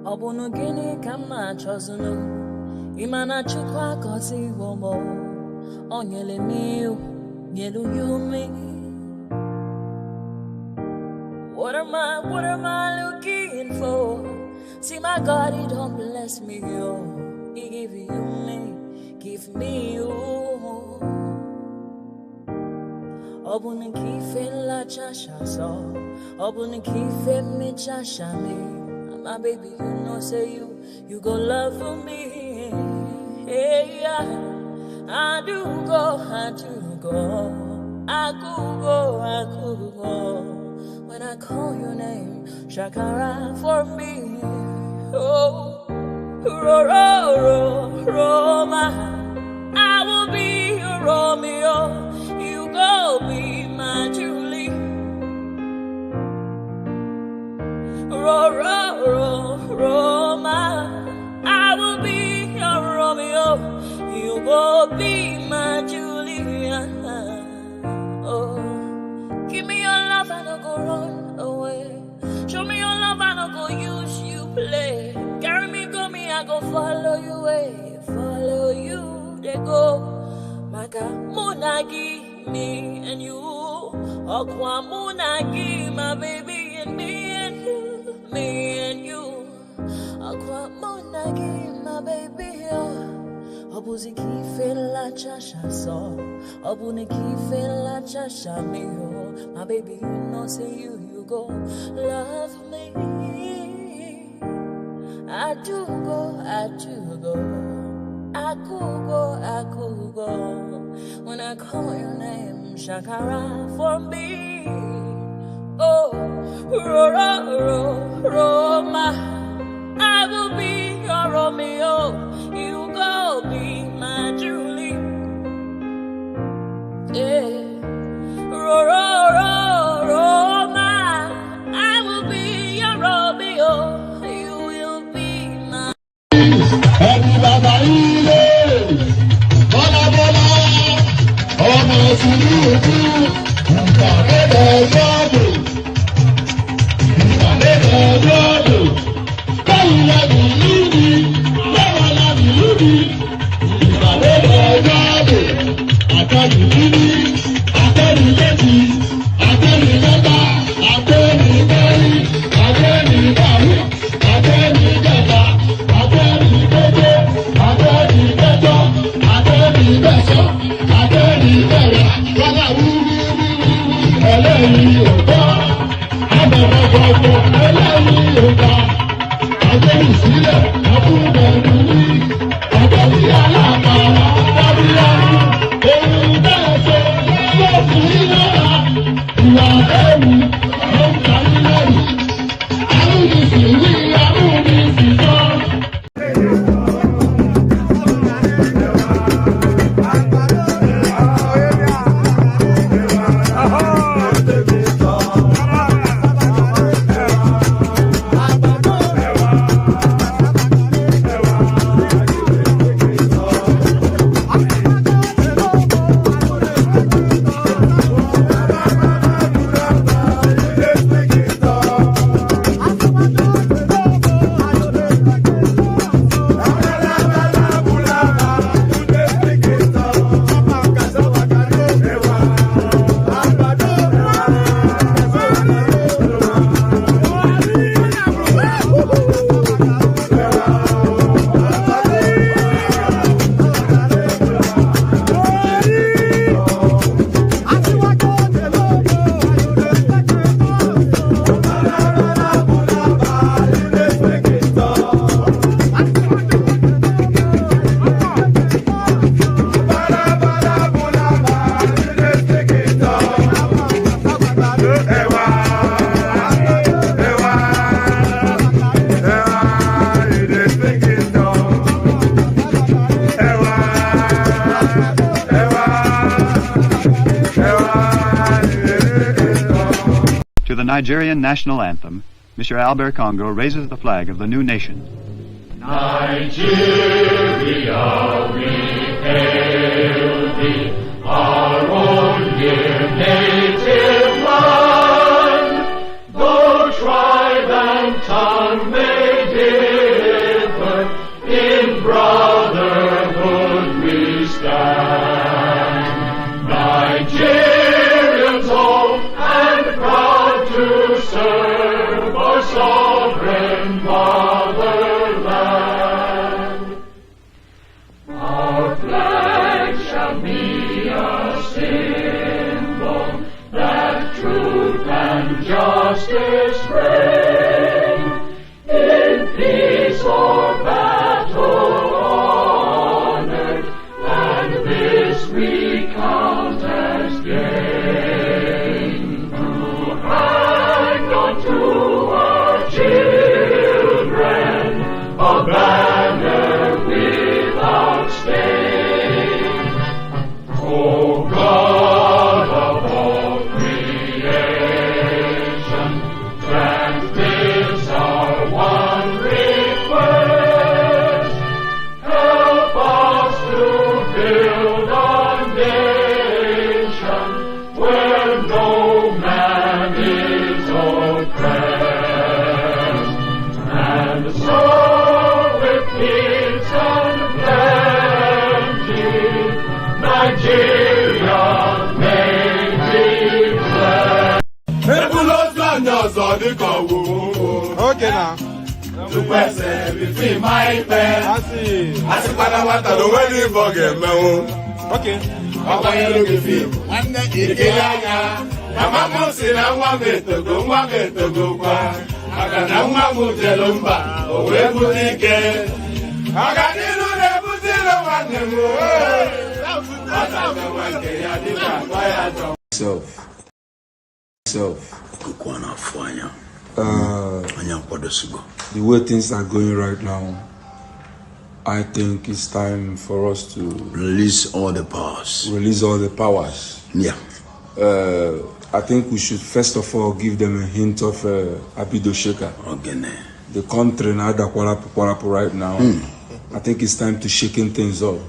Obunu gini kama chozunu Imana chukwa kozi womo Onyele miu Nyelu yumi What am I looking for? See my God, he don't bless me, yo. He give you me, give me you. Obunu kife la chasha so Obunu kife me chasha me. My baby, you know, say you go love for me. Hey, yeah. I do go. I could go. When I call your name, Shakara for me. Oh, Roma. I will be your Romeo. You go be my Julie. Roma, I will be your Romeo. You go be my Julia. Oh, give me your love and I'll go run away. Show me your love and I'll go use you play. Carry me, go me, I go follow you away. Follow you, they go. Maka munagi, me and you. Okwa munagi, my baby and me and you. Me and you, Aqua Monagi, my baby. Obuzi kife la chasha so, Obuni kife la chasha me. My baby, you know, say you go love me. I do go. I could go. When I call your name, Shakara for me. Oh, Roma, I will be your Romeo. You go be my Julie. Yeah, Roma, I will be your Romeo. You will be my. To the Nigerian national anthem, Mr. Albert Congo raises the flag of the new nation. Nigeria, we hail thee, our own dear native land. Though tribe and tongue may differ, to question between my pen. I see what I want to do when you forget me. Okay. I'm going to look at you. One day, you get out. I'm going to sit down one bit to go. I got no one to tell them back. Oh, where would he get? I got to do that, but the way things are going right now, I think it's time for us to release all the powers. Yeah. I think we should first of all give them a hint of Abido Sheka. The country now right now. I think it's time to shaking things up.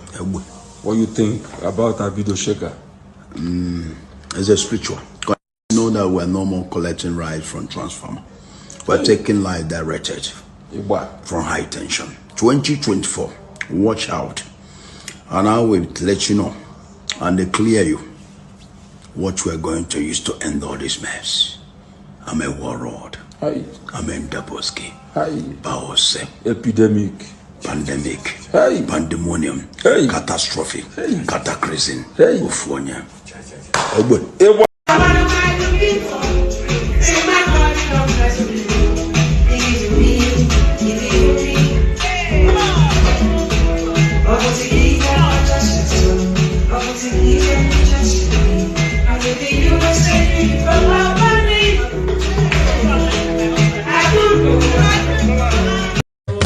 What do you think about Abido Sheka? It's a spiritual. You know that we're no more collecting rights from transformer. We're taking live directed from high tension. 2024, watch out. And I will let you know and declare you what we're going to use to end all this mess. I'm a warlord. I'm a Daboski. Baose. Epidemic. Pandemic. Pandemonium. Catastrophe. Cataclysm. Ufonia.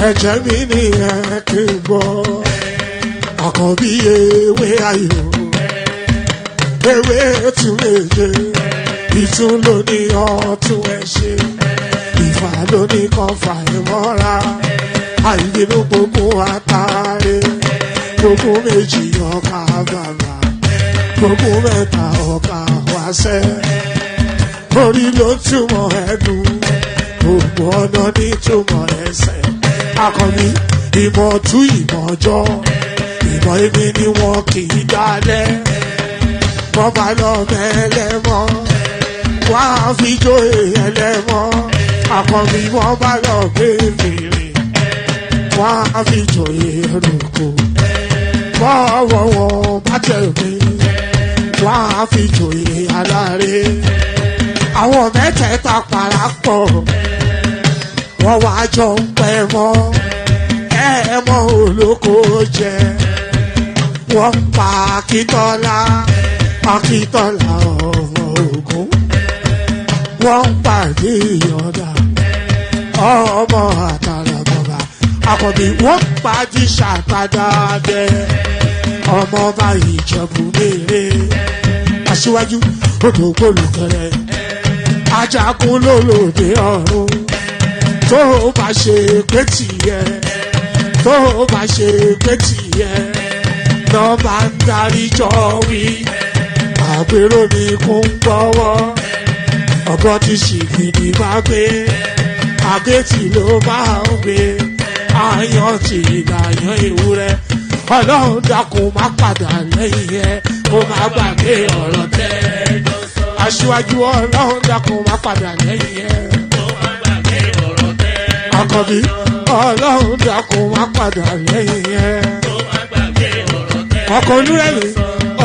Ẹ̀jẹ̀ mi ni ẹ kí n gbọ́, àkọ́bí ewé ayò, ewé tún lè jẹ, ìtún ló ní ọ̀tún ẹ̀ ṣe, ìfà ló ní kan fà ẹ̀ mọ́ra, àìbínú gbogbo àtàrẹ, gbogbo méjì ọkà bàbà, gbogbo mẹ́ta ọkà wáṣẹ́, orí ló túmọ̀ ẹnu, gbogbo ọ̀nà ní túmọ̀ ẹsẹ̀. Akọni ìmọ̀ tú ìmọ̀ ọjọ́, ìmọ̀ èmi ni wọn kì í dálẹ̀. Wọ́n bá lọ mẹ́lẹ́mọ́, wọ́n á fi jóye ẹlẹ́mọ́. Akọni wọ́n bá lọ gbé fèrè, wọ́n á fi jóye ẹrùkù. Bọ́ọ̀wọ̀ wọn bá tẹ̀lé, wọ́n á fi jóye aláre. Àwọn mẹ́tẹ̀ẹ̀ta parapọ̀. Wọ́n wá jọ ń pẹ́ mọ́, ẹ̀ẹ́mọ́ olóko jẹ. Wọ́n pa Akíntọ́lá ọmọ Ògún. Wọ́n pàdé Ìyọ̀dà, ọmọ Àtàlàbọ̀bà. Àkọ́bí wọ́n pàdé Ṣàtàdàdẹ, ọmọ ọba Ìjẹ̀bú Mèrè. Aṣíwájú odò gbólùkẹrẹ, ajagun lólòdì ọ̀run. Tó bá ṣe pé tìyẹ, tó bá ṣe pé tìyẹ, lọ bá ń darí jọ wí. Àgbèrò ni kò ń gbọ́wọ́, ọ̀gọ́ ti ṣìgìdì máa gbé, àgẹ́tì ló máa ń gbé, àyàn ti ìlàyàn ewúrẹ́. Ọlọ́run dákun má padà lẹ́yìn ẹ, kó má gbàgbé ọ̀rọ̀ tẹ́. Aṣíwájú Ọlọ́run dákun má padà lẹ́yìn ẹ. Àkọ́bí Ọlọ́run dákun má padà lẹ́yìn ẹ̀. Ọkọ̀ olúrẹ̀lẹ̀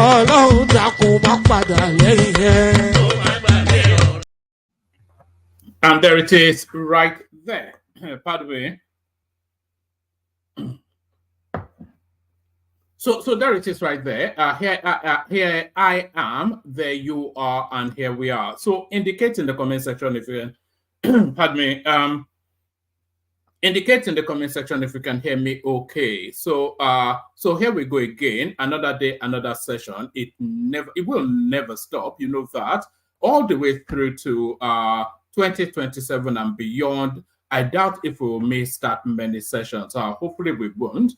Ọlọ́run dákun má padà lẹ́yìn ẹ̀. And there it is right there. Pardon me. So there it is right there. Here I am, there you are, and here we are. So indicate in the comment section if you can, pardon me, indicate in the comment section if you can hear me okay. So so here we go again, another day, another session. It will never stop, you know that, all the way through to 2027 and beyond. I doubt if we may start many sessions. Hopefully we won't.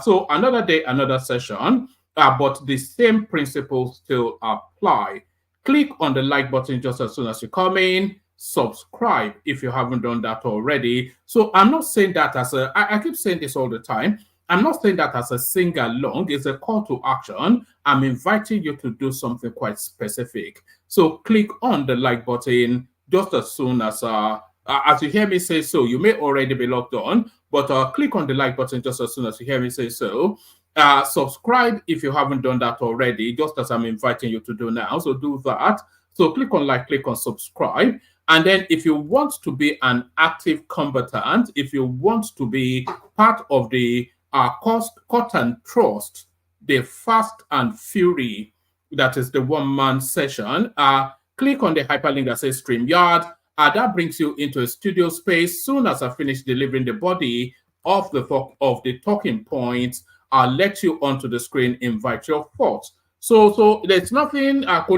So another day, another session, but the same principles still apply. Click on the like button just as soon as you come in. Subscribe if you haven't done that already. So I'm not saying that as a, I keep saying this all the time. I'm not saying that as a sing-along. It's a call to action. I'm inviting you to do something quite specific. So click on the like button just as soon as as you hear me say so, you may already be logged on, but click on the like button just as soon as you hear me say so. Subscribe if you haven't done that already, just as I'm inviting you to do now. So do that. So click on like, click on subscribe. And then if you want to be an active combatant, if you want to be part of the Cut and Trust, the Fast and Fury, that is the one-man session, click on the hyperlink that says StreamYard. That brings you into a studio space. Soon as I finish delivering the body of the talking points, I'll let you onto the screen, invite your thoughts. So there's nothing, it's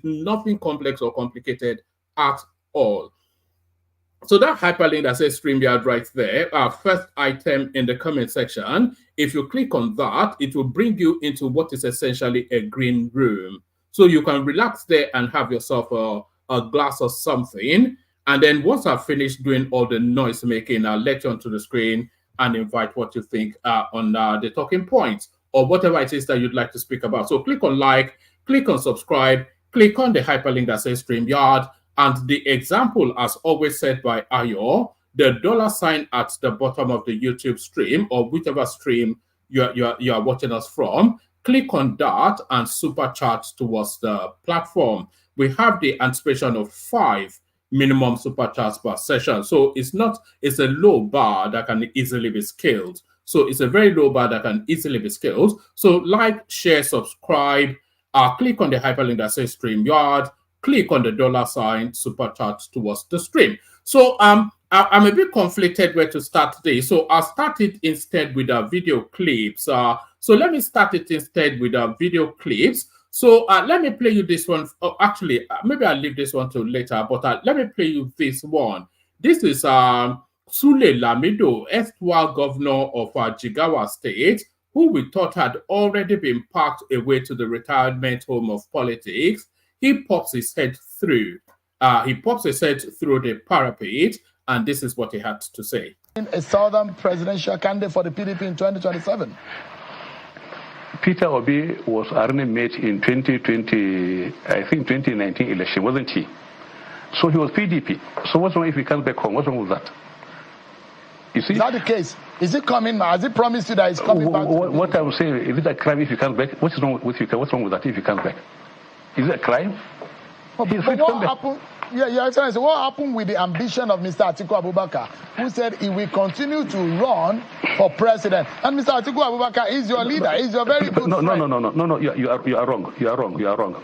nothing complex or complicated at all. So that hyperlink that says StreamYard right there, our first item in the comment section, if you click on that, it will bring you into what is essentially a green room. So you can relax there and have yourself a glass or something. And then once I've finished doing all the noise making, I'll let you onto the screen and invite what you think on the talking points or whatever it is that you'd like to speak about. So click on like, click on subscribe, click on the hyperlink that says StreamYard, and the example, as always said by Ayo, the $ at the bottom of the YouTube stream or whichever stream you are watching us from, click on that and super chat towards the platform. We have the anticipation of 5 minimum super chats per session. So it's a low bar that can easily be scaled. So it's a very low bar that can easily be scaled. So like, share, subscribe, click on the hyperlink that says StreamYard, click on the $ super chat towards the stream. So I'm a bit conflicted where to start today. So I'll start it instead with video clips. So let me start it instead with video clips. So let me play you this one. Oh, actually, maybe I'll leave this one to later, but let me play you this one. This is Sule Lamido, erstwhile governor of Jigawa State, who we thought had already been packed away to the retirement home of politics. He pops his head through. The parapet, and this is what he had to say. A southern presidential candidate for the PDP in 2027. Peter Obi was a running mate in 2020, I think 2019 election, wasn't he? So he was PDP. So what's wrong if he comes back home? What's wrong with that? You see? Is that the case? Is it coming now? Has he promised you that he's coming back? What I'm saying, is it a crime if he comes back? What's wrong with you? What's wrong with that if he comes back? Is it a crime? But what happened? Yeah, Your Excellency, what happened with the ambition of Mr. Atiku Abubakar, who said he will continue to run for president? And Mr. Atiku Abubakar is your leader. He's your very good friend. No. You are wrong. You are wrong.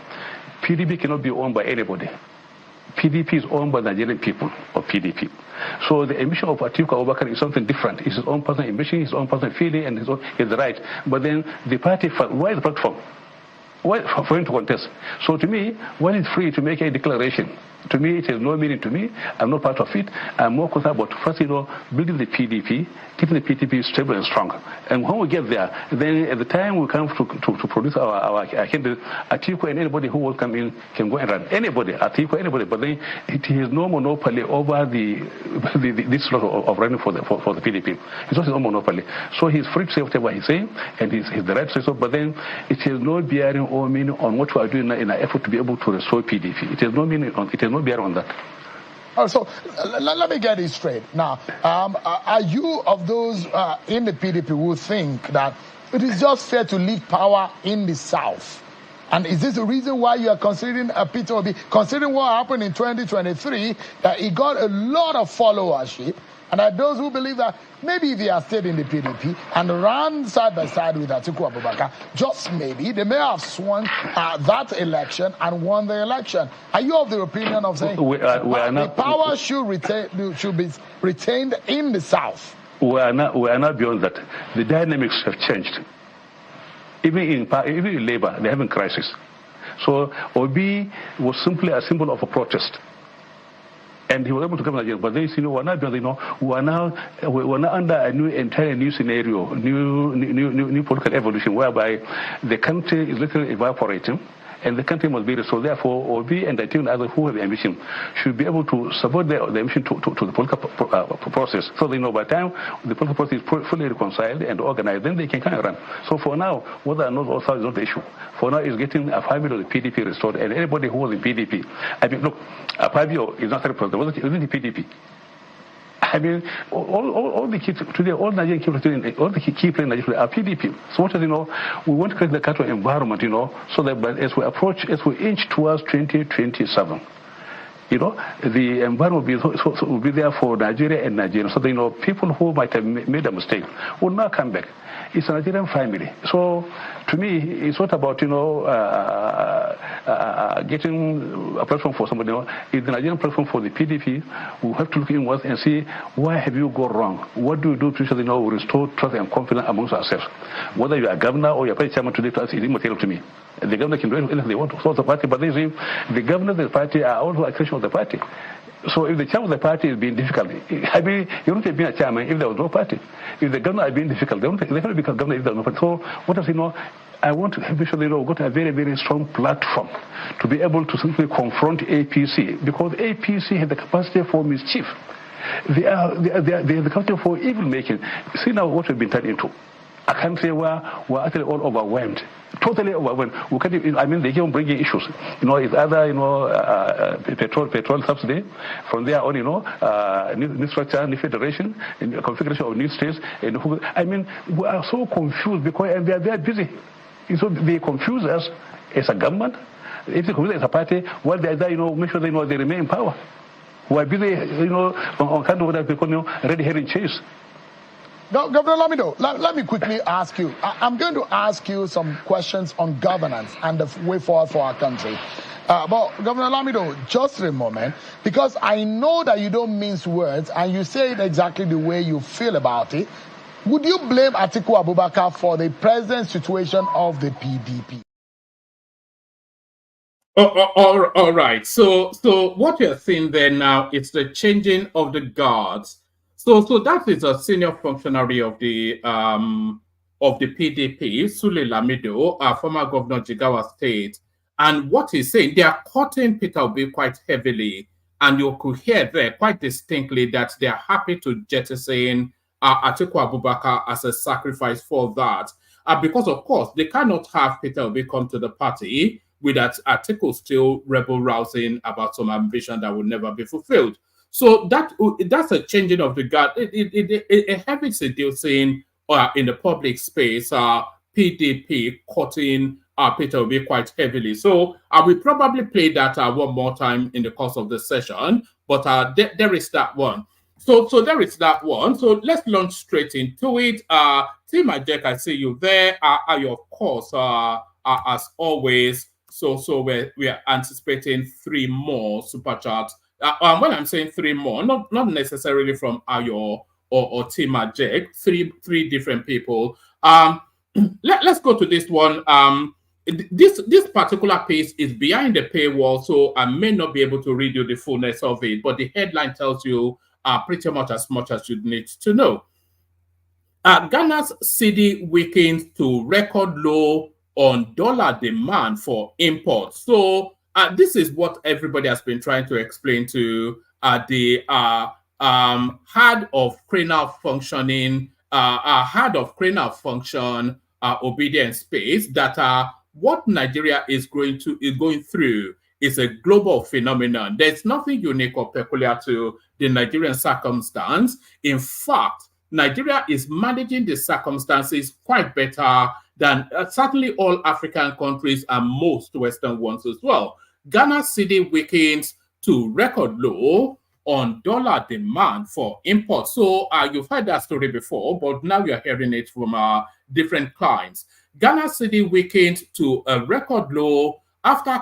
PDP cannot be owned by anybody. PDP is owned by Nigerian people of PDP. So the ambition of Atiku Abubakar is something different. It's his own personal ambition, his own personal feeling, and his right. But then the party, why the platform? Why for him to contest? So to me, one is free to make a declaration. To me, it has no meaning to me. I'm not part of it. I'm more concerned about, first, building the PDP, keeping the PDP stable and strong. And when we get there, then at the time we come to produce our candidate, Atiku and anybody who will come in can go and run. Anybody, Atiku, anybody. But then it has no monopoly over this slot of running for the PDP. It's not his own monopoly. So he's free to say whatever he's saying, and he's the right to say so. But then it has no bearing or meaning on what we are doing in an effort to be able to restore PDP. It has no meaning on it. No bear on that. So let me get it straight. Now, are you of those in the PDP who think that it is just fair to leave power in the South? And is this the reason why you are considering Peter Obi, considering what happened in 2023, that he got a lot of followership? And there are those who believe that maybe if he had stayed in the PDP and ran side by side with Atiku Abubakar, just maybe, they may have swung that election and won the election. Are you of the opinion of saying the power should be retained in the South? We are not beyond that. The dynamics have changed. Even in Labour, they're having crisis. So Obi was simply a symbol of a protest. And he was able to come to Nigeria, but they, we're not beyond, we're now under a entirely new scenario, new political evolution, whereby the country is literally evaporating, and the country must be restored. Therefore, Obi and I think others who have ambition should be able to support the ambition to the political process. So they know by the time the political process is fully reconciled and organized, then they can kind of run. So for now, whether or not also is not the issue. For now, it's getting a family of the PDP restored, and anybody who was in PDP. I mean, look, Fabio is not a president. Wasn't the PDP? I mean, all the kids today, all Nigerian kids today, all the key players in Nigeria are PDP. So what is, we want to create the kind of environment, so that as we inch towards 2027, the environment will be there for Nigeria and Nigeria. So that, people who might have made a mistake will not come back. It's a Nigerian family. So to me, it's not about, getting a platform for somebody. It's the Nigerian platform for the PDP. We have to look inwards and see, why have you gone wrong? What do we do to restore trust and confidence amongst ourselves? Whether you are a governor or you are party chairman today, to us is immaterial to me. The governor can do anything they want to solve the party, but the governors of the party are also a creation of the party. So if the chairman of the party is being difficult, I mean, you don't have been a chairman if there was no party. If the governor is being difficult, they can't become governor if there was no party. So what does I want to make sure got a very, very strong platform to be able to simply confront APC, because APC has the capacity for mischief. They have the capacity for evil making. See now what we've been turned into. A country where we're actually all overwhelmed, totally overwhelmed. We can't even, they keep bringing issues. It's either, petrol subsidy. From there on, new structure, new federation, and configuration of new states. And we are so confused and they are very busy. So they confuse us as a government. If they confuse us as a party, while they are make sure they remain in power. We are busy, on kind of what I call, red herring chase. Governor Lamido, let me quickly ask you. I'm going to ask you some questions on governance and the way forward for our country. But Governor Lamido, just a moment, because I know that you don't mince words and you say it exactly the way you feel about it. Would you blame Atiku Abubakar for the present situation of the PDP? All right. So what you're seeing there now is the changing of the guards. So that is a senior functionary of the PDP, Sule Lamido, former governor of Jigawa State. And what he's saying, they are cutting Peter Obi quite heavily. And you could hear there quite distinctly that they are happy to jettison Atiku Abubakar as a sacrifice for that. Because, of course, they cannot have Peter Obi come to the party with that Atiku still rebel-rousing about some ambition that will never be fulfilled. So that's a changing of the guard. A heavy seducing in the public space, PDP cutting Peter Obi quite heavily. So I will probably play that one more time in the course of the session, but there is that one. So there is that one. So let's launch straight into it. Team Ajek, I see you there. You of course, as always. So we are anticipating 3 more super chats. When I'm saying 3 more, not necessarily from Ayo or Team Ajek, three different people. Let's go to this one. This particular piece is behind the paywall, so I may not be able to read you the fullness of it, but the headline tells you pretty much as you need to know. Ghana's cedi weakens to record low on dollar demand for imports. So this is what everybody has been trying to explain to the hard of cranial function obedience space, that what Nigeria is going through is a global phenomenon. There's nothing unique or peculiar to the Nigerian circumstance. In fact, Nigeria is managing the circumstances quite better than certainly all African countries and most Western ones as well. Ghana's cedi weakens to record low on dollar demand for imports. So you've heard that story before, but now you're hearing it from different clients. Ghana's cedi weakened to a record low after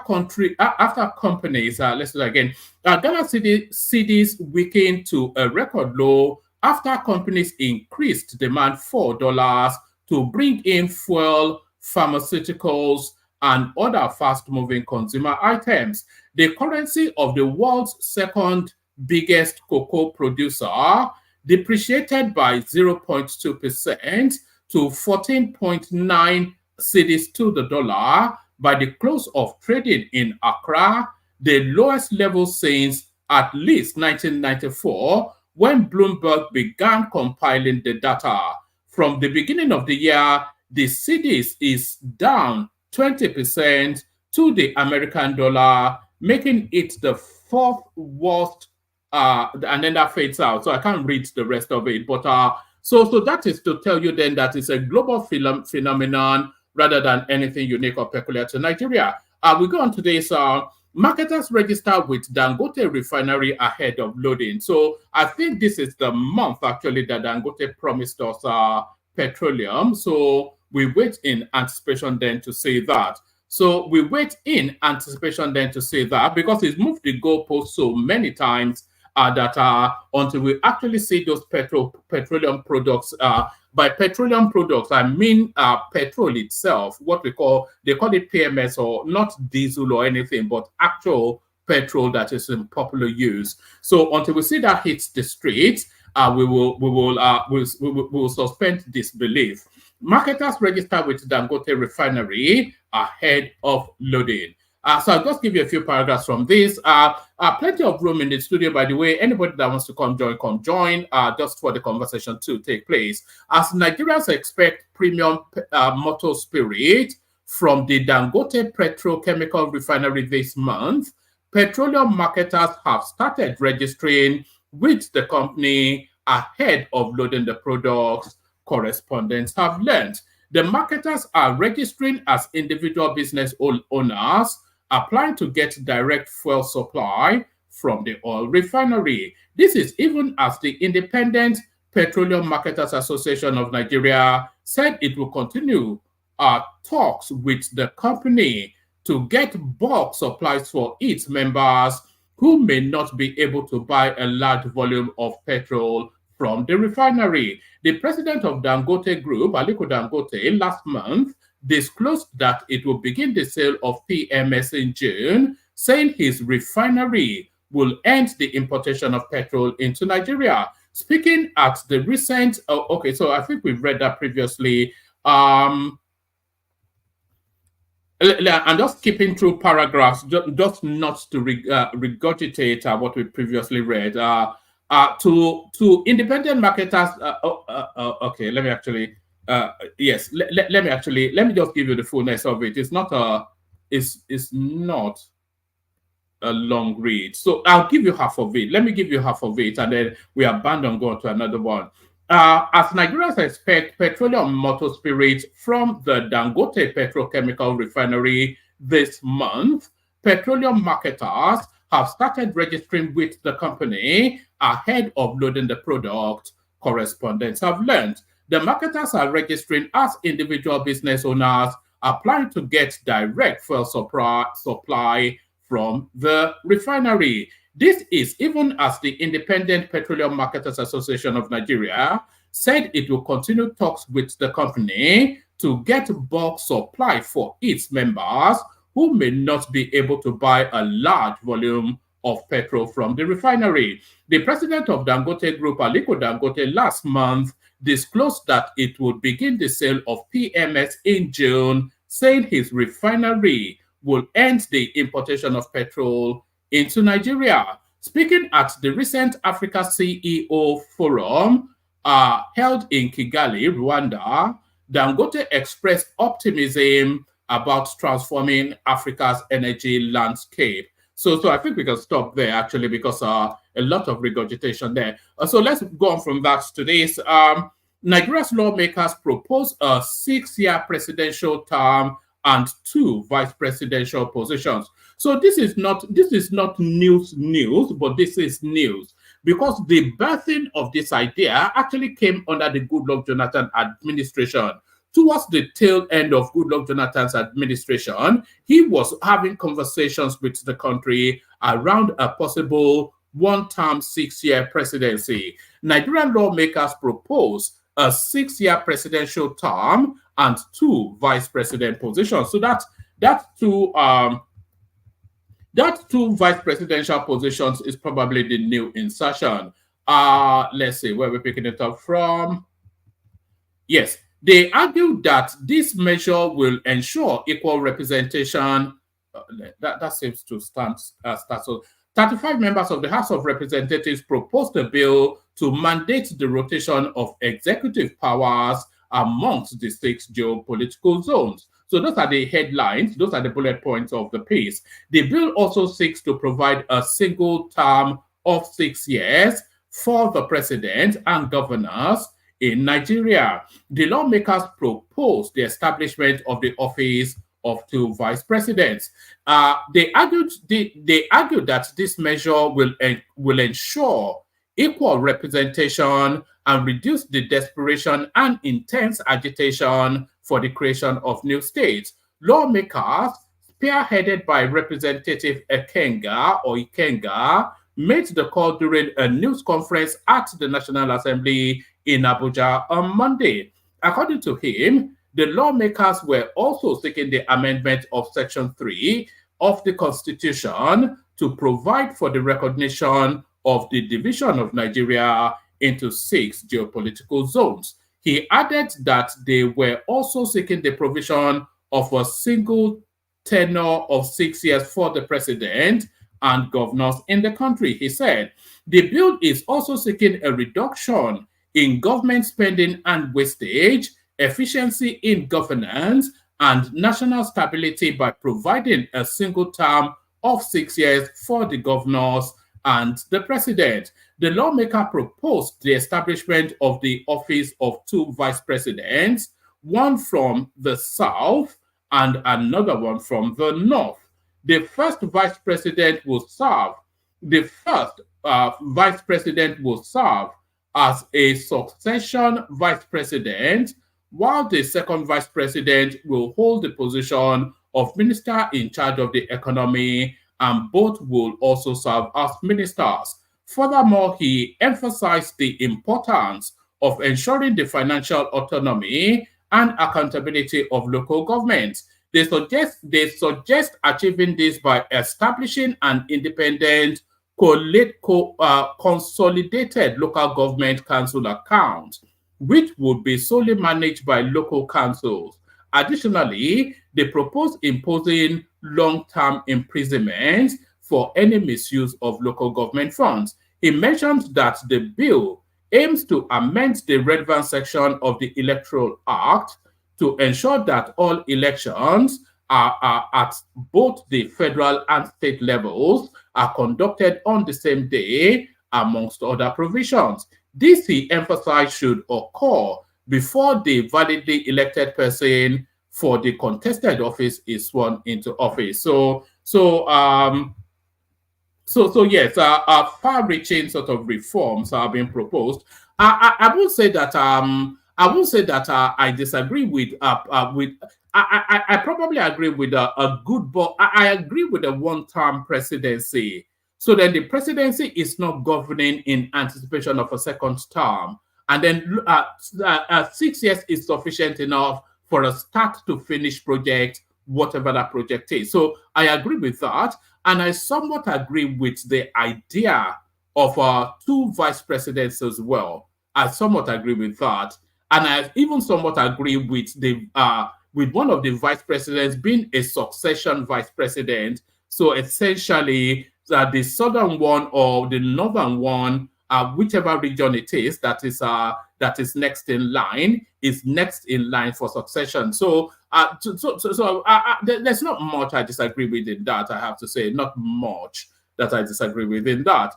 companies. Let's do that again. Ghana's cedi's weakened to a record low after companies increased demand for dollars to bring in fuel, pharmaceuticals, and other fast-moving consumer items. The currency of the world's second biggest cocoa producer depreciated by 0.2% to 14.9 cedis to the dollar by the close of trading in Accra, the lowest level since at least 1994, when Bloomberg began compiling the data. From the beginning of the year, the cedis is down 20% to the American dollar, making it the fourth worst, and then that fades out. So I can't read the rest of it. But so that is to tell you then that it's a global phenomenon rather than anything unique or peculiar to Nigeria. We go on to this. Marketers register with Dangote refinery ahead of loading. So I think this is the month actually that Dangote promised us petroleum. So we wait in anticipation then to say that. So we wait in anticipation then to say that, because it's moved the goalpost so many times that until we actually see those petroleum products. By petroleum products, I mean petrol itself, what they call it PMS, or not diesel or anything, but actual petrol that is in popular use. So until we see that hits the streets, we will suspend disbelief. Marketers register with Dangote refinery ahead of loading. So I'll just give you a few paragraphs from this. Plenty of room in the studio, by the way. Anybody that wants to come join, just for the conversation to take place. As Nigerians expect premium motor spirit from the Dangote petrochemical refinery this month, petroleum marketers have started registering with the company ahead of loading the products, correspondents have learned. The marketers are registering as individual business owners, applying to get direct fuel supply from the oil refinery. This is even as the Independent Petroleum Marketers Association of Nigeria said it will continue talks with the company to get bulk supplies for its members who may not be able to buy a large volume of petrol from the refinery. The president of Dangote Group, Aliko Dangote, last month disclosed that it will begin the sale of PMS in June, saying his refinery will end the importation of petrol into Nigeria. Speaking at the recent, so I think we've read that previously. I'm just skipping through paragraphs, just not to regurgitate what we previously read. To independent marketers, okay, let me actually, yes, let me just give you the fullness of it. It's not a long read, so I'll give you half of it. Let me give you half of it, and then we are bound on going to another one. As Nigerians expect petroleum motor spirit from the Dangote petrochemical refinery this month, petroleum marketers have started registering with the company ahead of loading the product, correspondents have learned. The marketers are registering as individual business owners, applying to get direct fuel supply from the refinery. This is even as the Independent Petroleum Marketers Association of Nigeria said it will continue talks with the company to get bulk supply for its members who may not be able to buy a large volume of petrol from the refinery. The president of Dangote Group, Aliko Dangote, last month disclosed that it would begin the sale of PMS in June, saying his refinery will end the importation of petrol into Nigeria. Speaking at the recent Africa CEO Forum held in Kigali, Rwanda, Dangote expressed optimism about transforming Africa's energy landscape. So I think we can stop there, actually, because a lot of regurgitation there. So let's go on from that to this. Nigeria's lawmakers propose a 6-year presidential term and 2 vice presidential positions. So this is not news, but this is news, because the birthing of this idea actually came under the Goodluck Jonathan administration. Towards the tail end of Goodluck Jonathan's administration, he was having conversations with the country around a possible one-term 6-year presidency. Nigerian lawmakers propose a 6-year presidential term and 2 vice president positions. So that two vice presidential positions is probably the new insertion. Let's see where we're picking it up from. Yes, They argued that this measure will ensure equal representation. That seems to start. So 35 members of the House of Representatives proposed a bill to mandate the rotation of executive powers amongst the 6 geopolitical zones. So those are the headlines, those are the bullet points of the piece. The bill also seeks to provide a single term of 6 years for the president and governors in Nigeria. The lawmakers proposed the establishment of the office of 2 vice presidents. They argued that this measure will ensure equal representation and reduce the desperation and intense agitation for the creation of new states. Lawmakers, spearheaded by Representative Ikenga, made the call during a news conference at the National Assembly in Abuja on Monday. According to him, the lawmakers were also seeking the amendment of Section 3 of the Constitution to provide for the recognition of the division of Nigeria into 6 geopolitical zones. He added that they were also seeking the provision of a single tenure of 6 years for the president and governors in the country. He said, the bill is also seeking a reduction in government spending and wastage, efficiency in governance, and national stability by providing a single term of 6 years for the governors and the president. The lawmaker proposed the establishment of the office of 2 vice presidents, one from the south and another one from the north. The first vice president will serve. The first vice president will serve as a succession vice president, while the second vice president will hold the position of minister in charge of the economy, and both will also serve as ministers. Furthermore, he emphasized the importance of ensuring the financial autonomy and accountability of local governments. They suggest achieving this by establishing an independent, consolidated local government council account, which would be solely managed by local councils. Additionally, they propose imposing long-term imprisonment for any misuse of local government funds. He mentioned that the bill aims to amend the relevant section of the Electoral Act to ensure that all elections are at both the federal and state levels are conducted on the same day, amongst other provisions. This, he emphasized, should occur before the validly elected person for the contested office is sworn into office. Yes, far-reaching sort of reforms are being proposed. I will say that I disagree with. I probably agree with a good, but I agree with a one-term presidency. So then the presidency is not governing in anticipation of a second term, and then 6 years is sufficient enough for a start-to-finish project, whatever that project is. So I agree with that, and I somewhat agree with the idea of 2 vice presidents as well. I somewhat agree with that, and I even somewhat agree with the with one of the vice presidents being a succession vice president. So essentially, the southern one or the northern one, whichever region it is that is next in line, is next in line for succession. So there's not much I disagree with in that. I have to say, not much that I disagree with in that.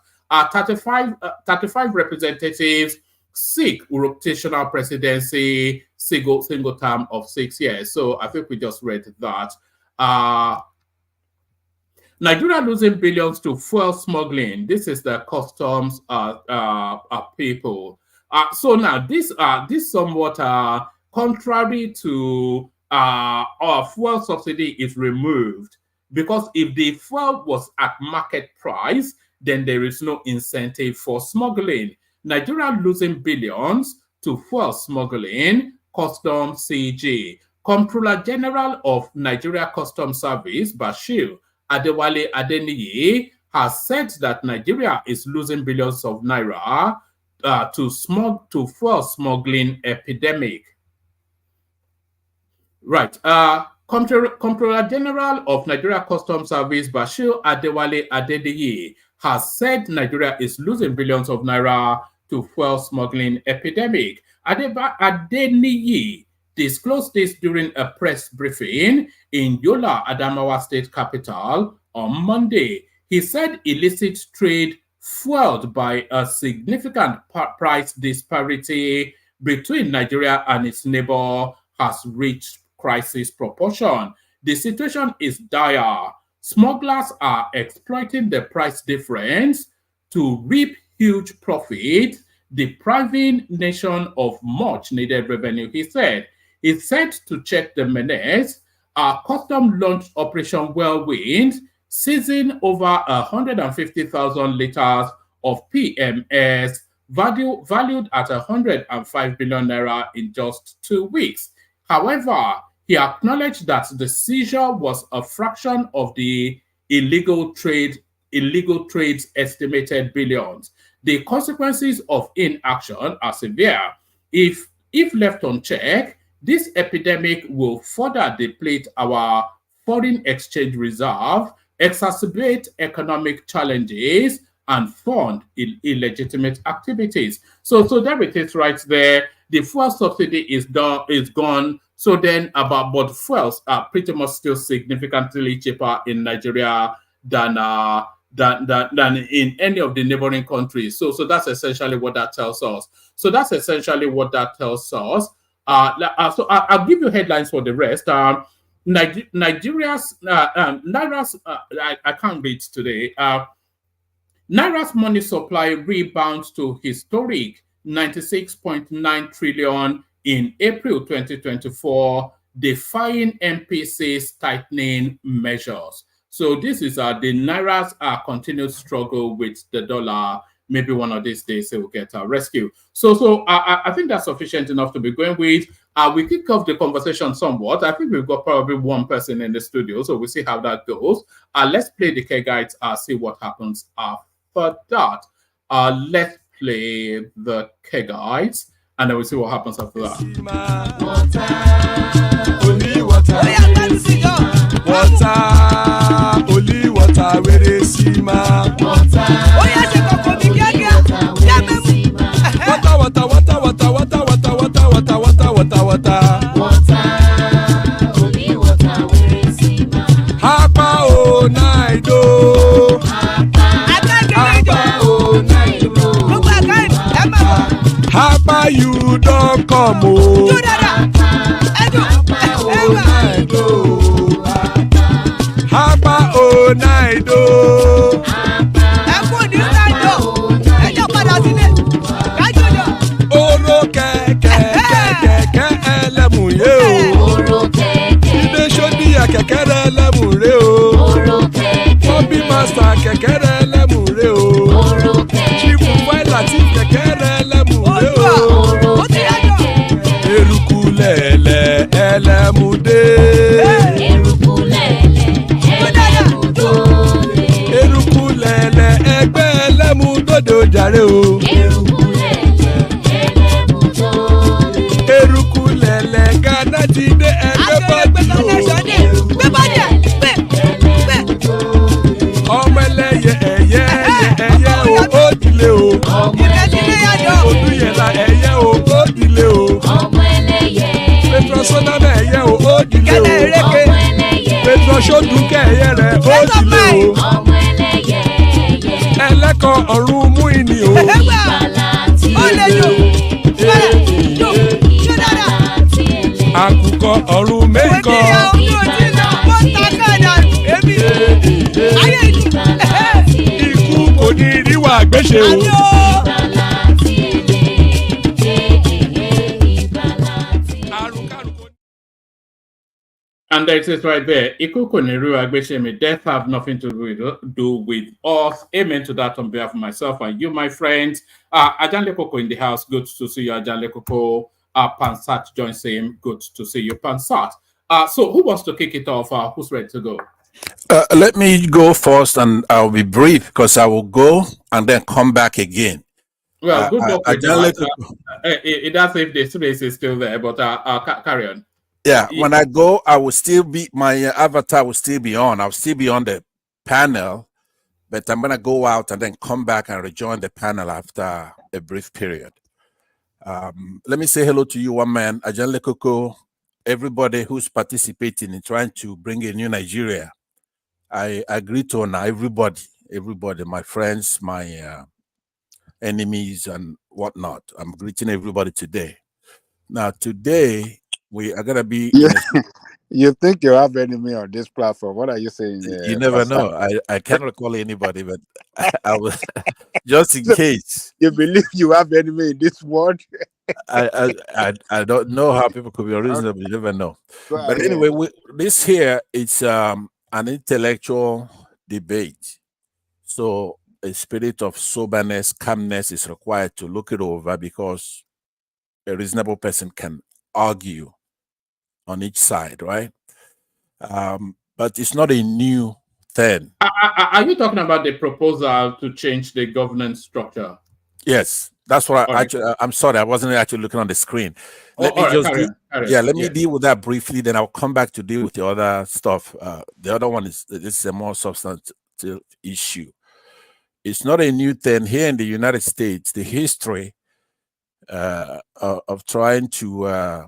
35 representatives seek rotational presidency, single term of 6 years. So I think we just read that. Nigeria losing billions to fuel smuggling. This is the customs people. So now this somewhat contrary to our fuel subsidy is removed, because if the fuel was at market price, then there is no incentive for smuggling. Nigeria losing billions to fuel smuggling, Customs CG. Comptroller General of Nigeria Customs Service, Bashir Adewale Adeniyi, has said that Nigeria is losing billions of naira to fuel smuggling epidemic. Right. Comptroller General of Nigeria Customs Service Bashir Adewale Adediyi has said Nigeria is losing billions of naira to fuel smuggling epidemic. Adeniyi disclosed this during a press briefing in Yola, Adamawa State Capital on Monday. He said illicit trade fueled by a significant price disparity between Nigeria and its neighbor has reached crisis proportion. The situation is dire. Smugglers are exploiting the price difference to reap huge profit, depriving nation of much needed revenue, he said. He said to check the menace, our custom launched Operation Whirlwind, seizing over 150,000 liters of PMS, valued at 105 billion naira in just 2 weeks. However, he acknowledged that the seizure was a fraction of the illegal trade's estimated billions. The consequences of inaction are severe. If left unchecked, this epidemic will further deplete our foreign exchange reserve, exacerbate economic challenges, and fund illegitimate activities. So there it is right there. The fuel subsidy is gone. So then but fuels are pretty much still significantly cheaper in Nigeria than in any of the neighboring countries. So that's essentially what that tells us. So I'll give you headlines for the rest. Nigeria's Naira's I can't read today. Naira's money supply rebounds to historic 96.9 trillion in April 2024, defying MPC's tightening measures. So this is the Naira's continued struggle with the dollar. Maybe one of these days it will get a rescue. So I think that's sufficient enough to be going with. We kick off the conversation somewhat. I think we've got probably one person in the studio, so we'll see how that goes. Let's play the K guides, see what happens after that. Let's play the K guides, and then we'll see what happens after that. Only water, where they see my water. Hapa o naido. Hapa you don't come o. Hapa o naido. Oro kẹ̀kẹ́ ẹlẹ́mù yé o. Ilé sọ́dí kẹ̀kẹ́ ẹlẹ́mù ré o. Bobby master kẹ̀kẹ́ ẹlẹ́mù ré o. Chifu Wáìlà tí kẹ̀kẹ́ ẹlẹ́mù ré o. Eruku lẹ̀lẹ̀ ẹlẹ́mù dé. Eruku lẹ̀lẹ̀ ẹgbẹ́ ẹlẹ́mù dòde ojàre o. Eruku lẹ̀lẹ̀ Ghana ti dé ẹgbẹ́ bọ́ọ̀dì o. Ọmọ ẹlẹ́yẹ ẹyẹ o ó dìlé o. Odúyẹ̀lá ẹyẹ o ó dìlé o. Petrosonama ẹyẹ o ó dìlé o. Petrosodúnkẹ́ ẹyẹ rẹ̀ ó dìlé o. Ẹlẹ́kọ̀ ọ̀run mú ìní o. Àkùkọ ọ̀run méjìkọ. Ikú kò ní ríwà gbéṣe o. And that is right there. Death have nothing to do with us. Amen to that on behalf of myself and you, my friends. Ajanle Koko in the house. Good to see you, Ajanle Koko. Pansat joins him. Good to see you, Pansat. So who wants to kick it off? Who's ready to go? Let me go first, and I'll be brief because I will go and then come back again. Well, good luck with that. It does if the space is still there, but carry on. Yeah, when I go, I will still be, my avatar will still be on. I'll still be on the panel, but I'm going to go out and then come back and rejoin the panel after a brief period. Let me say hello to you, one man, Ajan Lekoko, everybody who's participating in trying to bring a new Nigeria. I agree to honor everybody, my friends, my enemies and whatnot. I'm greeting everybody today. Now, today, we are going to be in a You think you have enemy on this platform? What are you saying? You never know. I can't recall anybody, but I was just in case. You believe you have enemy in this world? I don't know how people could be reasonable. You never know. But anyway, this here is an intellectual debate. So a spirit of soberness, calmness is required to look it over, because a reasonable person can argue on each side, right? But it's not a new thing. Are you talking about the proposal to change the governance structure? Yes, that's what I'm sorry, I wasn't actually looking on the screen. Let me just let me deal with that briefly, then I'll come back to deal with the other stuff. The other one is, this is a more substantive issue. It's not a new thing here in the United States. The history of trying to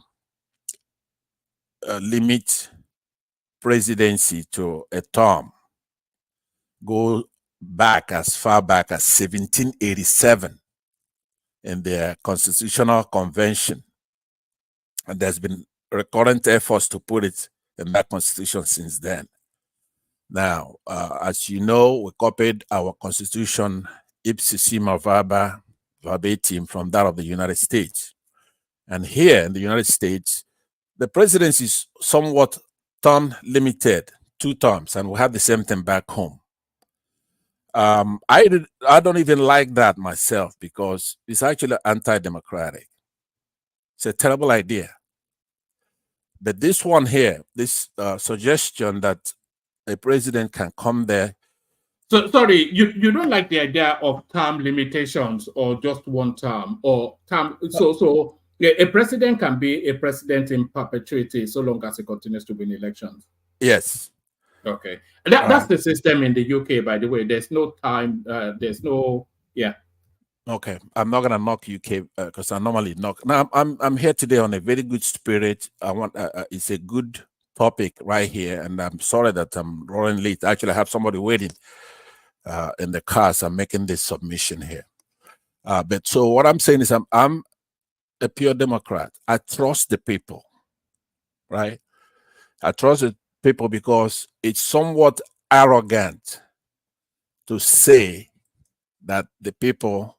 limit presidency to a term go back as far back as 1787 in the Constitutional Convention, and there's been recurrent efforts to put it in that constitution since then. Now, as you know, we copied our constitution ipsissima verbatim from that of the United States. And here in the United States, the presidency is somewhat term limited, 2 terms, and we have the same thing back home. I don't even like that myself, because it's actually anti-democratic. It's a terrible idea. But this one here, this suggestion that a president can come there. So sorry, you don't like the idea of term limitations, or just 1 term, or term? So a president can be a president in perpetuity so long as he continues to win elections. Yes. Okay. That's the system in the UK, by the way. There's no time. There's no. Yeah. Okay. I'm not gonna knock UK because I normally knock. Now I'm here today on a very good spirit. I want it's a good topic right here, and I'm sorry that I'm running late. Actually, I have somebody waiting in the car, so I'm making this submission here. But so what I'm saying is I'm a pure Democrat. I trust the people, right? I trust the people because it's somewhat arrogant to say that the people,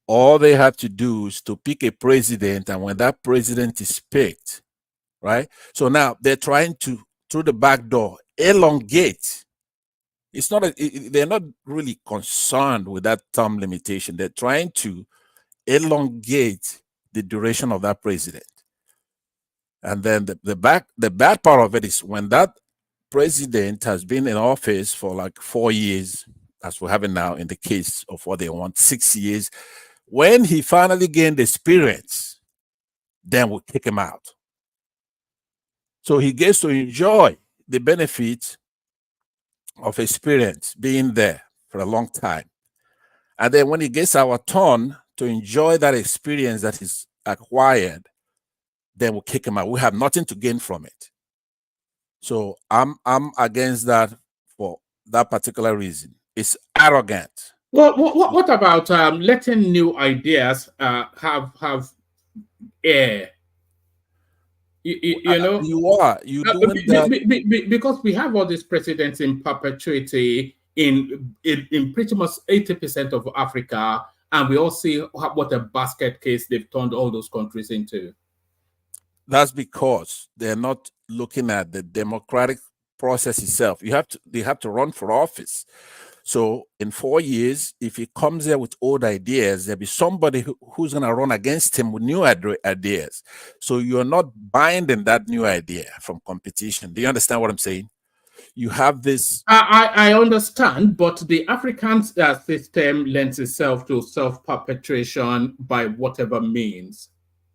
all they have to do is to pick a president, and when that president is picked, right? So now they're trying to, through the back door, elongate. It's not they're not really concerned with that term limitation. They're trying to elongate the duration of that president. And then the bad part of it is when that president has been in office for like 4 years, as we're having now in the case of what they want, 6 years, when he finally gained experience, then we'll kick him out. So he gets to enjoy the benefit of experience being there for a long time. And then when he gets our turn to enjoy that experience that he's acquired, then we'll kick him out. We have nothing to gain from it. So I'm against that for that particular reason. It's arrogant. Well, what about letting new ideas have air? You know, you doing that because we have all these presidents in perpetuity in pretty much 80% of Africa, and we all see what a basket case they've turned all those countries into. That's because they're not looking at the democratic process itself. They have to run for office. So in 4 years, if he comes there with old ideas, there'll be somebody who's going to run against him with new ideas. So you're not binding that new idea from competition. Do you understand what I'm saying? You have this. I understand, but the African system lends itself to self-perpetuation by whatever means.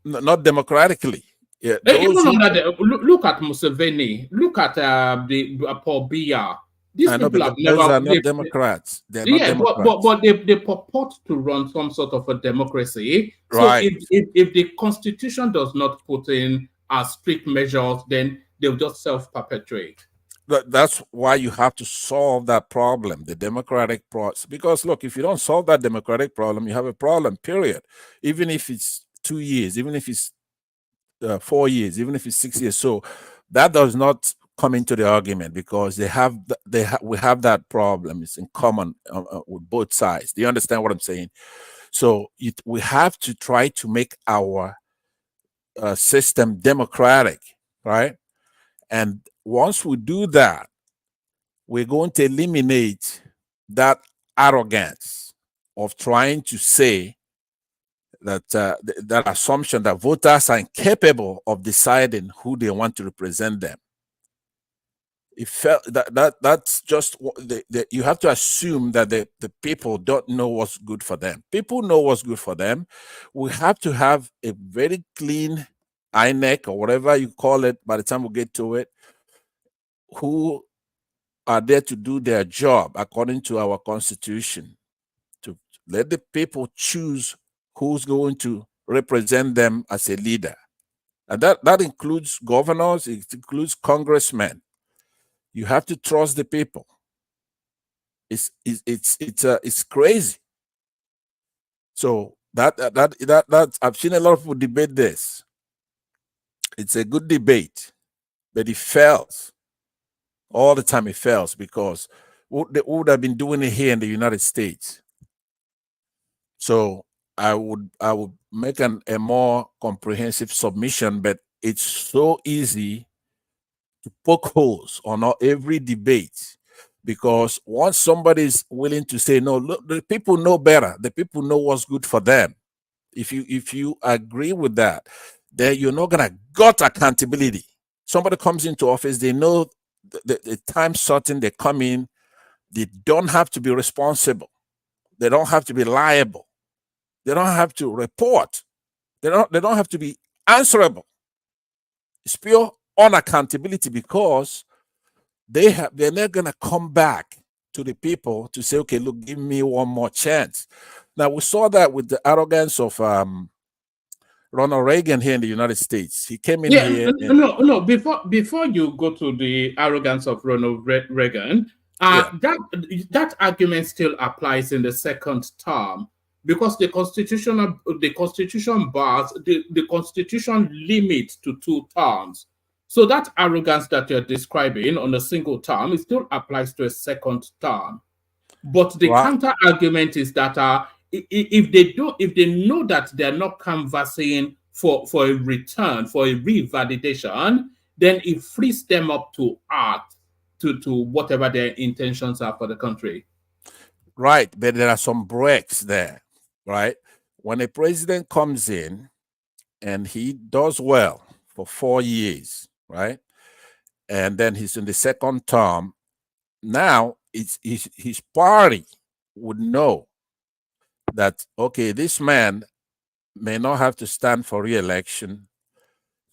Not democratically. Yeah, look at Museveni. Look at the Paul Biya. These people have never. Those are not Democrats. They're not Democrats. But they purport to run some sort of a democracy. Right. So if the Constitution does not put in strict measures, then they'll just self-perpetuate. That's why you have to solve that problem, the democratic process. Because look, if you don't solve that democratic problem, you have a problem, period. Even if it's 2 years, even if it's 4 years, even if it's 6 years. So that does not come into the argument, because we have that problem. It's in common with both sides. Do you understand what I'm saying? So we have to try to make our system democratic, right? And once we do that, we're going to eliminate that arrogance of trying to say that that assumption that voters are incapable of deciding who they want to represent them. It felt that's just you have to assume that the people don't know what's good for them. People know what's good for them. We have to have a very clean INEC or whatever you call it by the time we get to it, who are there to do their job according to our constitution, to let the people choose who's going to represent them as a leader. And that includes governors, it includes congressmen. You have to trust the people. It's crazy. So that I've seen a lot of people debate this. It's a good debate, but it fails. All the time it fails, because they would have been doing it here in the United States. So I would make a more comprehensive submission, but it's so easy to poke holes on every debate, because once somebody is willing to say, no, look, the people know better, the people know what's good for them. If you agree with that, then you're not gonna got accountability. Somebody comes into office, they know the time certain they come in, they don't have to be responsible, they don't have to be liable, they don't have to report, they don't have to be answerable. It's pure unaccountability, because they're not gonna come back to the people to say, okay, look, give me one more chance. Now we saw that with the arrogance of Ronald Reagan here in the United States. He came in here. No. Before you go to the arrogance of Ronald Reagan, that argument still applies in the second term, because the Constitution bars the Constitution limits to 2 terms. So that arrogance that you're describing on a single term, it still applies to a second term. But the counter argument is that if they know that they're not canvassing for a return, for a revalidation, then it frees them up to act to whatever their intentions are for the country. Right, but there are some breaks there, right? When a president comes in and he does well for 4 years, right? And then he's in the second term, now his party would know that, okay, this man may not have to stand for re-election,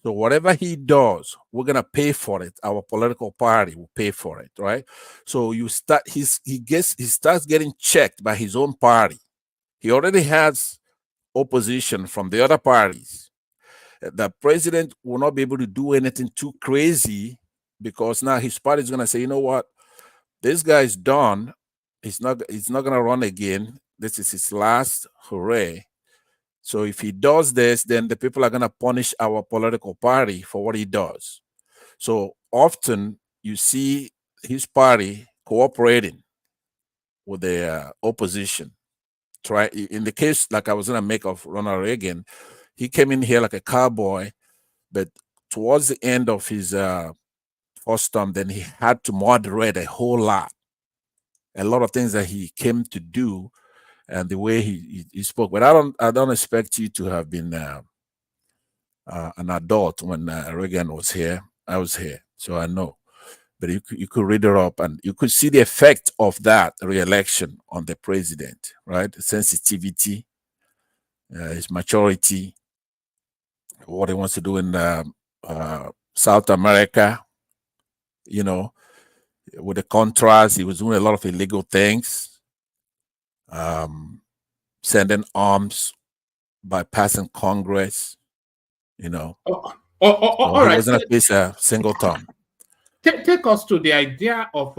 so whatever he does, we're gonna pay for it. Our political party will pay for it, right? So he starts getting checked by his own party. He already has opposition from the other parties. The president will not be able to do anything too crazy, because now his party is gonna say, you know what, this guy is done. He's not gonna run again. This is his last hooray. So if he does this, then the people are gonna punish our political party for what he does. So often you see his party cooperating with the opposition. In the case, like I was gonna make of Ronald Reagan, he came in here like a cowboy, but towards the end of his first term, then he had to moderate a whole lot. A lot of things that he came to do, and the way he spoke. But I don't expect you to have been an adult when Reagan was here. I was here, so I know. But you could read it up, and you could see the effect of that re-election on the president, right? The sensitivity, his maturity, what he wants to do in South America, you know, with the contrast, he was doing a lot of illegal things, sending arms, bypassing Congress, you know. So all he right. wasn't at least a single term. Take us to the idea of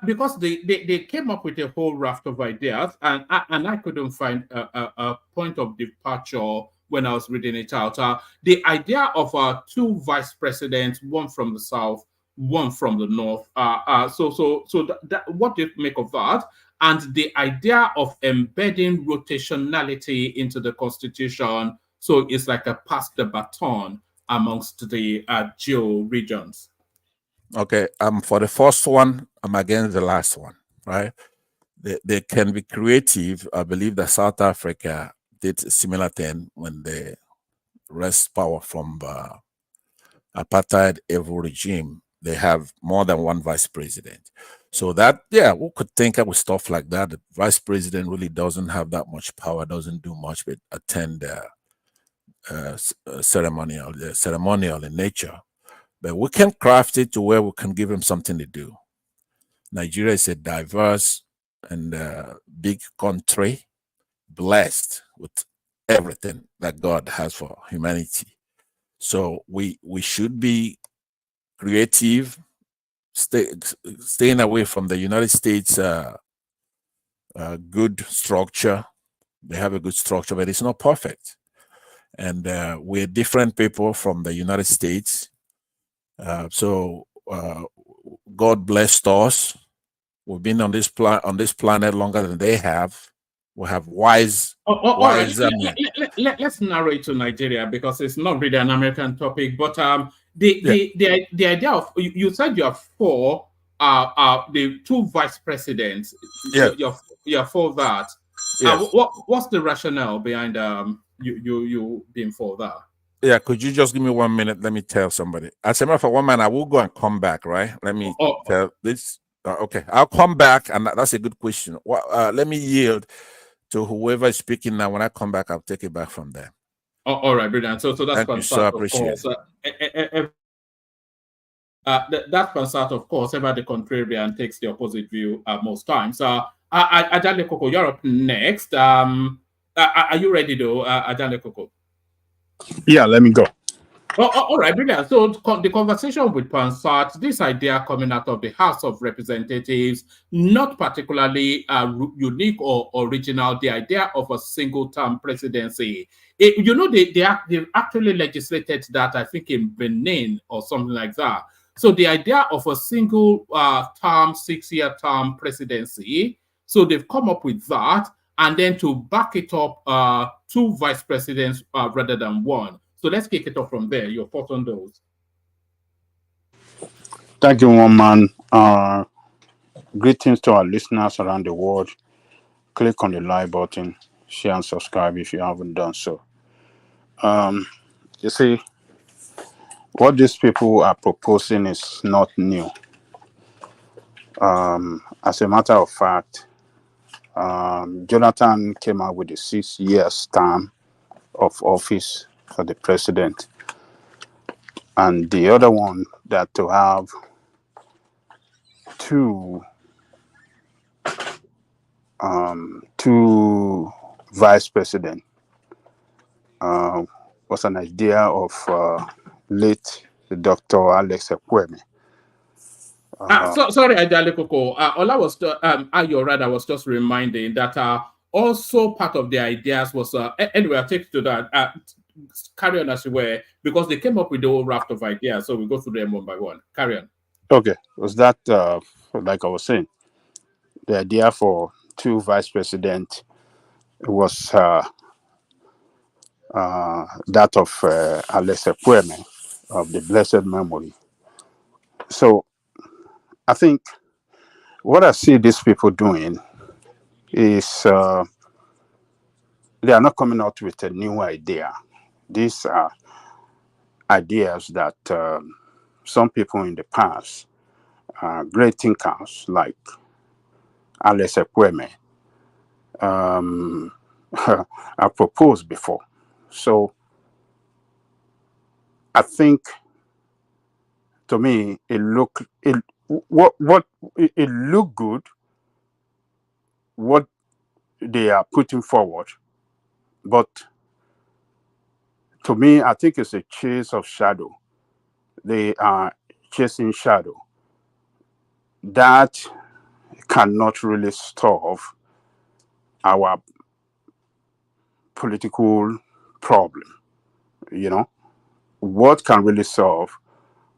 because they came up with a whole raft of ideas, and I couldn't find a point of departure when I was reading it out. The idea of two vice presidents, one from the south, one from the north. What do you make of that? And the idea of embedding rotationality into the constitution, so it's like a pass the baton amongst the geo regions. Okay, for the first one, I'm against the last one, right? They can be creative. I believe that South Africa did a similar thing when they wrest power from the apartheid evil regime. They have more than one vice president. So that, yeah, we could think of stuff like that. The vice president really doesn't have that much power, doesn't do much but attend ceremonial in nature. But we can craft it to where we can give him something to do. Nigeria is a diverse and big country, blessed with everything that God has for humanity. So we should be creative, staying away from the United States good structure. They have a good structure, but it's not perfect. And we're different people from the United States. God blessed us. We've been on this planet longer than they have. We have wise. All right. Let's narrow it to Nigeria because it's not really an American topic. But the idea of you said you have four the two vice presidents. Yeah, you're for that. Yes. What's the rationale behind you being for that? Yeah, could you just give me 1 minute? Let me tell somebody. As a matter of fact, 1 minute, I will go and come back, right? Let me tell this. Okay, I'll come back, and that's a good question. Let me yield to whoever is speaking now. When I come back, I'll take it back from there. All right, brilliant. So that's Thank you, sir. Appreciate it. That's Pansat, of course. Ever the contrarian takes the opposite view most times. Ajale Koko, you're up next. Are you ready, though, Ajale Koko? Yeah, let me go. All right, brilliant. So the conversation with Pansat, this idea coming out of the House of Representatives, not particularly unique or original, the idea of a single-term presidency. They've actually legislated that, I think, in Benin or something like that. So the idea of a single term, 6-year term presidency, so they've come up with that, and then to back it up, two vice presidents rather than one. So let's kick it off from there. Your thoughts on those? Thank you, one man. Greetings to our listeners around the world. Click on the like button, share and subscribe if you haven't done so. You see, what these people are proposing is not new. As a matter of fact, Jonathan came out with a 6-year term of office for the president. And the other one, that to have two vice president was an idea of late Dr. Alex Ekweme. Sorry, Ajale Koko. I was just reminding that also part of the ideas was anyway. I'll take to that. Carry on as you were, because they came up with the whole raft of ideas. So we go through them one by one. Carry on. Okay, was that like I was saying, the idea for two vice presidents was that of Alex Ekweme of the blessed memory. So I think what I see these people doing is they are not coming out with a new idea. These are ideas that some people in the past, great thinkers like Alex Ekweme, have proposed before. So I think, to me, it looked good. What they are putting forward, but to me, I think it's a chase of shadow. They are chasing shadow. That cannot really solve our political problem. You know, what can really solve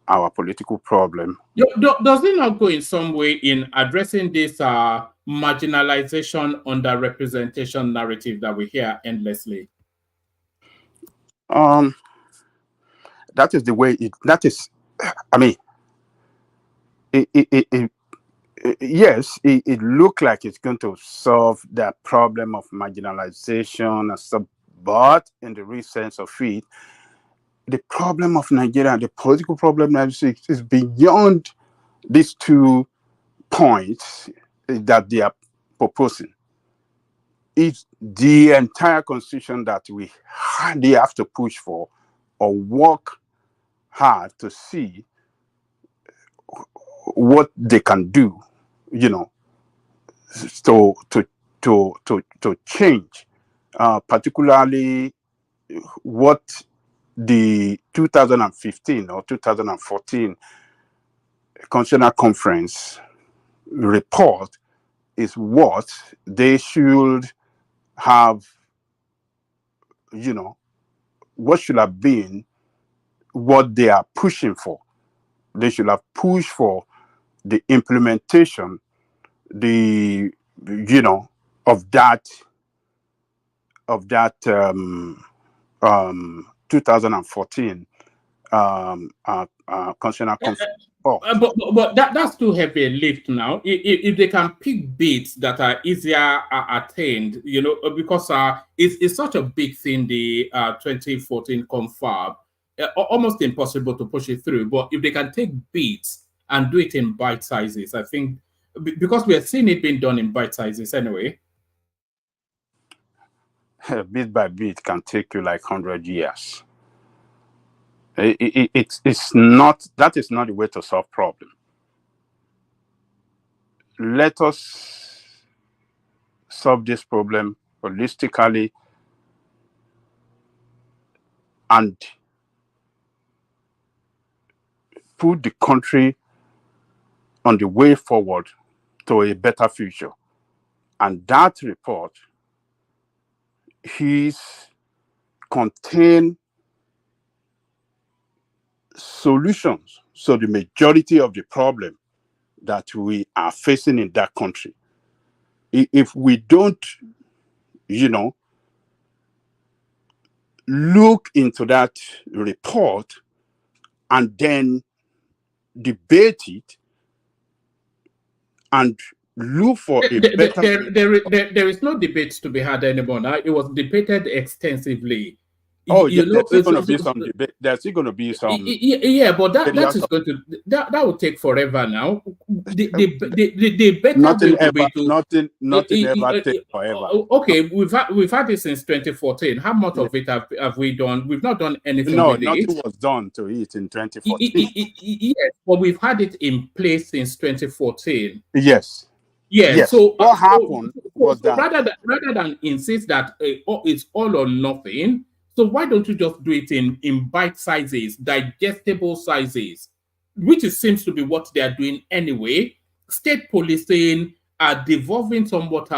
our political problem? Does it not go in some way in addressing this marginalization, underrepresentation narrative that we hear endlessly? That is the way it. That is, I mean, yes, it looked like it's going to solve the problem of marginalization and stuff, but in the real sense of it, the problem of Nigeria, the political problem is beyond these 2 points that they are proposing. It's the entire constitution that we hardly have to push for or work hard to see what they can do, you know, to change, particularly what the 2015 or 2014 Constitutional Conference report is what they should have, you know, what should have been what they are pushing for. They should have pushed for the implementation, the, you know, of that 2014 Constitutional Conference. But that's too heavy a lift now. If they can pick beats that are easier attained, you know, because it's such a big thing, the 2014 confab, almost impossible to push it through. But if they can take beats and do it in bite sizes, I think, because we have seen it being done in bite sizes anyway. Bit by bit can take you like 100 years. It's not, that is not the way to solve problem. Let us solve this problem holistically and put the country on the way forward to a better future. And that report contain solutions. So the majority of the problem that we are facing in that country, if we don't, you know, look into that report and then debate it and look for a better... There is no debate to be had anymore now. It was debated extensively. Oh, there's still going to be some debate. There's still going to be some... Yeah, but that is going to... That will take forever now. The better nothing way ever, to be nothing ever takes forever. Okay, we've had this since 2014. How much of it have we done? We've not done anything No, with nothing it. was done to it in 2014. Yes, but we've had it in place since 2014. Yes. Yeah, yes. So what happened was that rather than insist that it's all or nothing, so why don't you just do it in bite sizes, digestible sizes, which seems to be what they are doing anyway. State policing are devolving somewhat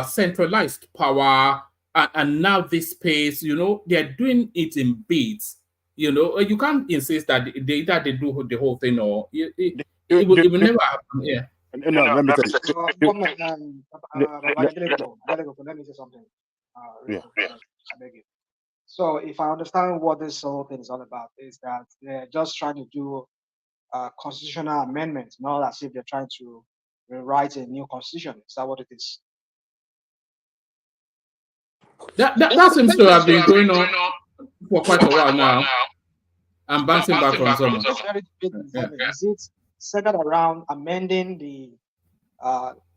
centralized power, and now this space, you know, they are doing it in bits. You know, you can't insist that they do the whole thing, or it will never happen. Yeah. No, let me tell you. Let me say something. I beg you. So, if I understand what this whole thing is all about, is that they're just trying to do constitutional amendments, not as if they're trying to rewrite a new constitution. Is that what it is? That seems to have been going on for quite a while now. I'm bouncing back from someone. Is it centered around amending the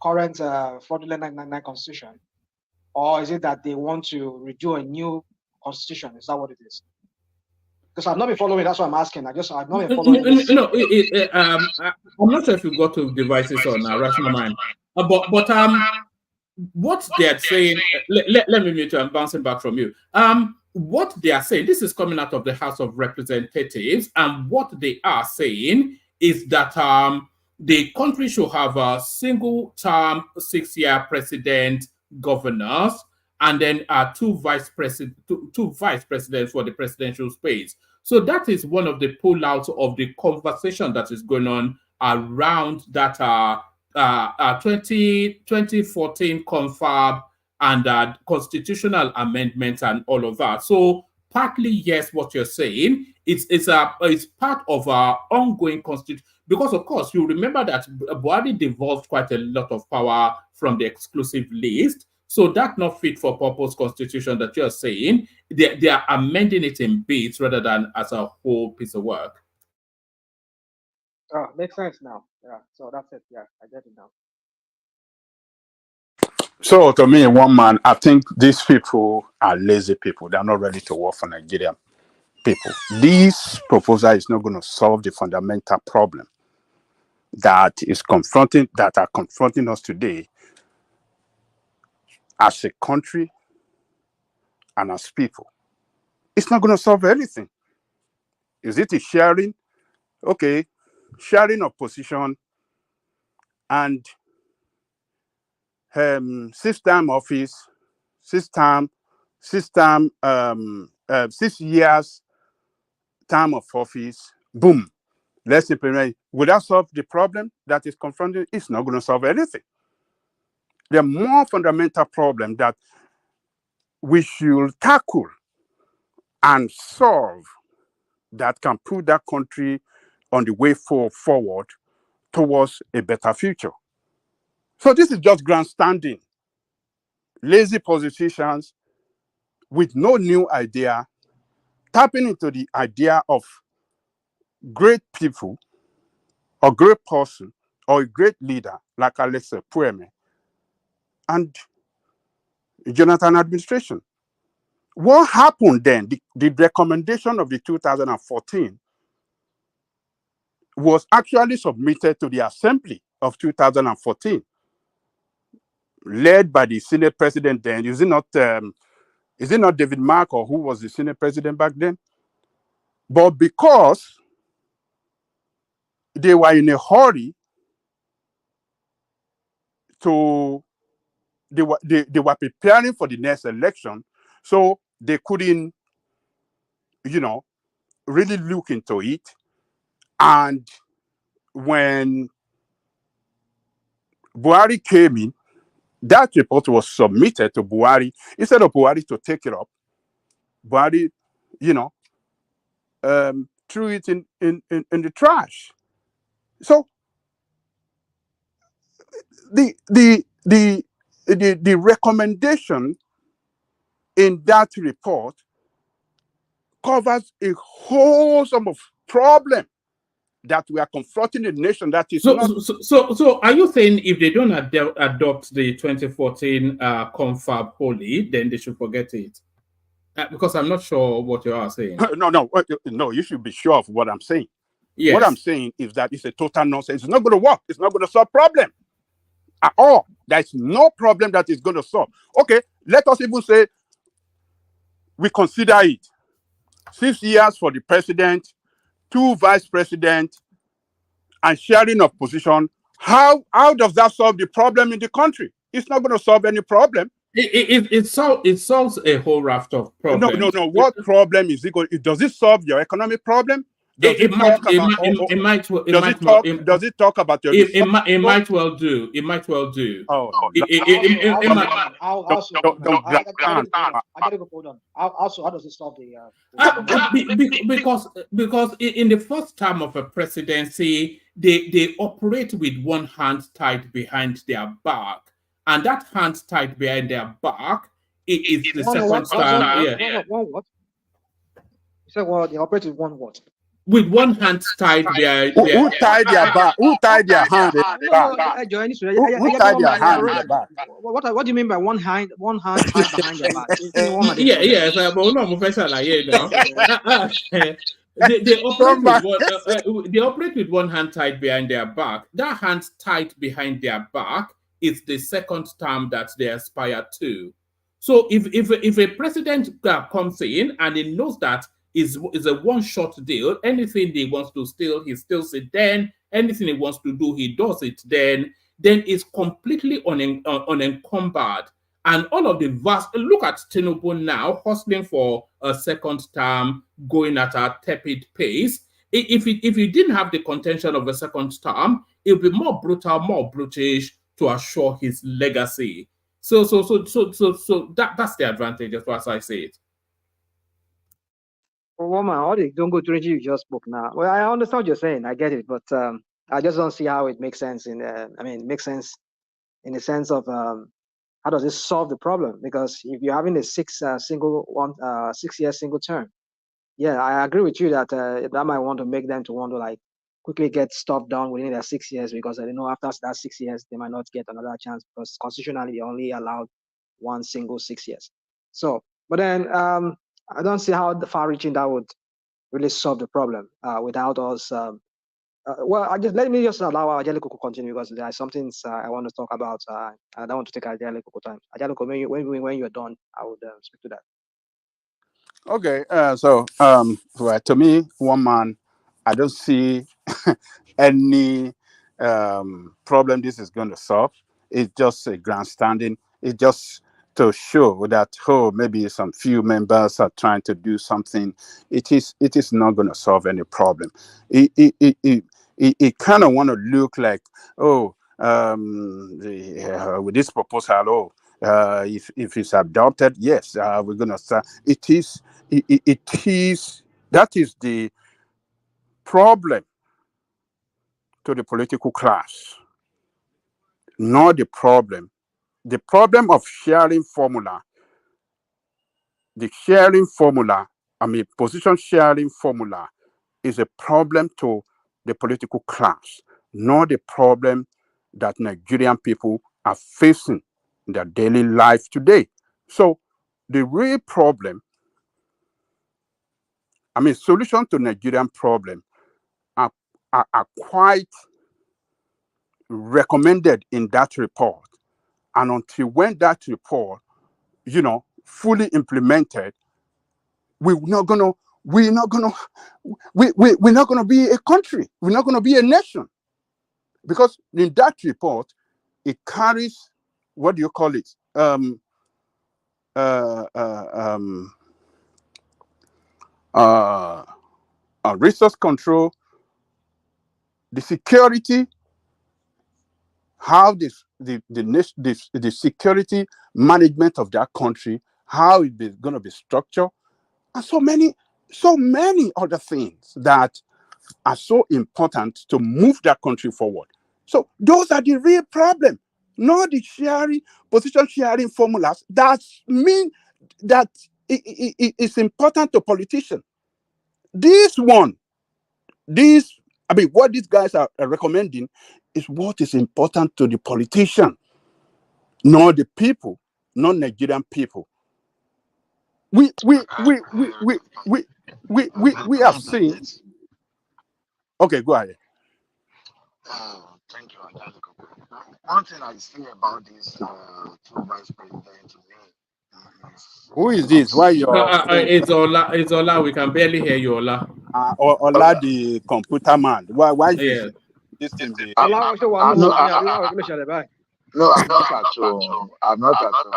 current fraudulent 1999 constitution, or is it that they want to redo a new constitution? Is that what it is? Because I've not been following. That's why I'm asking. I've not been following. I'm not sure if you got to devices on Rational Mind, but what they're saying. Let me mute you. I'm bouncing back from you. What they are saying. This is coming out of the House of Representatives, and what they are saying is that the country should have a single-term 6-year president, governors, and then two vice presidents for the presidential space. So that is one of the pullouts of the conversation that is going on around that 2014 confab and constitutional amendments and all of that. So partly, yes, what you're saying, it's part of our ongoing constitution. Because, of course, you remember that Buhari devolved quite a lot of power from the exclusive list. So that not fit for purpose constitution that you're saying, they are amending it in bits rather than as a whole piece of work. Makes sense now. Yeah, so that's it. Yeah, I get it now. So to me, one man, I think these people are lazy people. They're not ready to work for Nigerian people. This proposal is not going to solve the fundamental problem that are confronting us today as a country and as people. It's not going to solve anything. Is it a sharing? Okay, sharing of position and 6-term office, 6 years term of office, boom, let's implement. Will that solve the problem that is confronting? It's not going to solve anything. The more fundamental problem that we should tackle and solve that can put that country on the way forward towards a better future. So this is just grandstanding, lazy politicians with no new idea, tapping into the idea of great people or great person or a great leader like Alex Pueme and Jonathan administration. What happened then? The recommendation of the 2014 was actually submitted to the Assembly of 2014, led by the Senate president then. Is it not David Mark, or who was the Senate president back then? But because they were in a hurry they were preparing for the next election, so they couldn't, really look into it. And when Buhari came in, that report was submitted to Buhari. Instead of Buhari to take it up, Buhari, threw it in the trash. So the recommendation in that report covers a whole sum of problem that we are confronting a nation that is So are you saying if they don't adopt the 2014 confab wholly, then they should forget it? Because I'm not sure what you are saying. No, you should be sure of what I'm saying. Yes. What I'm saying is that it's a total nonsense. It's not going to work. It's not going to solve problem at all. There's no problem that is going to solve. Okay, let us even say we consider it 6 years for the president, 2 vice presidents, and sharing of position. How does that solve the problem in the country? It's not going to solve any problem. It solves a whole raft of problems. No. What problem is it going? Does it solve your economic problem? Does it talk about your? It might well do. It might well do. Oh, I gotta go. Hold on. Also, how does it solve the? Because in the first term of a presidency, they operate with one hand tied behind their back, and that hand tied behind their back is the second term. One what? You said, well, they operate with one what? with one hand tied behind. Who tied their back? Who tied their hand in the back? Who tied their hand in the back? What do you mean by one hand tied behind their back? Yes, but we're not professional like you now. They operate with one hand tied behind their back. That hand tied behind their back is the second term that they aspire to. So if a president comes in and he knows that is a one-shot deal, anything he wants to steal, he steals it then. Anything he wants to do, he does it then it's completely unencumbered. And all of the vast, look at Tinubu now, hustling for a second term, going at a tepid pace. If you didn't have the contention of a second term, it would be more brutal, more brutish to assure his legacy. So that's the advantage as far as I see it. Well, don't go through you just spoke now. Well, I understand what you're saying. I get it, but I just don't see how it makes sense. It makes sense in the sense of how does this solve the problem? Because if you're having a 6 year single term, yeah, I agree with you that that might want to make them to want to like quickly get stuff done within their 6 years, because they know after that 6 years they might not get another chance, because constitutionally they only allowed one single 6 years. So, but then I don't see how far-reaching that would really solve the problem without us. Well, let me just allow Ajaliko to continue, because there are some things I want to talk about. I don't want to take Ajaliko time. Ajaliko, when you're done, I would speak to that. Okay, well, to me, one man, I don't see any problem this is going to solve. It's just a grandstanding. It's just to show that maybe some few members are trying to do something. It is not going to solve any problem. It kind of want to look like with this proposal, if it's adopted, yes, we're going to start. It is that is the problem to the political class, not the problem. The problem of sharing formula, position sharing formula is a problem to the political class, not the problem that Nigerian people are facing in their daily life today. So the real problem, solution to Nigerian problem are quite recommended in that report. And until when that report, fully implemented, we're not gonna be a country. We're not gonna be a nation. Because in that report, it carries, what do you call it? Resource control, the security, how the security management of that country, how it is going to be structured, and so many other things that are so important to move that country forward. So those are the real problem, not the position sharing formulas that mean that it's important to politicians. What these guys are recommending is what is important to the politician, not the people, not Nigerian people. We have seen. Okay, go ahead. Thank you, Angelico. One thing I see about this two vice president to me. Who is this? Why it's Ola. We can barely hear you, Ola. Ola, the computer man. Why is this thing? No, I'm not at home. I'm not at home.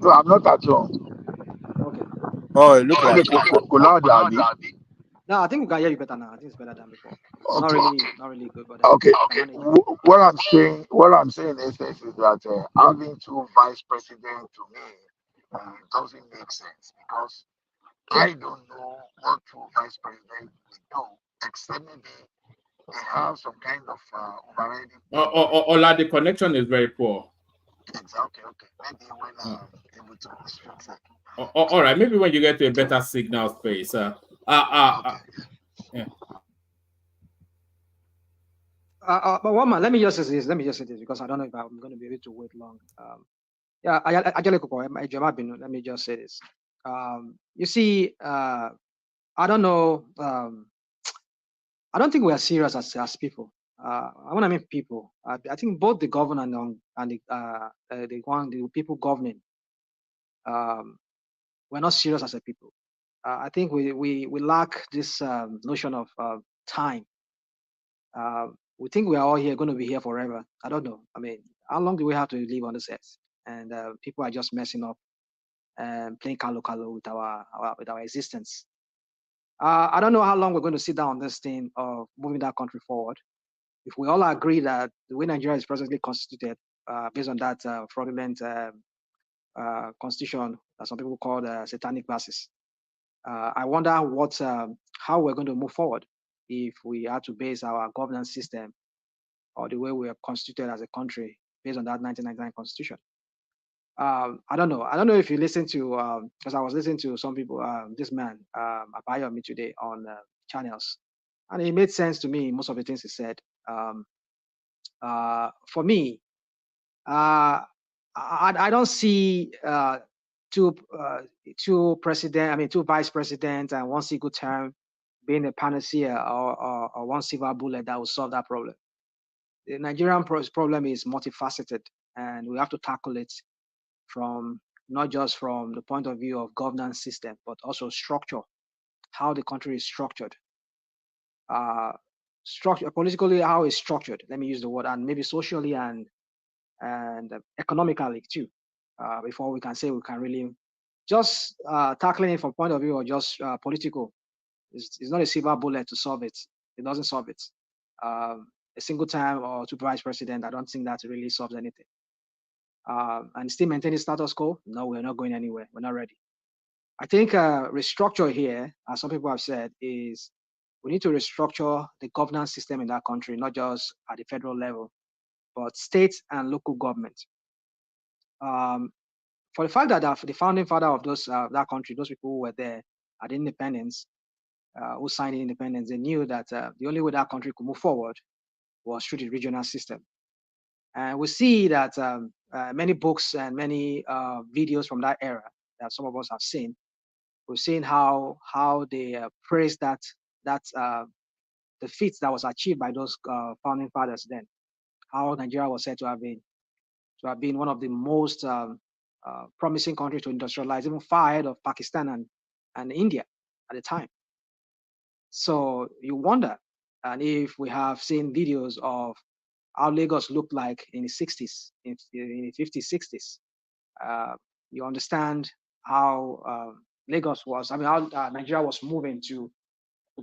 No, I'm not at home. Okay. Oh, it looks like No, I think we can hear you better now. I think it's better than before. Okay. Not really good, but okay. What I'm saying is that having two vice presidents to me doesn't make sense, because I don't know what two vice presidents will do, except maybe they have some kind of overriding. Ola, the connection is very poor. Okay. Maybe when I'm able to speak. All right, maybe when you get to a better signal space. Yeah. But one man, let me just say this. Because I don't know if I'm going to be able to wait long. Let me just say this. You see, I don't know. I don't think we are serious as people. When I mean people, I think both the governor and the people governing, we're not serious as a people. I think we lack this notion of time. We think we are all here going to be here forever. I don't know. I mean, how long do we have to live on this earth? And people are just messing up and playing kalo with our existence. I don't know how long we're going to sit down on this thing of moving that country forward. If we all agree that the way Nigeria is presently constituted, based on that fraudulent constitution that some people call the satanic basis, I wonder how we're going to move forward if we are to base our governance system or the way we are constituted as a country based on that 1999 constitution. I don't know. I don't know if you listen to, because I was listening to some people, this man, Abayomi today on channels, and it made sense to me, most of the things he said. For me, I don't see two vice presidents and one single term being a panacea or one silver bullet that will solve that problem. The Nigerian problem is multifaceted, and we have to tackle it from not just from the point of view of governance system, but also structure, how the country is structured. Structure politically, how it's structured. Let me use the word, and maybe socially and economically too. Before we can say we can really just tackling it from point of view of just political. It's not a silver bullet to solve it. It doesn't solve it. A single time or two vice president, I don't think that really solves anything. And still maintaining status quo? No, we're not going anywhere. We're not ready. I think restructure here, as some people have said, is we need to restructure the governance system in that country, not just at the federal level, but state and local government. For the fact that the founding father of that country, those people who were there at the independence, who signed the independence, they knew that the only way that country could move forward was through the regional system. And we see that many books and many videos from that era that some of us have seen, we've seen how they praise the feats that was achieved by those founding fathers then. How Nigeria was said to have been one of the most promising countries to industrialize, even far ahead of Pakistan and India at the time. So you wonder, and if we have seen videos of how Lagos looked like in the 60s, in the 50s, 60s, you understand how Lagos was, how Nigeria was moving to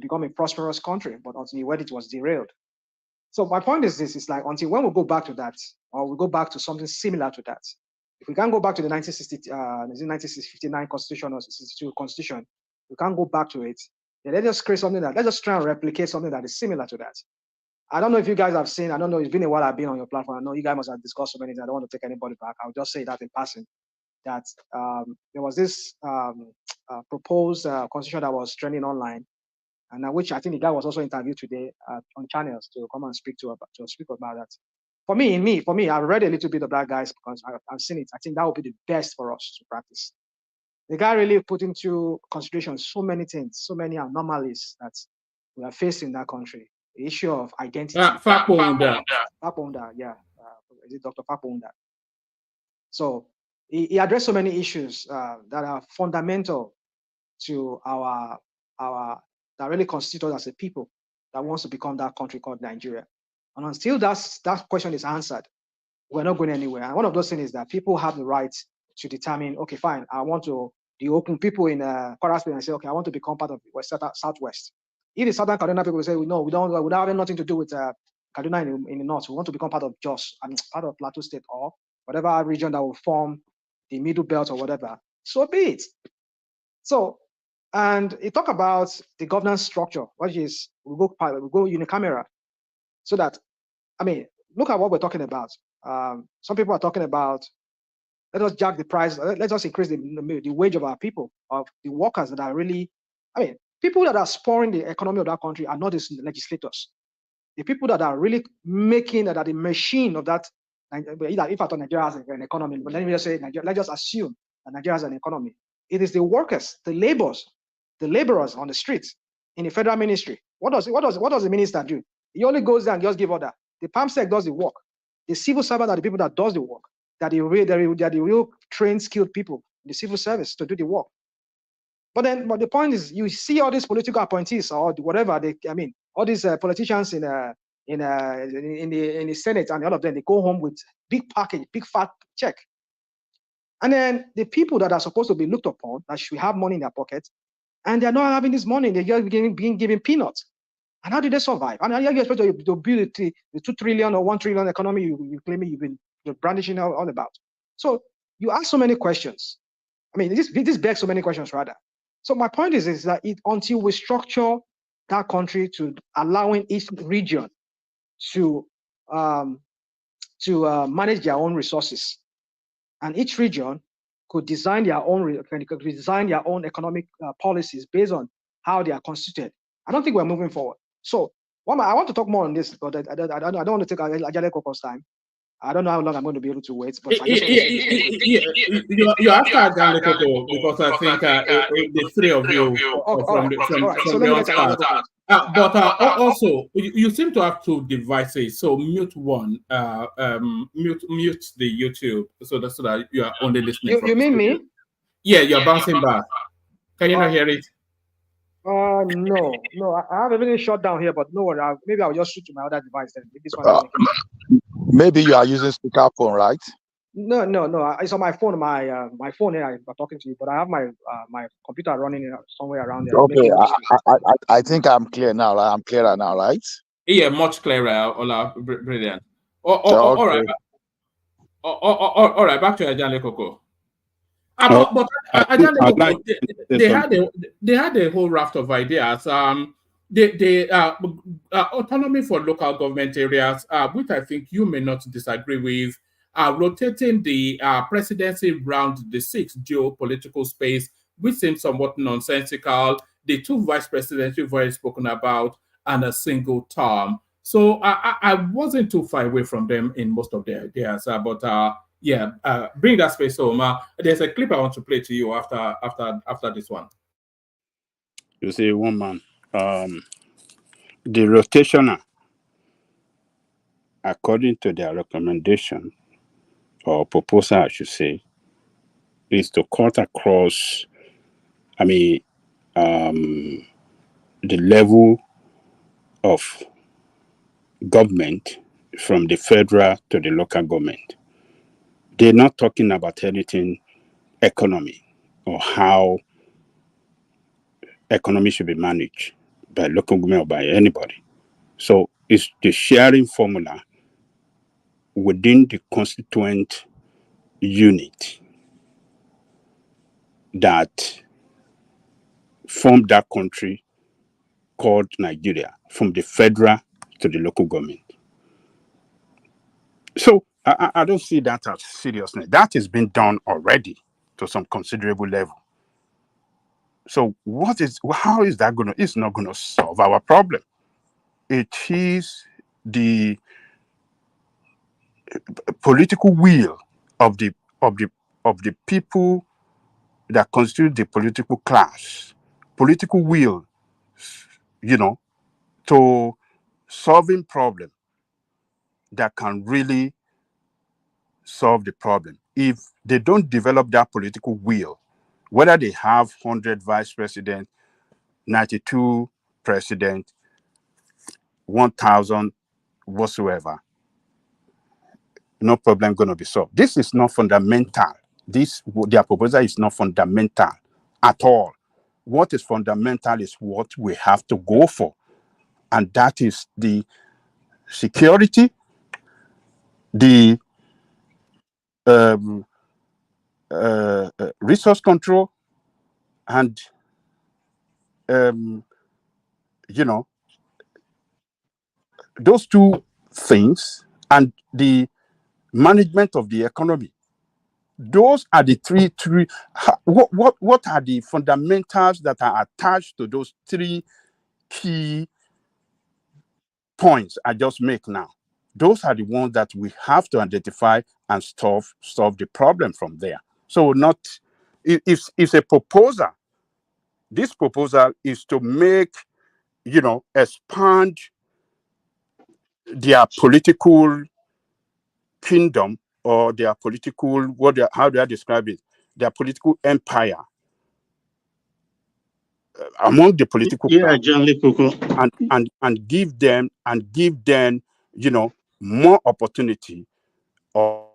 become a prosperous country, but ultimately when it was derailed. So my point is this, it's like until when we go back to that, or we go back to something similar to that, if we can't go back to the 1959 constitution or 62 constitution, we can't go back to it, then let's just create something let's just try and replicate something that is similar to that. I don't know if you guys have seen, I don't know, it's been a while I've been on your platform. I know you guys must have discussed so many things. I don't want to take anybody back. I'll just say that in passing, that there was this proposed constitution that was trending online, and which I think the guy was also interviewed today on channels to come and speak about that. For me, I've read a little bit of that, guys, because I've seen it. I think that would be the best for us to practice. The guy really put into consideration so many things, so many anomalies that we are facing in that country. The issue of identity. Fakponda, yeah. Is it Dr. Fakponda? So he addressed so many issues that are fundamental to that really constitute us as a people that wants to become that country called Nigeria. And until that question is answered, we're not going anywhere. And one of those things is that people have the right to determine, okay, fine, I want to, the open people in Kwara State and say, okay, I want to become part of the Southwest. If the Southern Kaduna people say, no, we don't have nothing to do with Kaduna in the North. We want to become part of part of Plateau State or whatever region that will form the Middle Belt or whatever. So be it. So, and he talk about the governance structure, which is we go unicameral, so that, look at what we're talking about. Some people are talking about Let us jack the price. Let us increase the wage of our people, of the workers that are really, people that are spoiling the economy of that country are not the legislators. The people that are really making that are the machine of that. If I thought Nigeria has an economy, but let me just say Nigeria. Let's just assume that Nigeria has an economy. It is the workers, the laborers on the streets in the federal ministry. What does the minister do? He only goes there and just give order. The PAMSEC does the work. The civil servant are the people that does the work. That the real trained, skilled people in the civil service to do the work. But the point is, you see all these political appointees or whatever all these politicians in the Senate and all of them, they go home with big package, big fat check. And then the people that are supposed to be looked upon, that should have money in their pockets, and they're not having this money, they're just being given peanuts. And how do they survive? And how do you expect to build the 2 trillion or 1 trillion economy you claim you've been brandishing all about? So you ask so many questions. This begs so many questions rather. So my point is that until we structure that country to allowing each region to manage their own resources, and each region could design their own economic policies based on how they are constituted, I don't think we're moving forward. So I want to talk more on this, but I don't want to take Ajale Koko's time. I don't know how long I'm going to be able to wait. But you after Ajale Koko, because I think the three of you from the onstart. But also, you seem to have 2 devices. So mute one, mute the YouTube, so that you are only listening. You mean me? Yeah, you're bouncing back. Can you not hear it? No. I have everything shut down here, but no worry. Maybe I'll just switch to my other device then. This one. Maybe you are using speakerphone, right? No. It's on my phone. My phone here. I'm talking to you, but I have my computer running somewhere around there. Okay, I think I'm clear now. Right? I'm clearer now, right? Yeah, much clearer. Ola, brilliant. All right. All right. Back to Ajale Koko. But Ajale Koko, they had a whole raft of ideas. The autonomy for local government areas, which I think you may not disagree with, rotating the presidency around the 6th geopolitical space, which seems somewhat nonsensical, the 2 vice presidents you've already spoken about, and a single term. So I wasn't too far away from them in most of their ideas, but bring that space home. There's a clip I want to play to you after this one. You see, woman, the rotational, according to their recommendation or proposal, I should say, is to cut across, the level of government from the federal to the local government. They're not talking about anything economy or how economy should be managed by local government or by anybody. So it's the sharing formula within the constituent unit that formed that country called Nigeria, from the federal to the local government. So I don't see that as seriousness. That has been done already to some considerable level. So how is that going to? It's not going to solve our problem. It is the political will of the people that constitute the political class, political will, to solving problem that can really solve the problem. If they don't develop that political will, whether they have 100 vice presidents, 92 president, 1,000 whatsoever, no problem going to be solved. This is not fundamental. Their proposal is not fundamental at all. What is fundamental is what we have to go for, and that is the security, the resource control, and those 2 things, and the management of the economy those are the three. What are the fundamentals that are attached to those three key points I just make now? Those are the ones that we have to identify and solve the problem from there. So not if it's a proposal. This proposal is to make, expand their political kingdom, or their political, how do I describe it? Their political empire among the political class, and give them more opportunity or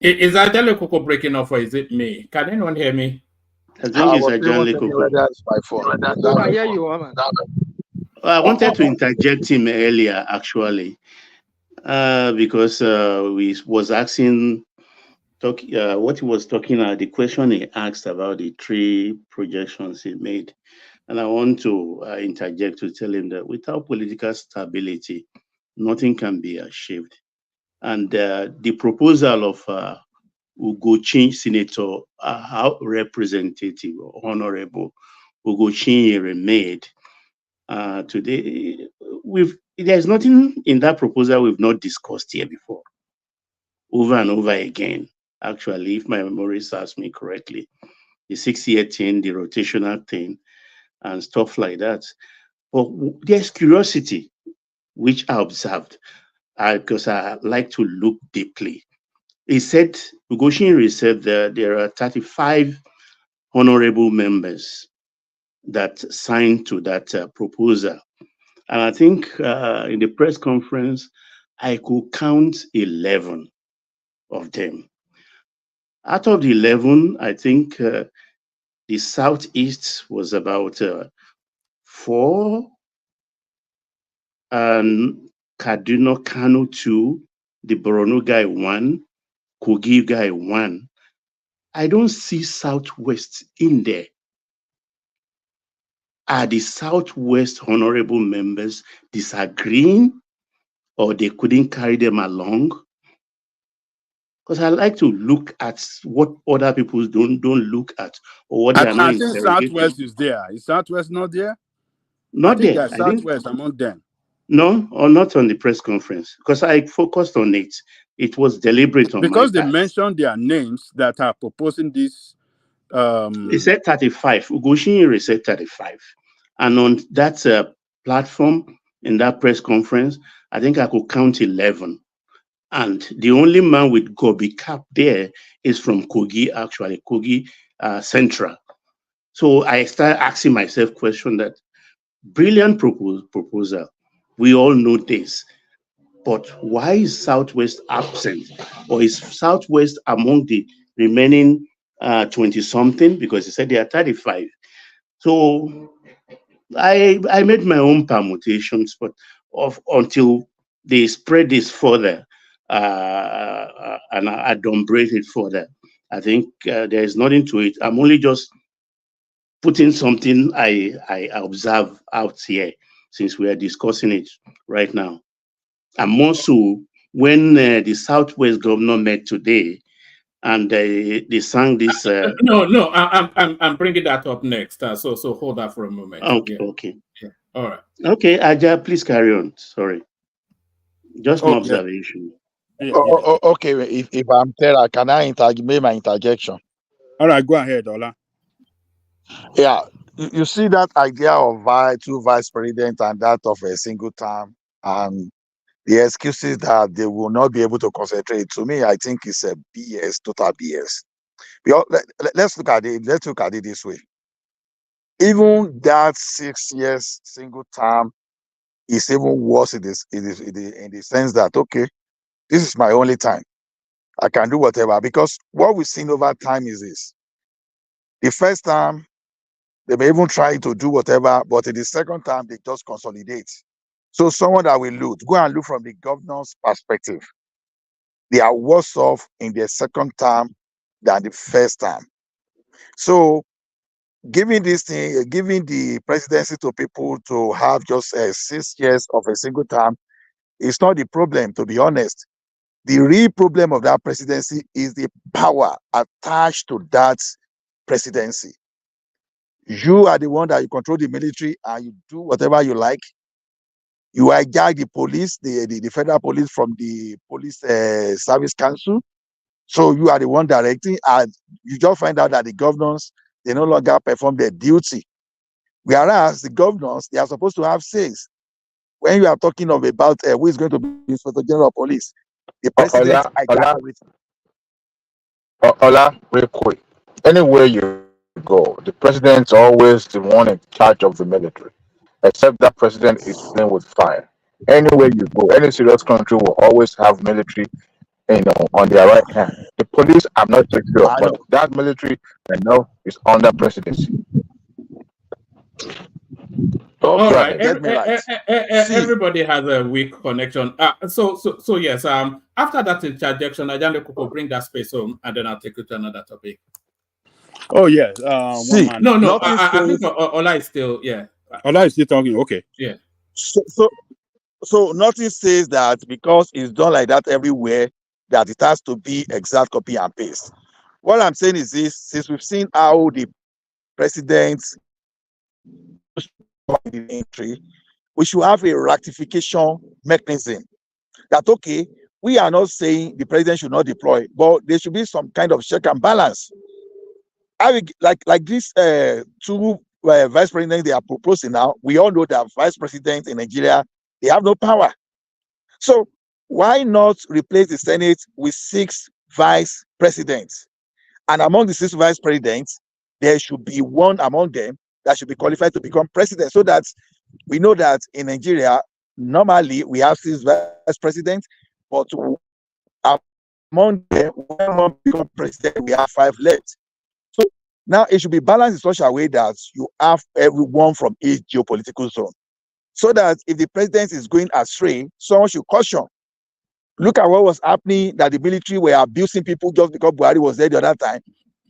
Is Ajale Coco breaking off, or is it me? Can anyone hear me? I think it's Ajale Coco. That's my phone. I hear you, woman. I wanted to interject him earlier, actually, because we was asking, what he was talking about, the question he asked about the three projections he made. And I want to interject to tell him that without political stability, nothing can be achieved. And the proposal of Ugochi, Senator, Representative, Honorable Ugochi made today, there's nothing in that proposal we've not discussed here before, over and over again. Actually, if my memory serves me correctly, the 6-year thing, the rotational thing, and stuff like that. But there's curiosity, which I observed, because I like to look deeply. He said, Ugoshinri said that there are 35 honorable members that signed to that proposal. And I think in the press conference, I could count 11 of them. Out of the 11, I think the Southeast was about 4, and Kaduna Kano 2, the Borno guy 1, Kogi guy 1. I don't see Southwest in there. Are the Southwest honorable members disagreeing, or they couldn't carry them along? Because I like to look at what other people don't look at, or what they are not I think Southwest is there. Is Southwest not there? Not I think there. Southwest among them. No, or not on the press conference, because I focused on it. It was deliberate on because my they part. mentioned their names that are proposing this. He said 35. Ugoshinri said 35. And on that platform, in that press conference, I think I could count 11. And the only man with Gobi cap there is from Kogi, actually, Kogi Central. So I started asking myself question that brilliant proposal. We all know this. But why is Southwest absent? Or is Southwest among the remaining 20-something? Because he said they are 35. So I made my own permutations, but until they spread this further and I adumbrate it further, I think there is nothing to it. I'm only just putting something I observe out here, since we are discussing it right now. And more so, when the Southwest governor met today, and they sang this. No, I'm bringing that up next. So hold that for a moment. Okay, yeah. okay. Yeah. All right. Okay, Aja, please carry on. Sorry, just my observation. Yeah. Okay, if I'm there, can I make my interjection? All right, go ahead, Ola. Yeah, you see that idea of two vice presidents and that of a single term, and the excuses that they will not be able to concentrate. To me, I think it's a BS, total BS. Let's look at it. Let's look at it this way. Even that 6 years single term is even worse in the sense that, okay, this is my only time. I can do whatever, because what we've seen over time is this. The first time, they may even try to do whatever, but in the second time, they just consolidate. So someone that will go and look from the governor's perspective. They are worse off in their second term than the first term. So giving this thing, giving the presidency to people to have just 6 years of a single term is not the problem, to be honest. The real problem of that presidency is the power attached to that presidency. You are the one that you control the military and you do whatever you like. You hijack the police, the federal police from the police service council. So you are the one directing, and you just find out that the governors, they no longer perform their duty. Whereas the governors, they are supposed to have says. When you are talking about who is going to be Inspector General of Police, the president hijack everything. Ola, real quick. Anywhere you go, the president's always the one in charge of the military. Except that president is playing with fire. Anywhere you go, any serious country will always have military, on their right hand. The police, I'm not so sure, but that military, I know, is under presidency. All right. Everybody has a weak connection. So yes. After that interjection, Ajane Koko, bring that space home, and then I'll take you to another topic. Oh yes. No. I think Ola is still Ola is still talking. Okay. Yeah. So nothing says that because it's done like that everywhere that it has to be exact copy and paste. What I'm saying is this: since we've seen how the president entry, we should have a ratification mechanism. That okay, we are not saying the president should not deploy, but there should be some kind of check and balance. Like this two vice presidents they are proposing now. We all know that vice presidents in Nigeria, they have no power. So why not replace the Senate with 6 vice presidents? And among the 6 vice presidents, there should be one among them that should be qualified to become president, so that we know that in Nigeria, normally we have 6 vice presidents, but among them, when one becomes president, we have 5 left. So now it should be balanced in such a way that you have everyone from each geopolitical zone, so that if the president is going astray, someone should caution. Look at what was happening, that the military were abusing people just because Buhari was there the other time.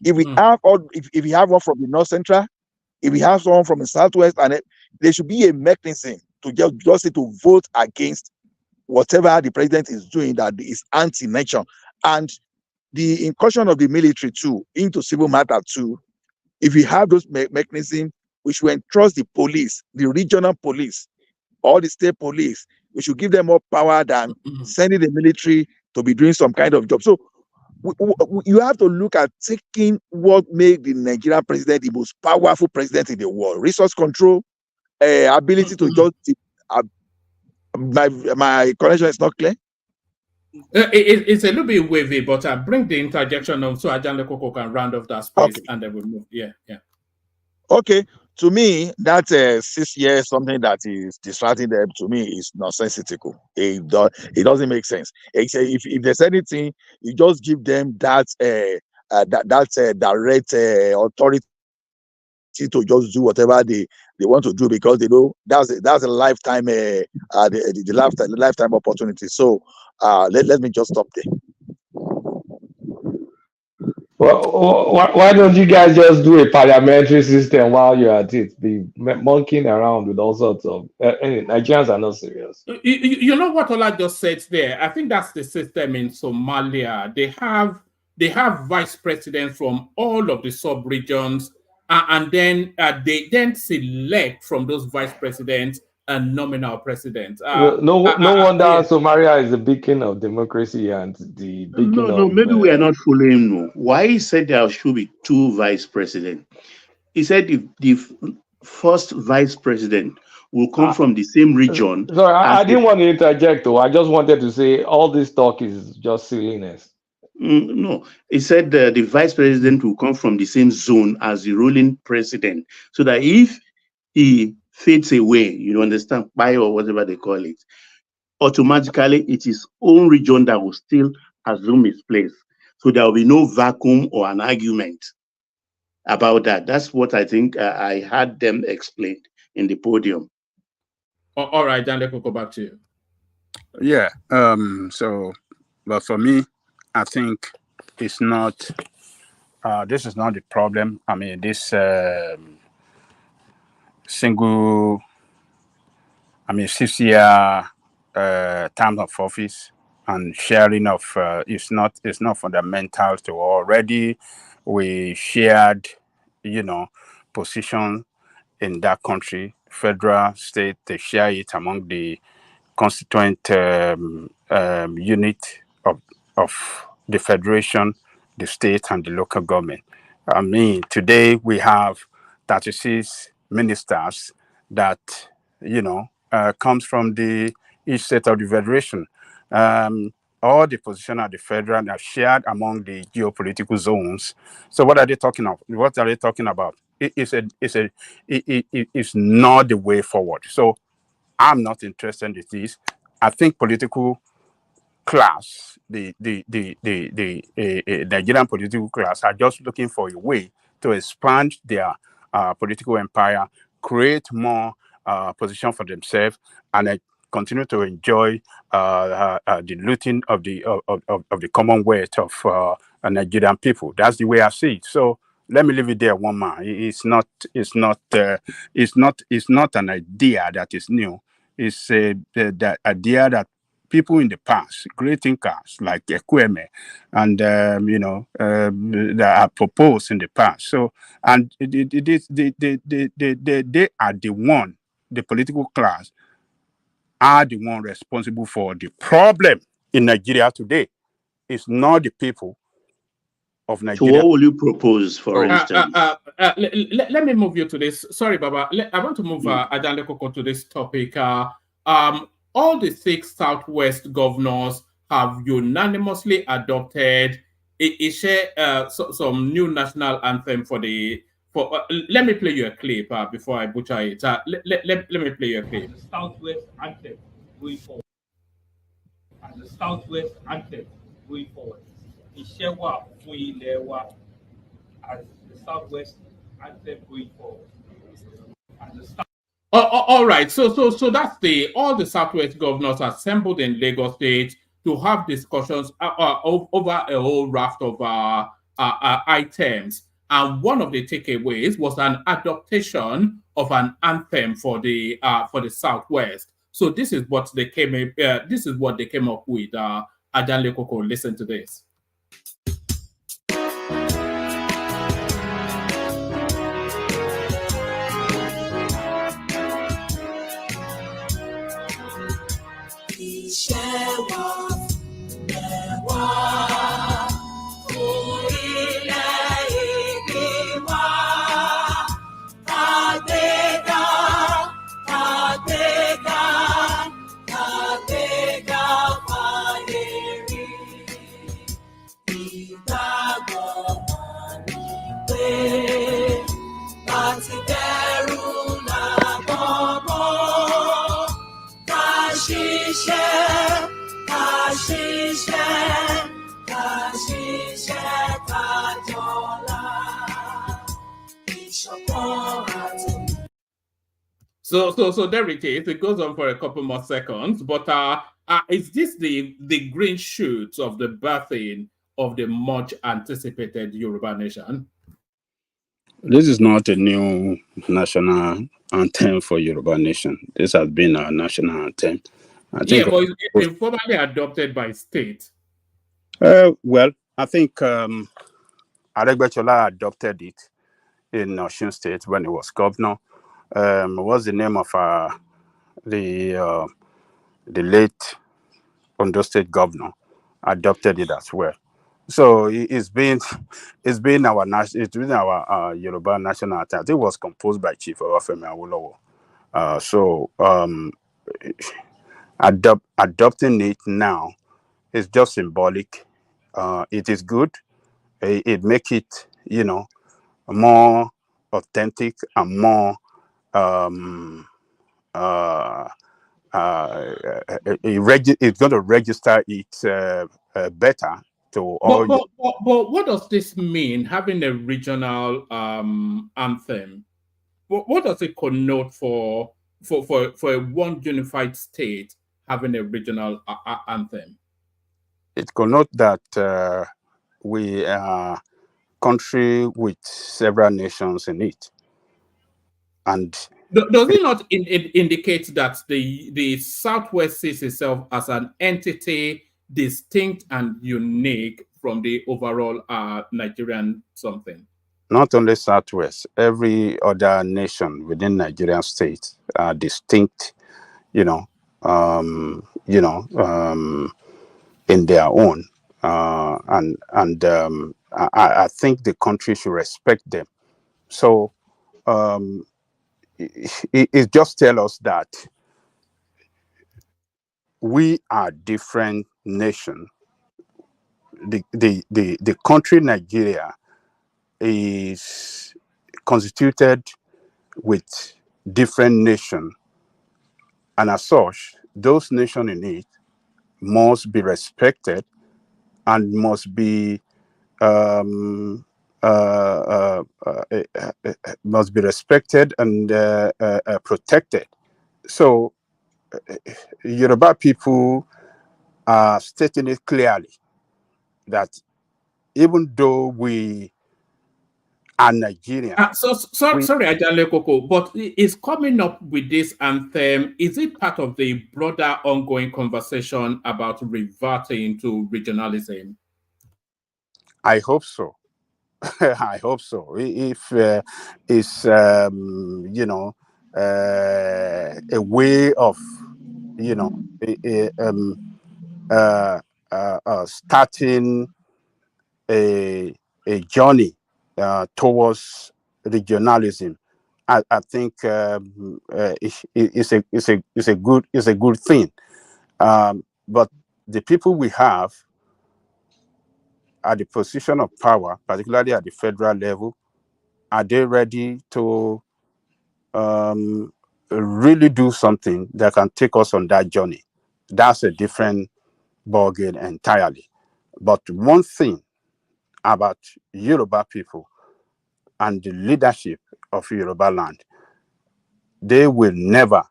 If we have if we have one from the North Central, if we have someone from the Southwest, and there should be a mechanism to just to vote against whatever the president is doing that is anti-nation. And the incursion of the military too into civil matter too, if we have those mechanisms, we should entrust the police, the regional police, or the state police. We should give them more power than sending the military to be doing some kind of job. So you have to look at taking what made the Nigerian president the most powerful president in the world: resource control, ability to just. My connection is not clear. It's a little bit wavy, but I bring the interjection of so Ajane Koko can round off that space, and then we'll move. Yeah. Okay. To me, that 6 years something that is distracting them, to me, is nonsensical. It doesn't make sense. If there's anything, you just give them that direct authority to just do whatever they want to do, because they know that's a lifetime the lifetime opportunity. So let me just stop there. Well, why don't you guys just do a parliamentary system while you're at it? Be monkeying around with all sorts of Nigerians are not serious. You know what Ola just said there? I think that's the system in Somalia. They have vice presidents from all of the sub-regions, and then they then select from those vice presidents a nominal president. No wonder Somalia is the beacon of democracy and the beacon of... maybe we are not following him. Why he said there should be 2 vice presidents? He said if the first vice president will come from the same region. Sorry, I didn't want to interject, though. I just wanted to say all this talk is just silliness. No, he said the vice president will come from the same zone as the ruling president, so that if he fades away, you understand, by or whatever they call it, automatically it is own region that will still assume its place. So there will be no vacuum or an argument about that. That's what I think I had them explain in the podium. All right, Dan, let's go back to you. Yeah. But for me, I think it's not this is not the problem. I mean, this single, 6-year terms of office and sharing of is not fundamental to already we shared, position in that country, federal, state. They share it among the constituent unit of the federation, the state, and the local government. I mean, today we have 36 ministers that, comes from each state of the federation. All the position at the federal are shared among the geopolitical zones. So what are they talking of? What are they talking about? It's not the way forward. So I'm not interested in this. I think political class, the Nigerian political class are just looking for a way to expand their political empire, create more position for themselves, and continue to enjoy the looting of the commonwealth of Nigerian people. That's the way I see it. So let me leave it there, one man. It's not an idea that is new. It's the idea that people in the past, great thinkers like Ekweme, and that are proposed in the past. So, and they are the one, the political class are the one responsible for the problem in Nigeria today. It's not the people of Nigeria. So what will you propose, for instance? Let me move you to this. Sorry, Baba. I want to move Ajanle Koko to this topic. All the 6 Southwest governors have unanimously adopted some new national anthem for the. Let me play you a clip before I butcher it. Let me play you a clip. The Southwest anthem going forward. And the Southwest anthem going forward. Ishewa Fuilewa as the Southwest anthem going forward. And the all right. So that's all the Southwest governors assembled in Lagos State to have discussions over a whole raft of items. And one of the takeaways was an adaptation of an anthem for the Southwest. So this is what they came up with. Ajanle Koko, listen to this. So there it is. It goes on for a couple more seconds. But is this the green shoots of the birthing of the much anticipated Yoruba nation? This is not a new national anthem for Yoruba nation. This has been our national anthem. I think but it's been formally adopted by state. Well, I think Aregbesola adopted it in Osun State when he was governor. What's the name of the late Ondo State governor? Adopted it as well. So it's been our Yoruba national anthem. It was composed by Chief Obafemi Awolowo. Adopting it now is just symbolic. It is good. It makes it, more authentic and more it's going to register it better to all. But what does this mean, having a regional anthem? What does it connote for a one unified state having a regional anthem? It connotes that we are country with several nations in it. And does it not indicate that the Southwest sees itself as an entity distinct and unique from the overall Nigerian something? Not only Southwest, every other nation within Nigerian state are distinct, in their own, I think the country should respect them. So it just tells us that we are different nation. The country Nigeria is constituted with different nations, and as such, those nations in it must be respected and must be respected and protected. So Yoruba people are stating it clearly that even though we are Nigerian. Sorry, Ajale Koko, but is coming up with this anthem, is it part of the broader ongoing conversation about reverting to regionalism? I hope so. I hope so. If it's a way of starting a journey towards regionalism, I think it's a good thing. But the people we have at the position of power, particularly at the federal level, are they ready to really do something that can take us on that journey? That's a different ballgame entirely. But one thing about Yoruba people and the leadership of Yoruba land, they will never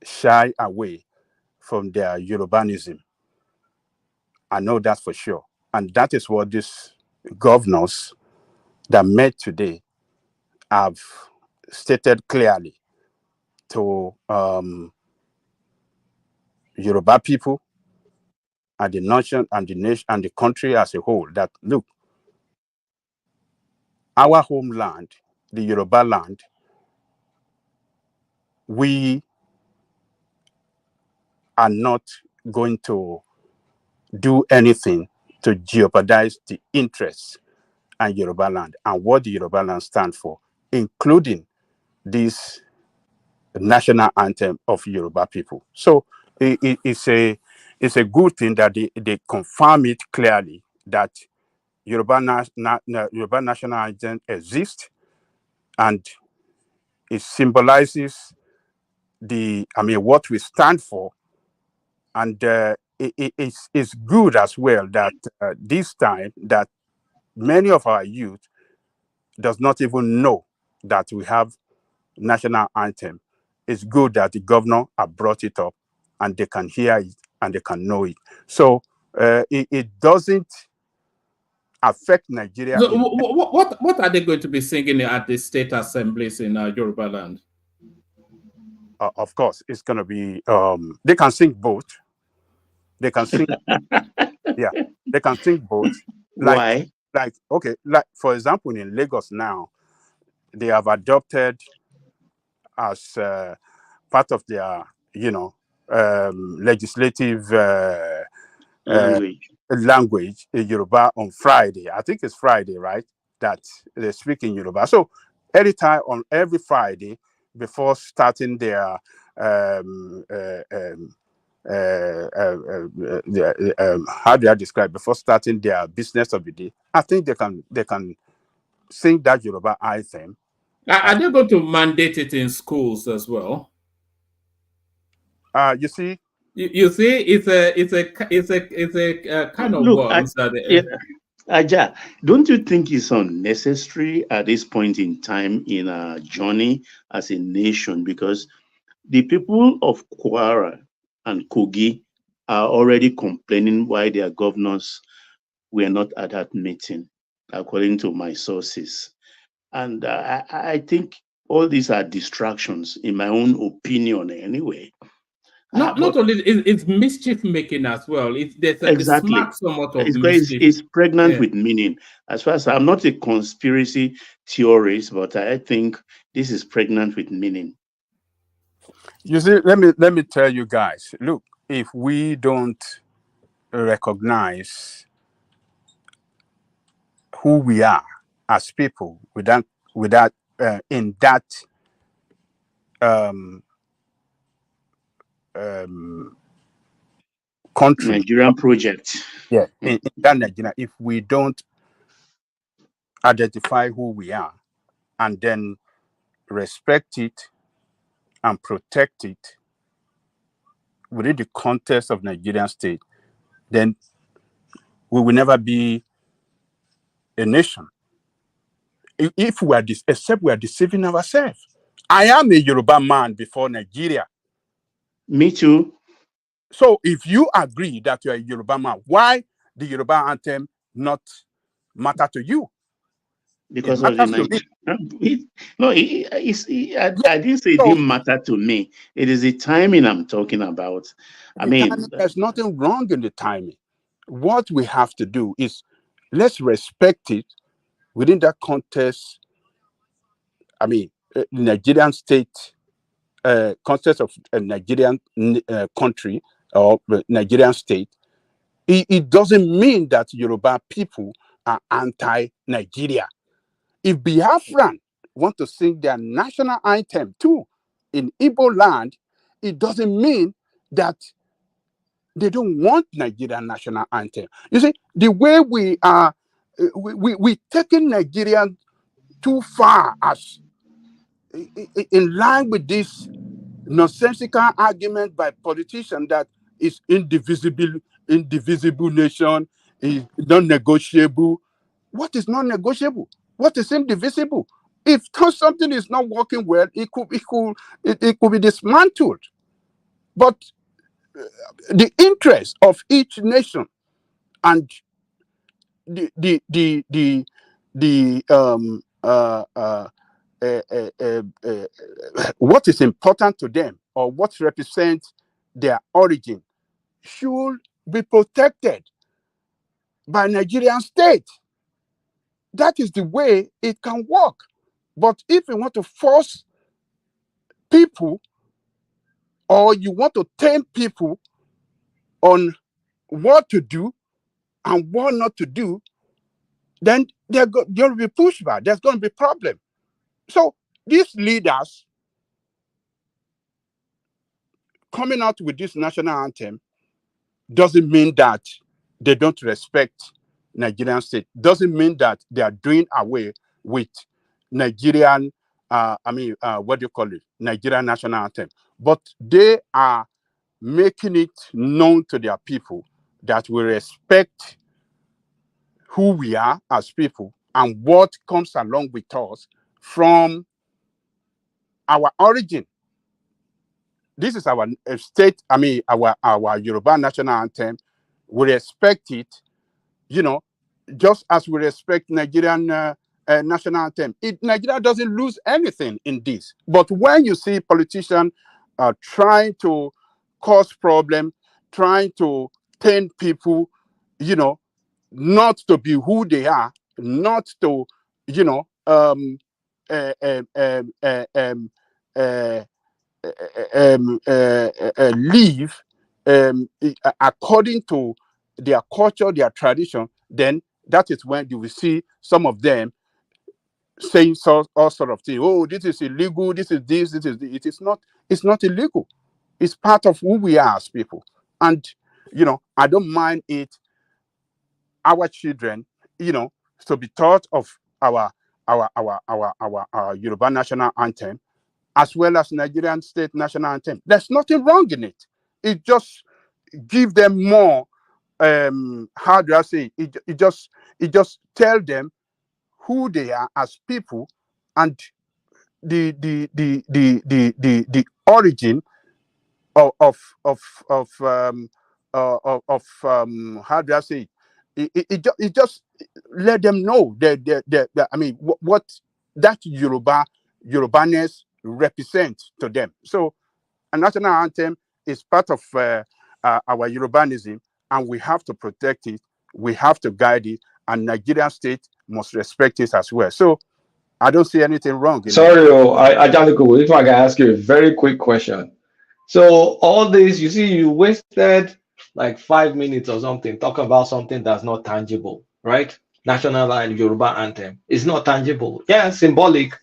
shy away from their Yorubanism. I know that for sure. And that is what these governors that met today have stated clearly to Yoruba people and the nation and the country as a whole, that look, our homeland, the Yoruba land, we are not going to do anything to jeopardize the interests and Yoruba land and what the Yoruba land stands for, including this national anthem of Yoruba people. So it's a good thing that they confirm it clearly that Yoruba national anthem exists, and it symbolizes what we stand for, and it's good as well that this time that many of our youth does not even know that we have national anthem. It's good that the governor have brought it up and they can hear it and they can know it. So it doesn't affect Nigeria. So what are they going to be singing at the state assemblies in Yoruba land? Of course, it's going to be, they can sing both. They can sing, yeah, they can sing both. Why? Like, for example, in Lagos now, they have adopted as part of their, legislative language, Yoruba on Friday. I think it's Friday, right? That they speak in Yoruba. So every Friday, before starting their how do I describe, before starting their business of the day, I think they can sing that Yoruba anthem. Are they going to mandate it in schools as well? You see, it's a kind of words that. Aja, don't you think it's unnecessary at this point in time in our journey as a nation? Because the people of Kwara and Kogi are already complaining why their governors were not at that meeting. according to my sources. And I think all these are distractions, in my own opinion, anyway. Not only it's mischief making as well. There's a Exactly. smart somewhat of It's, mischief. it's pregnant Yeah. with meaning. As far as I'm not a conspiracy theorist, but I think this is pregnant with meaning. You see, let me tell you guys. Look, if we don't recognize who we are as people without in that um, country, Nigerian project. yeah, in that Nigeria, if we don't identify who we are and then respect it and protect it within the context of Nigerian state, then we will never be a nation. If we are except we are deceiving ourselves. I am a Yoruba man before Nigeria. Me too. So if you agree that you are a Yoruba man, why the Yoruba anthem not matter to you? Because it of the matters to me. No, I didn't say it So didn't matter to me. It is the timing I'm talking about. I mean, there's nothing wrong in the timing. What we have to do is let's respect it within that context. I mean, Nigerian state, context of a Nigerian country or Nigerian state. It doesn't mean that Yoruba people are anti-Nigeria. If Biafran want to sing their national anthem too in Igbo land, it doesn't mean that they don't want Nigerian national anthem. You see, the way we are, we taking Nigeria too far as in line with this nonsensical argument by politicians that is indivisible nation, is non-negotiable. What is non-negotiable? What is indivisible? If something is not working well, it could be dismantled. But the interest of each nation and what is important to them or what represents their origin should be protected by Nigerian state. That is the way it can work. But if you want to force people or you want to tell people on what to do and what not to do, then they're going to be pushed back. There's going to be a problem. So these leaders coming out with this national anthem doesn't mean that they don't respect Nigerian state. Doesn't mean that they are doing away with Nigerian, what do you call it? Nigerian national anthem. But they are making it known to their people that we respect who we are as people and what comes along with us from our origin. This is our state, our Yoruba national anthem. We respect it, just as we respect Nigerian national anthem. Nigeria doesn't lose anything in this. But when you see politicians trying to cause problem, trying to paint people, not to be who they are, not to, live according to their culture, their tradition, then that is when you will see some of them saying all sort of things. Oh, this is illegal. This is this. This is this. It is not. It's not illegal. It's part of who we are as people. And I don't mind it. Our children, to be taught of our Yoruba national anthem, as well as Nigerian state national anthem. There's nothing wrong in it. It just give them more. How do I say? It just tell them who they are as people and the origin of how do I say? It just let them know I mean, what that Yorubaness represents to them. So a national anthem is part of our Yorubanism, and we have to protect it. We have to guide it, and Nigerian state must respect it as well. So I don't see anything wrong in it. Sorry, Ajaliko, if I can ask you a very quick question. So all this, you see, you wasted like 5 minutes or something, talk about something that's not tangible, right? National and Yoruba anthem. It's not tangible. Yeah, symbolic,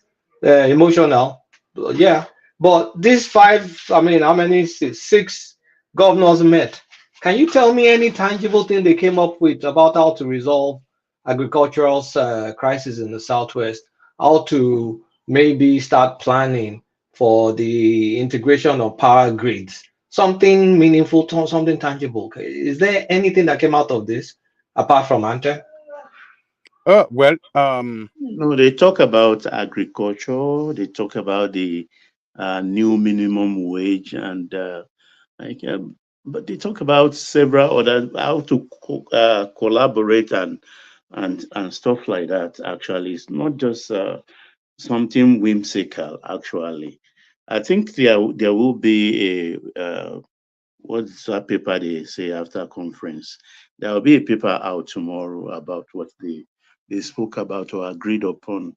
emotional. Yeah. But these five, I mean, how many? Six governors met. Can you tell me any tangible thing they came up with about how to resolve agricultural crisis in the Southwest? How to maybe start planning for the integration of power grids, something meaningful, something tangible. Is there anything that came out of this apart from Ante? No, they talk about agriculture. They talk about the new minimum wage, and but they talk about several other how to collaborate and stuff like that. Actually, it's not just something whimsical. Actually, I think there will be a what's that paper they say after conference? There will be a paper out tomorrow about what they spoke about or agreed upon.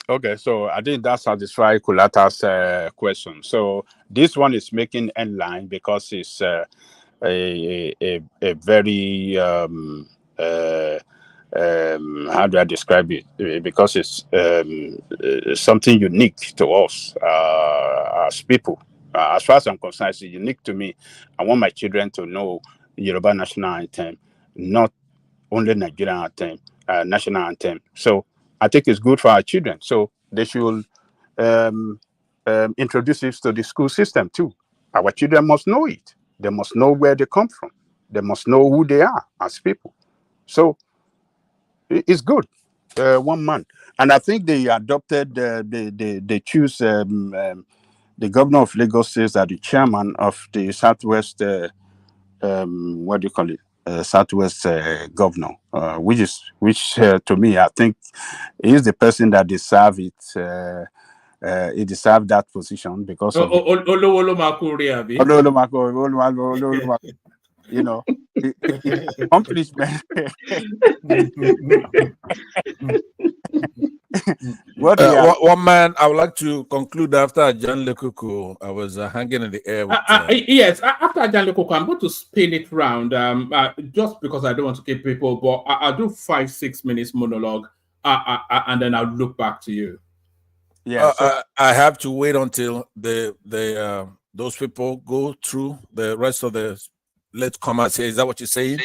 Okay, so I think that satisfies Kulata's question. So this one is making headline because it's a very how do I describe it? Because it's something unique to us as people. As far as I'm concerned, it's unique to me. I want my children to know Yoruba national anthem, not only Nigerian anthem, national anthem. So I think it's good for our children. So they should introduce it to the school system too. Our children must know it. They must know where they come from. They must know who they are as people. So it's good. 1 month, and I think they adopted. They choose the governor of Lagos says that the chairman of the Southwest. What do you call it? Southwest governor, which to me, I think is the person that deserve it. He deserved that position because of you know accomplishment. One man, I would like to conclude after John Lekuku. I was hanging in the air with. Yes, after John Lekuku, I'm going to spin it round. Just because I don't want to keep people, but I'll do 5-6 minutes monologue, and then I'll look back to you. Yeah, I have to wait until those people go through the rest of the. Let's come and say, is that what you're saying?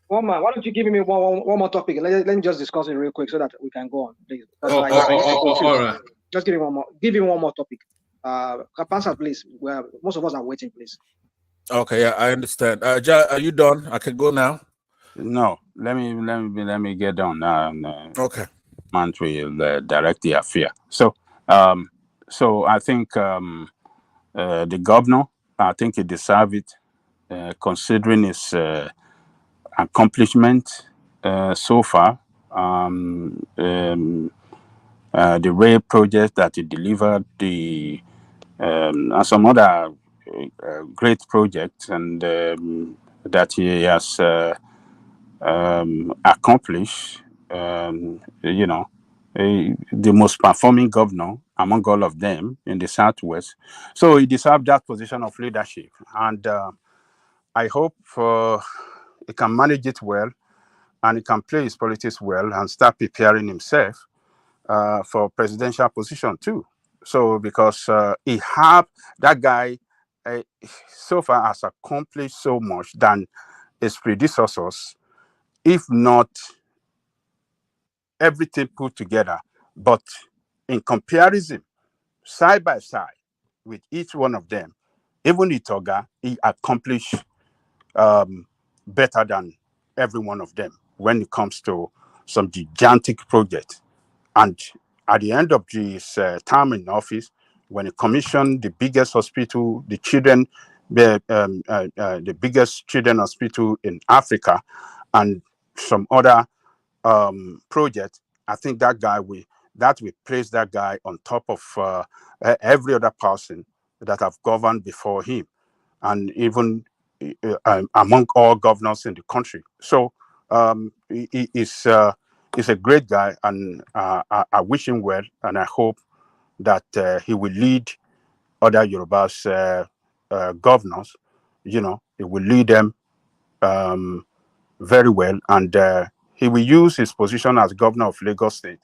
One man, why don't you give me one more topic? Let me just discuss it real quick so that we can go on, please. All right. Just give him one more topic. Kapansa, please. Most of us are waiting, please. Okay, yeah, I understand. Ja, are you done? I can go now. No, let me get done. Okay. Man will direct the affair. So I think the governor, I think he deserves it, considering his accomplishment so far. The rail project that he delivered, and some other great projects, and that he has accomplished. The most performing governor among all of them in the Southwest. So he deserves that position of leadership. And I hope he can manage it well, and he can play his politics well and start preparing himself for presidential position too. So because that guy so far has accomplished so much than his predecessors, if not everything put together. But in comparison, side by side with each one of them, even Itoga, he accomplished better than every one of them when it comes to some gigantic project. And at the end of his time in office, when he commissioned the biggest hospital, the biggest children hospital in Africa, and some other project, I think that guy we place that guy on top of every other person that have governed before him, and even among all governors in the country. So he's a great guy, and I wish him well, and I hope that he will lead other Yorubas governors. You know, he will lead them very well, and he will use his position as governor of Lagos State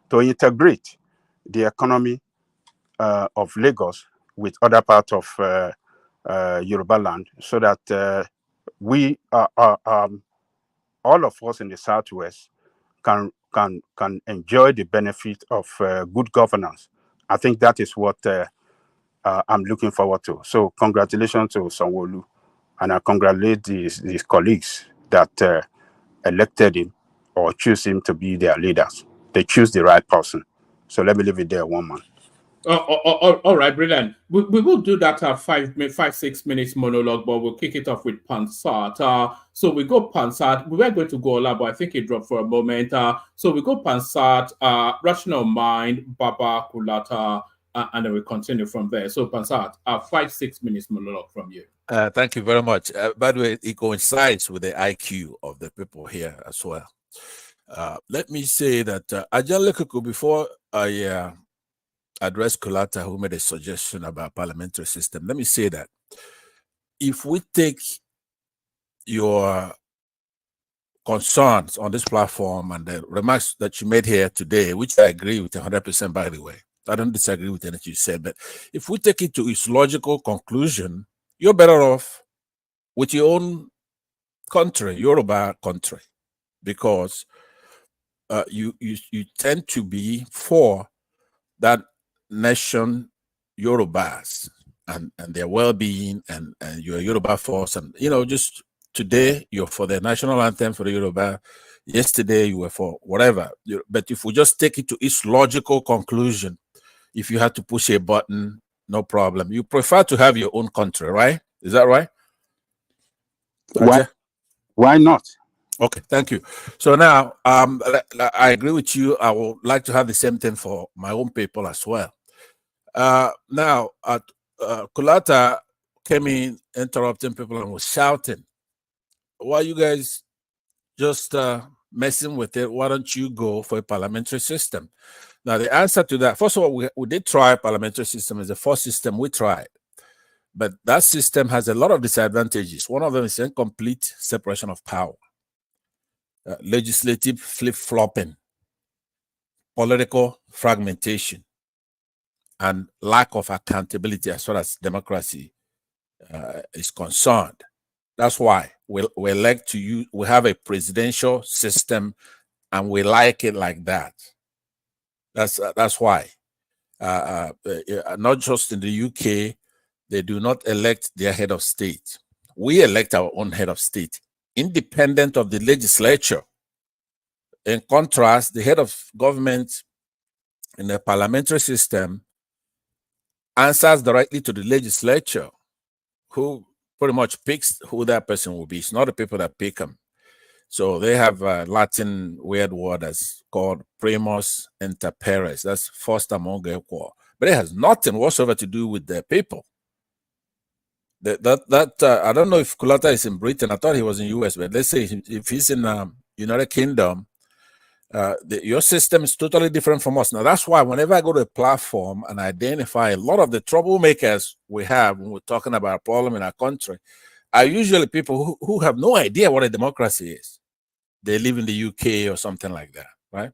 to integrate the economy of Lagos with other parts of Yoruba land, so that we all of us in the Southwest can enjoy the benefit of good governance. I think that is what I'm looking forward to. So congratulations to Sanwo-Olu, and I congratulate these colleagues that elected him or choose him to be their leaders. They choose the right person. So let me leave it there, one man. All right, brilliant. We will do that 5-6 minutes monologue, but we'll kick it off with Pansat. So we go Pansat. We were going to go Ola, but I think it dropped for a moment. So we go Pansat, Rational Mind, Baba, Kulata, and then we continue from there. So Pansat, 5-6 minutes monologue from you. Thank you very much. By the way, it coincides with the IQ of the people here as well. Let me say that Ajan Lekuku, before I address Kulata, who made a suggestion about parliamentary system, let me say that if we take your concerns on this platform and the remarks that you made here today, which I agree with 100%, by the way, I don't disagree with anything you said, but if we take it to its logical conclusion, you're better off with your own country, Yoruba country, because you tend to be for that nation, Yorubas, and their well-being, and your Yoruba force, and just today you're for the national anthem for the Yoruba, yesterday you were for whatever. But if we just take it to its logical conclusion, if you had to push a button, no problem. You prefer to have your own country, right? Is that right? Why not? Okay, thank you. So now, I agree with you. I would like to have the same thing for my own people as well. Now, Kulata came in interrupting people and was shouting. Why you guys just messing with it? Why don't you go for a parliamentary system? Now, the answer to that, first of all, we did try a parliamentary system. It's the first system we tried. But that system has a lot of disadvantages. One of them is incomplete separation of power, legislative flip-flopping, political fragmentation, and lack of accountability as far as democracy is concerned. That's why we elect to use, we have a presidential system, and we like it like that. That's why. Not just in the UK, they do not elect their head of state. We elect our own head of state, independent of the legislature. In contrast, the head of government in the parliamentary system answers directly to the legislature, who pretty much picks who that person will be. It's not the people that pick them. So they have a Latin weird word that's called primus inter pares. That's first among equal. But it has nothing whatsoever to do with the people. I don't know if Kulata is in Britain. I thought he was in US, but let's say if he's in United Kingdom, your system is totally different from us. Now, that's why whenever I go to a platform and identify a lot of the troublemakers we have when we're talking about a problem in our country, are usually people who have no idea what a democracy is. They live in the UK or something like that, right?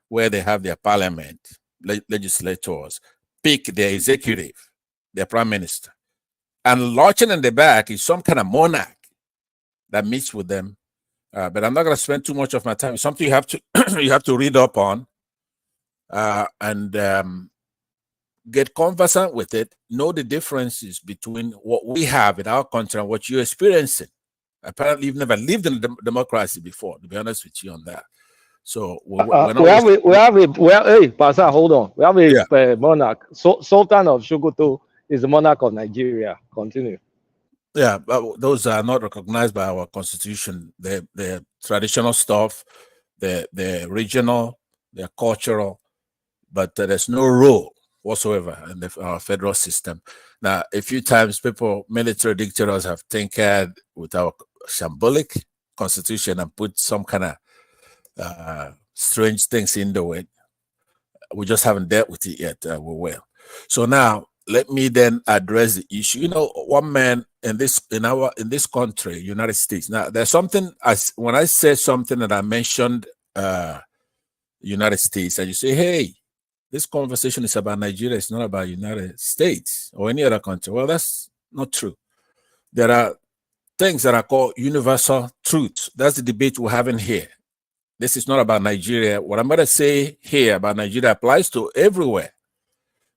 Where they have their parliament, legislators, pick their executive, their prime minister. And lurching in the back is some kind of monarch that meets with them. But I'm not going to spend too much of my time. It's something you have to you have to read up on and get conversant with it. Know the differences between what we have in our country and what you're experiencing. Apparently, you've never lived in a democracy before. To be honest with you on that. So hey, Pastor, hold on. We have a monarch. Sultan of Sokoto is the monarch of Nigeria. Continue. Yeah, but those are not recognized by our constitution. They're traditional stuff, they're regional, they're cultural, but there's no rule whatsoever in our federal system. Now, a few times military dictators have tinkered with our shambolic constitution and put some kind of strange things into it. We just haven't dealt with it yet. We will. So now, let me then address the issue. You know, one man in this country, United States. Now, there's something when I said something that I mentioned United States, and you say, "Hey, this conversation is about Nigeria. It's not about United States or any other country." Well, that's not true. There are things that are called universal truths. That's the debate we're having here. This is not about Nigeria. What I'm going to say here about Nigeria applies to everywhere.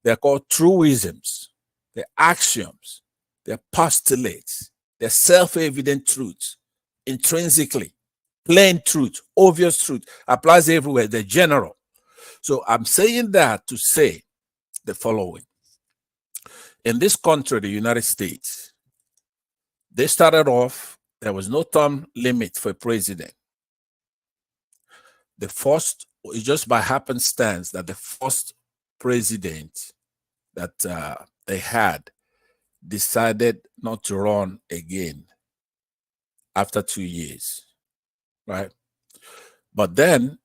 They're called truisms, they're axioms, they're postulates, they're self-evident truths, intrinsically, plain truth, obvious truth, applies everywhere, they're general. So I'm saying that to say the following. In this country, the United States, they started off, there was no term limit for a president. The first, it's just by happenstance that the first president that they had decided not to run again after 2 years, right? But then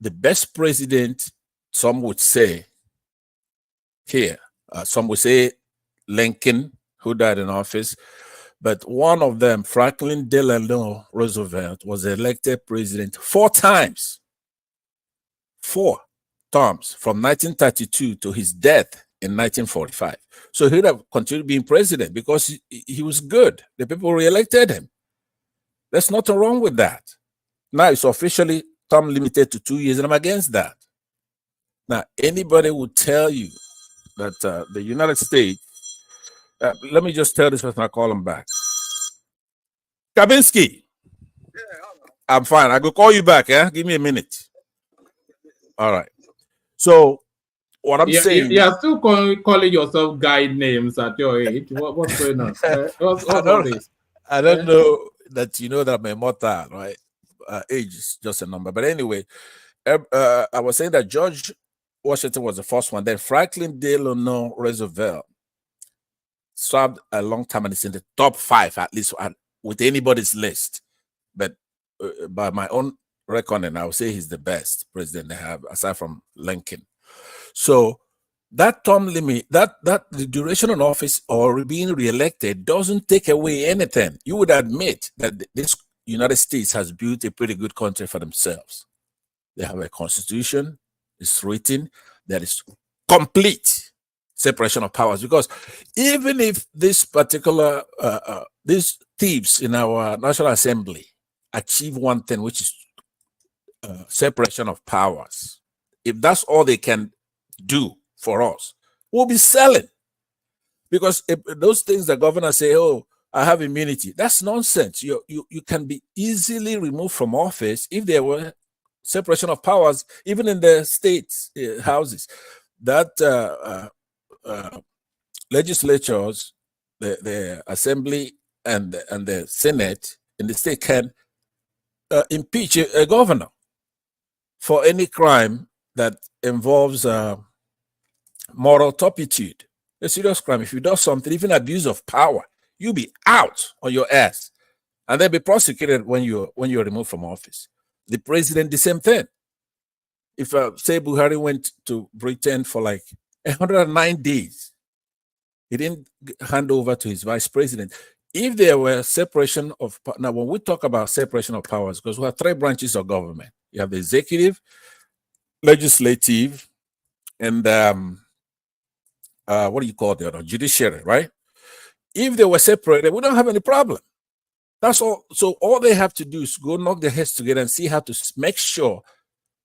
the best president, some would say here, some would say Lincoln, who died in office, but one of them, Franklin Delano Roosevelt, was elected president 4 times. 4 terms from 1932 to his death in 1945. So he would have continued being president because he was good. The people re-elected him. There's nothing wrong with that. Now it's officially term limited to 2 years, and I'm against that. Now, anybody would tell you that the United States, let me just tell this person, I'll call him back. Kabinski. I'm fine. I will call you back. Give me a minute. All right. So what I'm saying, you're still calling yourself guy names at your age. What's going on? What's all this? I don't know that you know that I'm immortal, right? Age is just a number. But anyway, I was saying that George Washington was the first one. Then Franklin Delano Roosevelt served a long time, and it's in the top 5 at least with anybody's list. But by my own reckoning, I would say he's the best president they have aside from Lincoln. So that term limit, that the duration of office or being reelected doesn't take away anything. You would admit that this United States has built a pretty good country for themselves. They have a constitution, it's written, there is complete separation of powers. Because even if this particular, these thieves in our National Assembly achieve one thing, which is separation of powers, if that's all they can do for us, we'll be selling. Because if those things the governor say, "Oh, I have immunity," that's nonsense. You can be easily removed from office if there were separation of powers, even in the states houses. That legislatures, the assembly and the Senate in the state can impeach a governor for any crime that involves moral turpitude, a serious crime. If you do something, even abuse of power, you'll be out on your ass, and they'll be prosecuted when you're removed from office. The president, the same thing. If say Buhari went to Britain for like 109 days, he didn't hand over to his vice president. If there were separation of now, when we talk about separation of powers, because we have 3 branches of government, you have the executive, legislative, and what do you call the other? Judiciary, right? If they were separated, we don't have any problem. That's all. So all they have to do is go knock their heads together and see how to make sure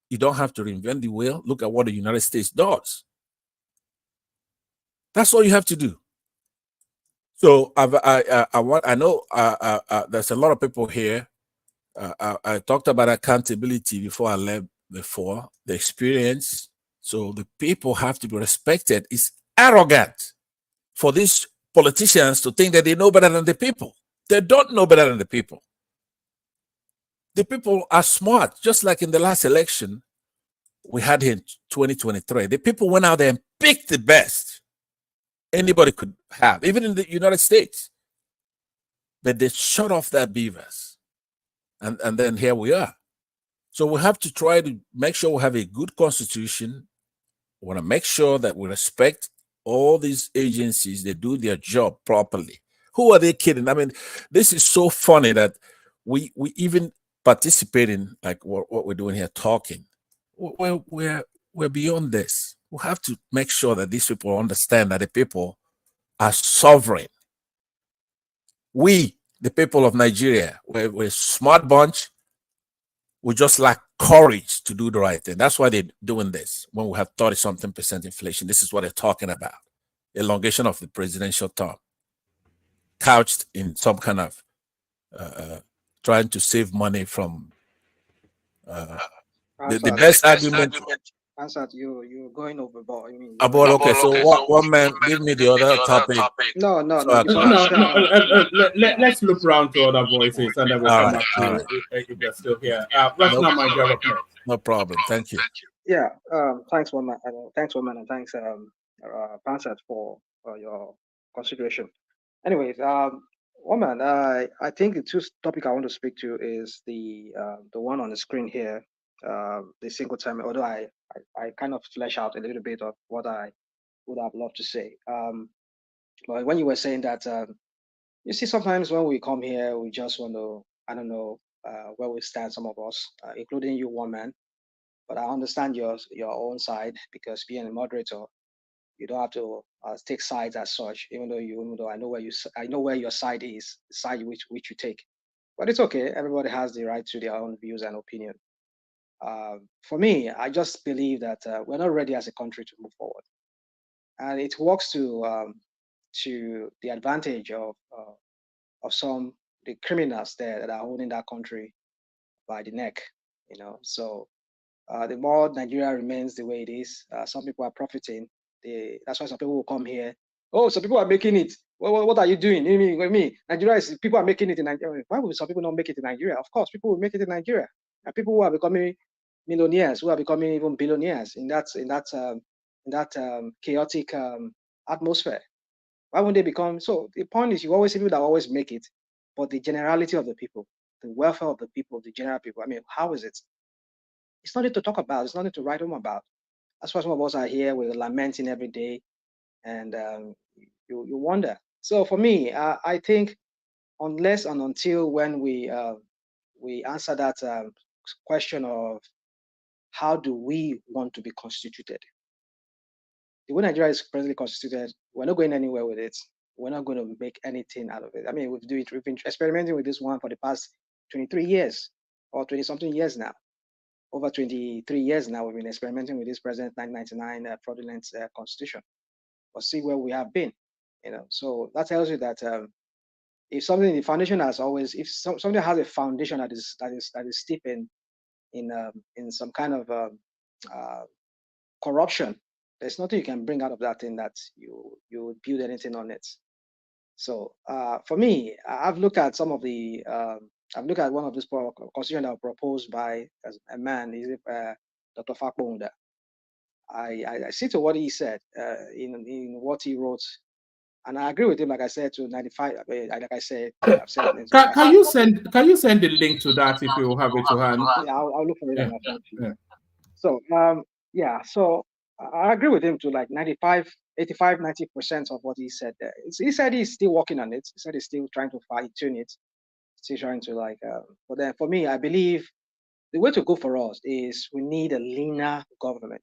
you don't have to reinvent the wheel. Look at what the United States does. That's all you have to do. So I know there's a lot of people here. I talked about accountability before I left, before the experience. So the people have to be respected. It's arrogant for this politicians to think that they know better than the people. They don't know better than the people. The people are smart, just like in the last election we had in 2023. The people went out there and picked the best anybody could have, even in the United States. But they shut off their beavers. And then here we are. So we have to try to make sure we have a good constitution. We want to make sure that we respect all these agencies, they do their job properly. Who are they kidding? I mean, this is so funny that we even participate in like what we're doing here, talking. We're beyond this. We have to make sure that these people understand that the people are sovereign. We, the people of Nigeria, we're a smart bunch. We just lack courage to do the right thing. That's why they're doing this. When we have 30-something% inflation, this is what they're talking about. Elongation of the presidential term, couched in some kind of trying to save money from the best argument. Answer, you're going overboard. I mean, about okay. So one man give me the other topic. No. Let's look around to other voices, and then we'll come back to right. if they're still here. Let's not mind your up next. No problem. Thank you. Yeah. Thanks, Woman. Thanks, Woman, and thanks, Pansat, for your consideration. Anyways, Woman, I think the two topic I want to speak to is the one on the screen here, the single term. Although I kind of flesh out a little bit of what I would have loved to say. But when you were saying that, you see, sometimes when we come here, we just want to, I don't know where we stand, some of us, including you, Woman. But I understand your own side, because being a moderator, you don't have to take sides as such. Even though I know where your side is, the side which you take. But it's okay. Everybody has the right to their own views and opinion. For me, I just believe that we're not ready as a country to move forward, and it works to the advantage of the criminals there that are holding that country by the neck. So the more Nigeria remains the way it is, some people are profiting. That's why some people will come here. Oh, some people are making it. What are you doing? You mean me? Nigeria is people are making it in Nigeria. Why would some people not make it in Nigeria? Of course, people will make it in Nigeria. And people who are becoming millionaires, who are becoming even billionaires in that chaotic atmosphere. Why wouldn't they become? So the point is, you always see people that always make it, but the generality of the people, the welfare of the people, the general people. I mean, how is it? It's nothing to talk about. It's nothing to write home about. That's why some of us are here. We're lamenting every day, and you wonder. So for me, I think unless and until when we answer that question of how do we want to be constituted, the way Nigeria is presently constituted, we're not going anywhere with it. We're not going to make anything out of it. I mean, we've been experimenting with this one for the past 23 years or 20-something years now. Over 23 years now, we've been experimenting with this present 1999 fraudulent constitution. But see where we have been, So that tells you that if something, the foundation has always, if something has a foundation that is steep in some kind of corruption, there's nothing you can bring out of that thing that you would build anything on it. So for me, I've looked at some of the I've looked at one of these constitutions that were proposed by a man, Dr. Fakbonda. I see to what he said in what he wrote, and I agree with him. Like I said, to 95. Like I said, I've said. Can you send the link to that if you have it to hand? Yeah, I'll look for it and I'll send it to you. So so I agree with him to like 95, 85, 90% of what he said there. He said he's still working on it. He said he's still trying to fine tune it. Still trying to but then for me, I believe the way to go for us is we need a leaner government.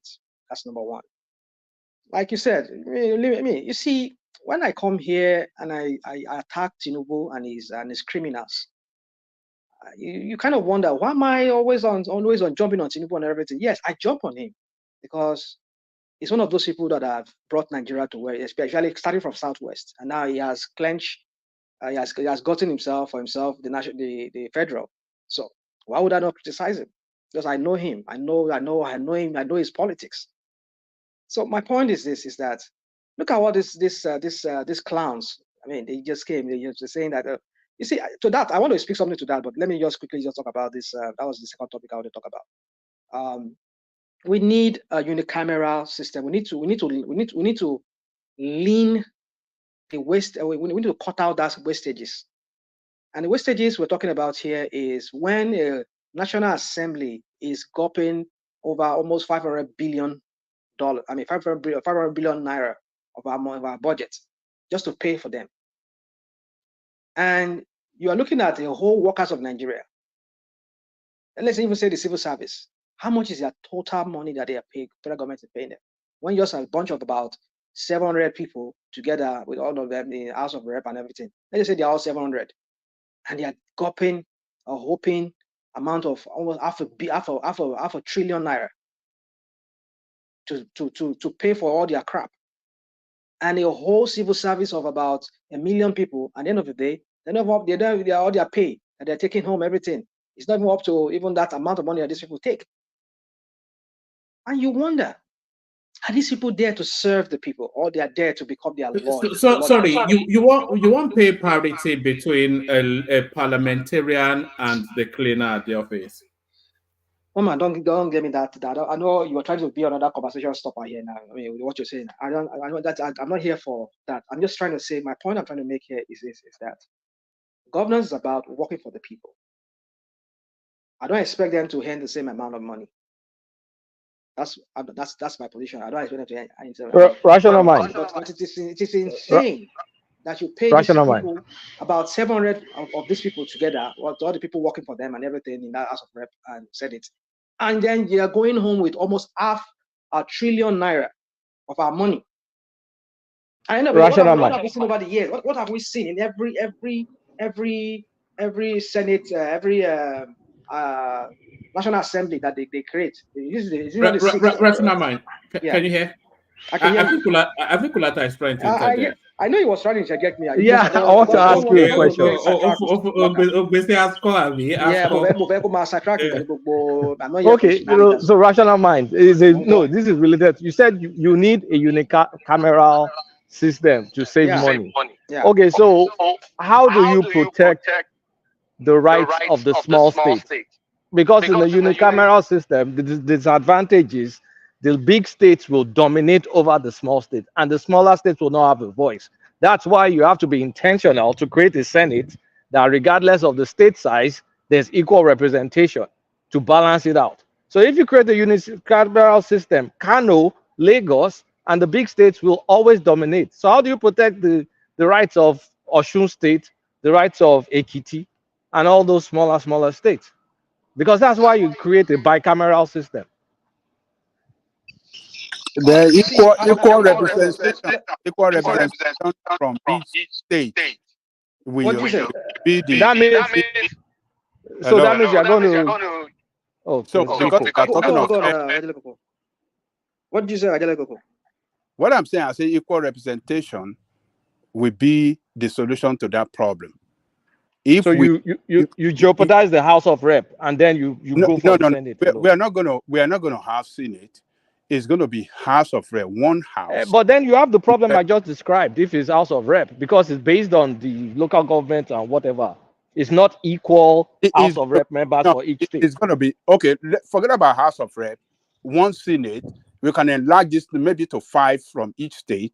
That's number one. Like you said, you see, when I come here and I attack Tinubu and his criminals, you kind of wonder, why am I always on jumping on Tinubu and everything? Yes, I jump on him because he's one of those people that have brought Nigeria to where, especially starting from Southwest, and now he has clenched. He has gotten himself the federal. So why would I not criticize him? Because I know him. I know him. I know his politics. So my point is this: is that look at what these clowns I mean, they just came. They just saying that. You see, to that, I want to speak something to that, but let me just quickly just talk about this. That was the second topic I want to talk about. We need a unicameral system. We need to lean the waste. We need to cut out that wastages. And the wastages we're talking about here is when a National Assembly is gulping over almost $500 billion. I mean, 500 billion naira of our budget just to pay for them. And you are looking at the whole workers of Nigeria. And let's even say the civil service. How much is their total money that they are paying, federal government is paying them? When you just have a bunch of about 700 people together with all of them in the House of Rep and everything, let's just say they're all 700, and they are gulping a whopping amount of almost half a trillion naira to pay for all their crap. And a whole civil service of about 1 million people, at the end of the day, all their pay that they're taking home, everything. It's not even up to even that amount of money that these people take. And you wonder, are these people there to serve the people, or they are there to become their lord? Sorry, you want pay parity between a parliamentarian and the cleaner at the office? Oh man, don't get me that. I know you are trying to be another conversation stopper here now. I mean, what you're saying, I know that I'm not here for that. I'm just trying to say, my point I'm trying to make here is that governance is about working for the people. I don't expect them to earn the same amount of money. That's my position. I don't expect them to earn. Rational mind. But it is insane that you pay these people about 700 of these people together, or all the people working for them and everything in that House of Rep and Senate, and then you are going home with almost $500 billion naira of our money. I know what have we seen over the years? What have we seen in every Senate, every National Assembly that they create? Rational mind. Can you hear? I can hear. I think Kulata is trying to interject. I know he was trying to interject me. Yeah, I want to ask you a question. Okay, so rational mind is no. This is related. You said you need a unicameral system to save money. Yeah. Okay, so how do you protect the rights of the small states? Because in the unicameral system, the disadvantage is the big states will dominate over the small states, and the smaller states will not have a voice. That's why you have to be intentional to create a Senate that, regardless of the state size, there's equal representation to balance it out. So if you create a unicameral system, Kano, Lagos, and the big states will always dominate. So how do you protect the rights of Osun State, the rights of Ekiti, and all those smaller states? Because that's why you create a bicameral system. The equal representation from each state will be the. That means so that means you are going to. Oh, so because we are talking of. What did you say, Adelekoko? What I'm saying, I say equal representation will be the solution to that problem. If so you jeopardize the House of Rep and then you go for the Senate. We are not gonna have Senate. It's going to be House of Rep, one house. But then you have the problem I just described if it's House of Rep, because it's based on the local government and whatever. It's not equal House of Rep members for each state. It's going to be, okay, forget about House of Rep, one Senate. We can enlarge this maybe to 5 from each state,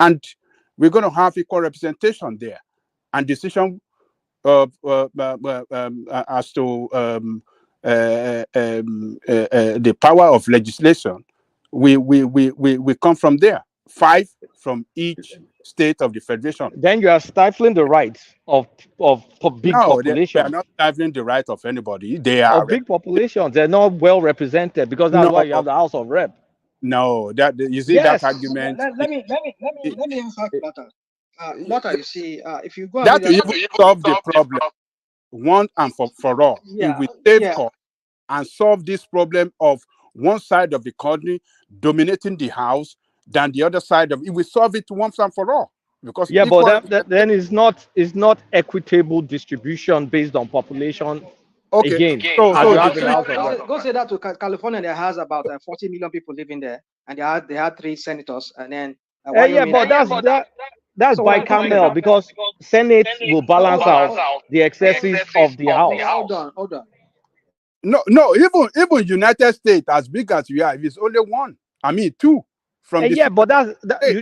and we're going to have equal representation there. And decision as to the power of legislation, we come from there. 5 from each state of the federation. Then you are stifling the rights of big populations. They are not stifling the right of anybody. They are big populations. They're not well represented because that's why you have the House of Rep. No, that you see that argument. Let me answer Lotta. Lotta, you see, if you go that will solve the problem one and for all. It will save cost and solve this problem of one side of the country dominating the house than the other side of it. Will solve it once and for all. Because but then it's not equitable distribution based on population. Okay. Again, go say that to California. That has about 40 million people living there, and they had 3 senators, and then but That's So what I'm talking bicameral about, because Senate will balance out the excesses of the House. hold on. No, even United States, as big as we are, it's only one. I mean, two from the Yeah, but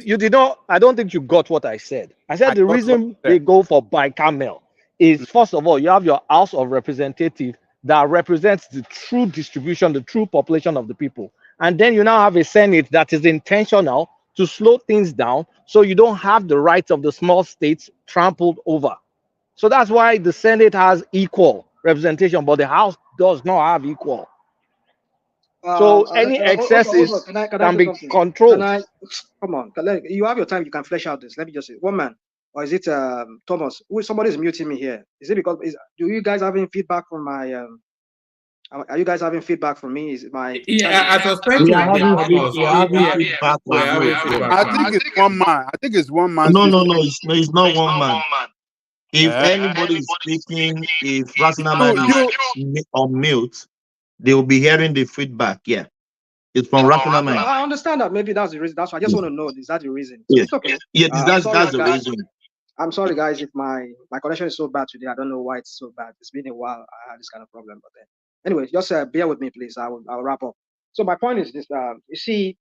you did not. I don't think you got what I said. I said I the got what reason you they said. go for bicameral is first of all, you have your House of Representatives that represents the true distribution, the true population of the people, and then you now have a Senate that is intentional to slow things down, so you don't have the rights of the small states trampled over. So that's why the Senate has equal representation, but the House does not have equal. So any Hold on. excesses Can I can say be something? controlled. Come on? You have your time. You can flesh out this. Let me just say, one man, or is it Thomas? Somebody is muting me here. Is it because? Do you guys having feedback from my? Are you guys having feedback from me? Is my? Yeah, I suspect We you are again, having Thomas. we are having feedback We're on you. having feedback I from think you. it's one man. I think it's one man No, system. it's not one man. If Eh? anybody is speaking, if Rational Man You is on mute, they will be hearing the feedback. Yeah, it's from Rational Man. I understand that. Maybe that's the reason. That's why I just want to know. Is that the reason? So Yeah, it's okay. yeah, I'm sorry, that's the guys. reason. I'm sorry, guys, if my connection is so bad today. I don't know why it's so bad. It's been a while. I had this kind of problem, but then anyway, just bear with me, please. I'll wrap up. So my point is this: you see,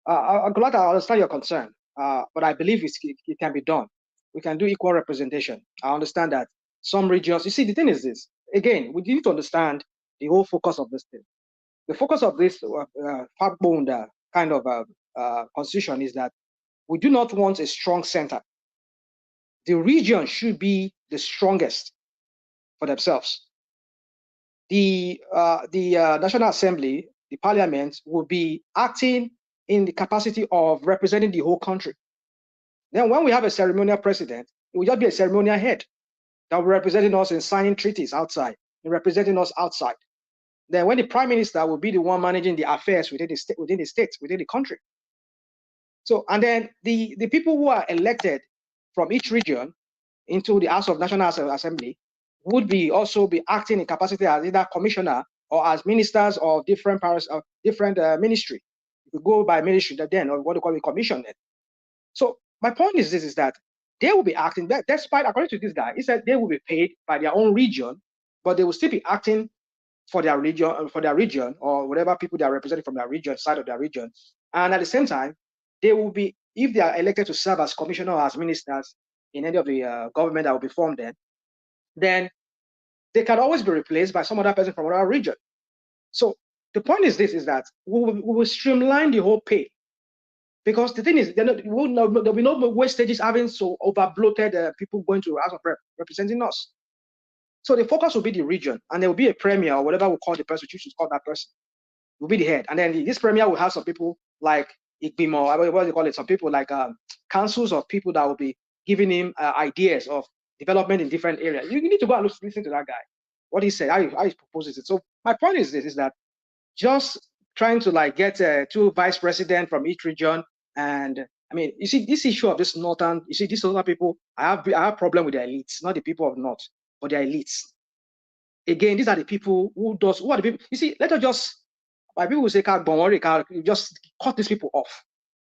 I'm glad I understand your concern, but I believe it can be done. We can do equal representation. I understand that some regions. You see, the thing is this: again, we need to understand the whole focus of this thing. The focus of this backbone kind of constitution is that we do not want a strong center. The region should be the strongest for themselves. The National Assembly, the Parliament, will be acting in the capacity of representing the whole country. Then, when we have a ceremonial president, it will just be a ceremonial head that will be representing us in signing treaties outside, and representing us outside. Then, when the Prime Minister will be the one managing the affairs within the state, within the country. So, and then the people who are elected from each region into the House of National Assembly would also be acting in capacity as either commissioner or as ministers of different ministry. If you go by ministry, then or what they call it, commission. Then. So my point is this: is that they will be acting. Despite, according to this guy, he said they will be paid by their own region, but they will still be acting for their region, or whatever people they are representing from their region, side of their region, and at the same time, they will be, if they are elected to serve as commissioner or as ministers in any of the government that will be formed, then they can always be replaced by some other person from another region. So the point is this: is that we will streamline the whole pay, because the thing is, there'll be no wastages having so over bloated people going to House of Rep representing us. So the focus will be the region, and there will be a premier or whatever we call the person, you should call that person, will be the head. And then this premier will have some people like Ikbimo, what do you call it? Some people like councils of people that will be giving him ideas of development in different areas. You need to go and listen to that guy, what he said, how he proposes it. So my point is this: is that just trying to like get two vice presidents from each region. And I mean, you see, this issue of this northern, you see, these northern people, I have problem with the elites, not the people of North, but the elites. Again, these are the people who are the people. You see, let us just, my people will say, don't worry, just cut these people off.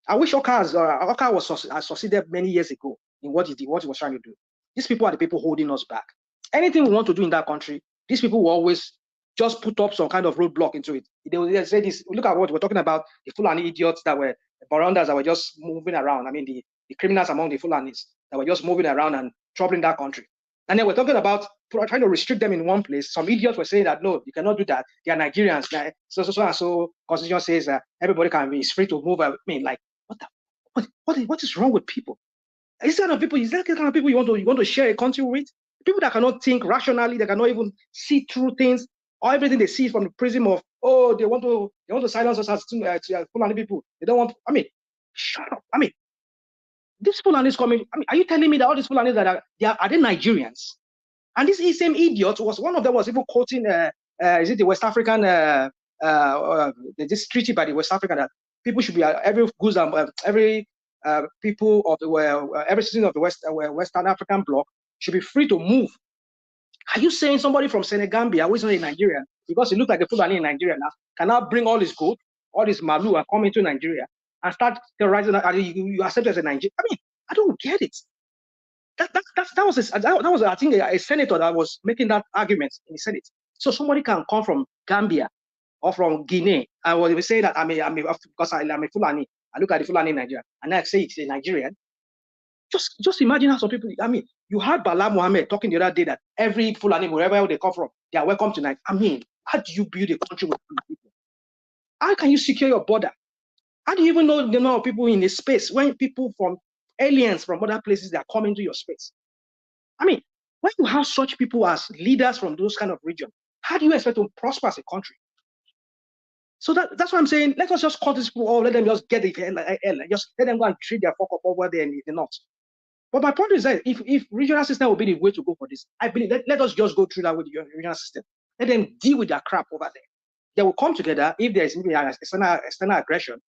I wish Oka was succeeded many years ago in what he was trying to do. These people are the people holding us back. Anything we want to do in that country, these people will always just put up some kind of roadblock into it. They will say this. Look at what we're talking about: the Fulani idiots that were Burundas that were just moving around. I mean, the criminals among the Fulanis that were just moving around and troubling that country. And then we're talking about trying to restrict them in one place. Some idiots were saying that no, you cannot do that. They are Nigerians. So and so constitution says that everybody is free to move. I mean, like, what is wrong with people? Is that kind of people you want to share a country with? People that cannot think rationally, they cannot even see through things, or everything they see from the prism of, oh, they want to silence us as Fulani people. They don't want. I mean, shut up. I mean, these Fulanis coming. I mean, are you telling me that all these Fulanis are they Nigerians? And this same idiot was one of them was even quoting is it the West African this treaty by the West African that people should be every goods and every people of the every citizen of the Western African bloc should be free to move. Are you saying somebody from Senegambia, who is not in Nigeria, because he looks like the Fulani in Nigeria now, cannot bring all his gold, all his malu and come into Nigeria and start terrorizing? You accept as a Nigerian? I mean, I don't get it. That was I think a senator that was making that argument in the Senate. So somebody can come from Gambia or from Guinea, and will say that because I'm a Fulani. I look at the Fulani in Nigeria, and I say it's a Nigerian. Just imagine how some people. I mean, you heard Bala Mohammed talking the other day that every Fulani, wherever they come from, they are welcome tonight. I mean, how do you build a country with people? How can you secure your border? How do you even know the number of people in the space when people from aliens from other places that are coming to your space? I mean, when you have such people as leaders from those kind of regions, how do you expect to prosper as a country? So that's what I'm saying. Let us just cut these people off. Let them just get the just let them go and treat their fuck up over there in the north. But my point is that if regional system will be the way to go for this, I believe let us just go through that with the regional system. Let them deal with their crap over there. They will come together if there is maybe an external aggression.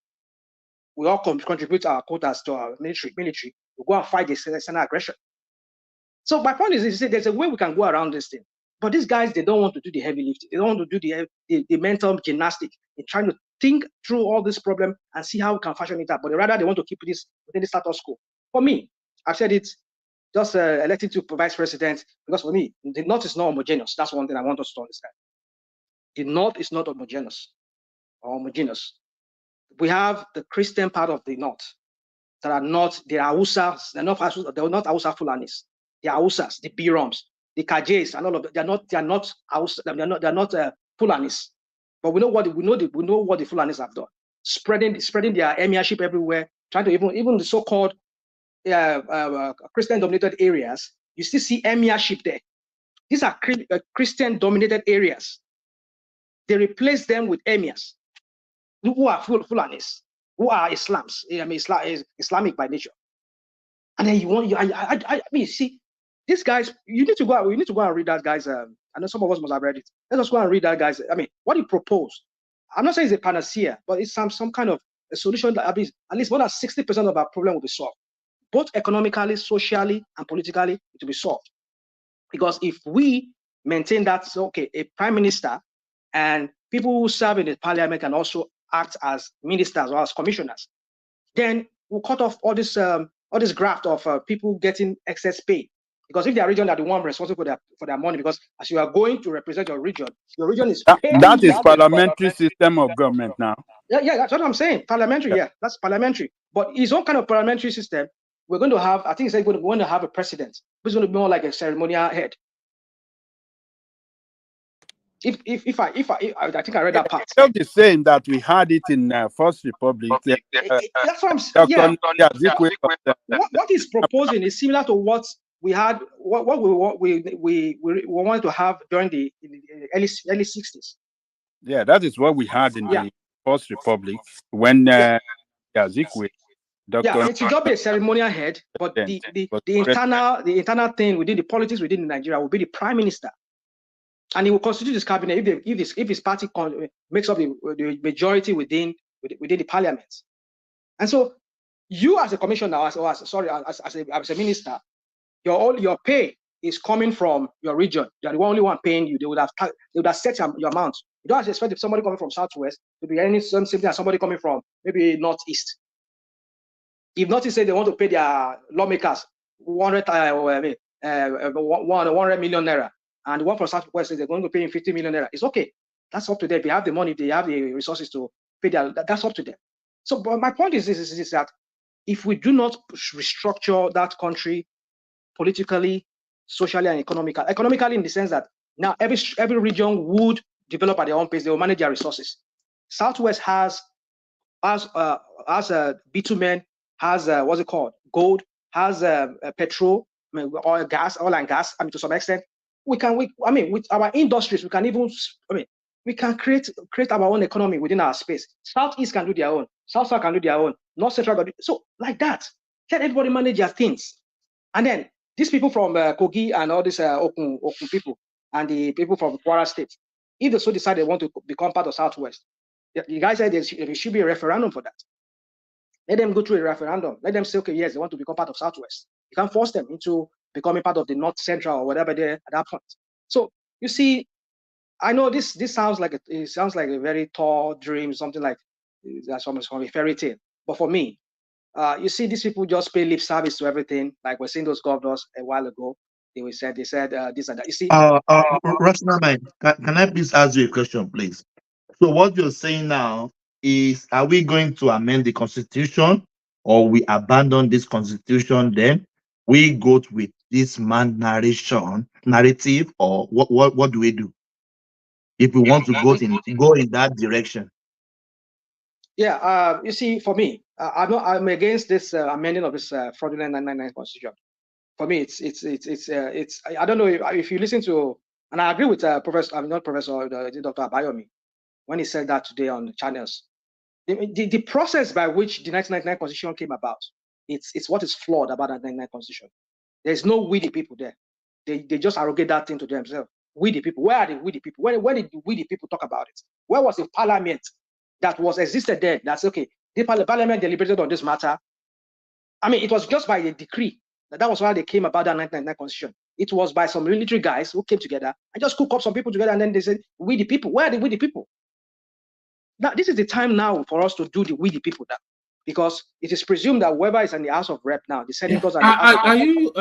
We all contribute our quotas to our military. We go and fight the external aggression. So my point is there's a way we can go around this thing. But these guys, they don't want to do the heavy lifting. They don't want to do the mental gymnastics. They're trying to think through all this problem and see how we can fashion it up. But rather, they want to keep this within the status quo. For me, I've said it, just elected to vice president, because for me, the North is not homogeneous. That's one thing I want us to understand. The North is not homogeneous. We have the Christian part of the North that are not, they are Hausas, they're not Hausa Fulanis. They are Hausas, the Biroms, the Kajs, and all of them. They're not Fulanis. But we know what the Fulanis have done. Spreading their emirship everywhere, trying to even the so-called Christian-dominated areas, you still see emirship there. These are Christian-dominated areas. They replace them with emirs who are Fulanis, who are Islamic by nature. And then I mean, see, these guys, we need to go and read that guy's. I know some of us must have read it. Let us go and read that guy's. I mean, what he proposed. I'm not saying it's a panacea, but it's some kind of a solution that at least more than 60% of our problem will be solved, both economically, socially, and politically. It will be solved. Because if we maintain that, so okay, a prime minister and people who serve in the parliament can also act as ministers or as commissioners, then we'll cut off all this graft of people getting excess pay. Because if their region are the one responsible for their money, because as you are going to represent your region is paying. That is parliamentary system of government now. Yeah, that's what I'm saying. Parliamentary, yeah, that's parliamentary. But its own kind of parliamentary system, we're going to have, I think it's going to have a president, who's going to be more like a ceremonial head. If I think I read that part. It's the same that we had it in First Republic. That's what I'm saying. Yeah. What is proposing is similar to what we had, what we wanted to have during the early 60s. Yeah, that is what we had in the First Republic when Zikwe. Yeah, it should not be a ceremonial head, but the internal thing within the politics within Nigeria will be the prime minister. And he will constitute his cabinet if his party makes up the majority within the parliament. And so, you as a commissioner, as a minister, your pay is coming from your region. You're the only one paying you. They would have set your amount. You don't expect if somebody coming from Southwest to be any something as somebody coming from maybe Northeast. If Northeast say they want to pay their lawmakers 100 million naira. And the one from Southwest says they're going to pay him 50 million naira. It's okay. That's up to them. If they have the money, if they have the resources to pay that's up to them. So, but my point is that if we do not restructure that country politically, socially, and economically in the sense that now every region would develop at their own pace, they will manage their resources. Southwest has bitumen, has what's it called, gold, has petrol, oil and gas. I mean, to some extent. With our industries, we can create our own economy within our space. Southeast can do their own, South can do their own, North Central can do, so like that. Let everybody manage their things. And then these people from Kogi and all these Okun people and the people from Kwara State, if they so decide they want to become part of Southwest, the guy said there should be a referendum for that. Let them go through a referendum. Let them say, okay, yes, they want to become part of Southwest. You can't force them into becoming part of the North Central or whatever they're at that point. So you see, I know this sounds like a very tall dream, something like that's almost a fairy tale. But for me, You see, these people just pay lip service to everything. Like we're seeing those governors a while ago. They said this and that. You see, Rational mind, can I please ask you a question, please? So what you're saying now is, are we going to amend the constitution, or we abandon this constitution, then we go with this man narrative, or what do we do if we want to go in that direction? yeah. You see, for me, I'm against this amending of this fraudulent 999 constitution. For me, it's I don't know if you listen to, and I agree with Professor, I'm not Professor, Dr. Abayomi, when he said that today on the channels. The process by which the 1999 constitution came about, it's what is flawed about the 1999 constitution. There's no we the people there. They just arrogate that thing to themselves. We the people. Where are the we the people? When did we the people talk about it? Where was the parliament that was existed there? That's okay. The parliament deliberated on this matter. I mean, it was just by a decree. That was why they came about that 1999 constitution. It was by some military guys who came together and just cook up some people together, and then they said, we the people. Where are the we the people? Now, this is the time now for us to do the we the people now, because it is presumed that whoever is in the House of Rep now, the senators and are you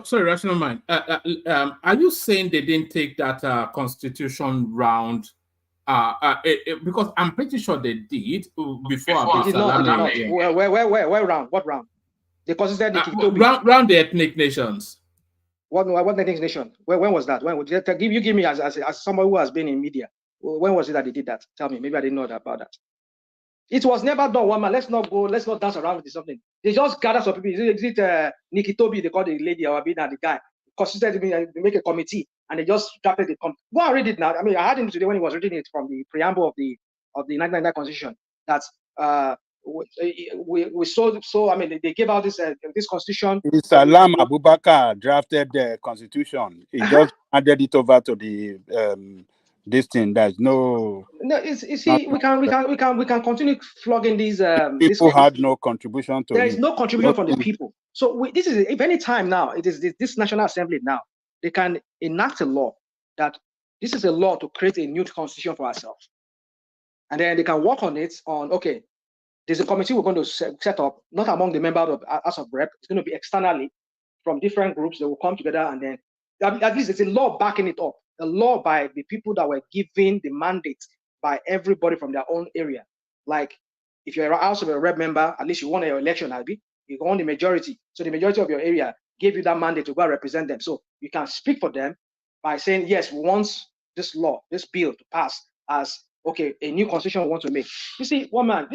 sorry, Rational Mind? Are you saying they didn't take that constitution round? Because I'm pretty sure they did before. They did not. Where round? What round? They considered round the ethnic nations. What ethnic nation? When was that? When give me as someone who has been in media? When was it that they did that? Tell me. Maybe I didn't know about that. It was never done. One man. Let's not dance around with something. They just gather some people. Is it Nikki Toby? They call the lady or the guy. Considered they make a committee and they just drafted the Go and read it now. I mean, I had him today when he was reading it from the preamble of the 1999 Constitution. That we saw. I mean, they gave out this constitution. Salam Abubakar drafted the constitution. He just handed it over to the this thing. There's no. No, you see, we can continue flogging these. People had no contribution to it. There is no contribution from the people. So this is, if any time now, it is this National Assembly now, they can enact a law that this is a law to create a new constitution for ourselves, and then they can work on it. Okay, there's a committee we're going to set up, not among the members of House of Rep. It's going to be externally from different groups. They will come together, and then at least it's a law backing it up. A law by the people that were given the mandate by everybody from their own area. Like if you're a House of a Rep member, at least you won your election, Albi. You won the majority. So the majority of your area gave you that mandate to go and represent them. So you can speak for them by saying, yes, we want this law, this bill to pass as okay, a new constitution we want to make. You see, one man,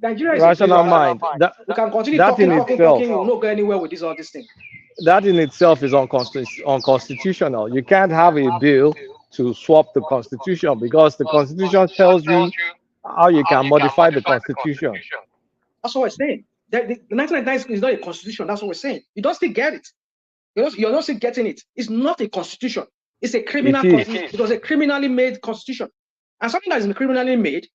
Nigeria is rational mind. We can continue talking, we'll not go anywhere with all this thing. That in itself is unconstitutional. You can't have a bill to swap the constitution because the constitution tells you how you can modify the constitution. That's what we're saying. The 1999 is not a constitution. That's what we're saying. You don't still get it. You're not still getting it. It's not a constitution. It's a criminal constitution. It was a criminally made constitution. And something that is criminally made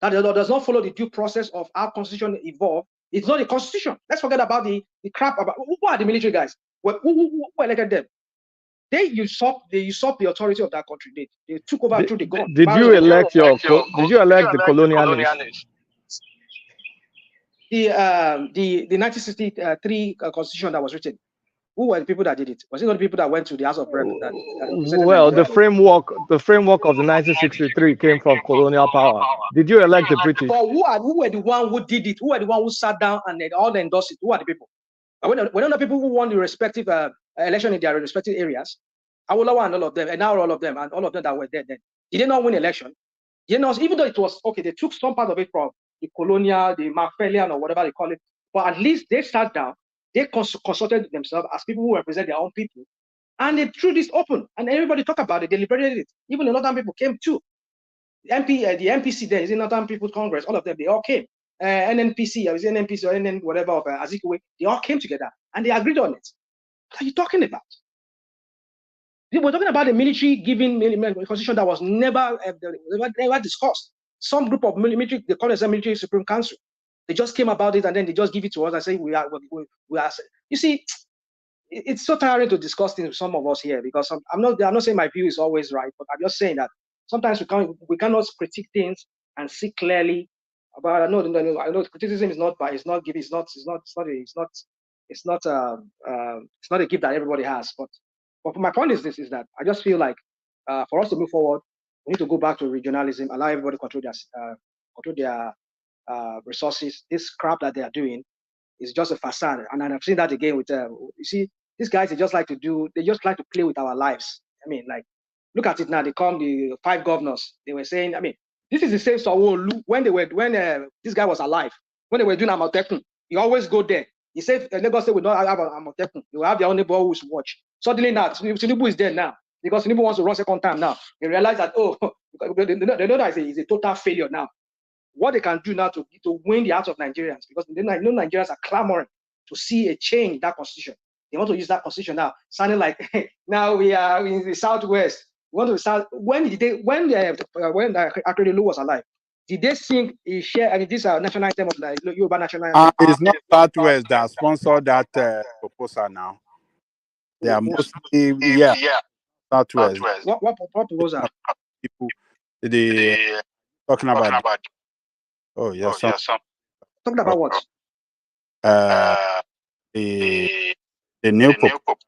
that does not follow the due process of how constitution evolved, it's not a constitution. Let's forget about the crap about who are the military guys? Who elected them? They usurped the authority of that country. They took over through the gun. Did you elect the colonialists? The 1963 constitution that was written. Who were the people that did it? Was it not the people that went to the House of Rep? Well, the framework of the 1963 came from colonial power. Did you elect the British? But who were the one who did it? Who were the one who sat down and they all endorsed it? Who are the people? We don't know people who won the respective election in their respective areas. Awolowo and all of them, and now all of them that were there then. Did they not win election? Even though it was okay, they took some part of it from the colonial, the Machiavellian, or whatever they call it. But at least they sat down. They consulted themselves as people who represent their own people, and they threw this open, and everybody talked about it. They deliberated it. Even the Northern people came too. The MPC there is in Northern People's Congress. All of them, they all came. NNPC, or NNPC or NN whatever of Azikiwe, they all came together and they agreed on it. What are you talking about? We're talking about the military giving constitution that was never discussed. Some group of military, they call it the Military Supreme Council. They just came about it and then they just give it to us and say we are. You see, it's so tiring to discuss things with some of us here because I'm not saying my view is always right, but I'm just saying that sometimes we cannot critique things and see clearly But I know criticism is not by it's not a gift that everybody has. But my point is this: is that I just feel like for us to move forward, we need to go back to regionalism, allow everybody control their resources. This crap that they are doing is just a facade, and I've seen that again with you see these guys. They just like to play with our lives. I mean, like look at it now. They come the 5 governors. They were saying, I mean, this is the same Sanwo-Olu when this guy was alive. When they were doing Amotekun, he always go there. He said Lagos State will not have Amotekun. They will have their own neighborhood watch. Suddenly now, Tinubu is there now because Tinubu wants to run second time now. They realize that they know that it's a total failure now. What they can do now to win the hearts of Nigerians, because they know Nigerians are clamoring to see a change in that constitution. They want to use that constitution now, sounding like now we are in the Southwest. We want to start. When Akeredolu was alive, did they sing a share? I mean, this national anthem of the Yoruba national anthem? It's not Southwest that sponsored that proposal now. They are mostly Southwest. What proposal? People they talking about. Oh yes, talking about what? The new proposal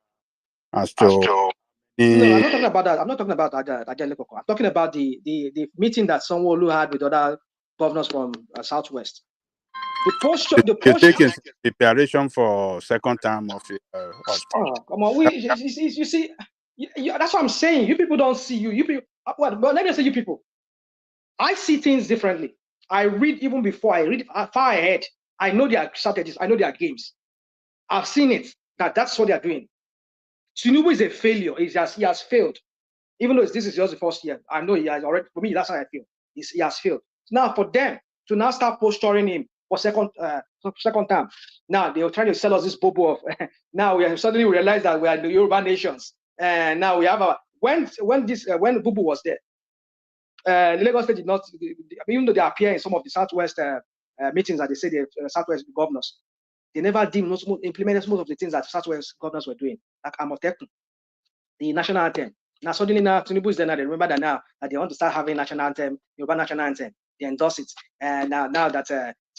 as to. No, I'm not talking about that. I'm not talking about that. I'm talking about the meeting that Sanwo-Olu had with other governors from Southwest. The taking preparation for second term of. Oh, come on! You see, that's what I'm saying. You people don't see you people. Well, let me say you people. I see things differently. I read even before I read far ahead. I know their strategies. I know their games. I've seen it. That's what they are doing. Tinubu is a failure. He has failed. Even though this is just the first year, I know he has already. For me, that's how I feel. He has failed. Now, for them to now start posturing him for second term, now they are trying to sell us this bobo of. Now we suddenly realize that we are the Yoruba nations, and now we have when Bubu was there, the Lagos State did not. Even though they appear in some of the Southwest meetings that they say the Southwest governors, they never implemented most of the things that Southwest governors were doing, like Amotekun, the national anthem. Now suddenly now Tinubu is there now. They remember that now that they want to start having national anthem, Yoruba national anthem. They endorse it, and now that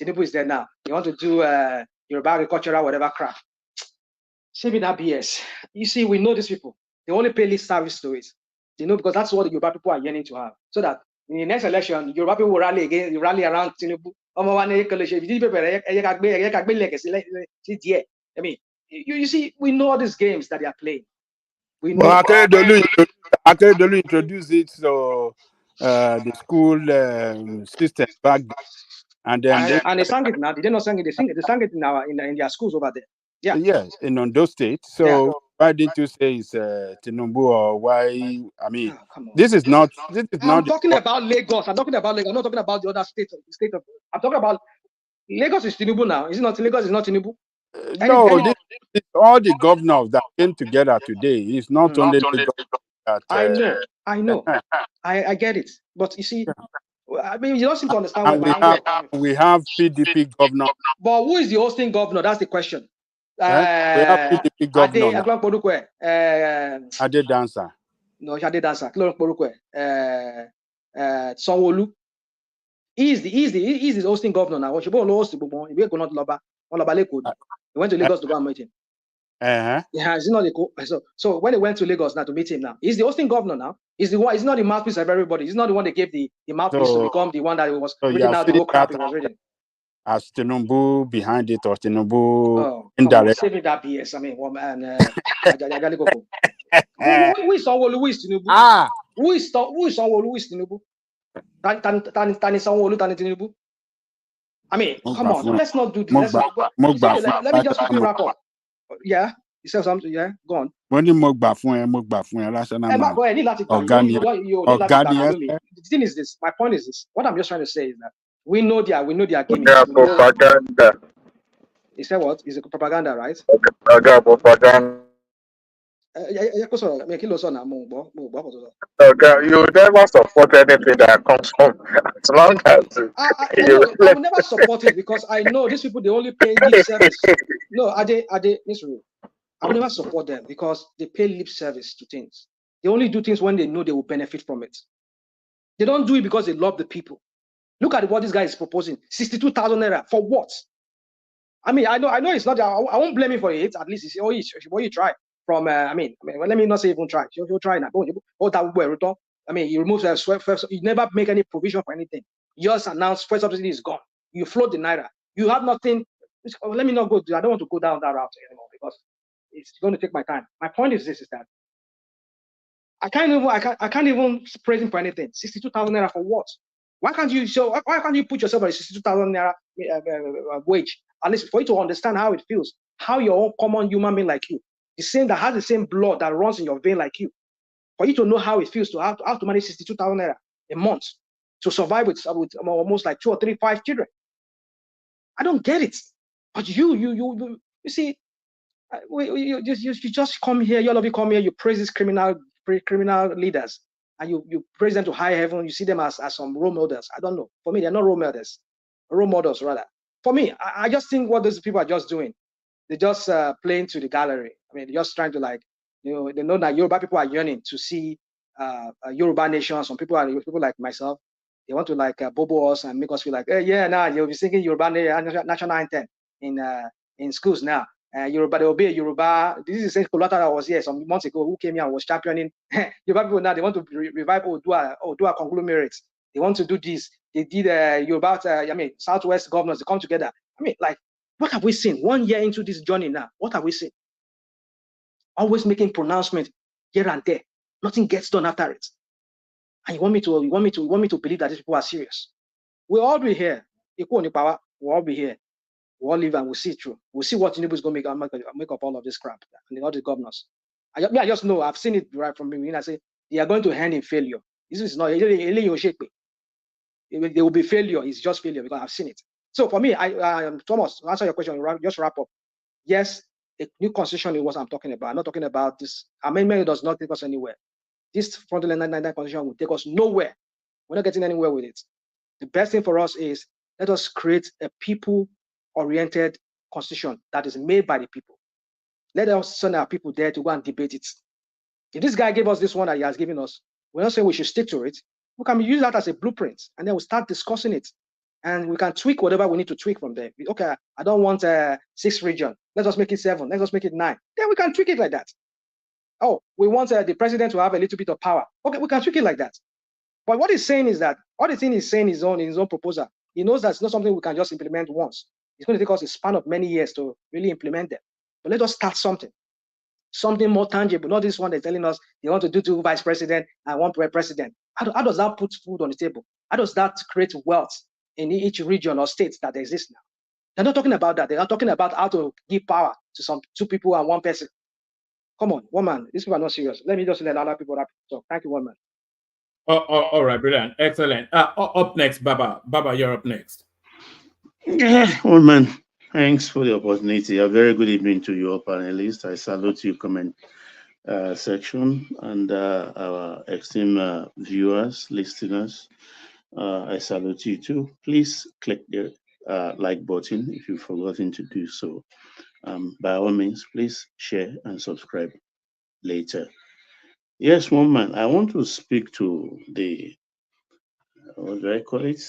Tinubu is there now, they want to do Yoruba agricultural whatever crap. Save that BS. You see, we know these people. They only pay lip service to it. You know, because that's what the Yoruba people are yearning to have. So that in the next election, Yoruba people will rally around Tinubu. I mean, you see, we know all these games that they are playing. We know. Akeredolu introduced it to the school system back then. And they sang it now. Did they not sing it? They sang it in their schools over there. Yeah. Yeah, in Ondo State. So why didn't you say it's Tinubu, or why? I mean, this is not. I'm talking about Lagos. I'm talking about Lagos. I'm not talking about the other states. I'm talking about Lagos is Tinubu now. Is it not? Lagos is not Tinubu. No, this is all the governors that came together today. It's not only Lagos. I know. I get it. But you see, I mean, you don't seem to understand where we have PDP governor. But who is the hosting governor? That's the question. We have PDP governor. Ade Dancer. No, Ade Dancer. Sanwo-Olu. He's the hosting governor now. He went to Lagos to go and meet him. Yeah, is it not so when they went to Lagos now to meet him now, he's the hosting governor now. He's the one. He's not the mouthpiece of everybody. He's not the one that gave the mouthpiece to become the one that was reading out the whole crap he was reading. As Tinubu behind it, or Tinubu indirect. Save me that BS. I mean, who is Sanwo-Olu? Who is Tinubu? Who is Sanwo-Olu? Who is Tinubu? Tani Sanwo-Olu, Tani Tinubu. I mean, come on, let's not do this. Let me just quickly wrap up. Yeah, you said something. Yeah, go on. When you the thing is this. My point is this. What I'm just trying to say is that we know their games. Propaganda. You said what? Is it propaganda, right? Propaganda. Okay, you never support anything that comes from as long as I will never support it because I know these people they only pay lip service. No, I will never support them because they pay lip service to things. They only do things when they know they will benefit from it. They don't do it because they love the people. Look at what this guy is proposing. 62,000 naira for what? I mean, I know it's not. I won't blame him for it. At least it's what you try from. Well, let me not say even try. He'll try now. I mean, you remove the first. You never make any provision for anything. You just announce first subsidy is gone. You float the naira. You have nothing. Let me not go. I don't want to go down that route anymore because it's going to take my time. My point is this: is that I can't even praise him for anything. 62,000 naira for what? Why can't you put yourself at a 62,000 naira wage? At least for you to understand how it feels, how your own common human being like you, the same that has the same blood that runs in your vein like you, for you to know how it feels to have to manage 62,000 naira a month to survive with almost like 2 or 3, 5 children. I don't get it. But you see, you just come here. All of you come here. You praise these criminal leaders, and you praise them to high heaven. You see them as some role models. I don't know. For me, they're not role models. Role models, rather. For me, I just think what those people are just doing, they're just playing to the gallery. I mean, they're just trying to they know that Yoruba people are yearning to see a Yoruba nation. Some people like myself, they want to bobo us and make us feel like, hey, yeah, now you'll be singing Yoruba national anthem in schools now. Yoruba, there will be a Yoruba. This is the same Kolata that was here some months ago who came here and was championing Yoruba people. Now they want to revive Odua conglomerates. They want to do this. They did Yoruba, Southwest governors, they come together. I mean, what have we seen 1 year into this journey now? What have we seen? Always making pronouncements here and there. Nothing gets done after it. And you want me to believe that these people are serious? We'll all be here. Equal power. We'll all be here. We'll all live and we'll see it through. We'll see what TINUBU'S going to make up all of this crap and all the governors. I just know. I've seen it right from the beginning. I say they are going to end in failure. This is not. There will be failure. It's just failure because I've seen it. So for me, Thomas, to answer your question, just wrap up. Yes, the new constitution is what I'm talking about. I'm not talking about this amendment. It does not take us anywhere. This frontline 999 constitution will take us nowhere. We're not getting anywhere with it. The best thing for us is let us create a people-oriented constitution that is made by the people. Let us send our people there to go and debate it. If this guy gave us this one that he has given us, we're not saying we should stick to it. We can use that as a blueprint, and then we'll start discussing it. And we can tweak whatever we need to tweak from there. Okay, I don't want 6 regions. Let us make it 7. Let us make it 9. Then we can tweak it like that. Oh, we want the president to have a little bit of power. Okay, we can tweak it like that. But what he's saying is that all the thing he's saying is in his own proposal. He knows that's not something we can just implement once. It's going to take us a span of many years to really implement them. But let us start something more tangible. Not this one they're telling us they want to do 2 vice president and 1 president. How does that put food on the table? How does that create wealth in each region or state that exists now? They're not talking about that. They are talking about how to give power to 2 people and 1 person. Come on, one man. These people are not serious. Let me just let other people talk. Thank you, one man. All right, brilliant, excellent. Up next, Baba. Baba, you're up next. Yeah, one man. Thanks for the opportunity. A very good evening to your panelists. I salute you, comment section, and our esteemed viewers, listeners. I salute you too. Please click the like button if you've forgotten to do so. By all means, please share and subscribe later. Yes, one man. I want to speak to the what do I call it?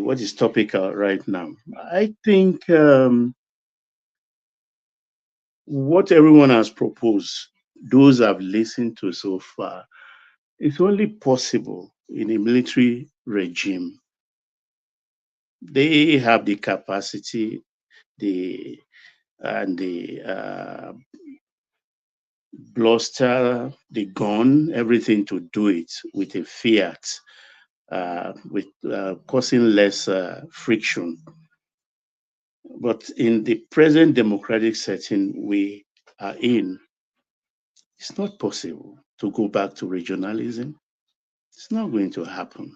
What is topical right now. I think what everyone has proposed, those I've listened to so far, it's only possible in a military regime. They have the capacity, the bluster, the gun, everything to do it with a fiat, with causing less friction. But in the present democratic setting we are in, it's not possible to go back to regionalism. It's not going to happen.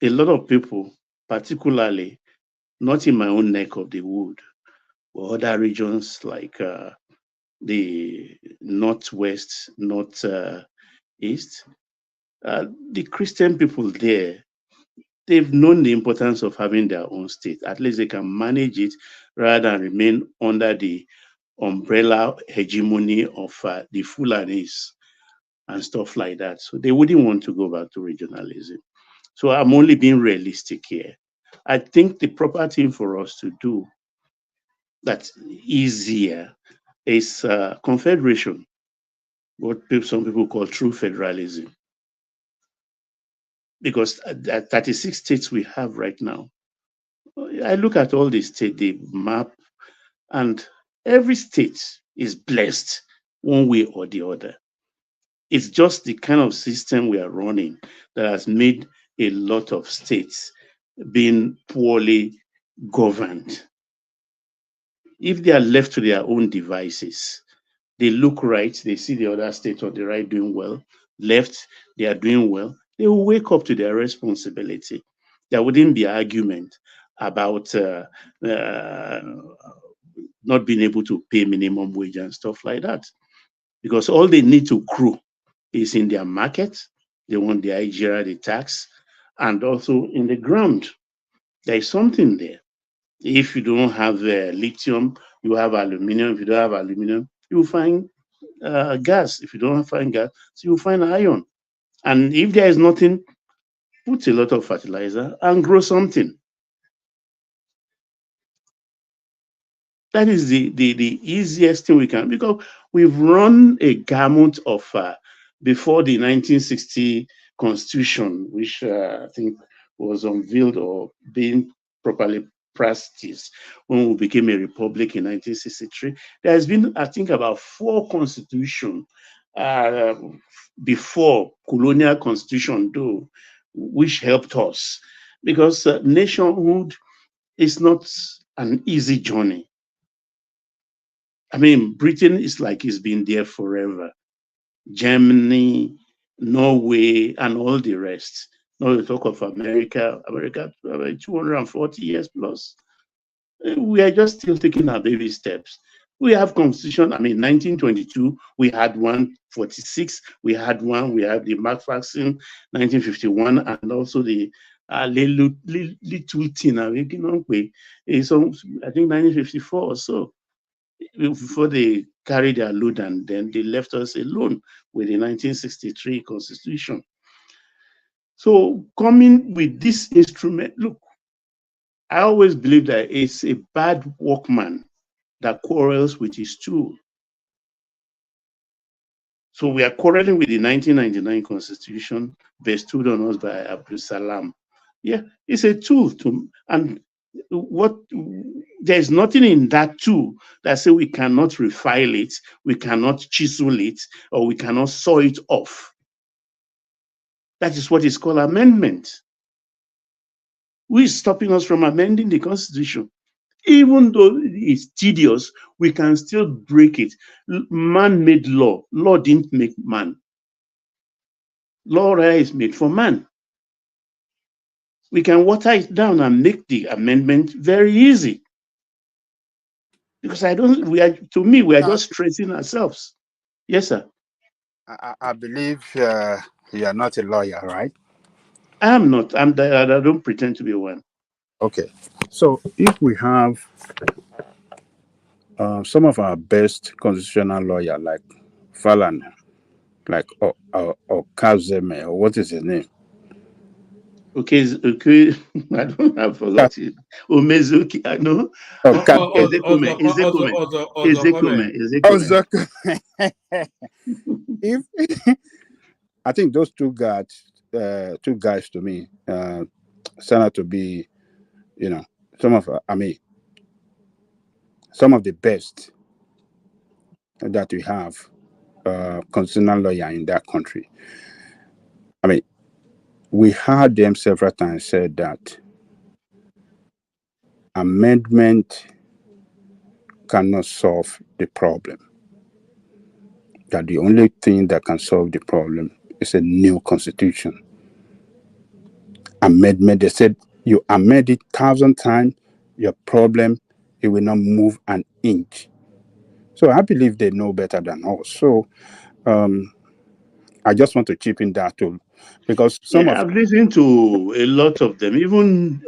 A lot of people, particularly not in my own neck of the wood, or other regions like the northwest, northeast, the Christian people there, they've known the importance of having their own state. At least they can manage it rather than remain under the umbrella hegemony of the Fulanis. and stuff like that. So they wouldn't want to go back to regionalism. So I'm only being realistic here. I think the proper thing for us to do that's easier is confederation, what some people call true federalism. Because at 36 states we have right now, I look at all the states, the map, and every state is blessed one way or the other. It's just the kind of system we are running that has made a lot of states being poorly governed. If they are left to their own devices, they look right, they see the other state on the right doing well, left, they are doing well, they will wake up to their responsibility. There wouldn't be argument about not being able to pay minimum wage and stuff like that. Because all they need to grow is in their market. They want the IGR, the tax, and also in the ground. There is something there. If you don't have lithium, you have aluminum. If you don't have aluminum, you find gas. If you don't find gas, so you find iron. And if there is nothing, put a lot of fertilizer and grow something. That is the easiest thing we can, because we've run a gamut of before the 1960 Constitution, which I think was unveiled or being properly practiced when we became a republic in 1963. There has been, I think, about 4 constitutions before colonial constitution, though, which helped us, because nationhood is not an easy journey. I mean, Britain is like it's been there forever. Germany, Norway, and all the rest. Now we talk of America, 240 years plus. We are just still taking our baby steps. We have constitution. I mean, 1922, we had one. 46, we had one. We had the Macpherson, 1951, and also the little thing. I think 1954 or so, before they carried their load, and then they left us alone with the 1963 Constitution. So coming with this instrument, look, I always believe that it's a bad workman that quarrels with his tool. So we are quarreling with the 1999 Constitution bestowed on us by Abdul Salam. Yeah, it's a tool to, and what there's nothing in that tool that say we cannot refile it, we cannot chisel it, or we cannot saw it off. That is what is called amendment. Who is stopping us from amending the Constitution? Even though it's tedious, we can still break it. Man made law. Law didn't make man. Law is made for man. We can water it down and make the amendment very easy. Because we are just stressing ourselves. Yes, sir. I believe you are not a lawyer, right? I am not. I don't pretend to be one. Okay. So if we have some of our best constitutional lawyers, like Falan, like or Kazeme, or what is his name? Okay, I don't have forgotten. Omezuki, I know. If I think those two guys to me, stand out to be, some of the best that we have constitutional lawyer in that country. I mean, we heard them several times said that amendment cannot solve the problem. That the only thing that can solve the problem is a new constitution. Amendment, they said, you amend it 1,000 times, your problem, it will not move an inch. So I believe they know better than us. So I just want to chip in that too, because I've listened to a lot of them. Even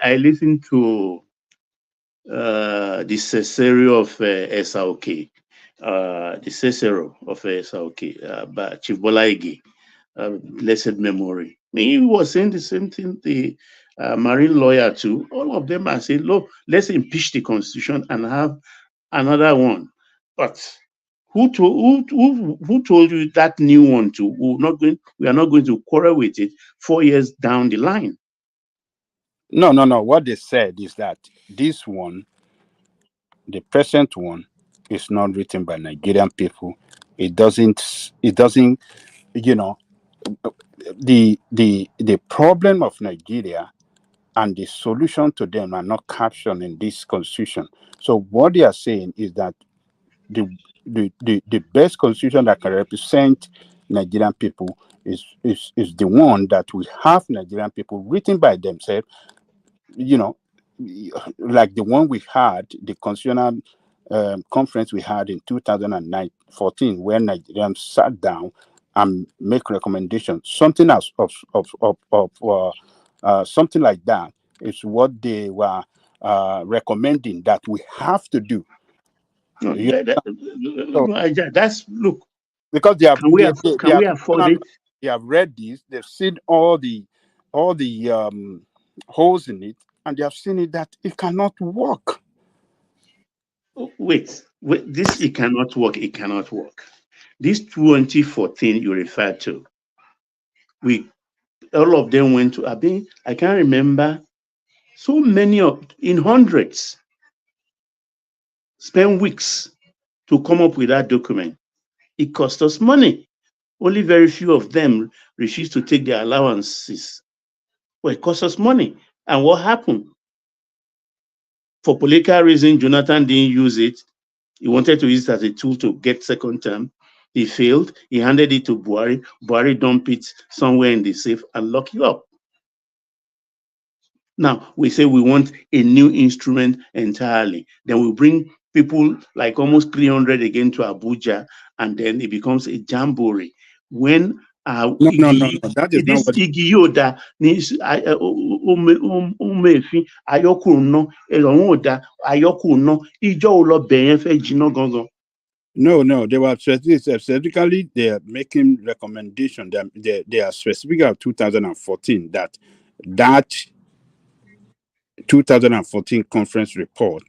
I listened to the Cesare of SRK. the Cicero of SAOK, Chief Bola Ige, blessed memory. He was saying the same thing. The marine lawyer too. All of them are saying, "Look, let's impeach the constitution and have another one." But who told you that new one too? We are not going to quarrel with it 4 years down the line. No. What they said is that this one, the present one, is not written by Nigerian people. It doesn't. You know, the problem of Nigeria and the solution to them are not captured in this constitution. So what they are saying is that the best constitution that can represent Nigerian people is the one that we have Nigerian people written by themselves, like the one we had, the constitutional conference we had in 2014, where Nigerians sat down and make recommendations. Something else something like that is what they were recommending that we have to do. That's look, because they have we afford it? They have read this, they've seen all the holes in it, and they have seen it that it cannot work. Wait, this it cannot work. It cannot work. This 2014 you referred to, all of them went to I can't remember. So many in hundreds spent weeks to come up with that document. It cost us money. Only very few of them refused to take their allowances. Well, it cost us money. And what happened? For political reasons, Jonathan didn't use it. He wanted to use it as a tool to get second term. He failed. He handed it to Buhari. Buhari dumped it somewhere in the safe and locked it up. Now, we say we want a new instrument entirely. Then we bring people like almost 300 again to Abuja, and then it becomes a jamboree. When no, that is this not what Igiyoda needs No, they were specifically they are making recommendation. They are specific of 2014 that 2014 conference report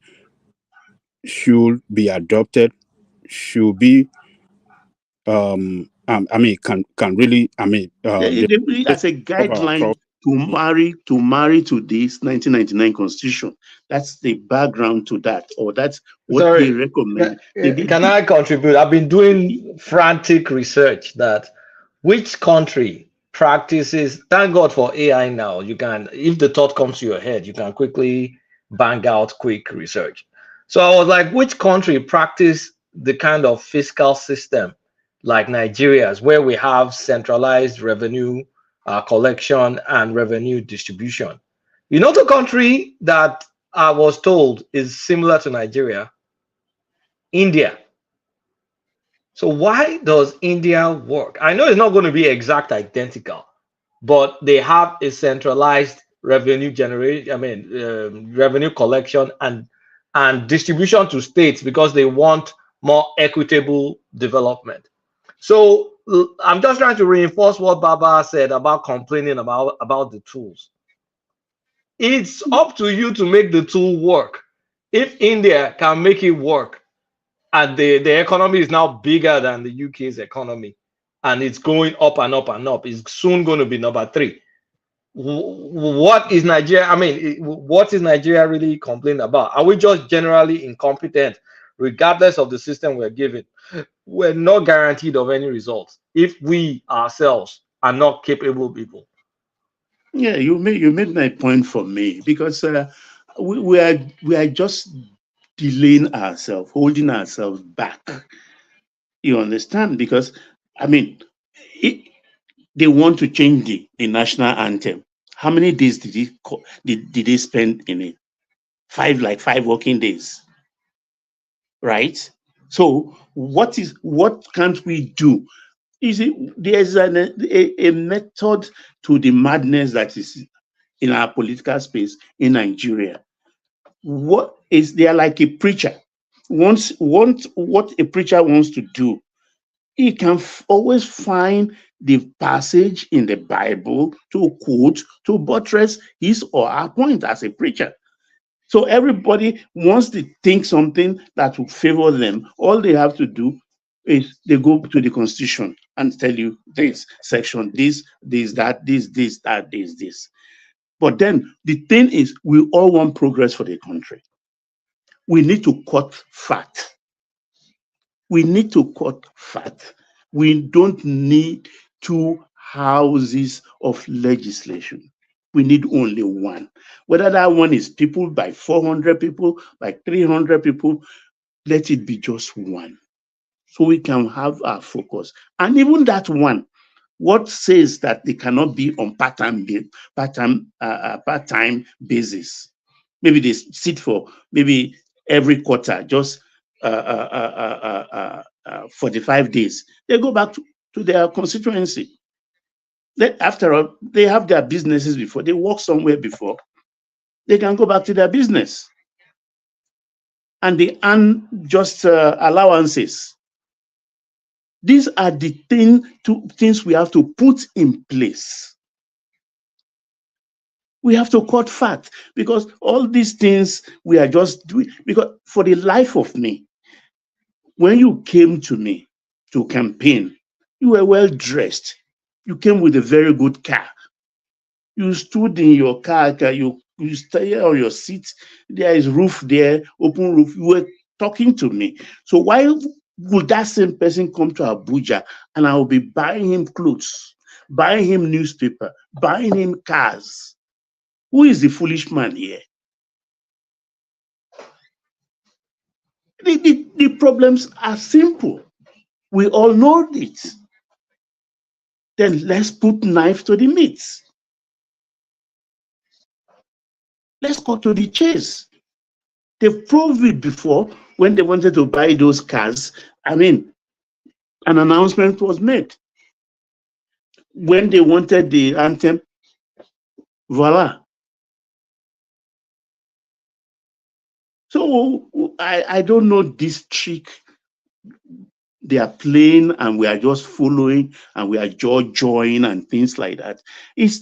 should be adopted, should be can really as a guideline to marry to this 1999 constitution. That's the background to that, or that's what they recommend. Can I contribute? I've been doing frantic research that which country practices, thank God for AI now, you can, if the thought comes to your head, you can quickly bang out quick research. So I was like, which country practice the kind of fiscal system like Nigeria's, where we have centralized revenue collection and revenue distribution? You know, the country that I was told is similar to Nigeria, India. So why does India work? I know it's not going to be exact identical, but they have a centralized revenue generation, revenue collection and distribution to states because they want more equitable development. So I'm just trying to reinforce what Baba said about complaining about the tools. It's up to you to make the tool work. If India can make it work, and the economy is now bigger than the UK's economy, and it's going up and up and up, it's soon going to be number 3. What is Nigeria? What is Nigeria really complaining about? Are we just generally incompetent, regardless of the system we're given? We're not guaranteed of any results if we ourselves are not capable people. Yeah, you made my point for me, because we are just delaying ourselves, holding ourselves back. You understand? Because they want to change the national anthem. How many days did they spend in it? 5 working days, right? So what can't we do? There's a method to the madness that is in our political space in Nigeria. They are like a preacher. wants what a preacher wants to do, he can always find the passage in the Bible to quote to buttress his or her point as a preacher. So everybody wants to think something that will favor them. All they have to do is they go to the Constitution and tell you this section, this, that, this. But then the thing is, we all want progress for the country. We need to cut fat. We need to cut fat. We don't need 2 houses of legislation. We need only one. Whether that one is people by 400 people, by 300 people, let it be just one. So we can have our focus. And even that one, what says that they cannot be on part-time basis? Maybe they sit for maybe every quarter, just 45 days. They go back to their constituency. After all, they have their businesses before. They work somewhere before. They can go back to their business. And they earn just allowances. These are the things we have to put in place. We have to cut fat, because all these things we are just doing, because for the life of me, when you came to me to campaign, you were well dressed. You came with a very good car. You stood in your car, you stay on your seat. There is roof there, open roof. You were talking to me. So why would that same person come to Abuja and I will be buying him clothes, buying him newspaper, buying him cars? Who is the foolish man here? The problems are simple. We all know it. Then let's put knife to the meat. Let's go to the chase. They've proved it before when they wanted to buy those cars. I mean, an announcement was made. When they wanted the anthem, voila. So I don't know this trick they are playing, and we are just following, and we are joining and things like that. It's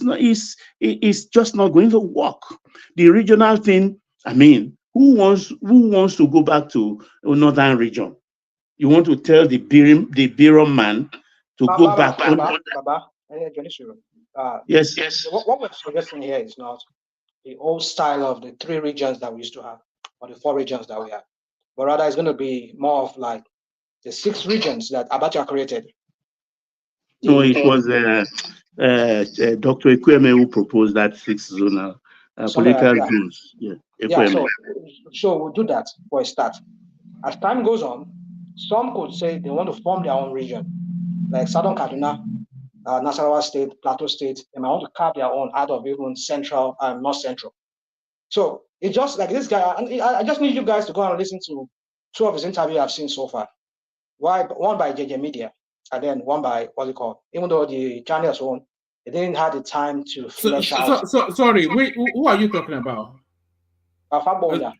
just not going to work. The regional thing, I mean, who wants to go back to a northern region? You want to tell the Birom man to go back? Yes. What we're suggesting here is not the old style of the 3 regions that we used to have, or the 4 regions that we have, but rather it's going to be more of like the 6 regions that Abacha created. No, it was Dr. Ekweme who proposed that 6 zonal political zones. So we'll do that for a start. As time goes on, some could say they want to form their own region, like Southern Kaduna, Nasarawa State, Plateau State. They might want to carve their own out of even central and North Central. So it's just like this guy. I just need you guys to go and listen to 2 of his interviews I've seen so far. One by JJ Media, and then one by what's it called? Even though the channels own, they didn't have the time to flesh out. Sorry, who are you talking about? Ifabonda.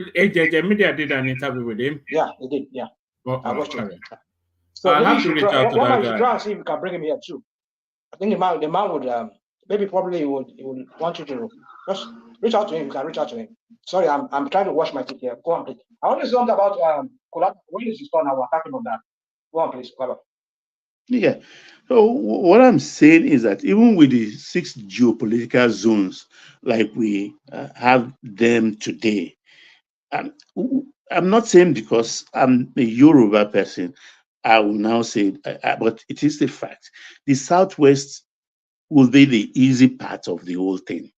JJ Media did an interview with him. Yeah, they did. Yeah, I watched it. So I have to reach out to that guy. Try and see if we can bring him here too. I think the man would probably he would want you to just reach out to him. You can reach out to him. Sorry, I'm trying to wash my teeth here. Go on, please. I want to say something about when is his turn now? We're talking about that. Go on, please. Go on. Yeah. So what I'm saying is that even with the 6 geopolitical zones like we have them today, I'm not saying because I'm a Yoruba person, I will now say, but it is the fact. The Southwest will be the easy part of the whole thing.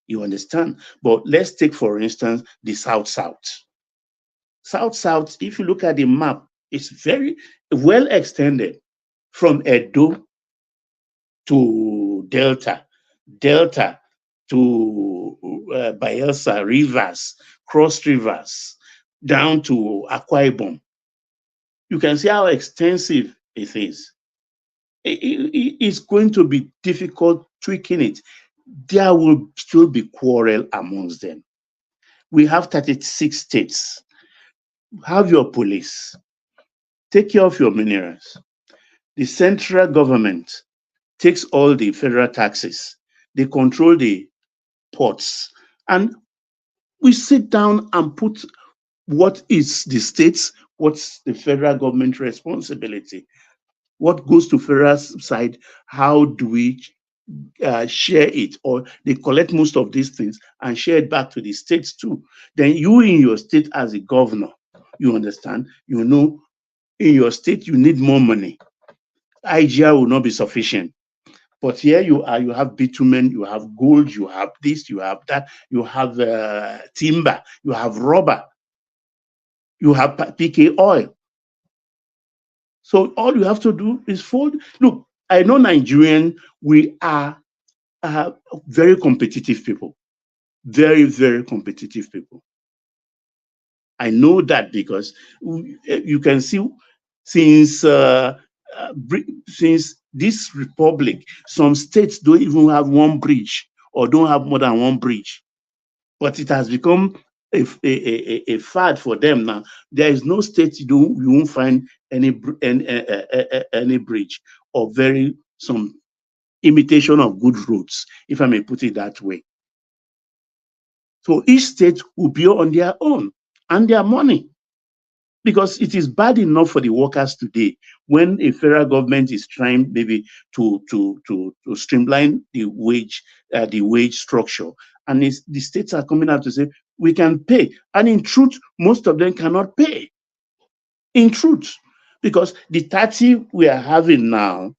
You understand? But let's take, for instance, the South-South. South-South, if you look at the map, it's very well extended from Edo to Delta to Bayelsa, Rivers, Cross Rivers, down to Akwa Ibom. You can see how extensive it is. It's going to be difficult tweaking it. There will still be quarrel amongst them. We have 36 states. Have your police. Take care of your minerals. The central government takes all the federal taxes. They control the ports. And we sit down and put what is the states, what's the federal government responsibility, what goes to federal side, how do we share it, or they collect most of these things and share it back to the states too. Then you in your state as a governor, you understand, you know, in your state you need more money. IGR will not be sufficient. But here you are, you have bitumen, you have gold, you have this, you have that, you have timber, you have rubber, you have PK oil. So all you have to do is fold. Look, I know Nigerian, we are very competitive people. Very, very competitive people. I know that because you can see since this republic, some states don't even have one bridge or don't have more than one bridge. But it has become a fad for them now. There is no state you won't find any bridge or some imitation of good roads, if I may put it that way. So each state will be on their own and their money, because it is bad enough for the workers today when a federal government is trying maybe to streamline the wage structure, and the states are coming out to say we can pay, and in truth, most of them cannot pay. In truth, because the 30 we are having now,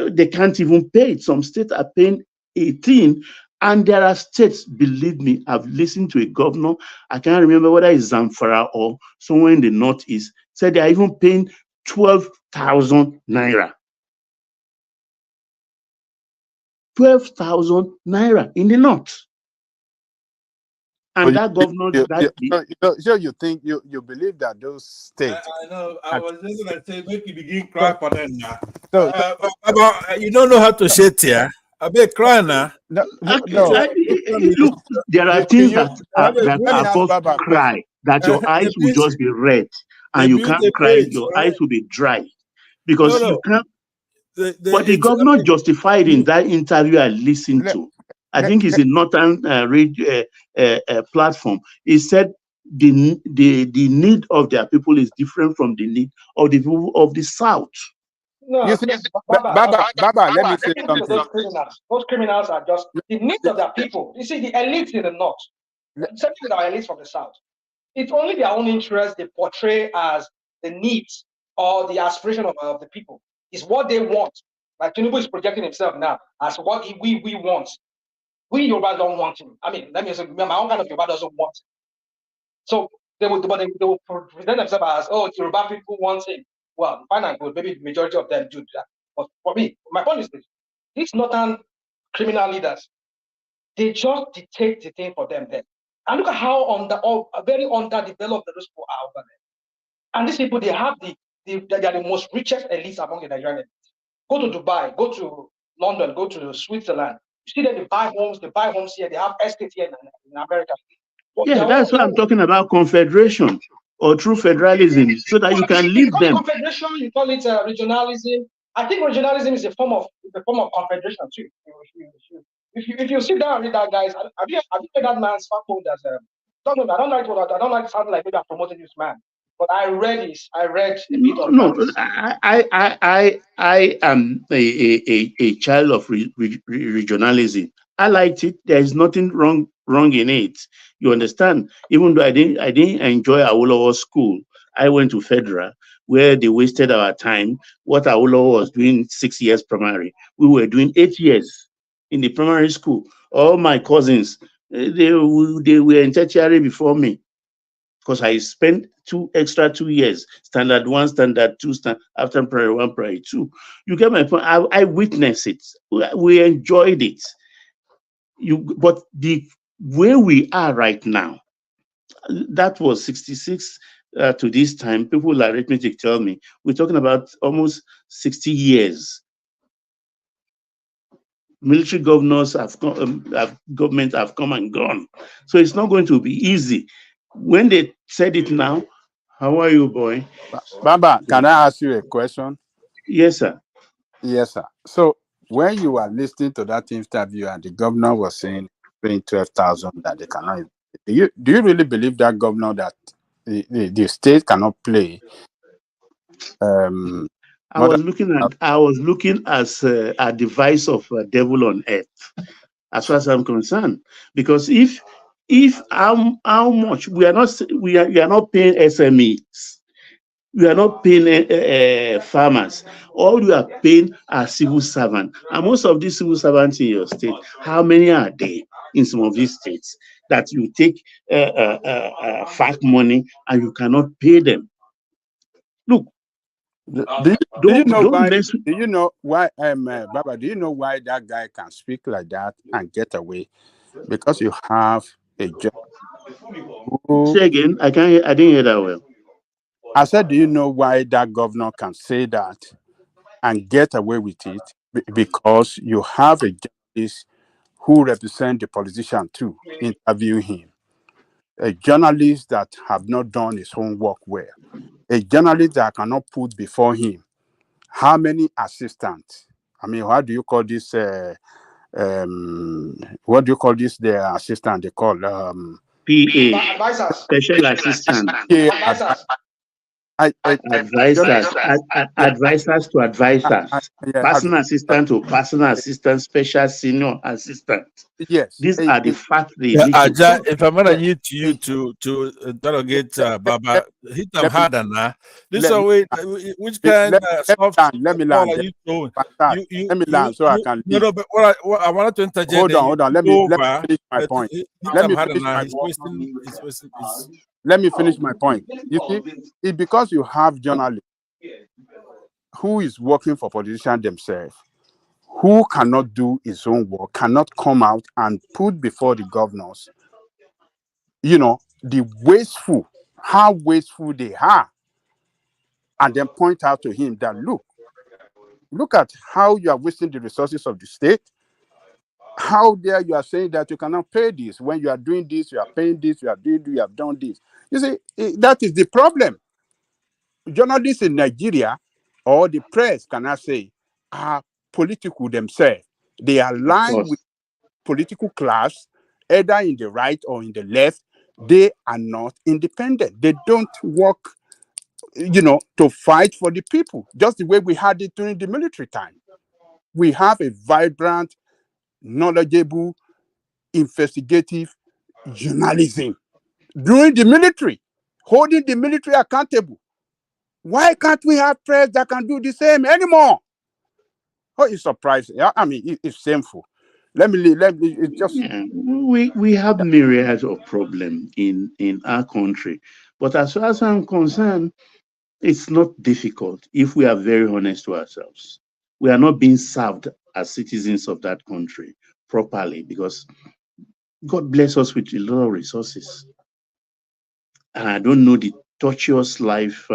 they can't even pay it. Some states are paying 18. And there are states, believe me, I've listened to a governor, I can't remember whether it's Zamfara or somewhere in the northeast, said they are even paying 12,000 naira. 12,000 naira in the north. And that governor, you think you believe that those states? I know. I was just going to say, make you begin crying for them now. So, you don't know how to shit here. I be crying now. Look, there are things that are above cry, that your eyes will just be red, and you can't cry, your eyes will be dry. Because you can't. But the governor justified in that interview I listened to. I think it's a Northern radio platform. He said the need of their people is different from the need of the people of the South. No, Baba, let me say something. Those criminals are just the needs of their people. You see, the elites in the north, especially our elites from the south, it's only their own interest they portray as the needs or the aspiration of the people. It's what they want. Like Tinubu is projecting himself now as what we want. We Yoruba don't want him. I mean, let me say, my own kind of Yoruba doesn't want him. So they will present themselves as, oh, Yoruba people want him. Well, fine and good. Maybe the majority of them do that. But for me, my point is this: these northern criminal leaders, they just dictate the thing for them. Then, and look at how very underdeveloped those people are over there. And these people, they are the most richest elites among the Nigerian elites. Go to Dubai, go to London, go to Switzerland. You see that they buy homes here. They have estates here in America. Yeah, that's what I'm talking about, confederation or true federalism, so that you can leave them. Confederation, you call it regionalism. I think regionalism is a form of confederation too. If you sit down and read that, guys, have you read that man's fact as I don't like sounding like maybe I'm promoting this man, but I read a bit of I am a child of regionalism. I liked it. There is nothing wrong in it. You understand? Even though I didn't enjoy Awolowo's school, I went to Federal, where they wasted our time. What Awolowo was doing 6 years primary, we were doing 8 years in the primary school. All my cousins, they were in tertiary before me, because I spent 2 extra years, standard 1, standard 2, after primary 1, primary 2. You get my point? I witnessed it. We enjoyed it. But where we are right now, that was 66 to this time. People like arithmetic tell me we're talking about almost 60 years. military governors government have come and gone. So it's not going to be easy. When they said it now, how are you, boy? Baba, can I ask you a question? Yes, sir. Yes, sir. So when you are listening to that interview and the governor was saying paying 12,000 that they cannot, do you really believe that governor that the state cannot play? I was looking as a device of devil on earth, as far as I'm concerned. Because if how much we are not paying SMEs, we are not paying farmers. All you are paying are civil servants. And most of these civil servants in your state, how many are there in some of these states that you take FAC money and you cannot pay them? Look, do you know why Baba, do you know why that guy can speak like that and get away? Because you have a job. Say again, I didn't hear that well. I said, do you know why that governor can say that and get away with it? Because you have a journalist who represent the politician too, interview him. A journalist that have not done his homework well. A journalist that cannot put before him how many assistants. I mean, how do you call this? What do you call this? The assistant they call PA, special assistant. Advisors to advisors, personal assistant to personal assistant, special senior assistant. Yes, these are the facts they Yeah, need Aja, to. if I'm gonna need you to interrogate Baba, hit them harder now. This way, which kind soft let me ball land. are you throwing? Let me land so I can leave. No, but what I wanted to interject. Hold on. Let me finish my point. Let me finish my point. Let me finish my point. You see, it's because you have journalists who is working for politicians themselves, who cannot do his own work, cannot come out and put before the governors, the wasteful, how wasteful they are, and then point out to him that, look at how you are wasting the resources of the state. How dare you are saying that you cannot pay this when you are doing this, you are paying this, you have done this. You see, that is the problem. Journalists in Nigeria or the press cannot say are political themselves. They align with political class, either in the right or in the left. They are not independent. They don't work, to fight for the people, just the way we had it during the military time. We have a vibrant, knowledgeable, investigative journalism during the military, holding the military accountable. Why can't we have press that can do the same anymore? Oh, it's surprising. I mean, it's shameful. Let me just. Yeah, we have myriads of problems in our country, but as far as I'm concerned, it's not difficult if we are very honest to ourselves. We are not being served as citizens of that country properly because God bless us with a lot of resources. And I don't know the tortuous life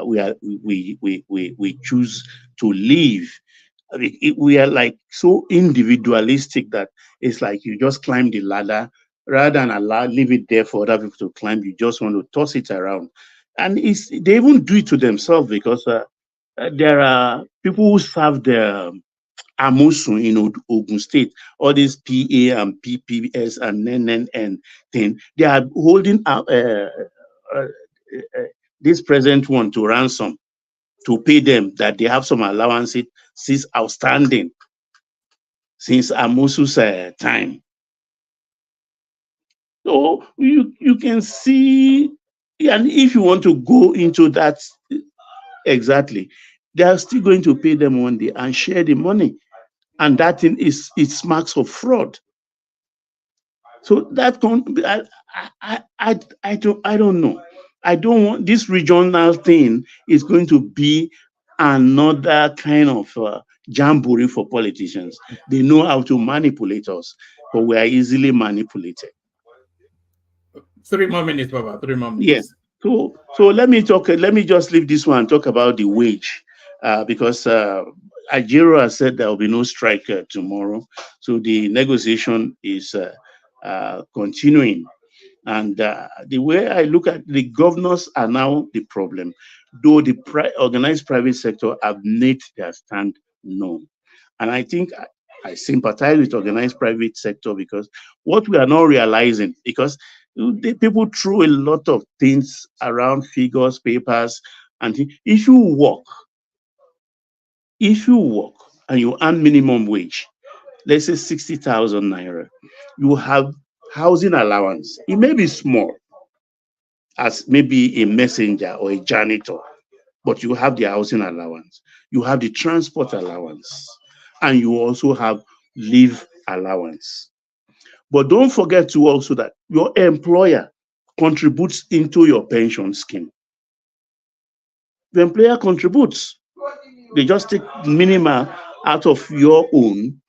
we choose to live. I mean, we are like so individualistic that it's like you just climb the ladder rather than leave it there for other people to climb. You just want to toss it around. And they even do it to themselves because there are people who serve the Amosun in Ogun State, all these PA and PPS and NNN thing. They are holding this present one to ransom to pay them that they have some allowances outstanding since Amosu's time. So you can see, and if you want to go into that exactly, they are still going to pay them one day and share the money, and that thing it's marks of fraud. So that I don't know. I don't want this regional thing is going to be another kind of jamboree for politicians. They know how to manipulate us, but we are easily manipulated. 3 more minutes, Baba. 3 more minutes. Yes. So let me talk. Let me just leave this one and talk about the wage, because Algeria has said there will be no strike tomorrow. So the negotiation is continuing. And the way I look at the governors are now the problem, though the organized private sector have made their stand known. And I think I sympathize with organized private sector, because what we are not realizing, because the people throw a lot of things around, figures, papers, and if you work and you earn minimum wage, let's say 60,000 naira, you have housing allowance. It may be small, as maybe a messenger or a janitor, but you have the housing allowance, you have the transport allowance, and you also have leave allowance. But don't forget to also that your employer contributes into your pension scheme. The employer contributes. They just take minimal out of your own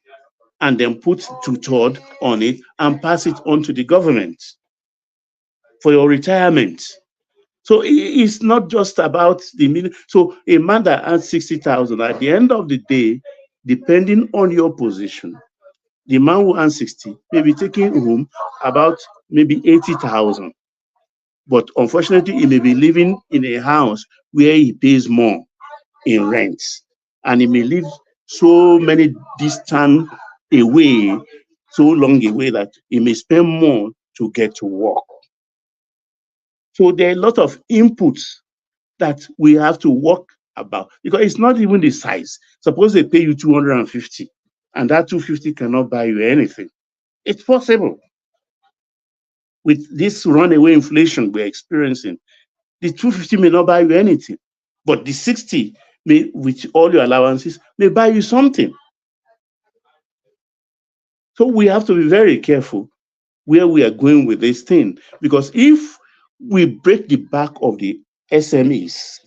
and then put 2/3 on it and pass it on to the government for your retirement. So it's not just about the minimum. So a man that earns 60,000 at the end of the day, depending on your position, the man who earns 60 may be taking home about maybe 80,000. But unfortunately, he may be living in a house where he pays more in rent, and he may live so many distance away, so long away, that he may spend more to get to work. So there are a lot of inputs that we have to work about, because it's not even the size. Suppose they pay you 250 and that 250 cannot buy you anything. It's possible. With this runaway inflation we're experiencing, the 250 may not buy you anything, but the 60 may, with all your allowances, may buy you something. So we have to be very careful where we are going with this thing, because if we break the back of the SMEs,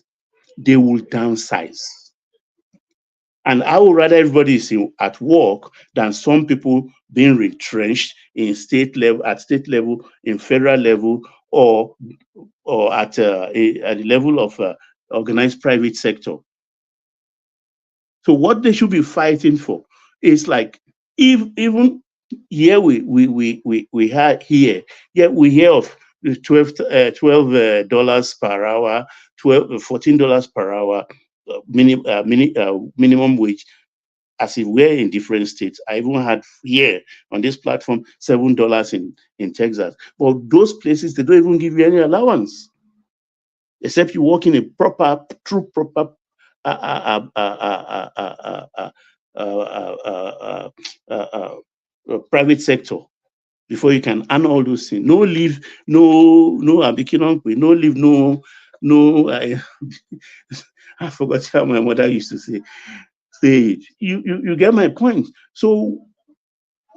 they will downsize. And I would rather everybody is at work than some people being retrenched in state level, in federal level, or at the level of organized private sector. So what they should be fighting for is like, even here we had here, we hear of $12 per hour, $14 per hour minimum wage, as if we're in different states. I even had here on this platform $7 in Texas. But those places, they don't even give you any allowance, except you work in a proper private sector before you can earn all those things. No leave, no no leave, no. I forgot how my mother used to say it. You get my point. So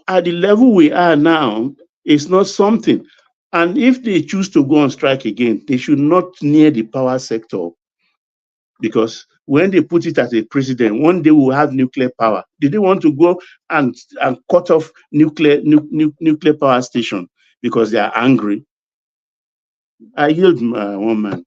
at the level we are now, it's not something. And if they choose to go on strike again, they should not near the power sector, because when they put it as a precedent, one day we'll have nuclear power. Did they want to go and cut off nuclear power station because they are angry? I yield, one man.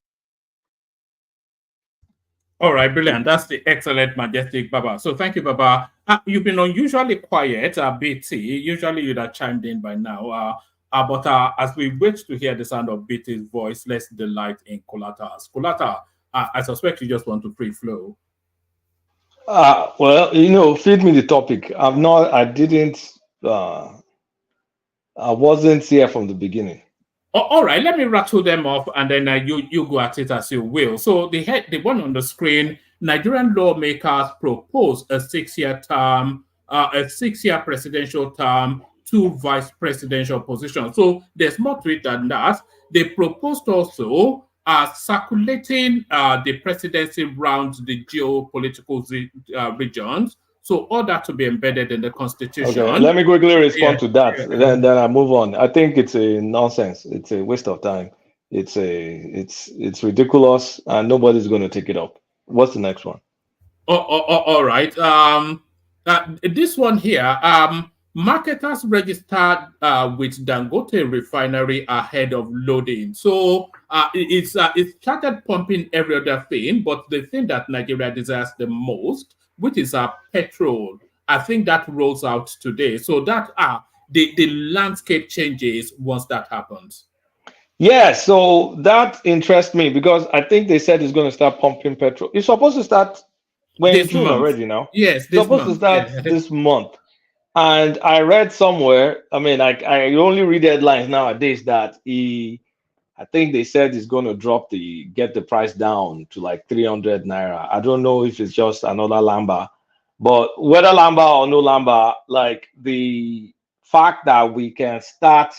All right, brilliant. That's the excellent, majestic Baba. So thank you, Baba. You've been unusually quiet, BT. Usually you'd have chimed in by now. But as we wait to hear the sound of BT's voice, let's delight in Kolata. Kolata, I suspect you just want to free flow. Well, feed me the topic. I wasn't here from the beginning. All right, let me rattle them off, and then you go at it as you will. So the one on the screen: Nigerian lawmakers propose a 6-year term, a 6-year presidential term, 2 vice presidential positions. So there's more to it than that. They proposed also circulating the presidency around the geopolitical regions. So all that to be embedded in the constitution. Okay, let me quickly respond to that. Then I move on. I think it's a nonsense. It's a waste of time. It's ridiculous, and nobody's going to take it up. What's the next one? All right. This one here. Marketers registered with Dangote refinery ahead of loading. So it's started pumping every other thing, but the thing that Nigeria desires the most which is petrol. I think that rolls out today. So that the landscape changes once that happens. Yeah, so that interests me because I think they said it's going to start pumping petrol. It's supposed to start when in This June month. already now. Yes, It's this supposed to month. start Yeah. this month. And I read somewhere, I mean, I only read headlines nowadays that I think they said it's going to get the price down to like 300 naira. I don't know if it's just another Lamba, but whether Lamba or no Lamba, like the fact that we can start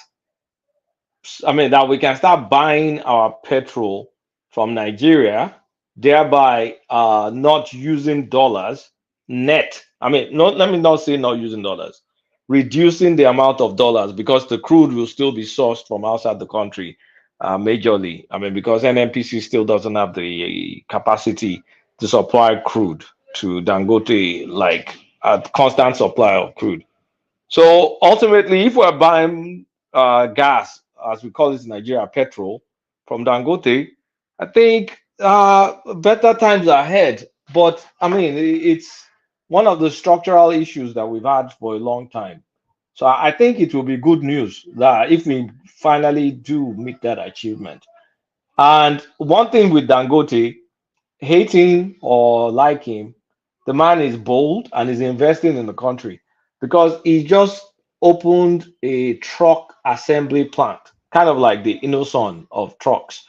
buying our petrol from Nigeria, thereby not using dollars net. I mean, let me not say not using dollars, reducing the amount of dollars because the crude will still be sourced from outside the country majorly. I mean, because NNPC still doesn't have the capacity to supply crude to Dangote, like a constant supply of crude. So ultimately, if we're buying gas, as we call it in Nigeria, petrol from Dangote, I think better times are ahead. But I mean, it's one of the structural issues that we've had for a long time. So I think it will be good news that if we finally do meet that achievement. And one thing with Dangote, hating or like him, the man is bold and is investing in the country because he just opened a truck assembly plant, kind of like the Innoson of trucks.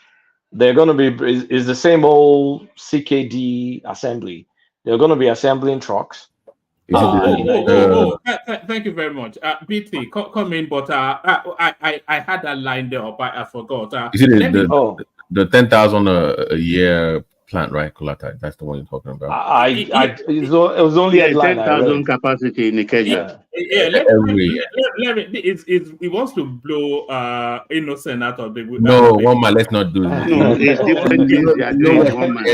They're going to be is the same old CKD assembly. They're going to be assembling trucks. Thank you very much. BT, come in, but I had that lined up. I forgot. Is it the 10,000 a year plant, right, Kulata? That's the one you're talking about. It was only a line 10,000 capacity in Ikeja. He wants to blow Innocent out of the. No, one man, let's not do that. No, it's different things they are doing. One man,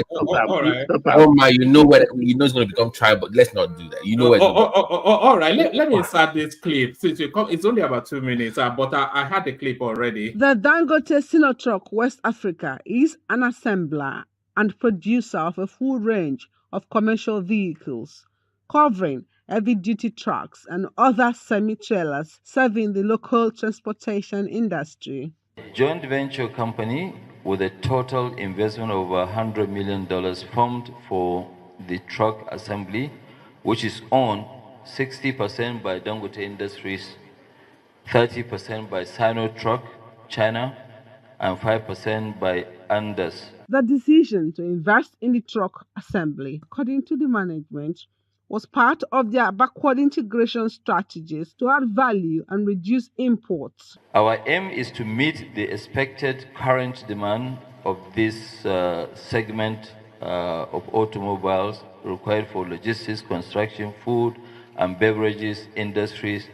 one man, you know it's going to become tribal. Let's not do that. You know all right. Let me start this clip since it's only about 2 minutes. But I had the clip already. The Dangote Sinotruck West Africa is an assembler and producer of a full range of commercial vehicles, covering heavy-duty trucks and other semi-trailers serving the local transportation industry. Joint venture company with a total investment of over $100 million formed for the truck assembly, which is owned 60% by Dangote Industries, 30% by Sinotruck China, and 5% by Andes. The decision to invest in the truck assembly, according to the management, was part of their backward integration strategies to add value and reduce imports. Our aim is to meet the expected current demand of this segment of automobiles required for logistics, construction, food, and beverages industries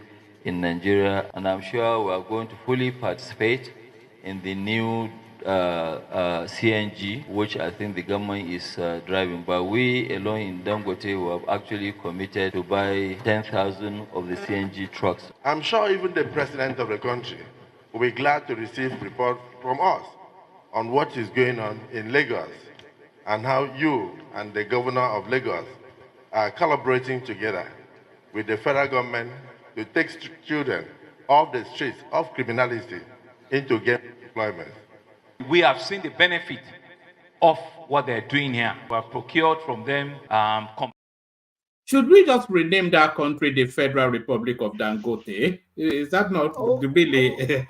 in Nigeria. And I'm sure we are going to fully participate in the new CNG, which I think the government is driving. But we alone in Dangote who have actually committed to buy 10,000 of the CNG trucks. I'm sure even the president of the country will be glad to receive report from us on what is going on in Lagos and how you and the governor of Lagos are collaborating together with the federal government to take children off the streets of criminality into gain employment. We have seen the benefit of what they're doing here. We have procured from them. Should we just rename that country the Federal Republic of Dangote? Is that not really?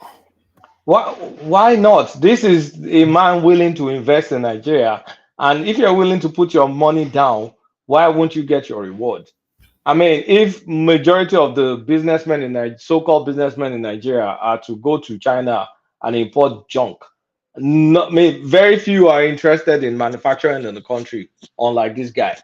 Why not? This is a man willing to invest in Nigeria. And if you're willing to put your money down, why won't you get your reward? I mean, if majority of the businessmen in so-called businessmen in Nigeria are to go to China and import junk, very few are interested in manufacturing in the country, unlike this guy.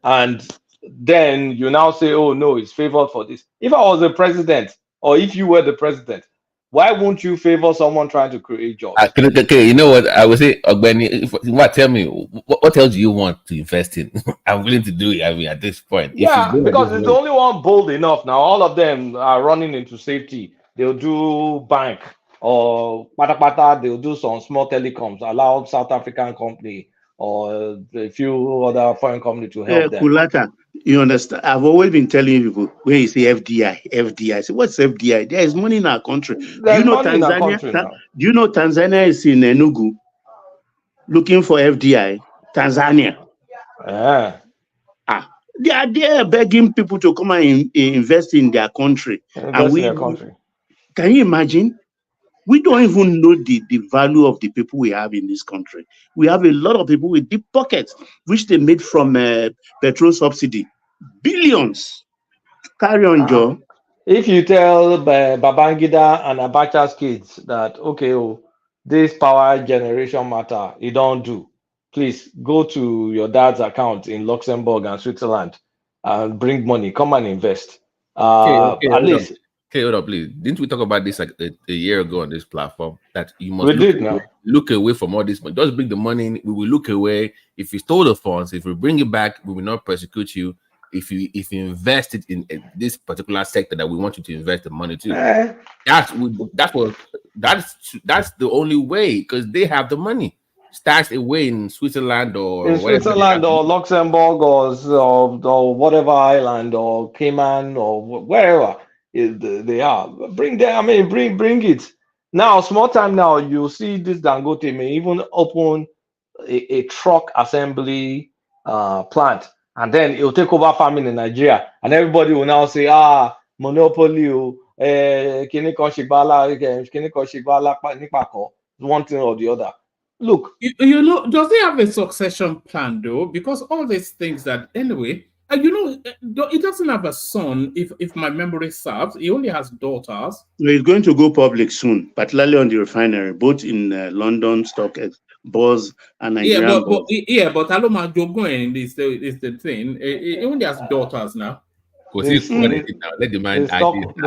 And then you now say, oh no, it's favored for this. If I was the president, or if you were the president, why won't you favor someone trying to create jobs? Okay, you know what I would say, Ogbeni, tell me, what else do you want to invest in? I'm willing to do it. I mean, at this point, yeah, because it's the only one bold enough now. All of them are running into safety. They'll do bank or pata, they'll do some small telecoms, allow South African company or a few other foreign company to help them. Kulata, You understand? I've always been telling people when you say FDI, I say, what's FDI? There is money in our country. There's money in our country now. Do you know Tanzania is in Enugu looking for FDI? Tanzania. They are there begging people to come and invest in their country. Invest in their country. Can you imagine? We don't even know the value of the people we have in this country. We have a lot of people with deep pockets, which they made from petrol subsidy. Billions. Carry on, Joe. If you tell Babangida and Abacha's kids that, okay, this power generation matter, you don't do, please go to your dad's account in Luxembourg and Switzerland and bring money, come and invest. At least. Okay, hold up, please. Didn't we talk about this like a year ago on this platform? That you must look away from all this money. Just bring the money in. We will look away. If you stole the funds, if we bring it back, we will not persecute you. If you invest it in this particular sector that we want you to invest the money to, that's the only way, because they have the money stashed away in Switzerland or Luxembourg or whatever island or Cayman or wherever they are. Bring them. I mean, bring it now. Small time now. You see this Dangote may even open a truck assembly plant, and then it'll take over farming in Nigeria, and everybody will now say, monopoly, one thing or the other. Look, you know, does he have a succession plan though? Because all these things that anyway, you know, he doesn't have a son. If my memory serves, he only has daughters. He's going to go public soon, particularly on the refinery, both in London Stock Bourse and Nigeria. But Aloma Jogoen is the thing. He only has daughters now. The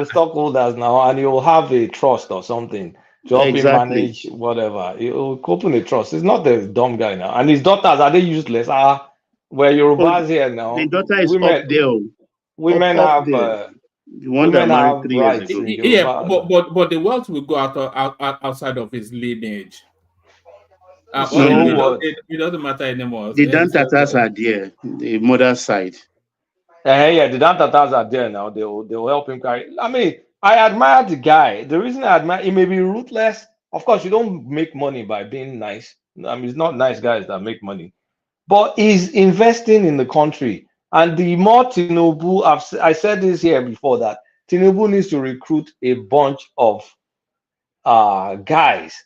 stockholders now, and you'll have a trust or something to help him manage whatever. He'll open a trust. He's not the dumb guy now. And his daughters, are they useless? Where Yorubas here now. The daughter is up there. Women have the one that married 3 years ago. Yeah, but the wealth will go outside of his lineage. It doesn't matter anymore. The Dan Tatars are there, the mother's side. Yeah, the Dan Tatars are there now. They will help him carry. I mean, I admire the guy. The reason I admire, he may be ruthless. Of course, you don't make money by being nice. I mean, it's not nice guys that make money, but he's investing in the country. And the more Tinubu, I said this here before, that Tinubu needs to recruit a bunch of guys.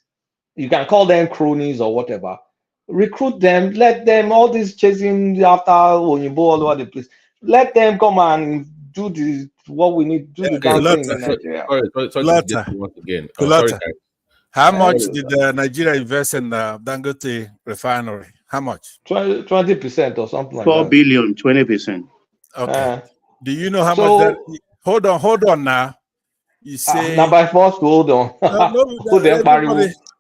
You can call them cronies or whatever. Recruit them, let them, all this chasing after Onyibo all over the place, let them come and do what we need to do. How much did Nigeria invest in Dangote refinery? How much? 20% or something like 4 that. billion, 20%. Okay. Do you know how much that? Hold on now. You say now by force, hold on.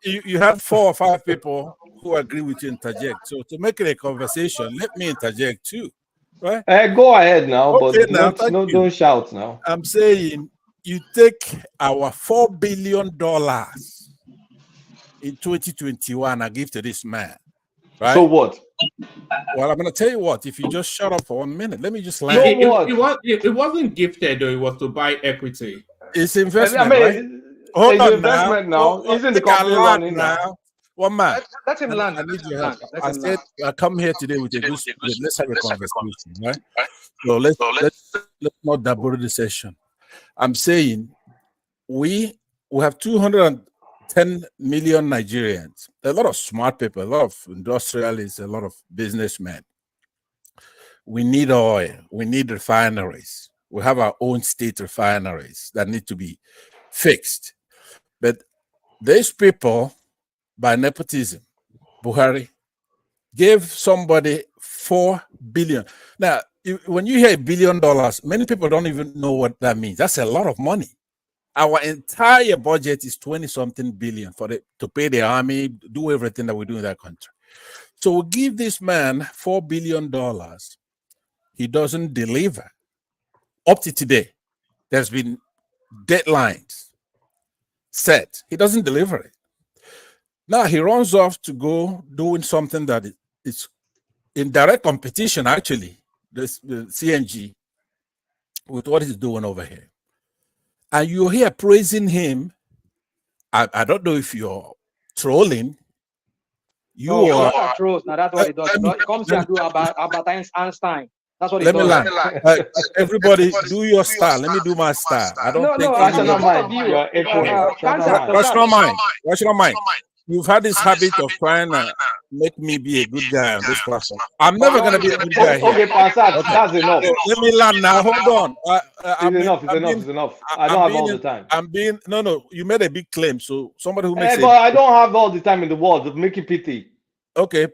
You had 4 or 5 people who agree with you interject. So to make it a conversation, let me interject too. Right? Go ahead now, okay, but don't shout now. I'm saying you take our $4 billion in 2021 and give to this man. Right? So what? Well, I'm going to tell you what. If you just shut up for 1 minute, let me just lie. It wasn't gifted, though. It was to buy equity. It's investment, right? Hold on investment now. Isn't the company running now? One man. Let him land. I need your help. I said I come here today with a good spirit. Let's have a conversation, right? So let's not double the session. I'm saying we have 210 million Nigerians, a lot of smart people, a lot of industrialists, a lot of businessmen. We need oil. We need refineries. We have our own state refineries that need to be fixed. But these people, by nepotism, Buhari gave somebody $4 billion. Now, when you hear $1 billion, many people don't even know what that means. That's a lot of money. Our entire budget is 20-something billion to pay the army, do everything that we do in that country. So we give this man $4 billion. He doesn't deliver. Up to today, there's been deadlines set. He doesn't deliver it. Now he runs off to go doing something that is in direct competition, actually, the CNG with what he's doing over here. And you're here praising him. I don't know if you're trolling. You are trolls. Now that's what he does. He comes here and do about Einstein. That's what he let me does. lie. Everybody, do your style. Let me do my style. I don't think rational mind. Rational mind. Rational mind. You've had this habit of trying to make me be a good guy on this platform. I'm never going to be a good guy here. Okay, Pansat, that's enough. Let me land now. Hold on. It's enough. I don't have all the time. No. You made a big claim. So somebody who makes but I don't have all the time in the world. Make it pity. Okay,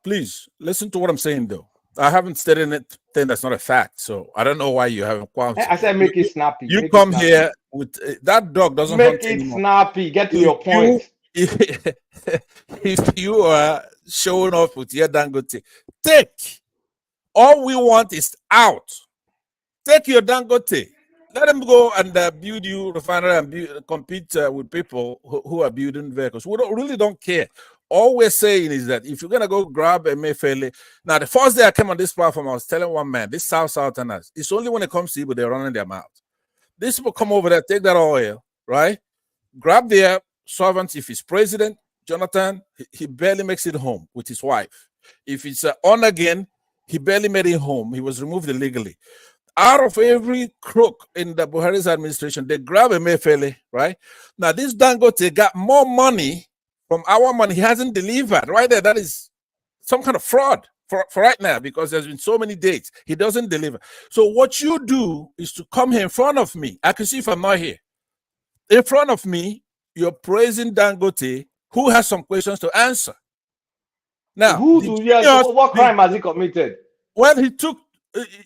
please listen to what I'm saying, though. I haven't said anything that's not a fact, so I don't know why you haven't. I said make it snappy. You come here with that dog doesn't make it snappy. Get to your point. If you are showing off with your Dangote, take. All we want is out. Take your Dangote. Let them go and build you refinery and compete with people who are building vehicles. We really don't care. All we're saying is that if you're gonna go grab a Mayfairly, now the first day I came on this platform, I was telling one man, this Southerners, it's only when it comes to people they're running their mouth. These people come over there, take that oil, right? Grab their servants. If he's president, Jonathan, he barely makes it home with his wife. If it's on again, he barely made it home. He was removed illegally. Out of every crook in the Buhari's administration, they grab a Mayfairly, right? Now this Dangote got more money from our money. He hasn't delivered right there. That is some kind of fraud for right now, because there's been so many dates. He doesn't deliver. So what you do is to come here in front of me. I can see if I'm not here. In front of me, you're praising Dangote, who has some questions to answer. Now, what crime has he committed? Well, he took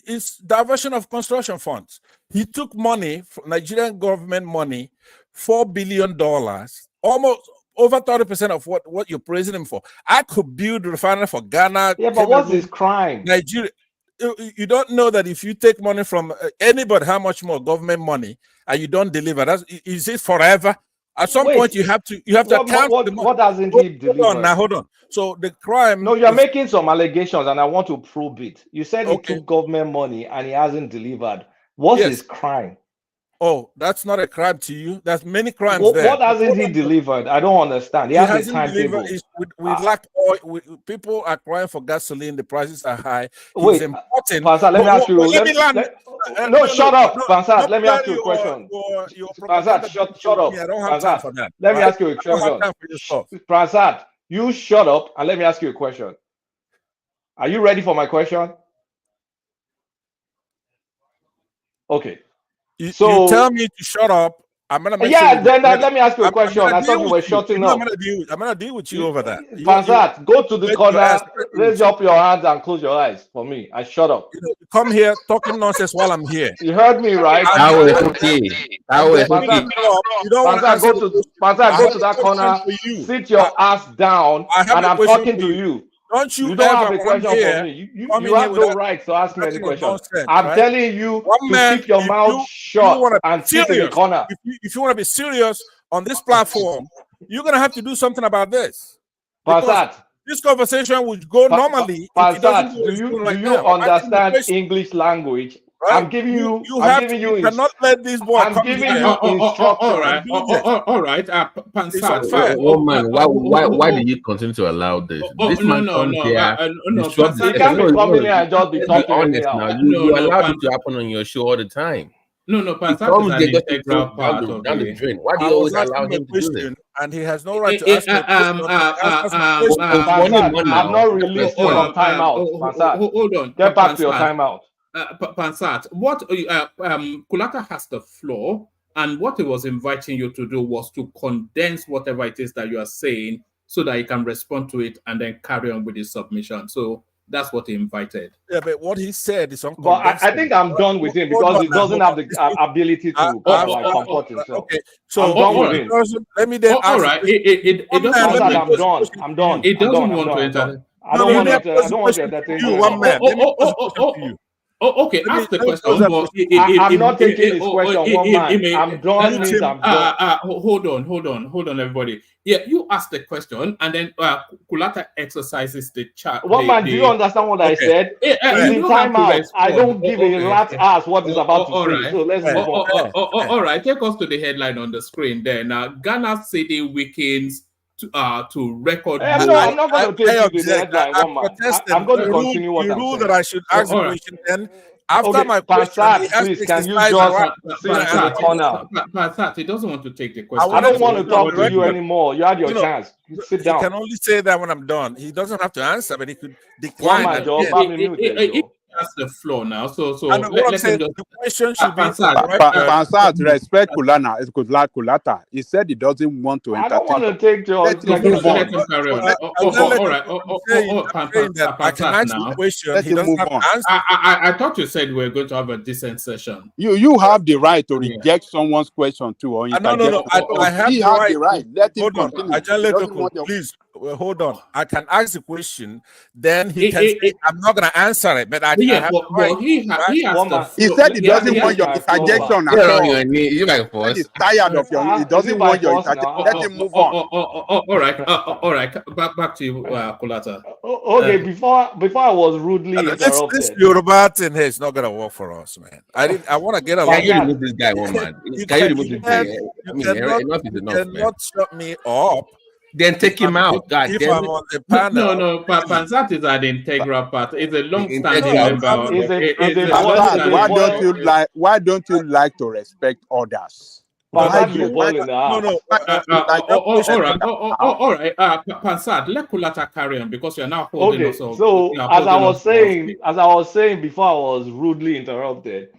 his diversion of construction funds. He took money from Nigerian government money, $4 billion, almost over 30% of what you're praising him for. I could build a refinery for Ghana. Yeah, but what's his crime? Nigeria. You don't know that if you take money from anybody, how much more government money, and you don't deliver, is it forever? At some point, you have to account. What doesn't he deliver? Hold on. So the crime. No, you're making some allegations, and I want to prove it. You said he took government money and he hasn't delivered. What's his crime? Oh, that's not a crime to you. There's many crimes there. What hasn't he delivered? I don't understand. He has a timetable. We lack oil. People are crying for gasoline. The prices are high. Wait, Pansat, let me ask you. No, shut up, Pansat. Let me ask you a question. Pansat, shut up. I don't have time for that. Let me ask you a question. Pansat, you shut up and let me ask you a question. Are you ready for my question? Okay. You tell me to shut up. I'm gonna make then let me ask you a question. I thought you were shutting up. I'm gonna deal with you over that. Pansat, go to the corner, raise up your hands and close your eyes for me. I shut up. Come here talking nonsense while I'm here. You heard me, right? Pansat, go to that corner, sit your ass down, and I'm talking to you. You don't have a question for me. You have no right to ask me any question. I'm telling you to keep your mouth shut and sit in the corner. If you want to be serious on this platform, you're going to have to do something about this. Pansat, this conversation would go normally. Pansat, do you understand English language? Right? I'm giving you. You cannot let this boy. I'm giving you instructions. All right. Pansat. Man, why do you continue to allow this? This man comes here. You can't be coming here and just be talking. Honest now. You allow it to happen on your show all the time. No, Pansat is an integral part of the drain. Why do you always allow him to do this? And he has no right to ask I'm not released from timeout. Pansat, hold on. Get back to your timeout. Pansat, what Kulaka has the floor, and what he was inviting you to do was to condense whatever it is that you are saying so that he can respond to it and then carry on with his submission. So that's what he invited. Yeah, but what he said is uncondensed. But I think I'm done with him because he doesn't have the ability to comport himself. Okay, so I'm done with him. Let me then I'm done. It doesn't want to enter. I don't want to entertain you. One man. Oh, okay. Ask the question. I'm not taking his question. One man. I'm done. Means I'm done. Hold on, everybody. Yeah, you ask the question, and then Kulata exercises the chat. One man, do you understand what I said? He's in timeout. I don't give a rat's ass what he's about to say. So let's move on. All right, take us to the headline on the screen there. Now, Ghana City weakens to record. I'm not going to take you to the headline, one man. I'm going to continue what I'm saying. That I should ask the question then. After my question, please, can you just sit in the corner? Pansat, he doesn't want to take the question. I don't want to talk to you anymore. You had your chance. Sit down. He can only say that when I'm done. He doesn't have to answer, but he could decline. That's the floor now. So let him just. The question should be Pansat, respect Kulata. He said he doesn't want to entertain. I don't want to take your. Let him carry on. All right. I can answer the question. He doesn't have to answer. I thought you said we were going to have a decent session. You have the right to reject someone's question too, or no. I have the right. Let him continue. Please. Well, hold on. I can ask the question, then he can say, I'm not going to answer it, but he said he doesn't want your interjection at all. He's tired of your. He doesn't want your interjection. Let him move on. All right. Back to you, Kulata. Okay. Before I was rudely interrupted. This Yoruba thing here is not going to work for us, man. I want to get along. Can you remove this guy, one man? Can you remove this guy? Enough is enough, man. You cannot shut me up. Then take him out. God if damn I'm it. on the panel, no. Pansat is an integral part. It's a long-standing member. Why don't you like to respect others? All right. Pansat, let Kulata carry on because you're now holding us up. So as I was saying before I was rudely interrupted,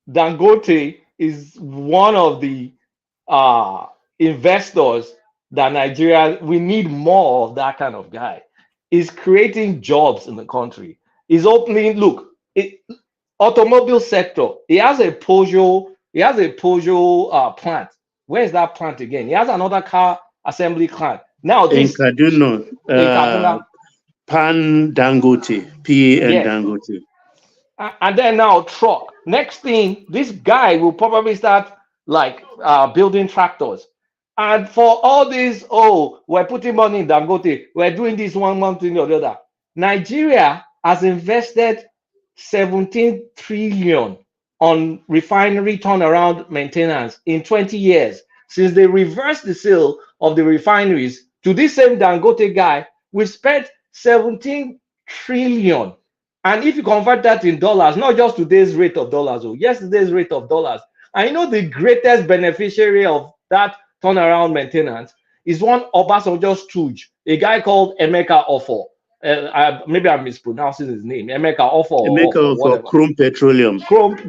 Dangote is one of the investors that Nigeria, we need more of that kind of guy. He's creating jobs in the country. He's opening, automobile sector. He has a Peugeot plant. Where is that plant again? He has another car assembly plant. Now this in Kaduna, Pan Dangote, Dangote. And then now truck. Next thing, this guy will probably start building tractors. And for all this, we're putting money in Dangote, we're doing this one thing or the other. Nigeria has invested 17 trillion on refinery turnaround maintenance in 20 years. Since they reversed the sale of the refineries to this same Dangote guy, we've spent 17 trillion. And if you convert that in dollars, not just today's rate of dollars, yesterday's rate of dollars, I know the greatest beneficiary of that turnaround maintenance is one Obasanjo stooge, a guy called Emeka Offor. Maybe I'm mispronouncing his name. Emeka Offor. Chrome Petroleum. Chrome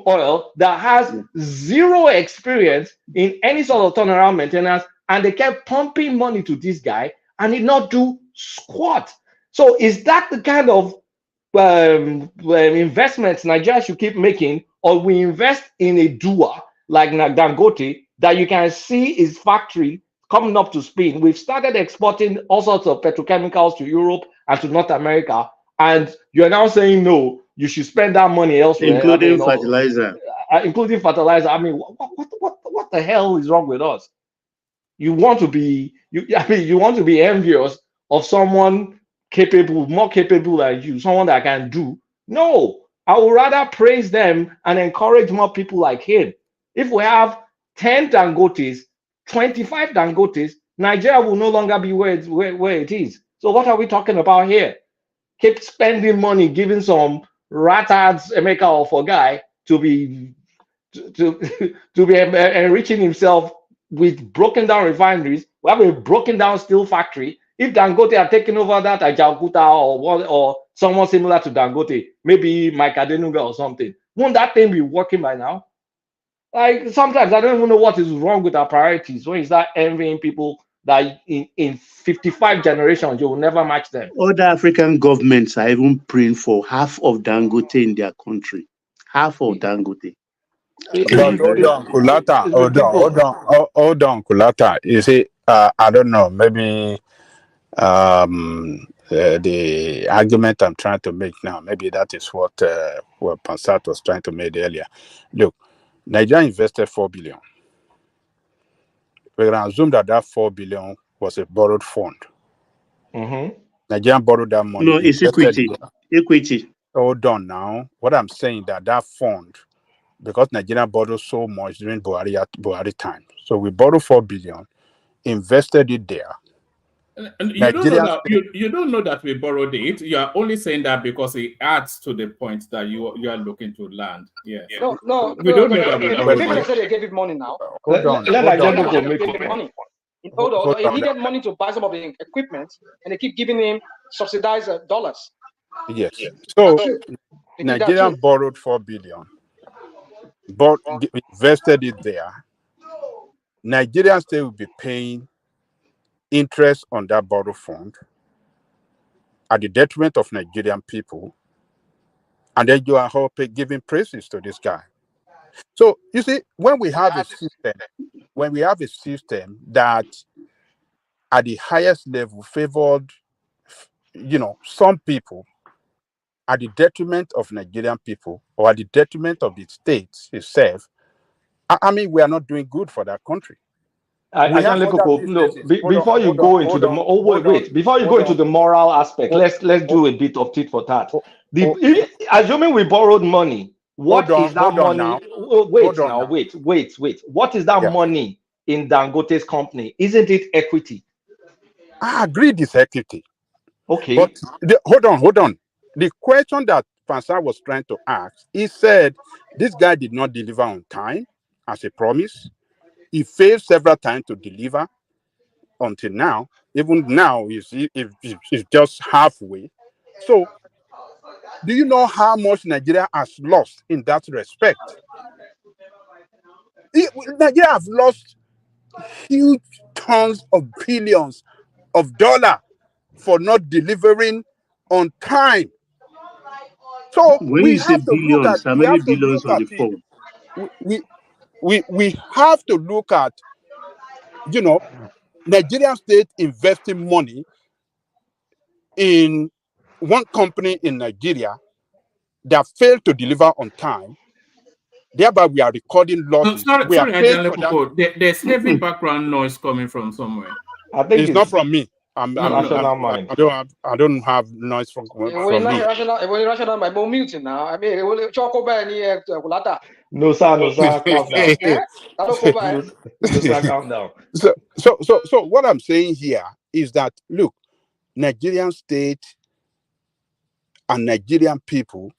oil that has zero experience in any sort of turnaround maintenance, and they kept pumping money to this guy and did not do squat. So is that the kind of investments Nigeria should keep making, or we invest in a doer like Dangote that you can see his factory coming up to speed? We've started exporting all sorts of petrochemicals to Europe and to North America, and you're now saying no, you should spend that money elsewhere, including fertilizer. Including fertilizer. I mean, what the hell is wrong with us? You want to be envious of someone capable, more capable than you, someone that can do. No, I would rather praise them and encourage more people like him. If we have 10 Dangotes, 25 Dangotes, Nigeria will no longer be where it is. So what are we talking about here? Keep spending money, giving some ratards Emeka Offor guy to be enriching himself with broken down refineries. We have a broken down steel factory. If Dangote are taking over that Ajaokuta or someone similar to Dangote, maybe Mike Adenuga or something, won't that thing be working by now? Like, sometimes I don't even know what is wrong with our priorities when you start envying people that in 55 generations you will never match them. Other African governments are even praying for half of Dangote in their country. Half of Dangote. Hold on, Kulata. You see, I don't know, maybe the argument I'm trying to make now, maybe that is what Pansat was trying to make earlier. Look, Nigeria invested 4 billion. We're going to assume that 4 billion was a borrowed fund. Nigeria borrowed that money. No, it's equity. Equity. Hold on now. What I'm saying that fund, because Nigeria borrowed so much during Buhari time, so we borrowed 4 billion, invested it there. And you don't know that we borrowed it. You are only saying that because it adds to the point that you are looking to land. Yeah. No. We don't know that we borrowed it. People said they gave it money now. Hold on. He needed money to buy some of the equipment, and they keep giving him subsidized dollars. Yes. So Nigeria borrowed 4 billion, but invested it there. Nigeria state will be paying interest on that borrowed fund at the detriment of Nigerian people, and then you are giving praises to this guy. So you see, when we have a system that at the highest level favored, some people at the detriment of Nigerian people or at the detriment of the state itself, I mean, we are not doing good for that country. Before you go into the moral aspect, let's do a bit of tit for tat. Assuming we borrowed money, what is that money? Wait. What is that money in Dangote's company? Isn't it equity? I agree, this equity. Okay. But hold on. The question that Pansa was trying to ask, he said this guy did not deliver on time as a promise. He failed several times to deliver until now. Even now, he's just halfway. So, do you know how much Nigeria has lost in that respect? Nigeria has lost huge tons of billions of dollars for not delivering on time. So when you say billions, how many billions on the phone? We have to look at, Nigerian state investing money in one company in Nigeria that failed to deliver on time. Thereby, we are recording losses. There's heavy background noise coming from somewhere. I think it's not from me. I don't have noise from me. No, sir, calm down. So what I'm saying here is that, look, Nigerian state and Nigerian people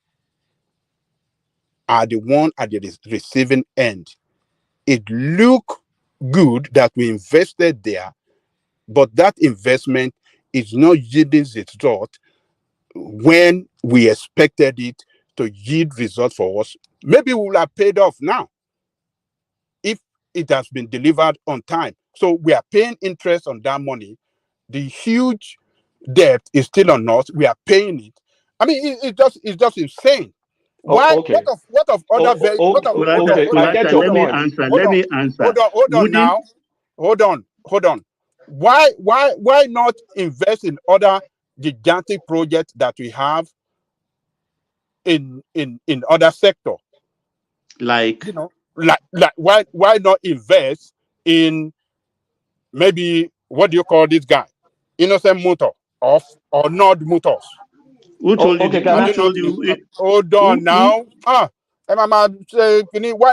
are the one at the receiving end. It look good that we invested there, but that investment is not yielding the result when we expected it to yield results for us. Maybe we will have paid off now if it has been delivered on time. So we are paying interest on that money. The huge debt is still on us. We are paying it. I mean, it's just insane. Why? Okay. What of other very? Let me answer. Hold on. Why not invest in other gigantic projects that we have in other sectors? Like why not invest in maybe, what do you call this guy? Innocent Motor or Nord Motors. Who told you? Hold on now. Why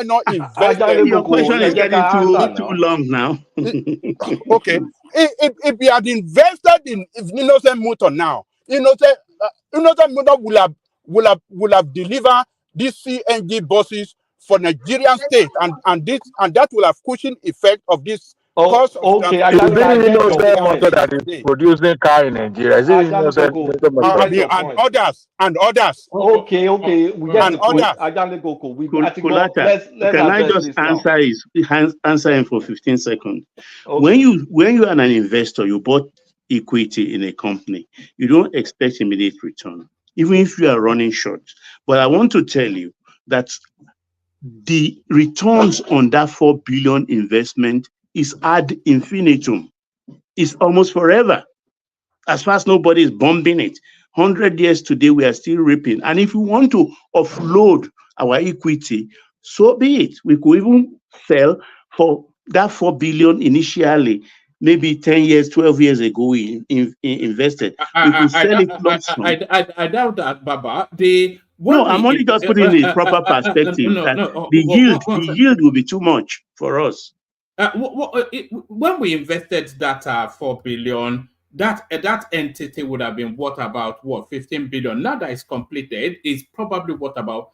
not invest? Your question is getting too long now. Okay. If we had invested in Innocent Motor now, Innocent Motor will have delivered these CNG buses for Nigerian state, and that will have cushioned effect of this. Is it Innocent Motor that is producing car in Nigeria? Is it Innocent Motor? And others. Okay. We get and others. Can I just answer him for 15 seconds? Okay. When you are an investor, you bought equity in a company, you don't expect immediate return, even if you are running short. But I want to tell you that the returns on that 4 billion investment is ad infinitum. It's almost forever. as far as nobody is bombing it. 100 years today, we are still reaping. And if we want to offload our equity, so be it. We could even sell for that 4 billion initially, maybe 10 years, 12 years ago, we invested. We could sell it lump sum. I doubt that, Baba. No, I'm only just putting it in the proper perspective. The yield will be too much for us. When we invested that 4 billion, that entity would have been worth about 15 billion. Now that it's completed, is probably worth about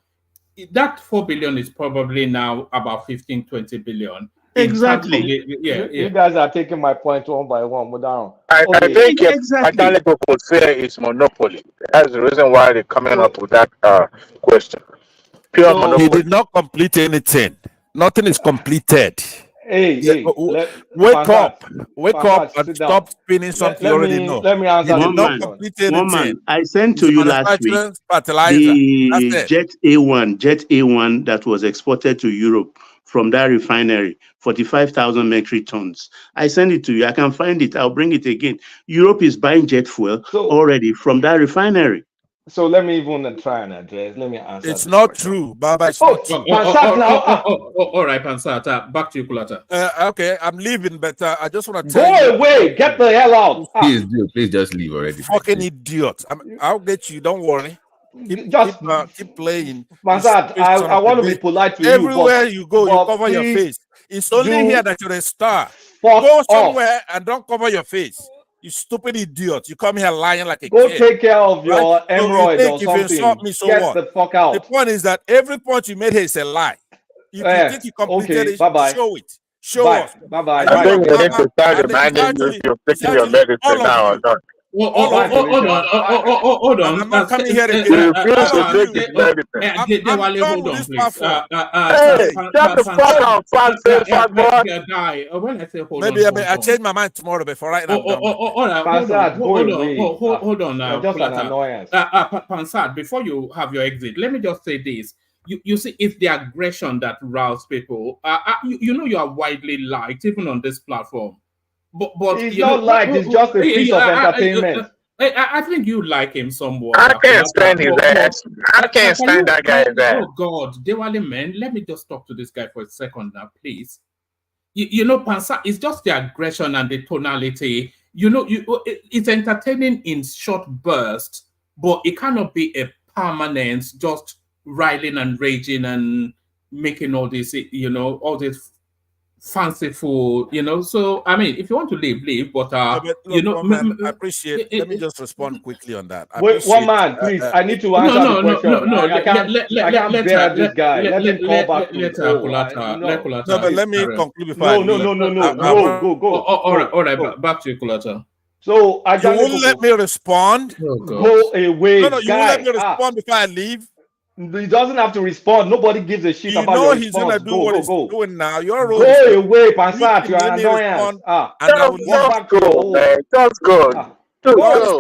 that 4 billion is probably now about 15-20 billion. Exactly. You guys are taking my point one by one. I think exactly. Could say it's monopoly. That's the reason why they're coming up with that question. Pure monopoly. He did not complete anything. Nothing is completed. Wake up and stop spinning something you already know. Let me answer He did not complete anything. I sent to you last week the Jet A1 that was exported to Europe from that refinery, 45,000 metric tons. I send it to you. I can find it. I'll bring it again. Europe is buying jet fuel already from that refinery. So let me even try and address. Let me answer. It's not true, Baba. It's not true. All right, Pansat. Back to you, Kulata. Okay, I'm leaving, but I just want to tell you. Go away. Get the hell out. Please just leave already. Fucking idiot. I'll get you. Don't worry. Keep playing. Pansat, I want to be polite to you. Everywhere you go, you cover your face. It's only here that you're a star. Go somewhere and don't cover your face. You stupid idiot. You come here lying like a kid. Go take care of your hemorrhoid or something. If you insult me, so get what? The fuck out. The point is that every point you made here is a lie. If you think you completed it, show it. Show us. Bye-bye. I think you need to start reminding you if you're taking your medicine now or not. Hold on. I'm not coming here again. I'm done with this platform. Hey, shut the fuck up, When I say hold maybe on, I change my mind tomorrow, but for right now. Hold on now. Just an annoyance. Pansat, before you have your exit, let me just say this. You see, it's the aggression that rouses people. You know you are widely liked, even on this platform. But it's not like it's just a piece of entertainment. I think you like him somewhat. I can't stand his ass. I can't stand that guy's ass. Oh God, Dewale, man, let me just talk to this guy for a second now, please. You know, Pansa, it's just the aggression and the tonality. You know, it's entertaining in short bursts, but it cannot be a permanent, just riling and raging and making all this, you know, all this fanciful, you know. So I mean, if you want to leave, but look, you know, man, I appreciate. Let me just respond quickly on that. Wait, one man, please. I need to answer the question. No, I can't bear this guy. Let him call back to No, but let me conclude before. No. Go. All right. Back to you, Kulata. So you won't let me respond. Go away. No, you won't let me respond before I leave. He doesn't have to respond. Nobody gives a shit about your response. He's gonna do what he's doing now. You're go away, Pansat. You're an annoyance. Just go, man. Just go.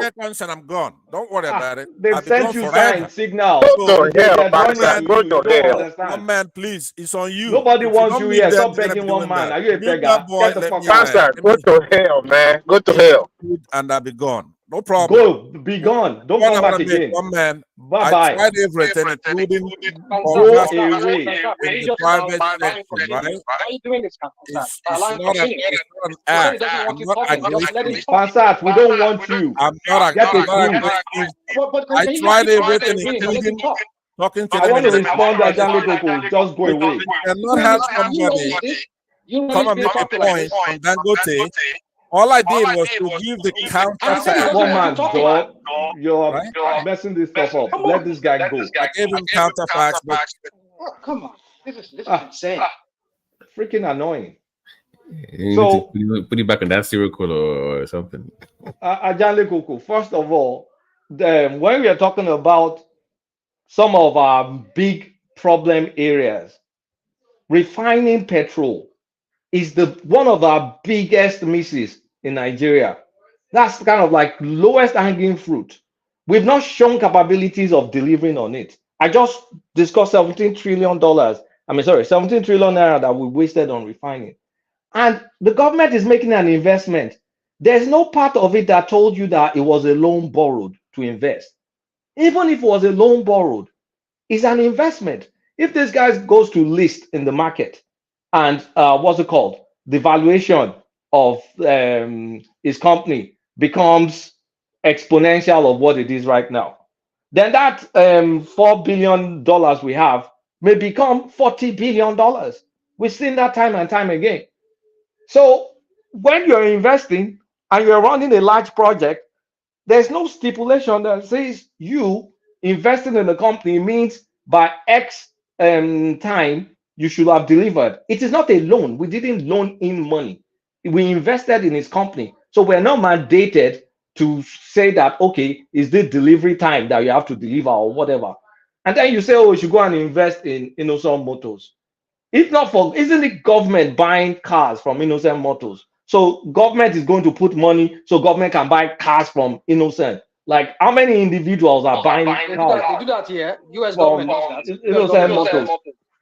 Seconds and I'm gone. Don't worry about it. They've sent you sign signal. Go to hell, Pansat. Go to hell. One man, please. It's on you. Nobody wants you here. Stop begging one man. Are you a beggar? Get the fuck out. Pansat, go to hell, man. Go to hell. And I'll be gone. No problem. Go, be gone. Don't come back again. One man. Bye-bye. I tried everything, including go away. In the private sector, right? Why are you doing this? It's not an act. I'm not aggressive. Pansat, we don't want you. I'm not aggressive. I tried everything, including talking to them. I want to respond to Ajanle. Just go away. You cannot have somebody come and make a point on Dangote. All I did was to give the counter. One man, dog. You're messing this stuff up. Let this guy go. I gave him counter facts, but come on, this is insane. Freaking annoying. So put it back on that serial killer or something. Ajanle Koko, first of all, when we are talking about some of our big problem areas, refining petrol is one of our biggest misses in Nigeria. That's kind of like lowest hanging fruit. We've not shown capabilities of delivering on it. I just discussed $17 trillion. 17 trillion naira that we wasted on refining. And the government is making an investment There's no part of it that told you that it was a loan borrowed to invest. Even if it was a loan borrowed, it's an investment. If this guy goes to list in the market and what's it called? The valuation of his company becomes exponential of what it is right now, then that $4 billion we have may become $40 billion. We've seen that time and time again. So when you're investing and you're running a large project, there's no stipulation that says you investing in the company means by X time you should have delivered. It is not a loan. We didn't loan in money. We invested in his company. So we're not mandated to say that, okay, is the delivery time that you have to deliver or whatever. And then you say, oh, we should go and invest in Innocent Motors. If not for, isn't it government buying cars from Innocent Motors? So government is going to put money so government can buy cars from Innocent. Like how many individuals are buying cars? They do that here. US government does that. Innocent Motors.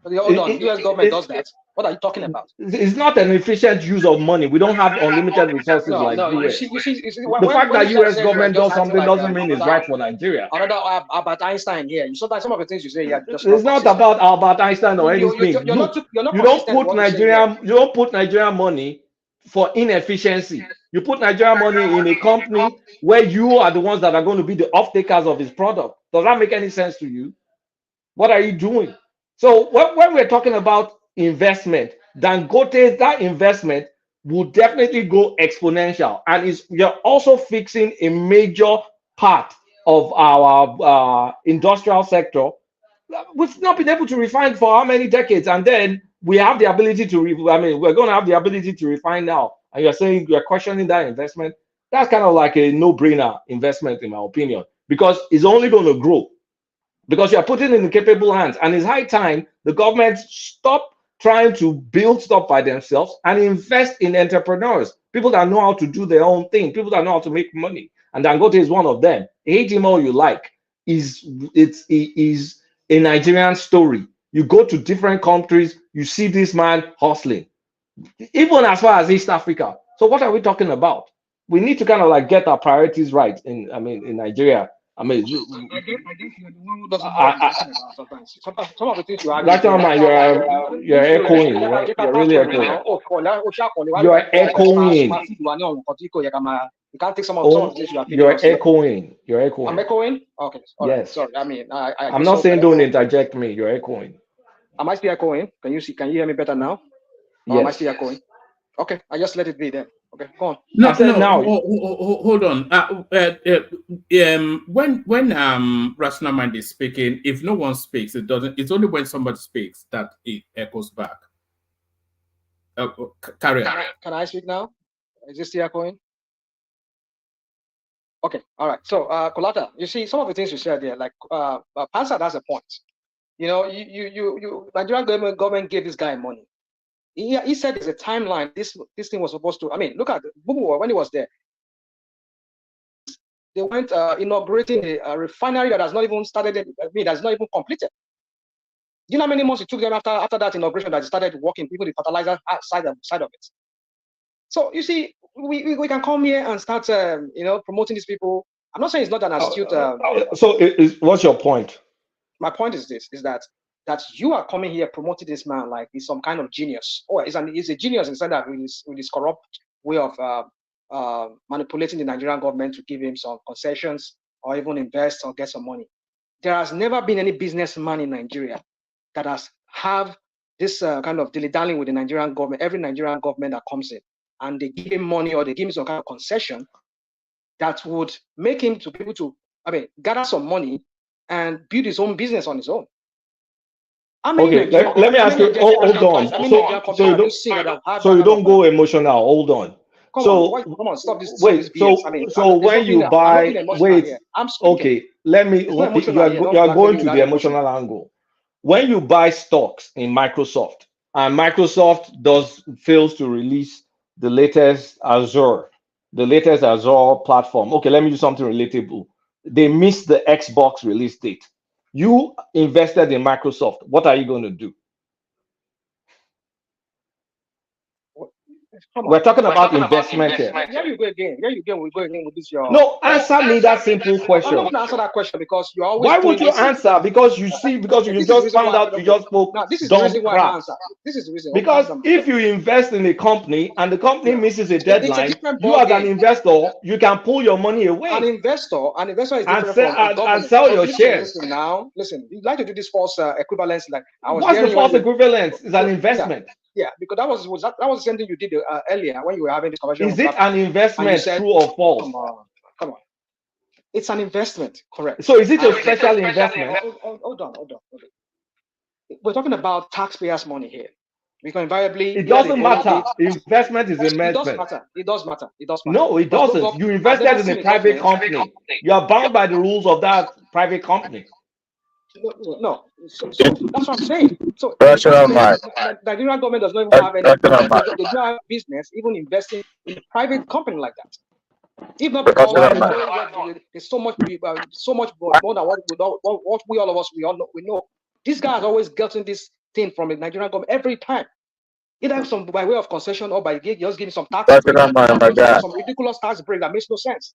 Hold on. US government does that. What are you talking about? It's not an efficient use of money. We don't have unlimited resources like US. You see, The fact that US government does something doesn't mean it's right for Nigeria. Another Albert Einstein here. You saw that some of the things you say here. It's not about Albert Einstein or anything. You don't put Nigerian money for inefficiency. You put Nigerian money in a company where you are the ones that are going to be the off-takers of his product. Does that make any sense to you? What are you doing? So when we're talking about investment, Dangote, that investment will definitely go exponential, and you're also fixing a major part of our industrial sector. We've not been able to refine for how many decades, and then we have the ability to. We're going to have the ability to refine now. And you're saying you're questioning that investment. That's kind of like a no-brainer investment, in my opinion, because it's only going to grow. Because you are putting it in capable hands, and it's high time the government stop trying to build stuff by themselves and invest in entrepreneurs, people that know how to do their own thing, people that know how to make money. And Dangote is one of them. Hate him all you like. It is a Nigerian story. You go to different countries, you see this man hustling, even as far as East Africa. So what are we talking about? We need to kind of like get our priorities right in Nigeria. I guess you're the one who doesn't know sometimes. Some of the things you are you're echoing. You're really echoing. You're echoing. You can't take some of the things you are. You're echoing. You're echoing. I'm echoing? Okay. Yes. Sorry. I'm not saying don't interject me. You're echoing. Am I still echoing? Can you hear me better now? Yes. Am I still echoing? Okay. I just let it be then. Okay, go on. Hold on. When rational mind is speaking, if no one speaks, it doesn't. It's only when somebody speaks that it echoes back. Carry on. Can I speak now? Is this still echoing? Okay. All right. So, Kolata, you see some of the things you said there, like Pansa has a point. You know, you Nigerian government gave this guy money. He said there's a timeline. This thing was supposed to. Look at Bubu when he was there. They went inaugurating a refinery that has not even started. That's not even completed. Do you know how many months it took them after that inauguration that they started working? People, the fertilizer side of it. So you see, we can come here and start, promoting these people. I'm not saying it's not an astute. What's your point? My point is this: is that you are coming here promoting this man like he's some kind of genius, or he's a genius instead of with his corrupt way of manipulating the Nigerian government to give him some concessions or even invest or get some money. There has never been any businessman in Nigeria that has have this kind of dilly-dallying with the Nigerian government. Every Nigerian government that comes in and they give him money or they give him some kind of concession that would make him to be able to, gather some money and build his own business on his own. Okay, let me ask you. Hold on. So you don't go emotional. Hold on. Come on, stop this. Wait. So when you buy, okay. Let me. You are going to the emotional angle. When you buy stocks in Microsoft, and Microsoft fails to release the latest Azure platform. Okay, let me do something relatable. They missed the Xbox release date. You invested in Microsoft. What are you going to do? We're talking about investment here. Here you go again. Here you go. We go again with this. Your No, answer me that simple I'm question. not going to answer that question because you're always. Why would you answer? Because you see, because you just found out you just spoke now, this is the dumb reason why crap. I answer. This is the reason. Because if you invest in a company and the company misses a deadline, you as an investor, you can pull your money away. An investor is different from and government. sell your shares. Listen, you like to do this false equivalence. Like I was. What's the false equivalence? It's an investment. Yeah, because that was the same thing you did earlier when you were having this conversation. Is it an investment, true or false? Come on. It's an investment, correct. So is it a special investment? Hold on. We're talking about taxpayers' money here. We can invariably. It doesn't matter. Investment is investment. It does matter. No, it doesn't. You invested in a private company. You are bound by the rules of that private company. No. So that's what I'm saying. So the Nigerian government does not even have any. They don't have business even investing in a private company like that. If not because there's so much more than what we all of us we know. This guy has always gotten this thing from the Nigerian government every time. Either some by way of concession or by just giving some tax break, some ridiculous tax break that makes no sense.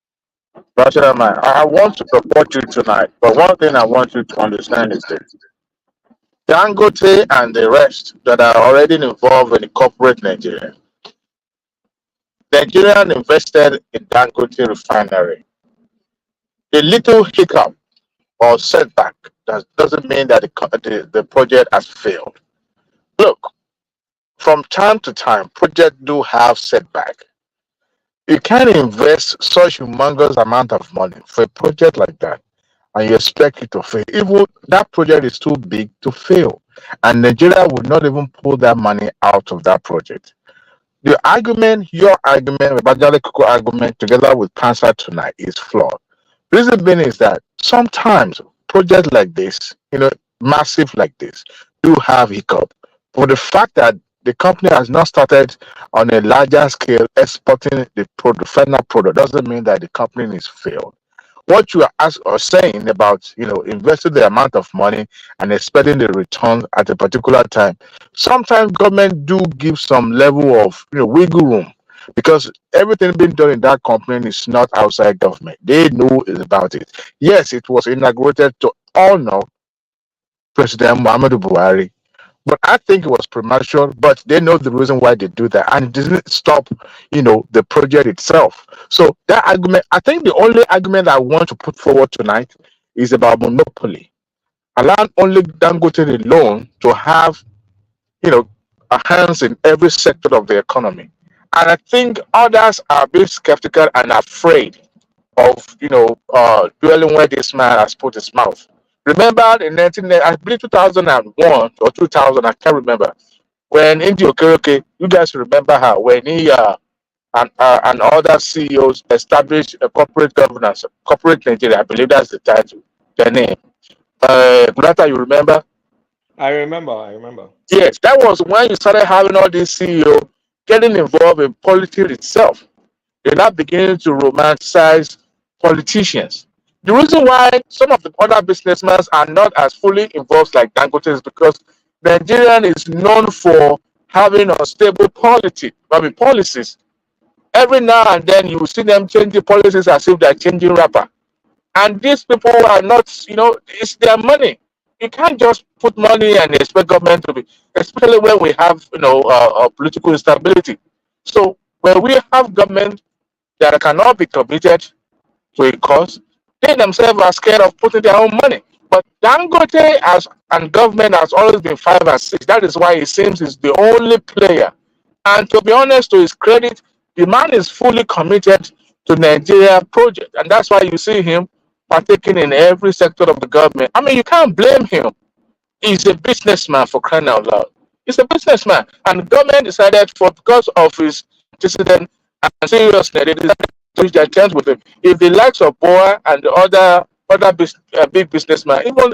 I want to support you tonight, but one thing I want you to understand is this. Dangote and the rest that are already involved in the corporate Nigeria. Nigerian invested in Dangote refinery. A little hiccup or setback doesn't mean that the project has failed. Look, from time to time, projects do have setback. You can't invest such humongous amount of money for a project like that and you expect it to fail. Even that project is too big to fail. And Nigeria would not even pull that money out of that project. Your argument, Babajale Koko argument, together with Pansa tonight is flawed. Reason being is that sometimes projects like this, massive like this, do have hiccup. But the fact that the company has not started on a larger scale exporting the final product doesn't mean that the company is failed. What you are saying about investing the amount of money and expecting the return at a particular time, sometimes government do give some level of wiggle room because everything being done in that company is not outside government. They know about it. Yes, it was inaugurated to honor President Muhammadu Buhari. But I think it was premature, but they know the reason why they do that. And it doesn't stop, the project itself. So that argument, I think the only argument I want to put forward tonight is about monopoly. Allow only Dangote alone to have, a hands in every sector of the economy. And I think others are a bit skeptical and afraid of, dwelling where this man has put his mouth. Remember in I believe 2001 or 2000, I can't remember, when Indy Okereke, you guys remember her, when he and other CEOs established a corporate governance, corporate Nigeria, I believe that's the title, their name. Gunata, you remember? I remember. Yes, that was when you started having all these CEOs getting involved in politics itself. They're not beginning to romanticize politicians. The reason why some of the other businessmen are not as fully involved like Dangote is because Nigeria is known for having unstable policies. Every now and then you will see them changing policies as if they're changing wrapper. And these people are not, it's their money. You can't just put money and expect government to be, especially when we have, political instability. So when we have government that cannot be committed to a cause, they themselves are scared of putting their own money. But Dangote and government has always been 5 and 6. That is why it seems he's the only player. And to be honest, to his credit, the man is fully committed to Nigeria project. And that's why you see him partaking in every sector of the government. I mean, you can't blame him. He's a businessman, for crying out loud. He's a businessman. And the government decided because of his antecedent and seriousness, they decided to reach their terms with him. If the likes of Boa and the other big businessmen, even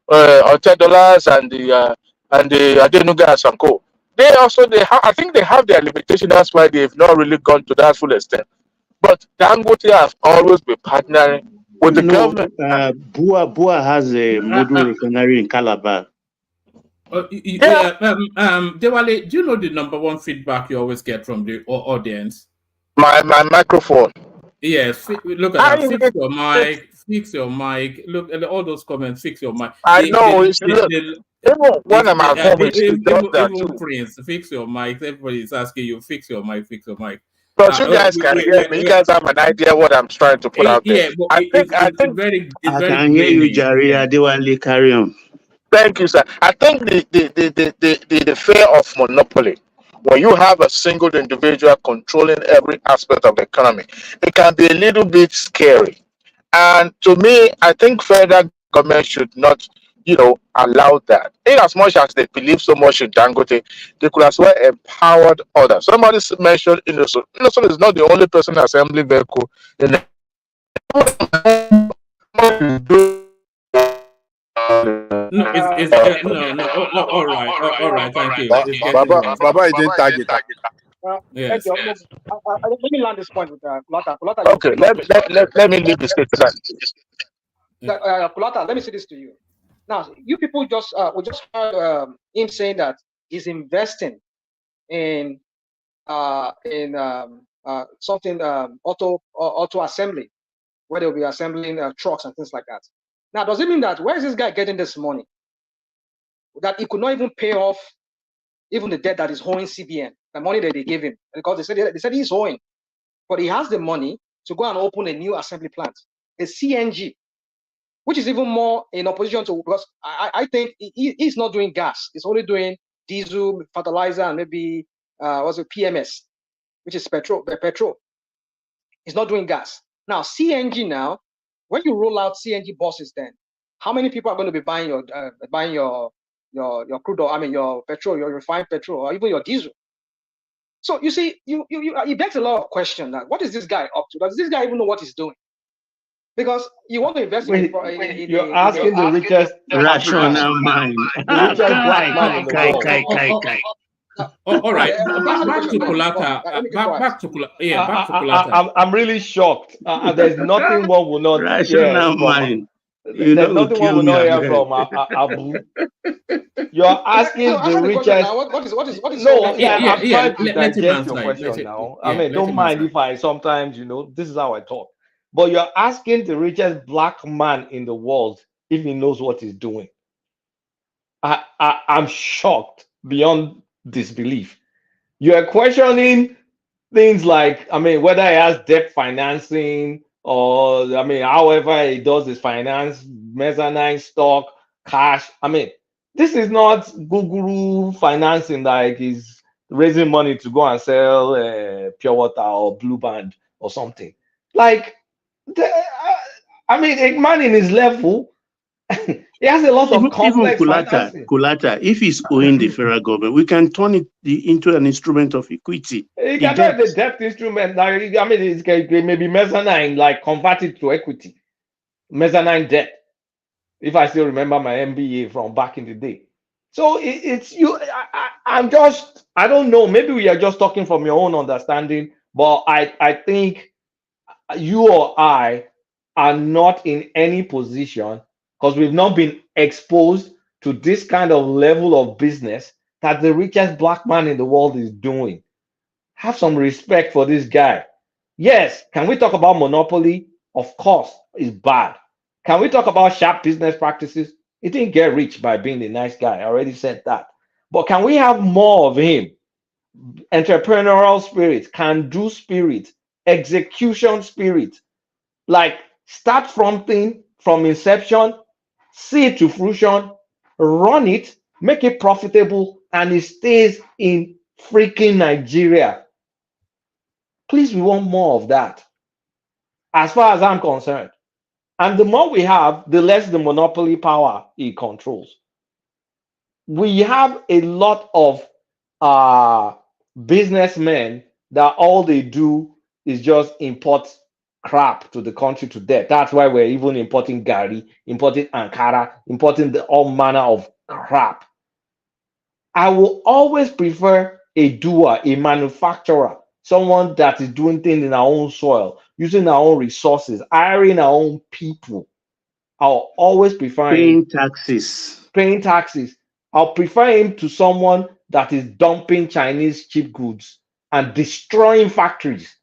Otedolas and the Adenuga and Co, I think they have their limitation. That's why they've not really gone to that full extent. But Dangote has always been partnering with the government. Bua has a model refinery in Calabar. Dewale, do you know the number one feedback you always get from the audience? My microphone. Yes, look at that. Fix your mic. Fix your mic. Look at all those comments. Fix your mic. I know. Even when I'm at home, it does that even too. Prince, fix your mic. Everybody is asking you, fix your mic. Fix your mic. But you guys can hear me. You guys have an idea what I'm trying to put out there. Yeah, but I think I can hear you, Jari Adewale. Carry on. Thank you, sir. I think the fear of monopoly, when you have a single individual controlling every aspect of the economy, it can be a little bit scary. And to me, I think federal government should not, allow that. In as much as they believe so much in Dangote, they could as well empower others. Somebody mentioned Innocent. Innocent is not the only person assembling vehicle in the no, all right, thank you. Baba didn't target. Yes. Let me land this point with Kulata. Okay, let me leave this to that. Kulata, let me say this to you. Now, you people we just heard him saying that he's investing in something auto assembly, where they'll be assembling trucks and things like that. Now, does it mean that where is this guy getting this money? That he could not even pay off even the debt that is owing CBN, the money that they gave him, because they said he's owing, but he has the money to go and open a new assembly plant, a CNG, which is even more in opposition to, because I think he's not doing gas, he's only doing diesel, fertilizer, and maybe PMS, which is petrol. He's not doing gas. Now CNG now, when you roll out CNG buses, then how many people are going to be buying your crude oil? I mean your petrol, your refined petrol, or even your diesel? So you see, it begs a lot of questions. That what is this guy up to? Does this guy even know what he's doing? Because you want to invest in. You're asking the richest rational mind. The richest black man in the world. All right, back to Kulata. Back to Kulata. I'm really shocked. There's nothing one will not rational mind. There's nothing one will not hear from Abu. You're asking the richest. What is no, I'm trying to digest your question now. I mean, don't mind if I sometimes, this is how I talk. But you're asking the richest black man in the world if he knows what he's doing. I'm shocked beyond disbelief. You're questioning things like, whether he has debt financing or, however he does his finance, mezzanine stock, cash. This is not Google financing, like he's raising money to go and sell pure water or Blue Band or something. Like, a man in his level, he has a lot of complex financing. Kulata, if he's owing the federal government, we can turn it into an instrument of equity. You can turn the debt instrument. It may be mezzanine, like convert it to equity. Mezzanine debt. If I still remember my MBA from back in the day. So it's you. I don't know. Maybe we are just talking from your own understanding, but I think you or I are not in any position, because we've not been exposed to this kind of level of business that the richest black man in the world is doing. Have some respect for this guy. Yes, can we talk about monopoly? Of course, it's bad. Can we talk about sharp business practices? He didn't get rich by being a nice guy. I already said that. But can we have more of him? Entrepreneurial spirit, can-do spirit, execution spirit. Like, start something from inception, see it to fruition, run it, make it profitable, and it stays in freaking Nigeria. Please, we want more of that, as far as I'm concerned. And the more we have, the less the monopoly power he controls. We have a lot of businessmen that all they do is just import crap to the country to death. That's why we're even importing Gary, importing Ankara, importing all manner of crap. I will always prefer a doer, a manufacturer, someone that is doing things in our own soil, using our own resources, hiring our own people. I'll always prefer paying taxes. I'll prefer him to someone that is dumping Chinese cheap goods and destroying factories.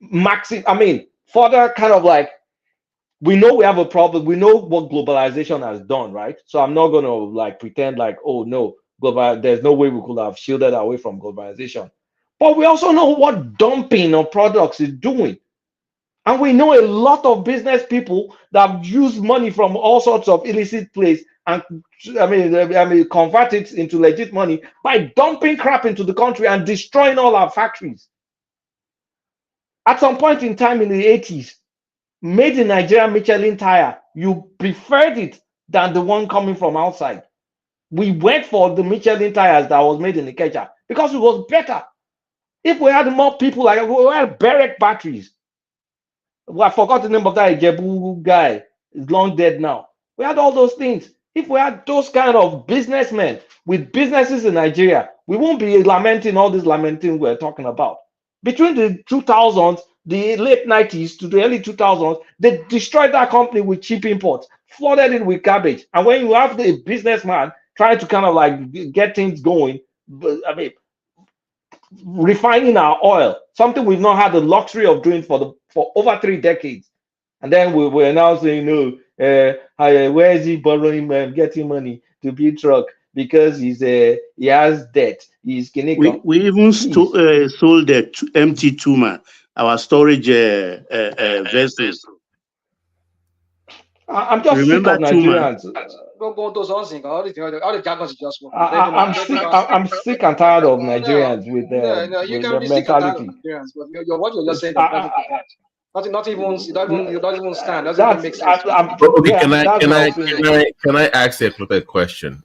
Further kind of like, we know we have a problem. We know what globalization has done, right? So I'm not going to like pretend like, oh no, there's no way we could have shielded away from globalization. But we also know what dumping of products is doing. And we know a lot of business people that have used money from all sorts of illicit places and convert it into legit money by dumping crap into the country and destroying all our factories. At some point in time in the 80s, made in Nigeria Michelin tire, you preferred it than the one coming from outside. We went for the Michelin tires that was made in Ikeja because it was better. If we had more people, like we had Berek batteries. Well, I forgot the name of that Ijebu guy. He's long dead now. We had all those things. If we had those kind of businessmen with businesses in Nigeria, we won't be lamenting all this lamenting we're talking about. Between the 2000s, the late 90s to the early 2000s, they destroyed that company with cheap imports, flooded it with garbage. And when you have a businessman trying to kind of like get things going, refining our oil, something we've not had the luxury of doing for over 3 decades. And then we're now saying, no, where is he borrowing, getting money to build truck? Because he has debt. We even sold the empty Tuma, our storage vessels. I'm just sick of Nigerians. I'm sick and tired of Nigerians with their mentality. What you're just saying is not even stand. Doesn't even make sense. Okay, can I ask a question?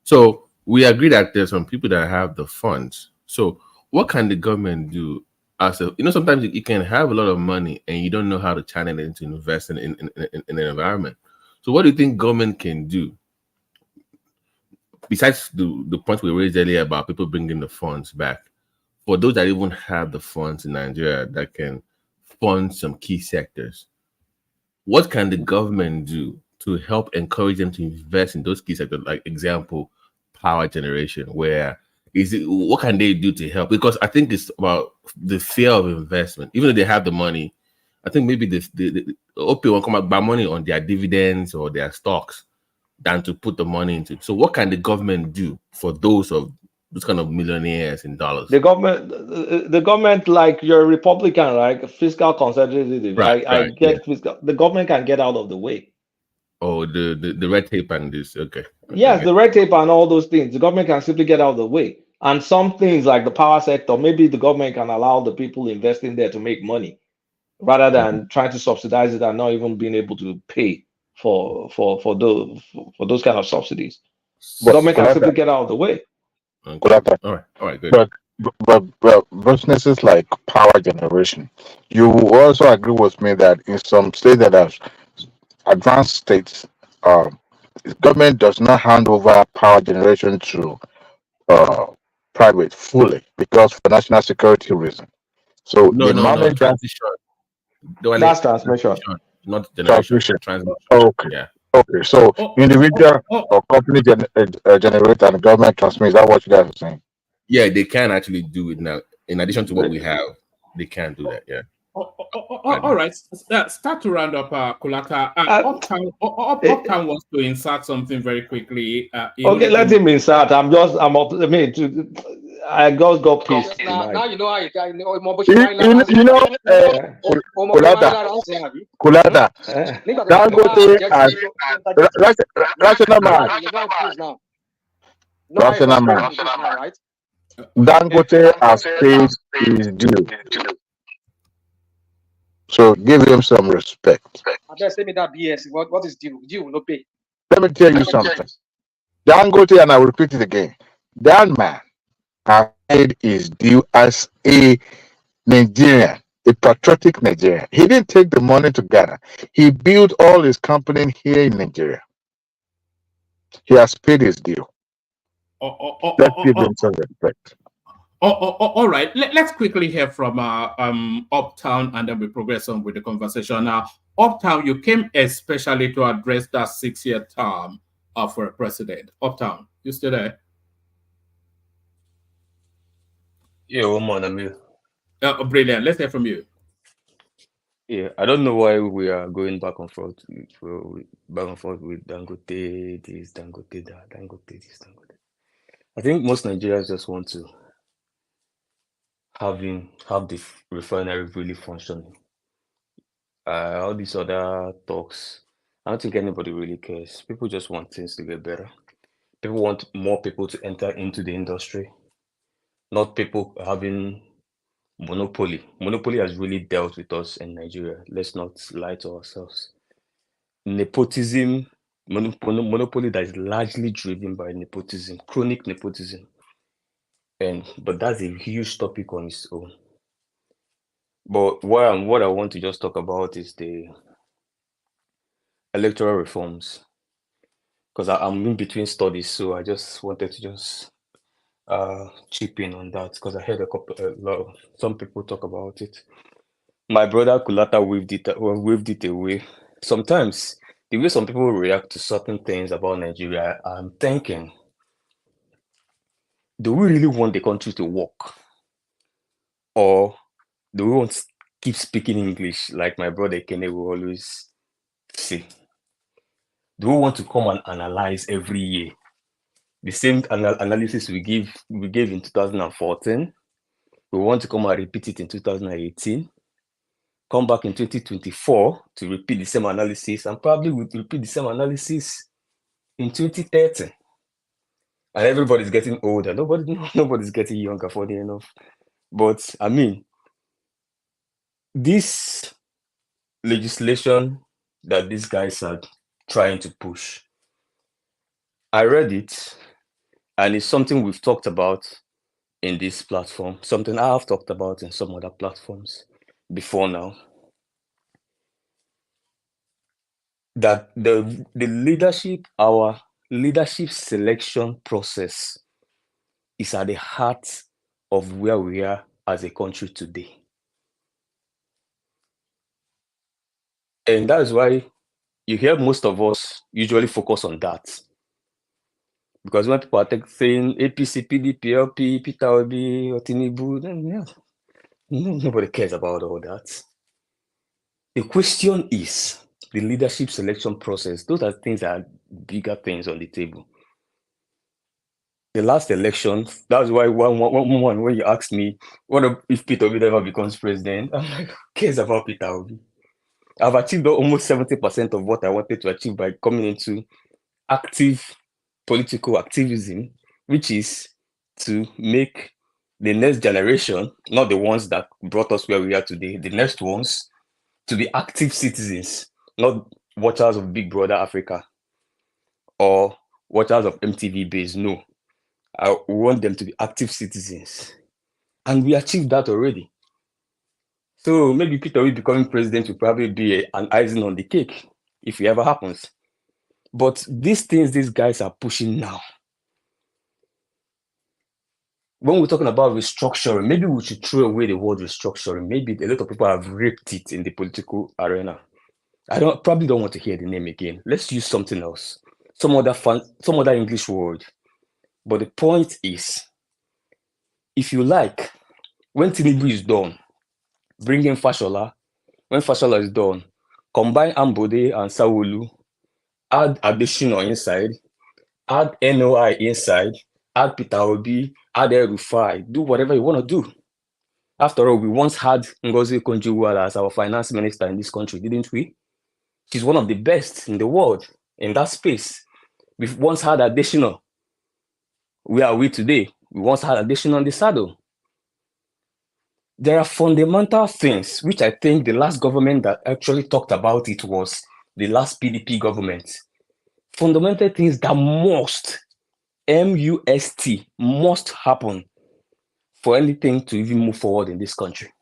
So we agree that there's some people that have the funds. So what can the government do? Sometimes you can have a lot of money and you don't know how to channel it into investing in an environment. So what do you think government can do? Besides the point we raised earlier about people bringing the funds back, for those that even have the funds in Nigeria that can fund some key sectors, what can the government do to help encourage them to invest in those key sectors? Like example, power generation, what can they do to help? Because I think it's about the fear of investment. Even though they have the money, I think maybe the OP will come out by money on their dividends or their stocks than to put the money into it. So what can the government do for those kind of millionaires in dollars? The government, like you're a Republican, right? Fiscal conservative. I get fiscal. The government can get out of the way. Oh, the red tape and this. Okay. Yes, the red tape and all those things. The government can simply get out of the way. And some things like the power sector, maybe the government can allow the people investing there to make money rather than trying to subsidize it and not even being able to pay for those kind of subsidies. The government can simply get out of the way. Okay. All right, good. But businesses like power generation, you also agree with me that in some states that have advanced states, government does not hand over power generation to private fully because for national security reasons. So transition. That's transmission, not generation. Transmission. Okay. Yeah. Okay. So individual or company generate and government transmit. Is that what you guys are saying? Yeah, they can actually do it now. In addition to what we have, they can do that. Yeah. All right. Start to round up, Kulaka. Uptown wants to insert something very quickly. Okay, let him insert. I just got pissed. Now you know how you can. Kulada. Dangote has paid his due. So give him some respect. I better say me that BS. What is due? Due will not pay. Let me tell you something. Dangote, and I will repeat it again. That man has paid his due as a Nigerian, a patriotic Nigerian. He didn't take the money to Ghana. He built all his company here in Nigeria. He has paid his due. Let's give him some respect. All right. Let's quickly hear from Uptown, and then we progress on with the conversation. Now, Uptown, you came especially to address that 6-year term for a president. Uptown, you still there? Yeah, one more, Namir. Brilliant. Let's hear from you. Yeah, I don't know why we are going back and forth with Dangote this, Dangote that, Dangote this, Dangote. I think most Nigerians just want to have the refinery really functioning. All these other talks, I don't think anybody really cares. People just want things to get better. People want more people to enter into the industry, not people having monopoly. Monopoly has really dealt with us in Nigeria. Let's not lie to ourselves. Nepotism, monopoly that is largely driven by nepotism, chronic nepotism. But that's a huge topic on its own. But what I want to just talk about is the electoral reforms, because I'm in between studies, so I just wanted to just chip in on that, because I heard some people talk about it. My brother Kulata waved it away. Sometimes the way some people react to certain things about Nigeria, I'm thinking, do we really want the country to work, or do we want to keep speaking English like my brother Kene will always say? Do we want to come and analyze every year the same analysis we gave in 2014? We want to come and repeat it in 2018, come back in 2024 to repeat the same analysis, and probably we'll repeat the same analysis in 2030. And everybody's getting older. Nobody's getting younger, funny enough. But I mean, this legislation that these guys are trying to push, I read it, and it's something we've talked about in this platform, something I have talked about in some other platforms before now, that the leadership, our leadership selection process is at the heart of where we are as a country today. And that is why you hear most of us usually focus on that. Because when people are saying APC, PDP, LP, Peter Obi, or TINUBU, then nobody cares about all that. The question is the leadership selection process. Those are things that are bigger things on the table. The last election, that's why one when you asked me, what if Peter Obi ever becomes president? I'm like, who cares about Peter Obi? I've achieved almost 70% of what I wanted to achieve by coming into active political activism, which is to make the next generation, not the ones that brought us where we are today, the next ones, to be active citizens, not watchers of Big Brother Africa or watchers of MTV Base. No, I want them to be active citizens. And we achieved that already. So maybe Peter Obi becoming president will probably be an icing on the cake if it ever happens. But these things these guys are pushing now, when we're talking about restructuring, maybe we should throw away the word restructuring. Maybe a lot of people have ripped it in the political arena. I probably don't want to hear the name again. Let's use something else, some other English word. But the point is, if you like, when TINUBU is done, bring in Fashola. When Fashola is done, combine Ambode and Sawolu, add Adesina inside, add NOI inside, add Peter Obi, add El-Rufai, do whatever you want to do. After all, we once had Ngozi Okonjo-Iweala as our finance minister in this country, didn't we? She's one of the best in the world in that space. We've once had Adesina. Where are we today? We once had Adesina on the saddle. There are fundamental things, which I think the last government that actually talked about it was the last PDP government. Fundamental things that must, M-U-S-T, must happen for anything to even move forward in this country.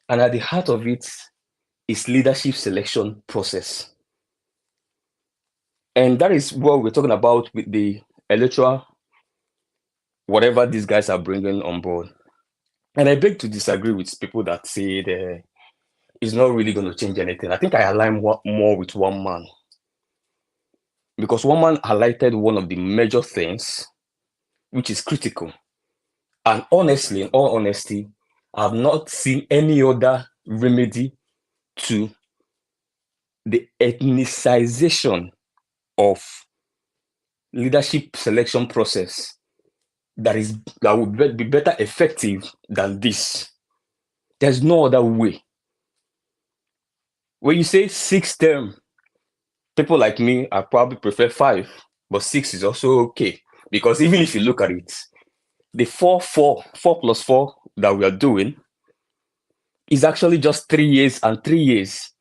And at the heart of it is leadership selection process. And that is what we're talking about with the electoral, whatever these guys are bringing on board. And I beg to disagree with people that say that it's not really going to change anything. I think I align more with one man. because one man highlighted one of the major things, which is critical. And honestly, in all honesty, I've not seen any other remedy to the ethnicization of leadership selection process that would be better effective than this. There's no other way. When you say 6 term, people like me, I probably prefer 5, but 6 is also okay. Because even if you look at it, the 4 plus 4 that we are doing is actually just 3 years and 3 years.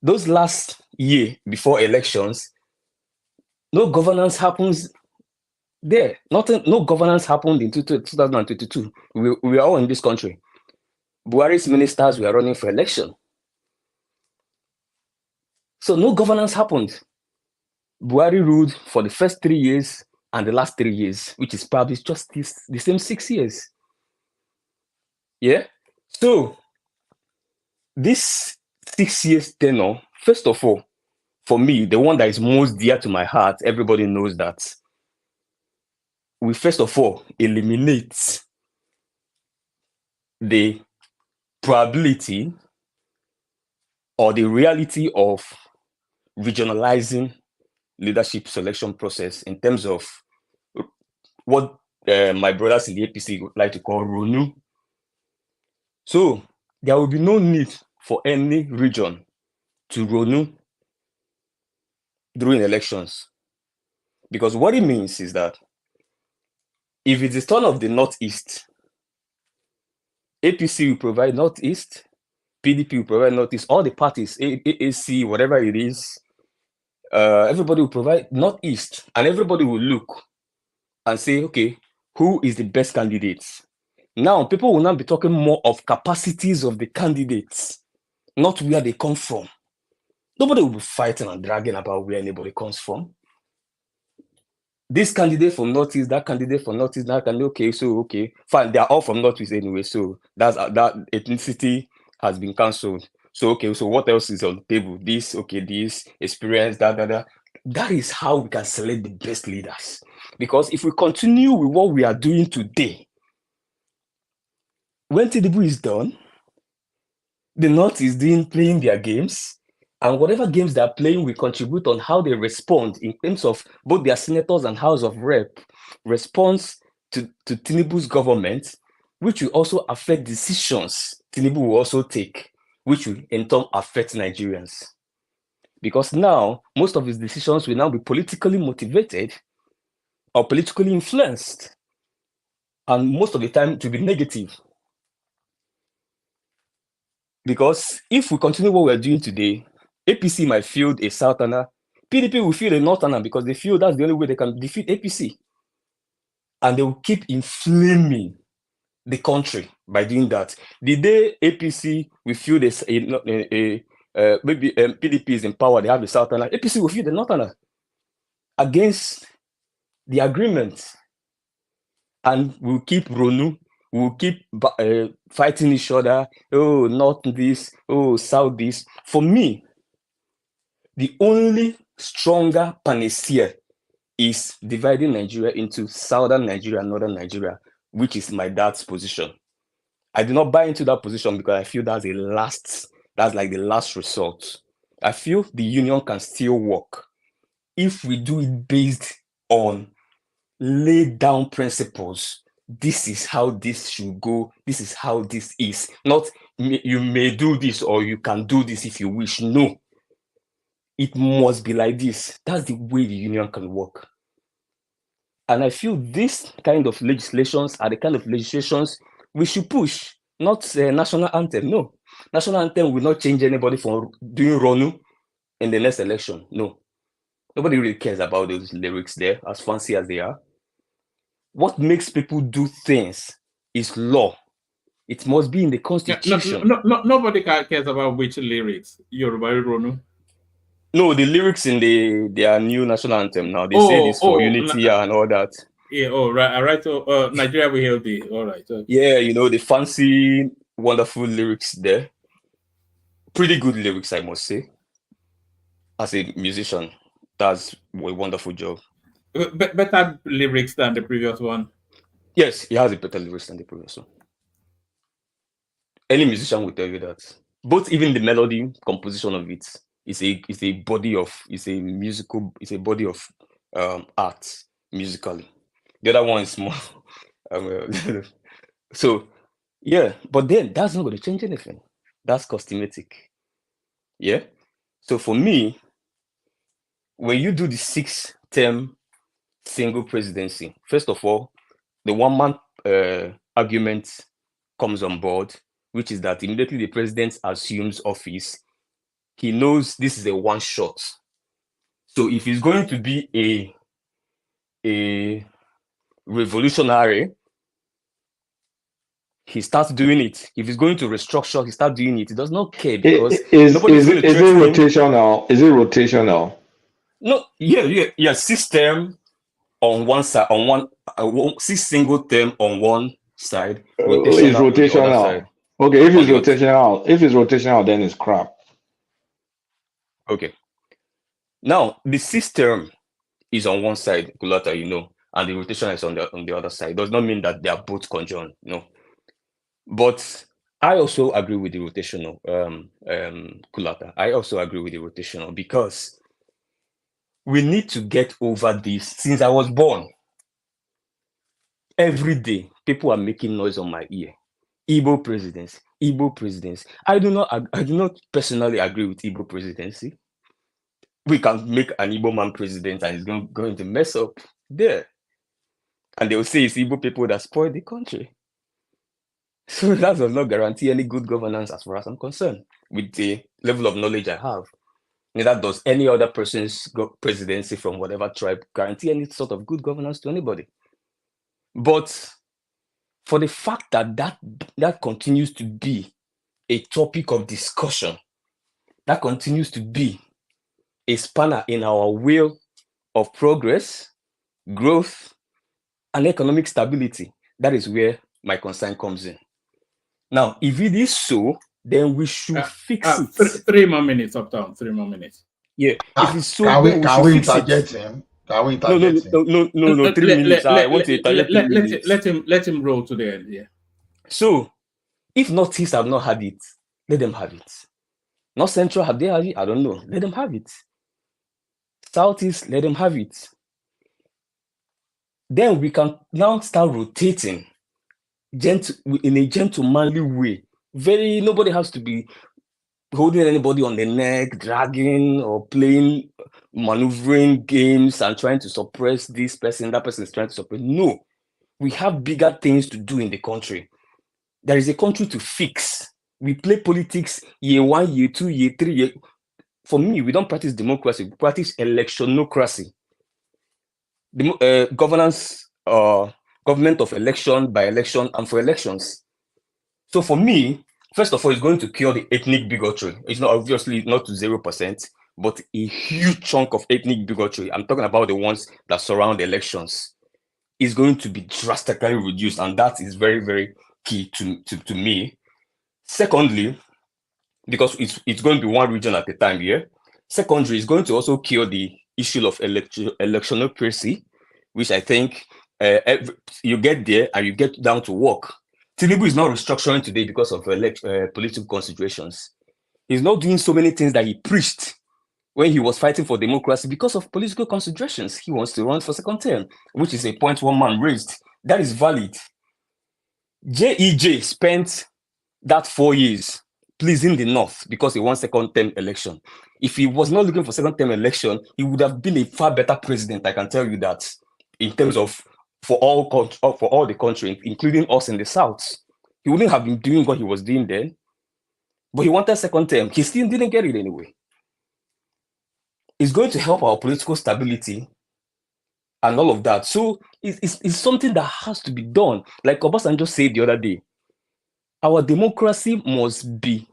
Those last year before elections, no governance happens there. No governance happened in 2022. We are all in this country. Buhari's ministers were running for election. So no governance happened. Buhari ruled for the first 3 years and the last 3 years, which is probably just the same 6 years. Yeah? So this 6 years tenure, first of all, for me, the one that is most dear to my heart, everybody knows that we first of all eliminate the probability or the reality of regionalizing leadership selection process in terms of what my brothers in the APC would like to call RONU. So there will be no need for any region to RONU during elections. Because what it means is that if it's the turn of the Northeast, APC will provide Northeast, PDP will provide Northeast, all the parties, AAC, whatever it is, everybody will provide Northeast, and everybody will look and say, okay, who is the best candidate? Now, people will now be talking more of capacities of the candidates, not where they come from. Nobody will be fighting and dragging about where anybody comes from. This candidate from Northeast, that candidate from Northeast, that candidate, okay, fine, they are all from Northeast anyway, so that ethnicity has been cancelled. So, okay, so what else is on the table? This, okay, this, experience, that. That is how we can select the best leaders. Because if we continue with what we are doing today, when TINUBU is done, the North is playing their games, and whatever games they're playing will contribute on how they respond in terms of both their senators and House of Rep response to TINUBU'S government, which will also affect decisions TINUBU will also take, which will in turn affect Nigerians. Because now, most of his decisions will now be politically motivated or politically influenced, and most of the time to be negative. Because if we continue what we're doing today, APC might field a Southerner, PDP will field a Northerner because they feel that's the only way they can defeat APC. And they will keep inflaming the country by doing that. The day APC will field maybe PDP is in power, they have a Southerner, APC will field a Northerner against the agreement. And we'll keep RONU, we'll keep fighting each other. Oh, North this, oh, South this. For me, the only stronger panacea is dividing Nigeria into Southern Nigeria and Northern Nigeria, which is my dad's position. I do not buy into that position because I feel that's like the last resort. I feel the union can still work if we do it based on laid down principles. This is how this should go. This is how this is. Not you may do this or you can do this if you wish. No. It must be like this. That's the way the union can work. And I feel this kind of legislations are the kind of legislations we should push, not national anthem. No. National anthem will not change anybody from doing RONU in the next election. No. Nobody really cares about those lyrics there, as fancy as they are. What makes people do things is law. It must be in the constitution. Nobody cares about which lyrics. Yoruba RONU. No, the lyrics in their new national anthem now. They say this for unity and all that. Yeah, right. Nigeria will help thee. All right. Okay. Yeah, the fancy, wonderful lyrics there. Pretty good lyrics, I must say, as a musician. does a wonderful job. Better lyrics than the previous one. Yes, he has a better lyrics than the previous one. Any musician will tell you that. Both even the melody composition of it is a body of art musically. The other one is more so yeah, but then that's not going to change anything. That's cosmetic. Yeah. So for me, when you do the 6-term single presidency, first of all, the one-man argument comes on board, which is that immediately the president assumes office, he knows this is a one shot. So if he's going to be a revolutionary, he starts doing it. If he's going to restructure, he starts doing it. He does not care because is it rotational? Is it rotational? No, yeah. System on one side, on one 6 single term on one side. It's rotational. Okay, if it's rotational, then it's crap. Okay. Now the system is on one side, Kulata, and the rotation is on the other side. It does not mean that they are both conjoined, no. But I also agree with the rotational, Kulata. I also agree with the rotational because we need to get over this. Since I was born, every day people are making noise on my ear. Igbo presidents. I do not personally agree with Igbo presidency. We can make an Igbo man president and he's going to mess up there. And they will say it's Igbo people that spoil the country. So that does not guarantee any good governance as far as I'm concerned, with the level of knowledge I have. Neither does any other person's presidency from whatever tribe guarantee any sort of good governance to anybody. But for the fact that continues to be a topic of discussion, that continues to be a spanner in our wheel of progress, growth, and economic stability, that is where my concern comes in. Now, if it is so, then we should fix it. 3 more minutes, Uptown. 3 more minutes. Yeah. If it's so, can we interject him? Can we interject him? No. 3 minutes. I want to interject 3 minutes. Let him roll to the end. Yeah. So, if Northeast have not had it, let them have it. North Central, have they had it? I don't know. Let them have it. Southeast, let them have it. Then we can now start rotating in a gentlemanly way. Nobody has to be holding anybody on the neck, dragging or playing, maneuvering games and trying to suppress this person, that person is trying to suppress. No, we have bigger things to do in the country. There is a country to fix. We play politics year 1, year 2, year 3, year. For me, we don't practice democracy, we practice electionocracy. Governance, government of election, by election, and for elections. So for me, first of all, it's going to cure the ethnic bigotry. It's not obviously not to 0%, but a huge chunk of ethnic bigotry. I'm talking about the ones that surround elections. Is going to be drastically reduced, and that is very, very key to me. Secondly, because it's going to be one region at a time here. Secondly, it's going to also cure the issue of electionocracy, which I think you get there and you get down to work. Tinubu is not restructuring today because of political considerations. He's not doing so many things that he preached when he was fighting for democracy because of political considerations. He wants to run for 2nd term, which is a point one man raised. That is valid. JEJ spent that 4 years pleasing the North because he won 2nd term election. If he was not looking for 2nd term election, he would have been a far better president, I can tell you that, in terms of for all the country, including us in the South. He wouldn't have been doing what he was doing then, but he wanted 2nd term. He still didn't get it anyway. It's going to help our political stability and all of that. So it's something that has to be done. Like Obasanjo said the other day, our democracy must be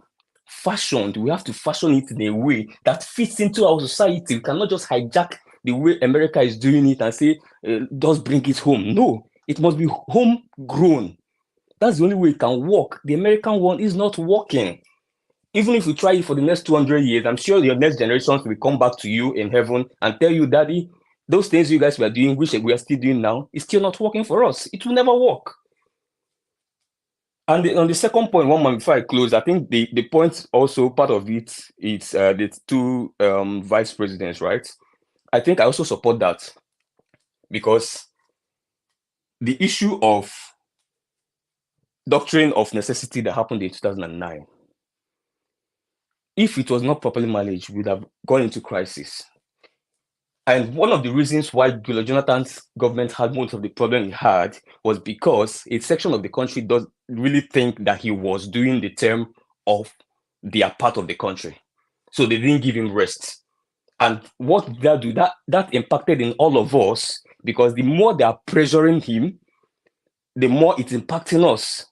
fashioned. We have to fashion it in a way that fits into our society. We cannot just hijack the way America is doing it and say, just bring it home. No, it must be homegrown. That's the only way it can work. The American one is not working. Even if you try it for the next 200 years, I'm sure your next generations will come back to you in heaven and tell you, Daddy, those things you guys were doing, which we are still doing now, is still not working for us. It will never work. And on the second point, one moment before I close, I think the point also, part of it is the two vice presidents, right? I think I also support that, because the issue of doctrine of necessity that happened in 2009, if it was not properly managed, we would have gone into crisis. And one of the reasons why Goodluck Jonathan's government had most of the problem he had was because a section of the country does really think that he was doing the term of their part of the country. So they didn't give him rest. And what did that do? That impacted in all of us, because the more they are pressuring him, the more it's impacting us.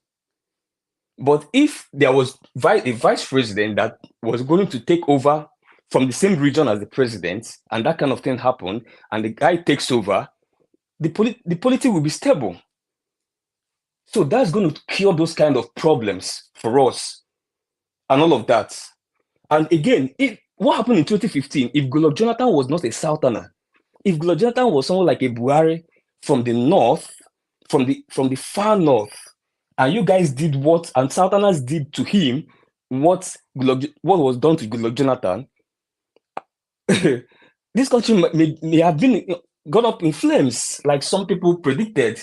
But if there was a vice president that was going to take over from the same region as the president, and that kind of thing happened, and the guy takes over, the polity will be stable. So that's going to cure those kind of problems for us and all of that. And again, what happened in 2015, if Goodluck Jonathan was not a Southerner, if Goodluck Jonathan was someone like a Buhari from the north, from the far north, and you guys did what, and Southerners did to him, what was done to Goodluck Jonathan, this country may have been gone up in flames, like some people predicted.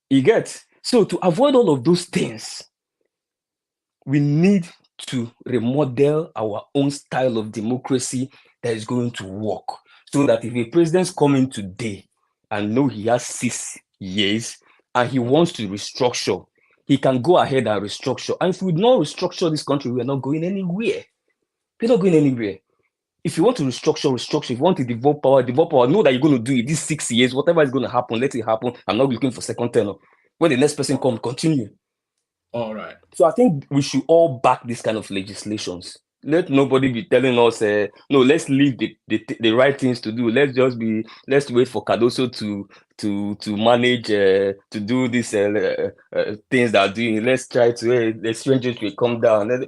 You get? So to avoid all of those things, we need to remodel our own style of democracy that is going to work. So that if a president's coming today and know he has 6 years and he wants to restructure, he can go ahead and restructure. And if we don't restructure this country, we are not going anywhere. We're not going anywhere. If you want to restructure. If you want to devolve power, know that you're going to do it. These 6 years, whatever is going to happen, let it happen. I'm not looking for second tenure. When the next person comes, continue. All right. So I think we should all back this kind of legislations. Let nobody be telling us, no, let's leave the right things to do. Let's wait for Cardoso to manage, to do these things that are doing. Let's try to, the strangers will come down.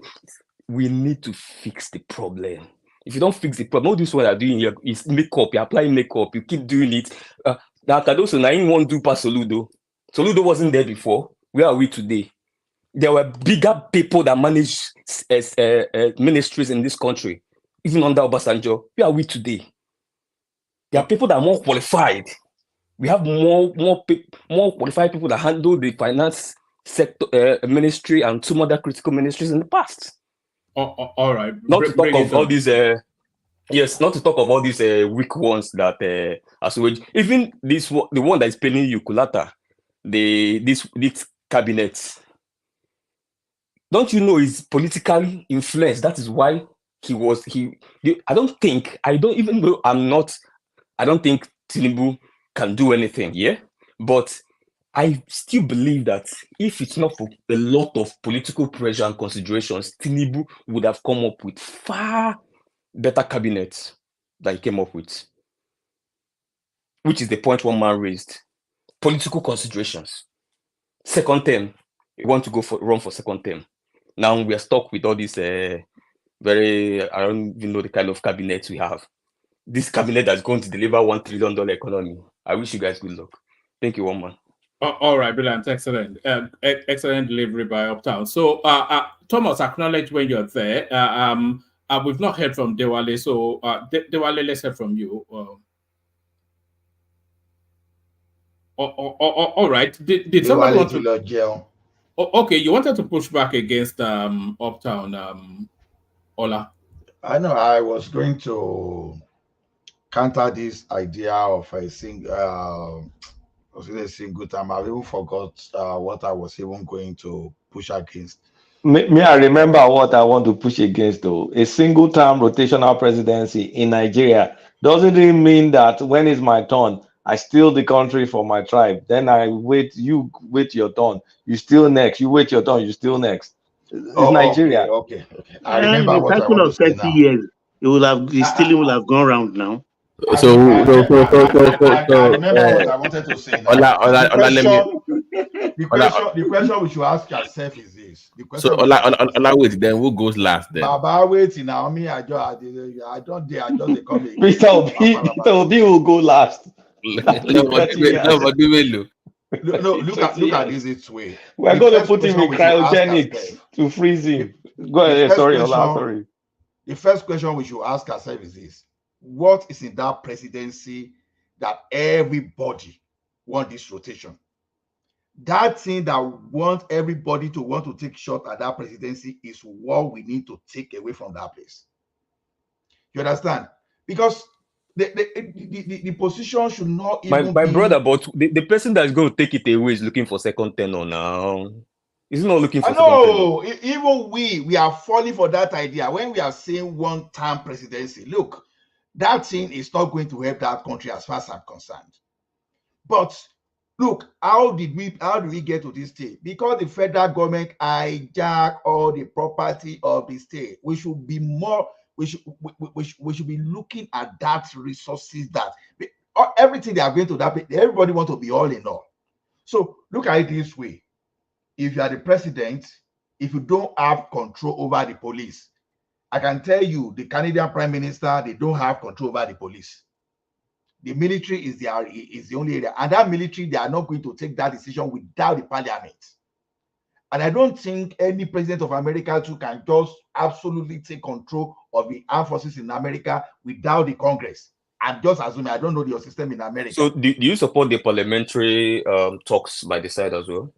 We need to fix the problem. If you don't fix the problem, all this what are doing here is makeup. You're applying makeup. You keep doing it. Now Cardoso, now you won't do past Soludo. Soludo wasn't there before. Where are we today? There were bigger people that managed ministries in this country, even under Obasanjo. Where are we today? There are people that are more qualified. We have more qualified people that handle the finance sector, ministry, and some other critical ministries in the past. All right. Not to talk of all these. Not to talk of all these weak ones that even the one that is paying you, Kulata, this cabinet. Don't you know he's politically influenced? That is why I don't think Tinubu can do anything, yeah? But I still believe that if it's not for a lot of political pressure and considerations, Tinubu would have come up with far better cabinets that he came up with. Which is the point one man raised. Political considerations. Second term, we want to run for second term. Now we are stuck with all these I don't even know the kind of cabinet we have. This cabinet that's going to deliver $1 trillion economy. I wish you guys good luck. Thank you, one man. All right, brilliant, excellent, excellent delivery by Uptown. So, Thomas, acknowledge when you're there. We've not heard from Dewale, so Dewale, let's hear from you. All right. Did somebody want to? Okay, you wanted to push back against Uptown, Ola. I know. I was going to counter this idea of a single time. I even forgot what I was even going to push against. Me, I remember what I want to push against, though. A single-term rotational presidency in Nigeria doesn't really mean that when it's my turn, I steal the country for my tribe. Then I wait, you wait your turn. You steal next. You wait your turn. You steal next. It's Nigeria. Okay. I remember what I want to say now. Years, the stealing will have gone round now. I remember what I wanted to say now. The question we should ask ourselves is this. services. The So, question wait, then who goes last then? Baba wait now. Me, I just they come again. Peter Obi will go last. No, look at this way. We're going to put him in cryogenics to freeze him. Go ahead. Sorry, Ola, sorry. The first question we should ask ourselves is this: what is in that presidency that everybody want this rotation? That thing that want everybody to want to take shot at that presidency is what we need to take away from that place. You understand? Because the position should not even my be... brother, but the person that's going to take it away is looking for second tenure now. He's not looking for second tenure. Even we are falling for that idea when we are saying one-term presidency. Look, that thing is not going to help that country as far as I'm concerned. But look, how do we get to this state? Because the federal government hijack all the property of the state. We should be more. We should be looking at that resources that everything they are going to that. Everybody want to be all in all. So look at it this way: if you are the president, if you don't have control over the police, I can tell you, the Canadian Prime Minister, they don't have control over the police. The military is the only area, and that military, they are not going to take that decision without the parliament. And I don't think any president of America too can just absolutely take control of the armed forces in America without the Congress. I'm just assuming, I don't know your system in America. So do you support the parliamentary talks by the side as well?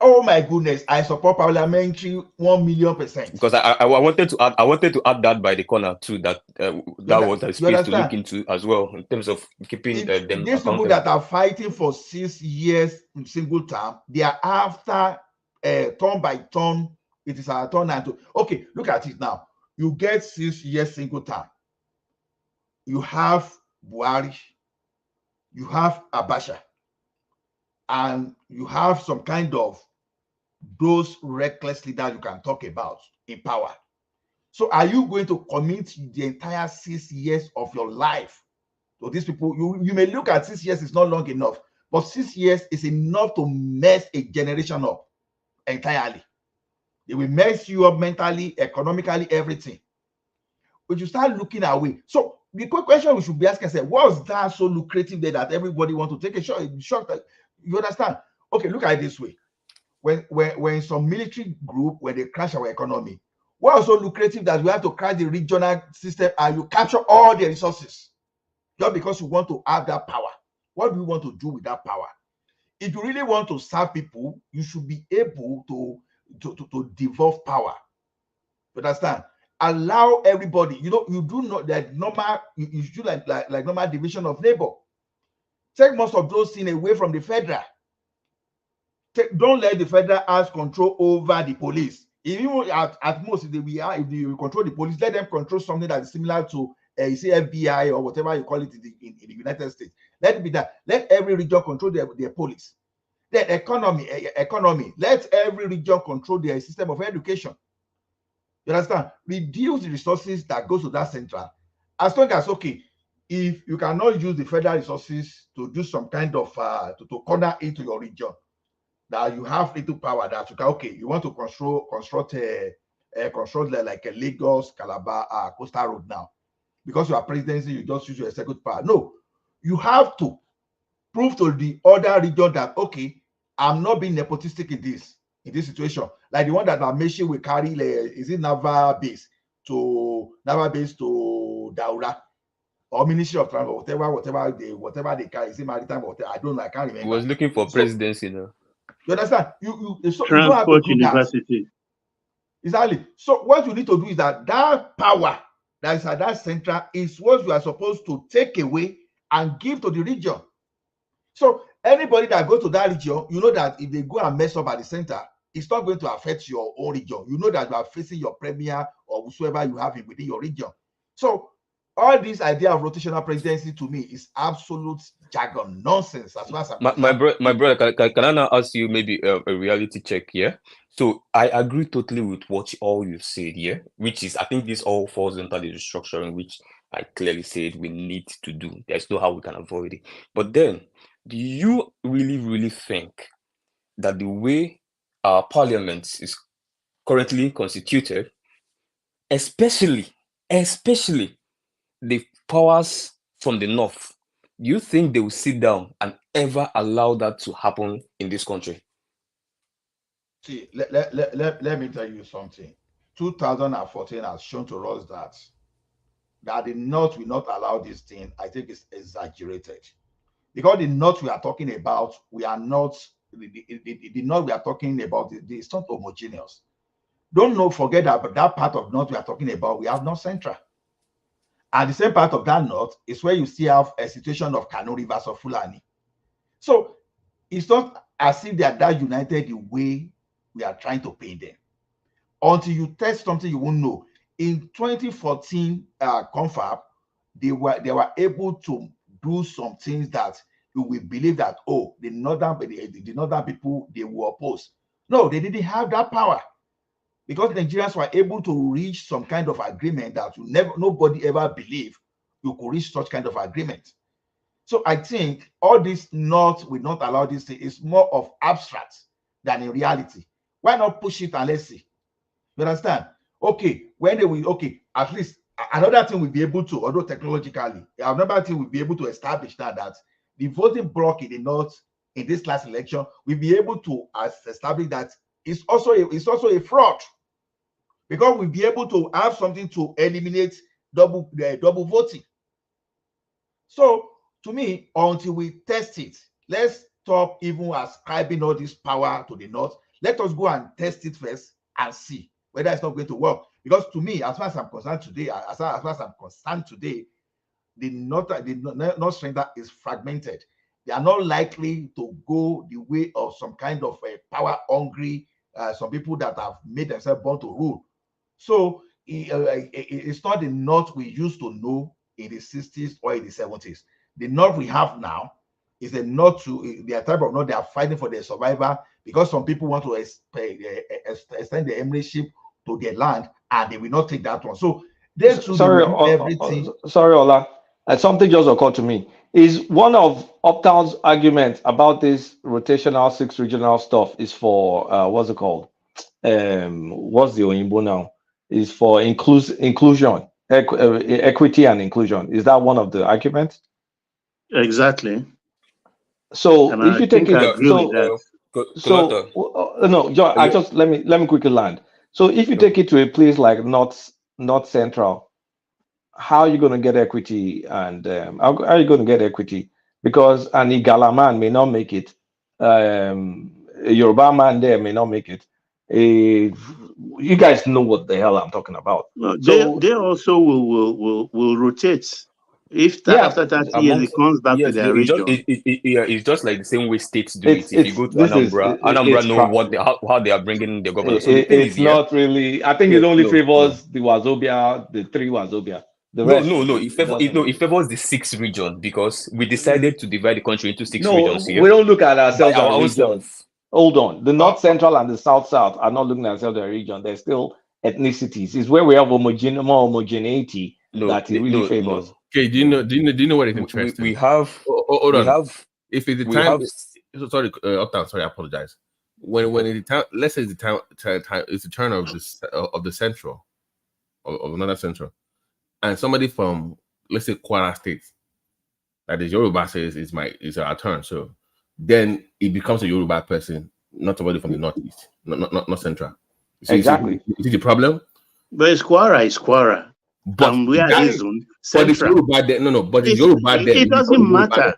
Oh my goodness, I support parliamentary 1,000,000%. Because I wanted to add that by the corner too, that was a space to look into as well in terms of keeping them these people that are fighting for 6 years in single term, they are after turn by turn. It is our turn now to okay. Look at it now. You get 6 years single term. You have Buhari, you have Abacha, and you have some kind of those reckless leaders you can talk about in power. So are you going to commit the entire 6 years of your life to these people? You may look at 6 years is not long enough, but 6 years is enough to mess a generation up entirely. It will mess you up mentally, economically, everything. But you start looking away. So the quick question we should be asking ourselves: what's that so lucrative there that everybody wants to take a shot? You understand? Okay, look at it this way. When some military group, when they crash our economy, what's so lucrative that we have to crash the regional system and you capture all the resources just because you want to have that power? What do you want to do with that power? If you really want to serve people, you should be able to devolve power. You understand? Allow everybody. You do not that normal. You should like normal division of labor. Take most of those things away from the federal. Don't let the federal have control over the police. Even at most, if you control the police, let them control something that is similar to you say FBI or whatever you call it in the United States. Let it be that. Let every region control their police. Then economy. Let every region control their system of education. You understand? Reduce the resources that goes to that central. As long as okay, if you cannot use the federal resources to do some kind of to corner into your region, that you have little power that you can you want to construct like a Lagos, Calabar, coastal road now. Because you are presidency, you just use your executive power. No, you have to prove to the other region that okay, I'm not being nepotistic in this situation. Like the one that Amechi will carry, is it naval base to Daura or Ministry of Transport, whatever they carry, is it maritime or I don't know, I can't remember. He was looking for presidency now. You understand? You don't have Transport to do University. That. Exactly. So what you need to do is that power that is at that central is what you are supposed to take away and give to the region. So anybody that goes to that region, you know that if they go and mess up at the center, it's not going to affect your own region. You know that you are facing your premier or whosoever you have within your region. So all this idea of rotational presidency to me is absolute jargon nonsense. As far as my brother, can I now ask you maybe a reality check here? So I agree totally with what all you said here, which is I think this all falls into the restructuring, which I clearly said we need to do. There's no how we can avoid it. But then, do you really think that the way our parliament is currently constituted, especially the powers from the north, do you think they will sit down and ever allow that to happen in this country? See, let me tell you something. 2014 has shown to us that the North will not allow this thing. I think it's exaggerated. Because the North we are talking about, we are not, the North we are talking about, it's not homogeneous. Forget that part of North we are talking about, we have North Central. And the same part of that North is where you still have a situation of Kanuri versus Fulani. So it's not as if they are that united the way we are trying to paint them. Until you test something, you won't know. In 2014 confab, they were able to do some things that you will believe that, oh, the northern people, they will oppose. No, they didn't have that power, because Nigerians were able to reach some kind of agreement that nobody ever believed you could reach such kind of agreement. So I think all this North will not allow this thing. It's more of abstract than in reality. Why not push it and let's see? You understand? Okay, when they will, okay, at least another thing we'll be able to, although technologically, another thing we'll be able to establish now that the voting bloc in the North in this last election, we'll be able to establish that it's also a fraud, because we'll be able to have something to eliminate double voting. So to me, until we test it, let's stop even ascribing all this power to the North. Let us go and test it first and see whether it's not going to work. Because to me, as far as I'm concerned today, the North Central is fragmented. They are not likely to go the way of some kind of power hungry, some people that have made themselves born to rule. So it's not the North we used to know in the 60s or in the 70s. The North we have now is a North their type of North. They are fighting for their survival, because some people want to extend the emirship to their land, and they will not take that one. So sorry, Ola, something just occurred to me. Is one of Uptown's arguments about this rotational 6 regional stuff is for what's it called? What's the Oyinbo now? Is for inclusion, equity and inclusion. Is that one of the arguments? Exactly. So And if you take it, let me quickly land. So if you take it to a place like North Central, how are you going to get equity? And how are you going to get equity? Because an Igala man may not make it. A Yoruba man there may not make it. You guys know what the hell I'm talking about. No, they also will rotate. If after 30 years it comes back to their region. It's just like the same way states do it. If you go to Anambra know how they are bringing the governor. So it's not really. I think it only favors the Wazobia, the 3 Wazobia. No. It favors the 6th region, because we decided to divide the country into 6 regions here. We don't look at ourselves as regions. Hold on. The North Central and the South are not looking at themselves as a region. They're still ethnicities. It's where we have more homogeneity that it really favors. Okay, do you know what is interesting? We have. If it's the time. Sorry, Uptown. Sorry, I apologize. When it's the time, let's say it's the turn of the central, of another central, and somebody from, let's say, Kwara State, that is Yoruba, says it's our turn. So then it becomes a Yoruba person, not somebody from the Northeast, not central. Exactly. You see the problem? But it's Kwara. But we are in central. But it's Yoruba there. It doesn't matter.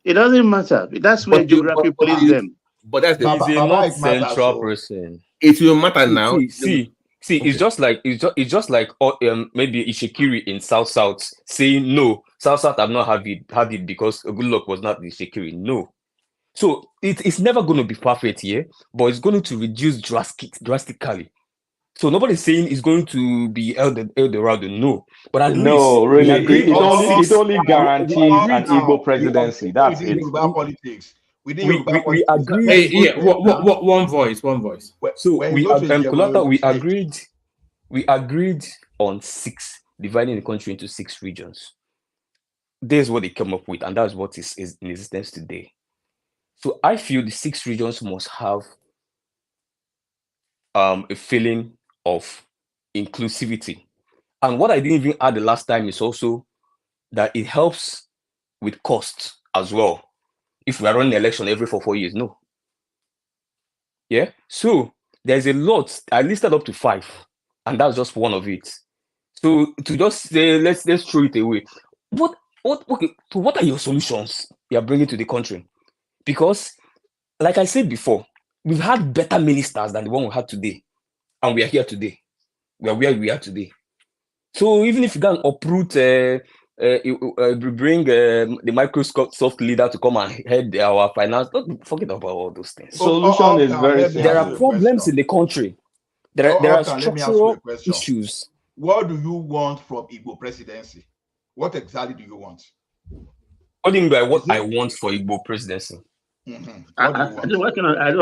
It doesn't matter. That's where geography plays them. But that's the he's a North Central person. It will matter now. See, it's just like maybe Ishikiri in South saying no, South have not had it because Goodluck was not the Ishikiri. No. So it's never going to be perfect here, but it's going to reduce drastically. So nobody's saying it's going to be El Dorado. No, but at least it only guarantees an Igbo presidency. That's it. Politics. We agreed. One voice. So we agreed on 6, dividing the country into 6 regions. There's what they came up with, and that's what is in existence today. So I feel the 6 regions must have a feeling of inclusivity. And what I didn't even add the last time is also that it helps with costs as well. If we are running an election every 4 years, no. Yeah. So there's a lot. I listed up to 5, and that's just one of it. So to just say let's throw it away. Okay, so what are your solutions you are bringing to the country? Because, like I said before, we've had better ministers than the one we had today, and we are here today. We are where we are today. So even if you can uproot, bring the Microsoft leader to come and head our finance, don't forget about all those things. Solution is very simple. There are problems in the country. There are structural issues. What do you want from Igbo presidency? What exactly do you want? What do you mean by what I want for Igbo presidency? I don't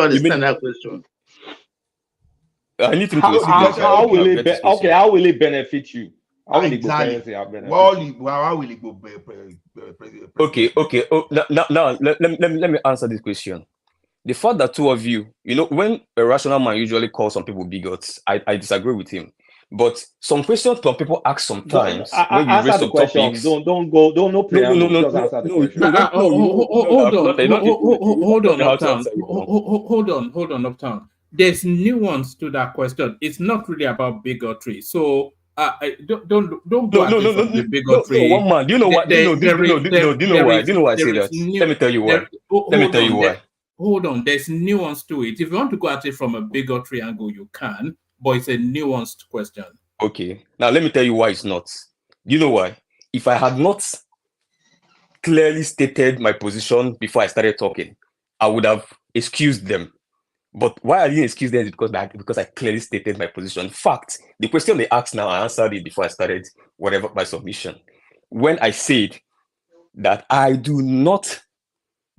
understand that question. I need to how will it benefit you? How will exactly. benefit How will it go? Okay. Oh, now let me answer this question. The fact that two of you, when a rational man usually calls some people bigots, I disagree with him. But some questions some people ask sometimes when you raise some topics. Don't no. Hold on, Uptown. There's nuance to that question. It's not really about bigotry. So don't go the bigotry. No, one man. Do you know why? Do you know why I say that? Let me tell you why. Let me tell you why. Hold on. There's nuance to it. If you want to go at it from a bigotry angle, you can. But it's a nuanced question. Okay. Now let me tell you why it's not. You know why? If I had not clearly stated my position before I started talking, I would have excused them. But why I didn't excuse them is because I clearly stated my position. In fact, the question they asked now, I answered it before I started whatever my submission. When I said that I do not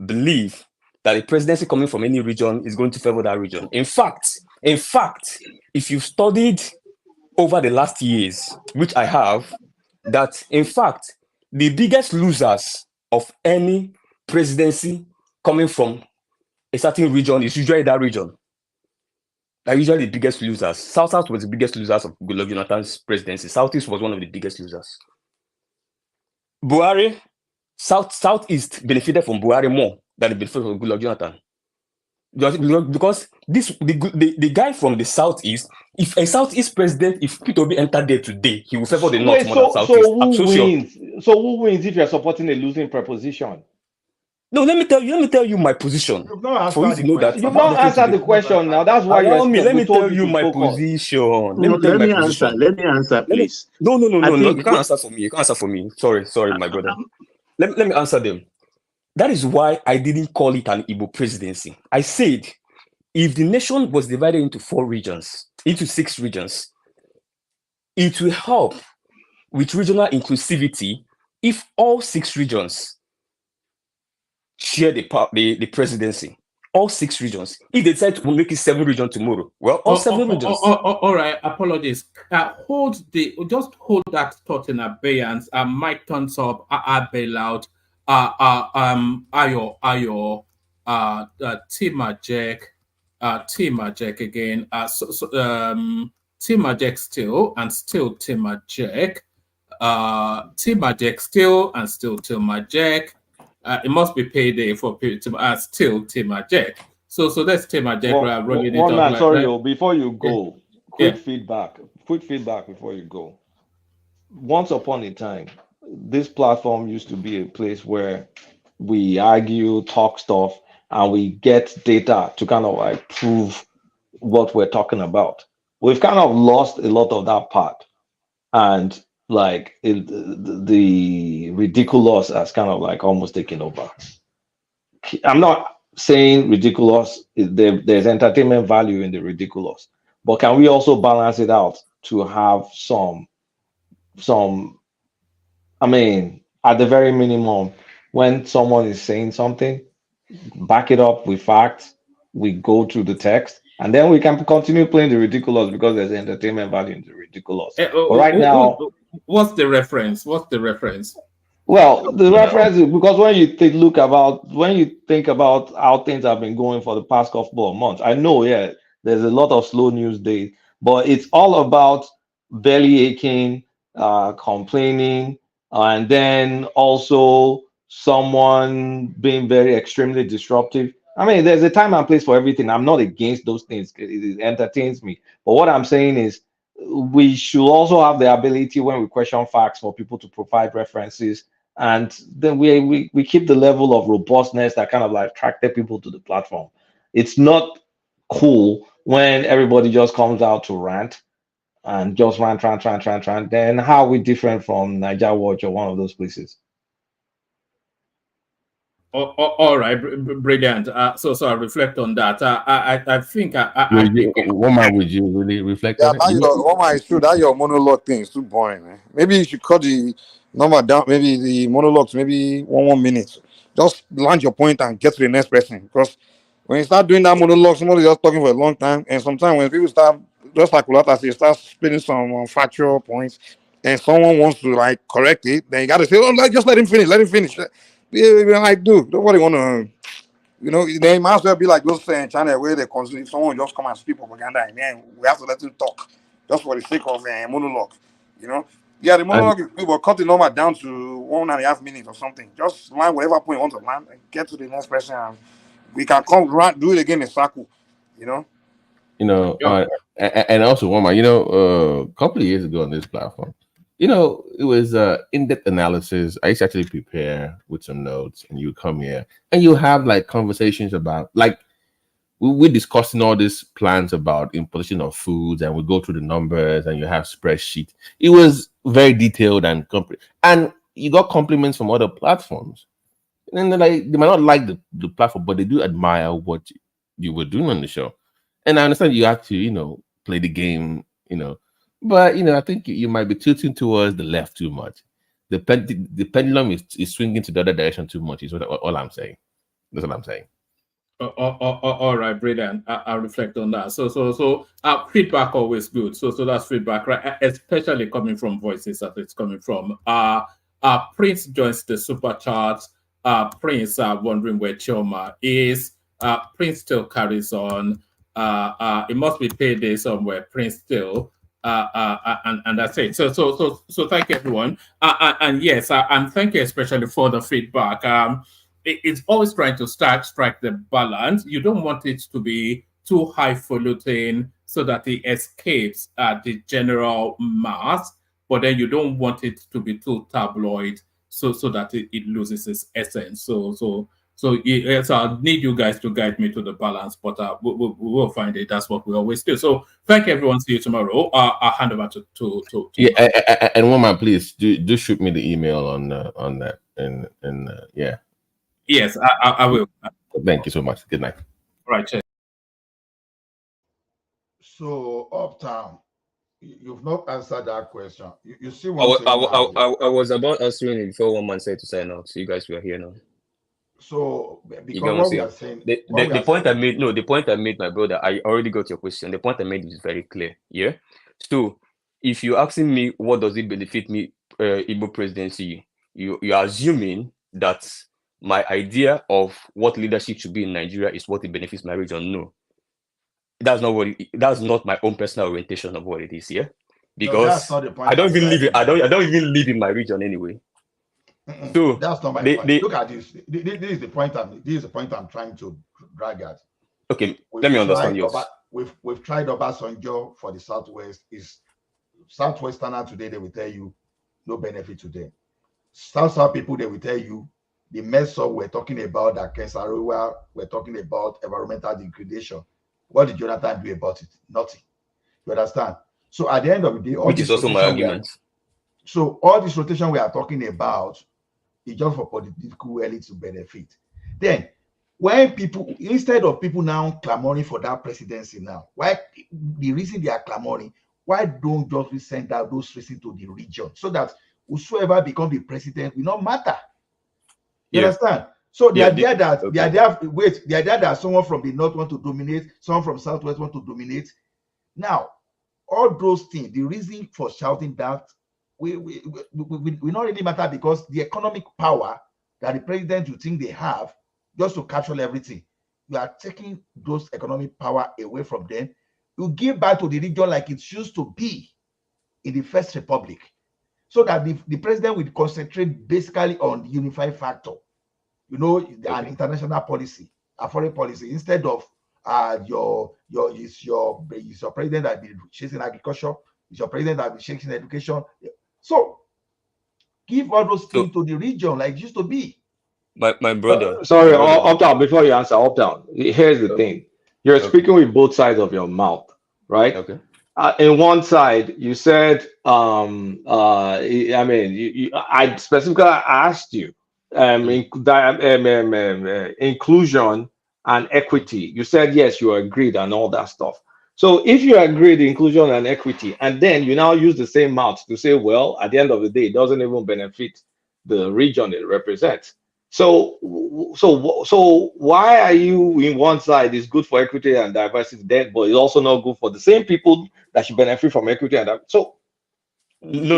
believe that a presidency coming from any region is going to favor that region. In fact, if you've studied over the last years, which I have, that in fact, the biggest losers of any presidency coming from a certain region is usually that region. They're usually the biggest losers. South was the biggest losers of Goodluck Jonathan's presidency. Southeast was one of the biggest losers. Buhari, Southeast benefited from Buhari more than the benefit of Goodluck Jonathan. Because the guy from the Southeast, if a Southeast president, if P2B entered there today, he will favor the North more than Southeast. So who wins if you're supporting a losing proposition? No, let me tell you my position. You've not answered the question now. That's why let me tell you my position. Let me answer, please. No. You can't answer for me. You can't answer for me. Sorry, my brother. Let me answer them. That is why I didn't call it an Igbo presidency. I said, if the nation was divided into 6 regions, it will help with regional inclusivity if all 6 regions share the presidency. All 6 regions. If they decide to make it 7 regions tomorrow, well, all 7 regions. All right, apologies. Hold that thought in abeyance. Mike turns up, bailout. Ayo, Tima Jack again. Tima Jack still Tima Jack. Tima Jack still Tima Jack. It must be payday for still Tima Jack. So that's Tima Jack. Rolling it up. Sorry, before you go, quick feedback before you go. Once upon a time, this platform used to be a place where we argue, talk stuff, and we get data to kind of like prove what we're talking about. We've kind of lost a lot of that part, and like the ridiculous has kind of like almost taken over. I'm not saying ridiculous, there's entertainment value in the ridiculous, but can we also balance it out to have some I mean, at the very minimum, when someone is saying something, back it up with facts, we go through the text, and then we can continue playing the ridiculous because there's entertainment value in the ridiculous. But right now, what's the reference? Well, the reference is because when you think about how things have been going for the past couple of months, I know, There's a lot of slow news days, but it's all about belly aching, complaining, and then also someone being very extremely disruptive. I mean, there's a time and place for everything. I'm not against those things. It entertains me. But what I'm saying is we should also have the ability when we question facts for people to provide references. And then we keep the level of robustness that kind of like attracted people to the platform. It's not cool when everybody just comes out to rant and just rant. Then how are we different from Niger Watch or one of those places? All right, brilliant. So I reflect on that. I think I pick up. Woman, would you really reflect Yeah, on it? that your woman is true. That your monologue thing is too boring, man. Maybe you should cut the number down. Maybe the monologues, maybe 1 minute. Just land your point and get to the next person. Because when you start doing that monologue, somebody just talking for a long time, and sometimes when people start, just like Kulata says, start spinning some factual points, and someone wants to like correct it, then you got to say, "Oh, just let him finish. Let him finish." Yeah, like, dude, nobody want to. They might as well be like those channel where they consume. If someone just come and speak propaganda, and then we have to let him talk just for the sake of monologue. Yeah, the And monologue we will cut the number down to 1.5 minutes or something. Just line whatever point you want to land and get to the next person, and we can come do it again in circle. and also woman, a couple of years ago on this platform, it was in-depth analysis. I used to actually prepare with some notes, and you come here and you have like conversations about like we're discussing all these plans about importation of foods, and we go through the numbers, and you have spreadsheet. It was very detailed and and you got compliments from other platforms. And they're like, they might not like the platform, but they do admire what you were doing on the show. And I understand you have to, play the game, but I think you might be tilting towards the left too much. The pendulum is swinging to the other direction too much. Is all I'm saying. That's what I'm saying. All right, brilliant. I'll reflect on that. So feedback always good. So that's feedback, right? Especially coming from voices that it's coming from. Prince joins the super chat. Prince wondering where Chioma is. Prince still carries on. It must be payday somewhere. Prince still. And that's it. So thank you everyone. And yes, and thank you especially for the feedback. It's always trying to strike the balance. You don't want it to be too highfalutin so that it escapes the general mass, but then you don't want it to be too tabloid so that it loses its essence. So I need you guys to guide me to the balance, but we'll find it. That's what we always do. So thank everyone. See you tomorrow. I'll hand over to yeah, and woman, please do shoot me the email on that and yeah. Yes, I will. Thank you so much. Good night. Right. Cheers. So, Uptown, you've not answered that question. You see I one thing now. was about answering it before one man said to sign out. So you guys were here now. So, You because get what I'm what we saying? are saying, The point I made, no, the point I made, my brother, I already got your question. The point I made is very clear. Yeah. So if you're asking me what does it benefit me, Igbo presidency, you're assuming that my idea of what leadership should be in Nigeria is what it benefits my region. No, that's not what that's not my own personal orientation of what it is. Yeah, no, that's because not the point. I don't even live in I don't even live in my region anyway. So That's not my point. Look at this. This is the point. This is the point I'm trying to drag at. Okay, let me understand yours. We've tried Obasanjo for the Southwest. Is Southwesterner today? They will tell you no benefit to them. South people, they will tell you the mess up we're talking about, that Kesaruwa, we're talking about environmental degradation. What did Jonathan do about it? Nothing. You understand? So at the end of the day, which is also my argument. So all this rotation we are talking about is just for political elite to benefit. Then when people, instead of people now clamoring for that presidency now, why the reason they are clamoring, why don't just we send out those reasons to the region so that whosoever become the president will not matter? You understand? So the idea that someone from the north want to dominate, someone from southwest want to dominate. Now, all those things, the reason for shouting that we not really matter, because the economic power that the president you think they have just to capture everything you are taking those economic power away from them. You give back to the region like it used to be in the First Republic, so that the president will concentrate basically on the unified factor, you know, an international policy, a foreign policy, instead of your president that be chasing agriculture, it's your president that be chasing education. So give all those things to the region like it used to be. My brother. Sorry, Uptown, before you answer, Uptown, here's the thing. You're speaking with both sides of your mouth, right? Okay. In one side, you said, I mean, I specifically asked you, inclusion and equity. You said, yes, you agreed and all that stuff. So if you agreed inclusion and equity, and then you now use the same mouth to say, well, at the end of the day, it doesn't even benefit the region it represents. So why are you in one side is good for equity and diversity, then, but it's also not good for the same people that should benefit from equity and diversity? So no.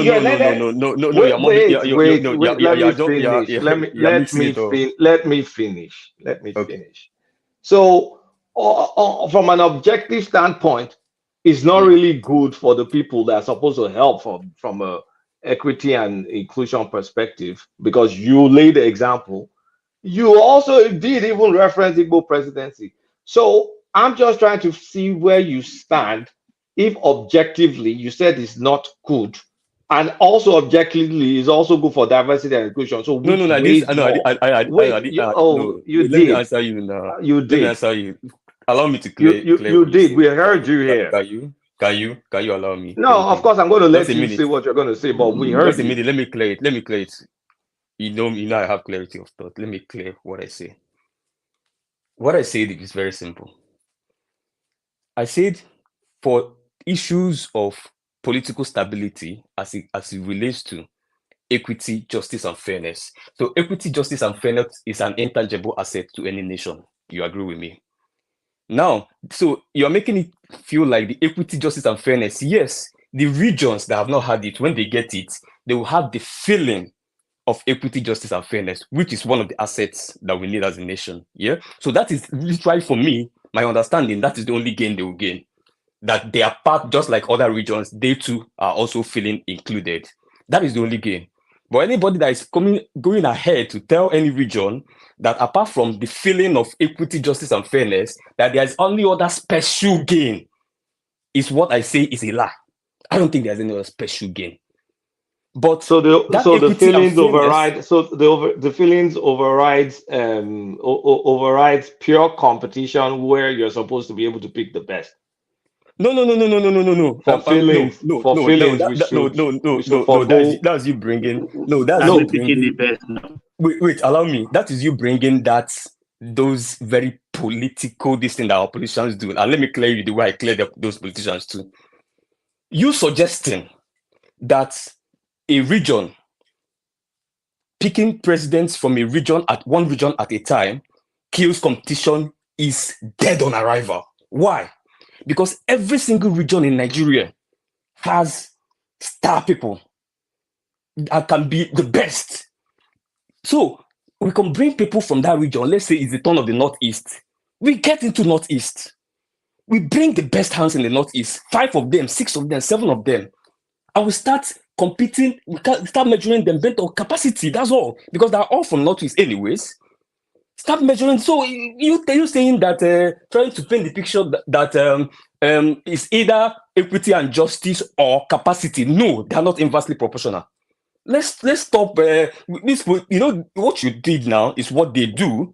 Let me finish. So, from an objective standpoint, it's not really good for the people that are supposed to help from a equity and inclusion perspective, because you laid the example. You also did even reference Igbo presidency. So I'm just trying to see where you stand. If objectively you said it's not good, and also objectively is also good for diversity and inclusion. So you did. Let me answer you now. You did. Let me answer you. Allow me to clear. You did. We heard you here. Can you allow me? No, of course I'm going to let you say what you're going to say, but we heard just a minute. Let me clear it. You know I have clarity of thought. Let me clear what I say. What I said is very simple. I said for issues of political stability as it relates to equity, justice, and fairness. So equity, justice, and fairness is an intangible asset to any nation. You agree with me? Now, so you're making it feel like the equity, justice, and fairness. Yes, the regions that have not had it, when they get it, they will have the feeling of equity, justice, and fairness, which is one of the assets that we need as a nation. Yeah. So that is literally, for me, my understanding, that is the only gain they will gain. That they are part, just like other regions, they too are also feeling included. That is the only gain. But anybody that is going ahead to tell any region that apart from the feeling of equity, justice, and fairness, that there is only other special gain, is what I say is a lie. I don't think there's any other special gain. But the feelings override. So the feelings overrides pure competition, where you're supposed to be able to pick the best. No. For feelings, that's you bringing. The best. Wait, allow me. That is you bringing those very political this thing that our politicians do. And let me clear you the way I clear those politicians too. You suggesting that a region picking presidents from one region at a time kills competition is dead on arrival. Why? Because every single region in Nigeria has star people that can be the best. So we can bring people from that region. Let's say it's the turn of the Northeast. We get into Northeast. We bring the best hands in the Northeast. 5 of them, 6 of them, 7 of them. And we start competing. We start measuring them based on capacity. That's all. Because they're all from Northeast anyways. Start measuring. So you're saying that trying to paint the picture that is either equity and justice or capacity. No, they are not inversely proportional. Let's stop this. You know what you did now is what they do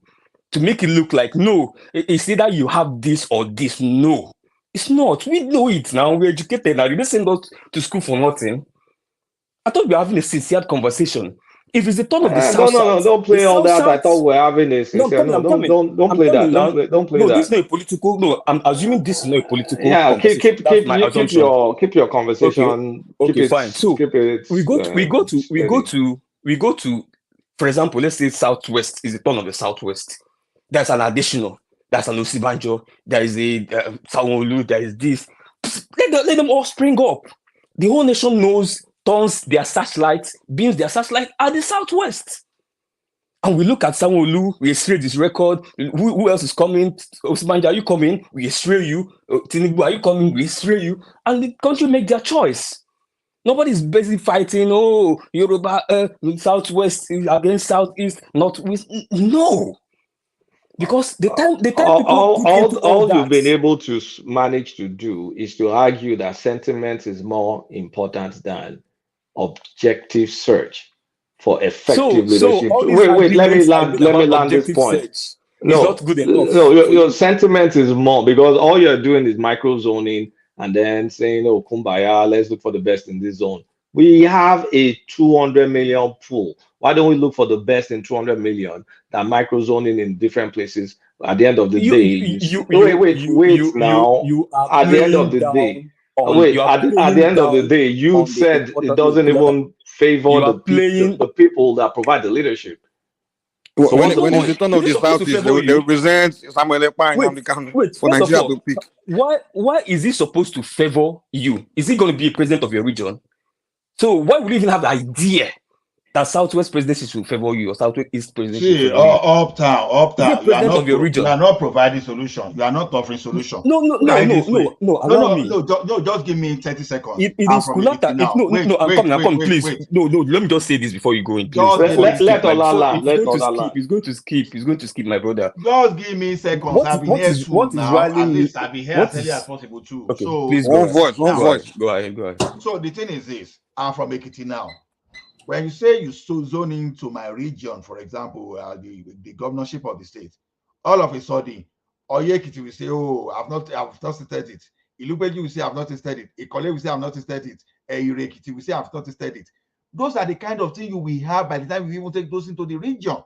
to make it look like no, it's either you have this or this. No, it's not. We know it now. We're educated now. You didn't send us to school for nothing. I thought we were having a sincere conversation. If it's the turn of the South, don't play all that. I thought we're having a sincere. Don't play that. Don't play that. This is not a political. No, I'm assuming this is not a political. Yeah, keep your conversation. Okay, fine. So we go to, for example, let's say Southwest is the turn of the Southwest. There's an additional. There's an Osibanjo. There is a Sanwo-Olu. There is this. Let them all spring up. The whole nation knows. Turns their searchlight, beams their searchlight at the Southwest. And we look at Sanwo-Olu, we extray this record. Who else is coming? Osinbajo, are you coming? We extray you. Tinubu, are you coming? We extray you. And the country make their choice. Nobody's busy fighting, oh, Yoruba, Southwest against Southeast, Northwest. No. Because the time people all you've been able to manage to do is to argue that sentiment is more important than objective search for effective leadership. Wait, let me land this point. No, not good enough. No, your sentiment is more, because all you're doing is micro zoning and then saying, oh, kumbaya, let's look for the best in this zone. We have a 200 million pool. Why don't we look for the best in 200 million than micro zoning in different places? At the end of the day, at the end of the day, at the end of the day, you said it doesn't even favor the people that provide the leadership. Well, so when it's the turn of the Southeast, they represent Samuel Ekpa in the county for Nigeria to pick. Why is he supposed to favor you? Is he going to be a president of your region? So why would you even have the idea that Southwest presidency should favor you or Southeast presidency? See, uptown. You are not providing solution. You are not offering solution. No. Just give me 30 seconds. It is Kulata. I'm coming. Please, no. Let me just say this before you go in. Please. Let Ola He's going to skip, my brother. Just give me seconds. I've been here too now. At least I've been here as early as possible too. Okay, so please one voice. Go ahead. So the thing is this: I'm from Ekiti now. When you say you zone into my region, for example, the governorship of the state, all of a sudden, Oyekiti will say, "Oh, I've not tested it." Ilupeju will say, "I've not tested it." Ikole will say, "I've not tested it." Irekiti will say, "I've not tested it." Those are the kind of thing you will have by the time you even take those into the region.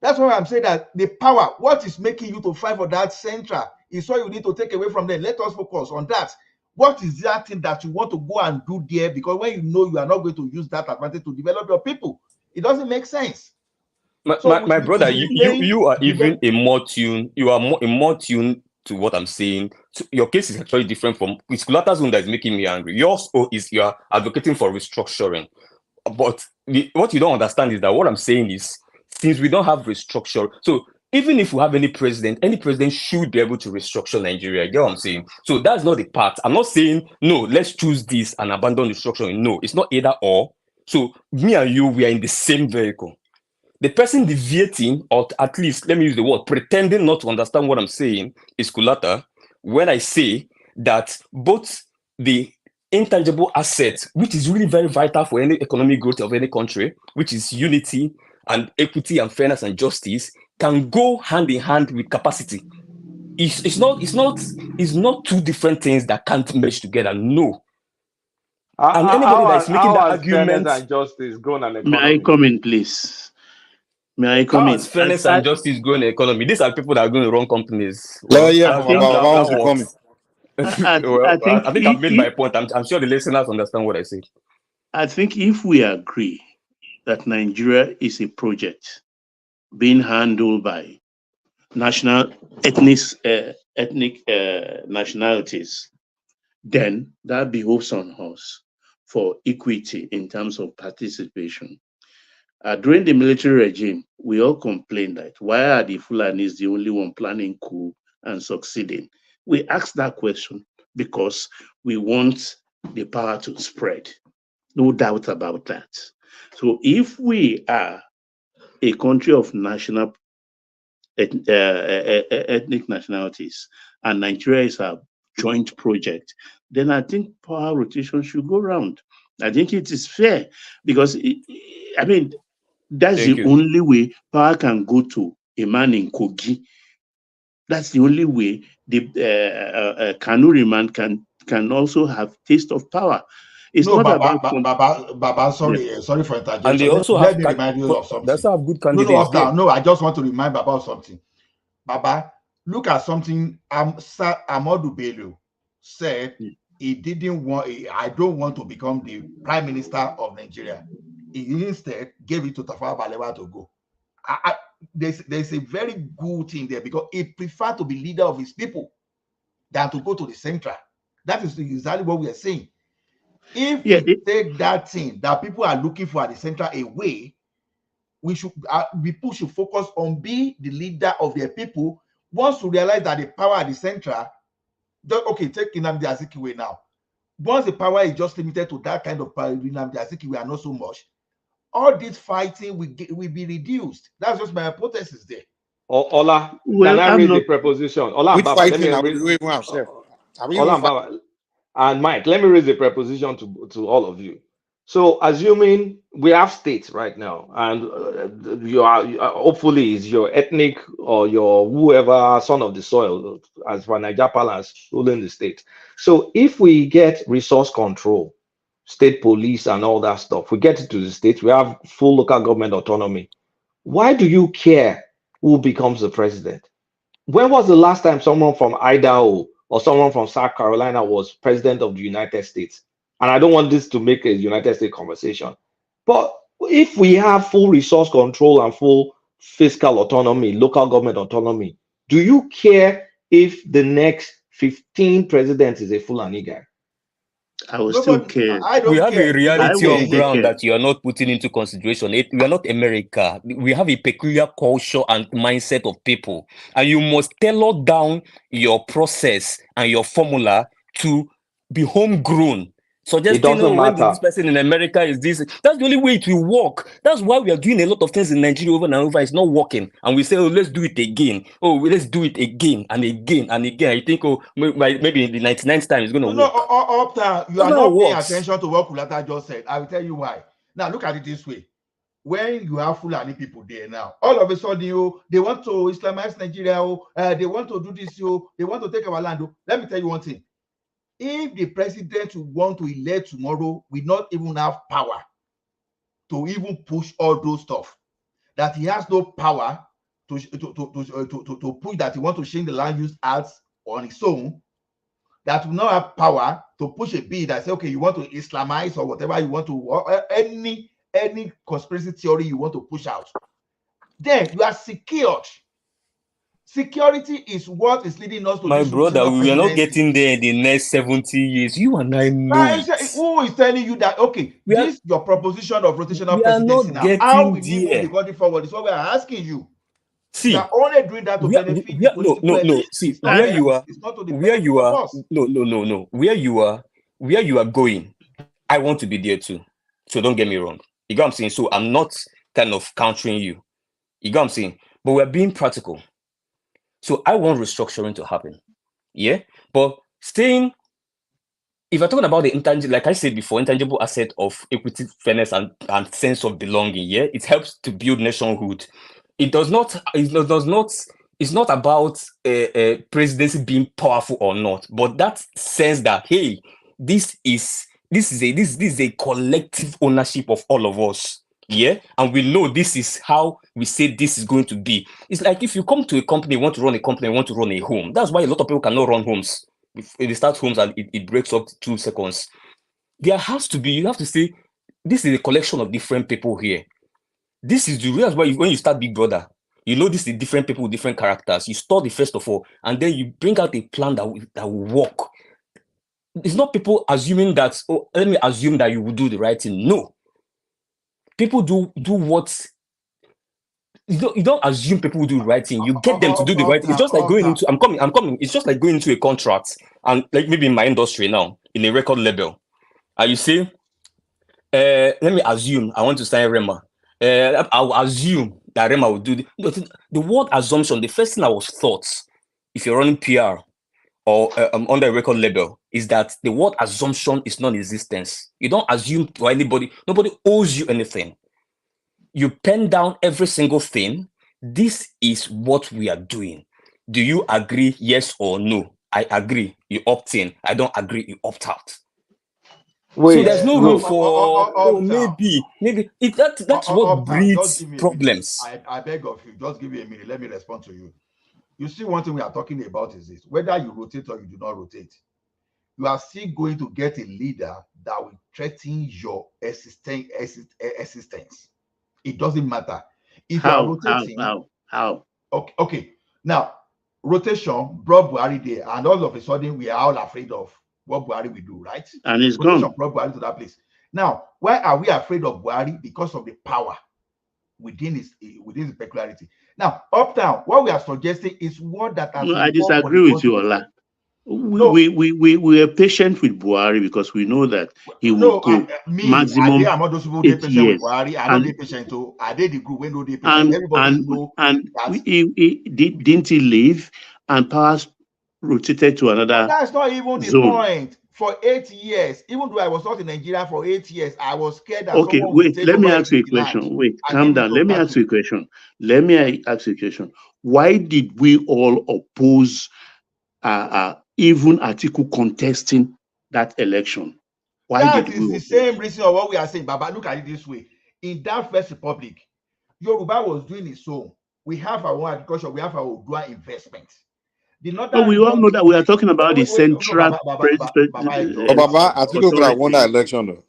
That's why I'm saying that the power, what is making you to fight for that central, is what you need to take away from them. Let us focus on that. What is that thing that you want to go and do there? Because when you know you are not going to use that advantage to develop your people, it doesn't make sense. My brother, you are even more tuned. You are more tuned to what I'm saying. So your case is actually different from it's Kulata's zone that is making me angry. Yours is you are advocating for restructuring. But what you don't understand is that what I'm saying is, since we don't have restructure, so even if we have any president should be able to restructure Nigeria. You get what I'm saying? So that's not the part. I'm not saying, no, let's choose this and abandon restructuring. No, it's not either or. So me and you, we are in the same vehicle. The person deviating, or at least, let me use the word, pretending not to understand what I'm saying is Kulata, when I say that both the intangible assets, which is really very vital for any economic growth of any country, which is unity and equity and fairness and justice, can go hand in hand with capacity. It's not two different things that can't merge together. No. And anybody that's making that argument, and justice going an economy. May I come in, please? May I come in? Fairness and justice growing the economy. These are people that are going to run companies. I think I've made my point. I'm sure the listeners understand what I say. I think if we agree that Nigeria is a project being handled by ethnic nationalities, then that behoves on us for equity in terms of participation. During the military regime, we all complained that why are the Fulanis the only one planning coup and succeeding? We asked that question because we want the power to spread. No doubt about that. So if we are a country of national ethnic nationalities and Nigeria is a joint project, then I think power rotation should go round. I think it is fair because, that's the only way power can go to a man in Kogi. That's the only way the Kanuri man can also have taste of power. It's not about Baba, sorry for interjection. And they also let me remind you of something. That's have good candidates. No, I just want to remind Baba of something. Baba, look at something Amadou Bello said. He didn't want. I don't want to become the prime minister of Nigeria. He instead gave it to Tafawa Balewa to go. There's a very good thing there because he preferred to be leader of his people than to go to the central. That is exactly what we are saying. If we take that thing that people are looking for at the central away, people should focus on being the leader of their people. Once you realize that the power at the central, okay, take Nnamdi Azikiwe now. Once the power is just limited to that kind of power, Nnamdi Azikiwe are not so much. All this fighting will be reduced. That's just my hypothesis there. Ola, can I read the preposition? Ola and Baba, let me read. Ola and Baba and Mike, let me raise the preposition to all of you. So, assuming we have states right now, and you are hopefully is your ethnic or your whoever son of the soil, as for Niger Palace ruling the state. So, if we get resource control, state police, and all that stuff, we get it to the states, we have full local government autonomy. Why do you care who becomes the president? When was the last time someone from Idaho or someone from South Carolina was president of the United States? And I don't want this to make a United States conversation. But if we have full resource control and full fiscal autonomy, local government autonomy, do you care if the next 15 presidents is a Fulani guy? I will still care. We have a reality on ground that you are not putting into consideration. We are not America. We have a peculiar culture and mindset of people. And you must tailor down your process and your formula to be homegrown. Suggesting when this person in America is this. That's the only way it will work. That's why we are doing a lot of things in Nigeria over and over. It's not working. And we say, oh, let's do it again. Oh, let's do it again and again and again. I think, oh, maybe in the 99th time it's going to work. No, you are not paying attention to what Kulata just said. I will tell you why. Now, look at it this way. When you have Fulani people there now, all of a sudden, they want to Islamize Nigeria. They want to do this. They want to take our land. Let me tell you one thing. If the president who want to elect tomorrow will not even have power to even push all those stuff, that he has no power to push that he want to change the land use act on his own, that will not have power to push a bill that say, okay, you want to Islamize or whatever you want to, any conspiracy theory you want to push out, then you are secured. Security is what is leading us to my brother. We are not getting there in the next 70 years. You and I know. Who is telling you that? Okay, this your proposition of rotational presidency now. How will we move the country forward? Is what we are asking you. See, we are only doing that to benefit the political no. See, where you are, where you are, no. Where you are going, I want to be there too. So don't get me wrong. You get what I'm saying? So I'm not kind of countering you. You get what I'm saying? But we're being practical. So I want restructuring to happen. Yeah. But if I'm talking about the intangible, like I said before, intangible asset of equity, fairness, and sense of belonging, yeah, it helps to build nationhood. It's not about a presidency being powerful or not, but that sense that, hey, this is a collective ownership of all of us. Yeah, and we know this is how we say this is going to be. It's like if you come to a company, want to run a company, want to run a home. That's why a lot of people cannot run homes. If they start homes and it breaks up 2 seconds. There has to be, you have to say, this is a collection of different people here. This is the reason why when you start Big Brother, you know this is different people with different characters. You study first of all, and then you bring out a plan that will work. It's not people assuming that, oh, let me assume that you will do the right thing. No. People do what you don't assume people will do the right thing. You get them to do the right thing. It's just like going into I'm coming. It's just like going into a contract, and like maybe in my industry now, in a record label. And you say, let me assume I want to sign Rema. I'll assume that Rema will do the word assumption. The first thing I was thought, if you're running PR or under a record label, is that the word assumption is non-existence. You don't assume to anybody. Nobody owes you anything. You pen down every single thing. This is what we are doing. Do you agree? Yes or no? I agree. You opt in. I don't agree. You opt out. Wait, so there's no room for maybe that's what breeds problems. I beg of you, just give me a minute. Let me respond to you. You see, one thing we are talking about is this: whether you rotate or you do not rotate, you are still going to get a leader that will threaten your existence. It doesn't matter. If you are rotating, how? Okay. Now, rotation brought Buhari there, and all of a sudden we are all afraid of what Buhari will do, right? And it's rotation gone. brought Buhari to that place. Now, why are we afraid of Buhari? Because of the power within his peculiarity. Now, uptown, what we are suggesting is what that has No, I worked for disagree the with you, country. Ola. We are patient with Buhari because we know that he will go maximum I'm not those people 8 patient with years. Buhari. I know they patient too. Are they the group when no they patient? Everybody know that. Didn't he leave and powers rotated to another That's not even the zone? point. For 8 years, even though I was not in Nigeria for 8 years, I was scared that Okay, someone would wait, take let me over ask you a the land question. Wait, and calm give me down. some Let me ask title. you a question. Let me ask you a question. Why did we all oppose even Atiku contesting that election? Why That did is we the oppose? same reason of what we are saying, Baba. Look at it this way. In that first republic, Yoruba was doing its own. We have our own agriculture, we have our Odua investment. The But northern we all region, know that we are talking about the no, central Baba Ejo. Baba, Atiku could have won that election though.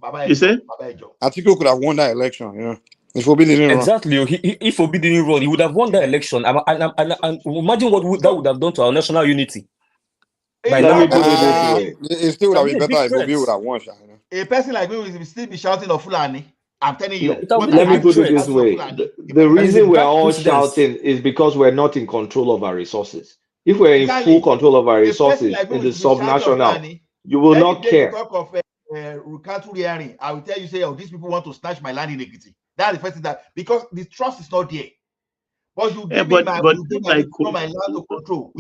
Baba You say? Ejo. Atiku could have won that election, you know. If Obi didn't run. Exactly. If Obi didn't run, he would have won that election. And imagine what that would have done to our national unity. Let me put it this way. It still would have been better if Obi would have won. A person like me will still be shouting of Fulani. I'm telling you. Let me put it this way. The reason we're all shouting is because we're not in control of our resources. If we're in full control of our resources in the subnational, you will not care. Talk of Rukatu, I will tell you, say, oh, these people want to snatch my land in Ekiti. That's the first thing that, because the trust is not there. But you give me my land to control.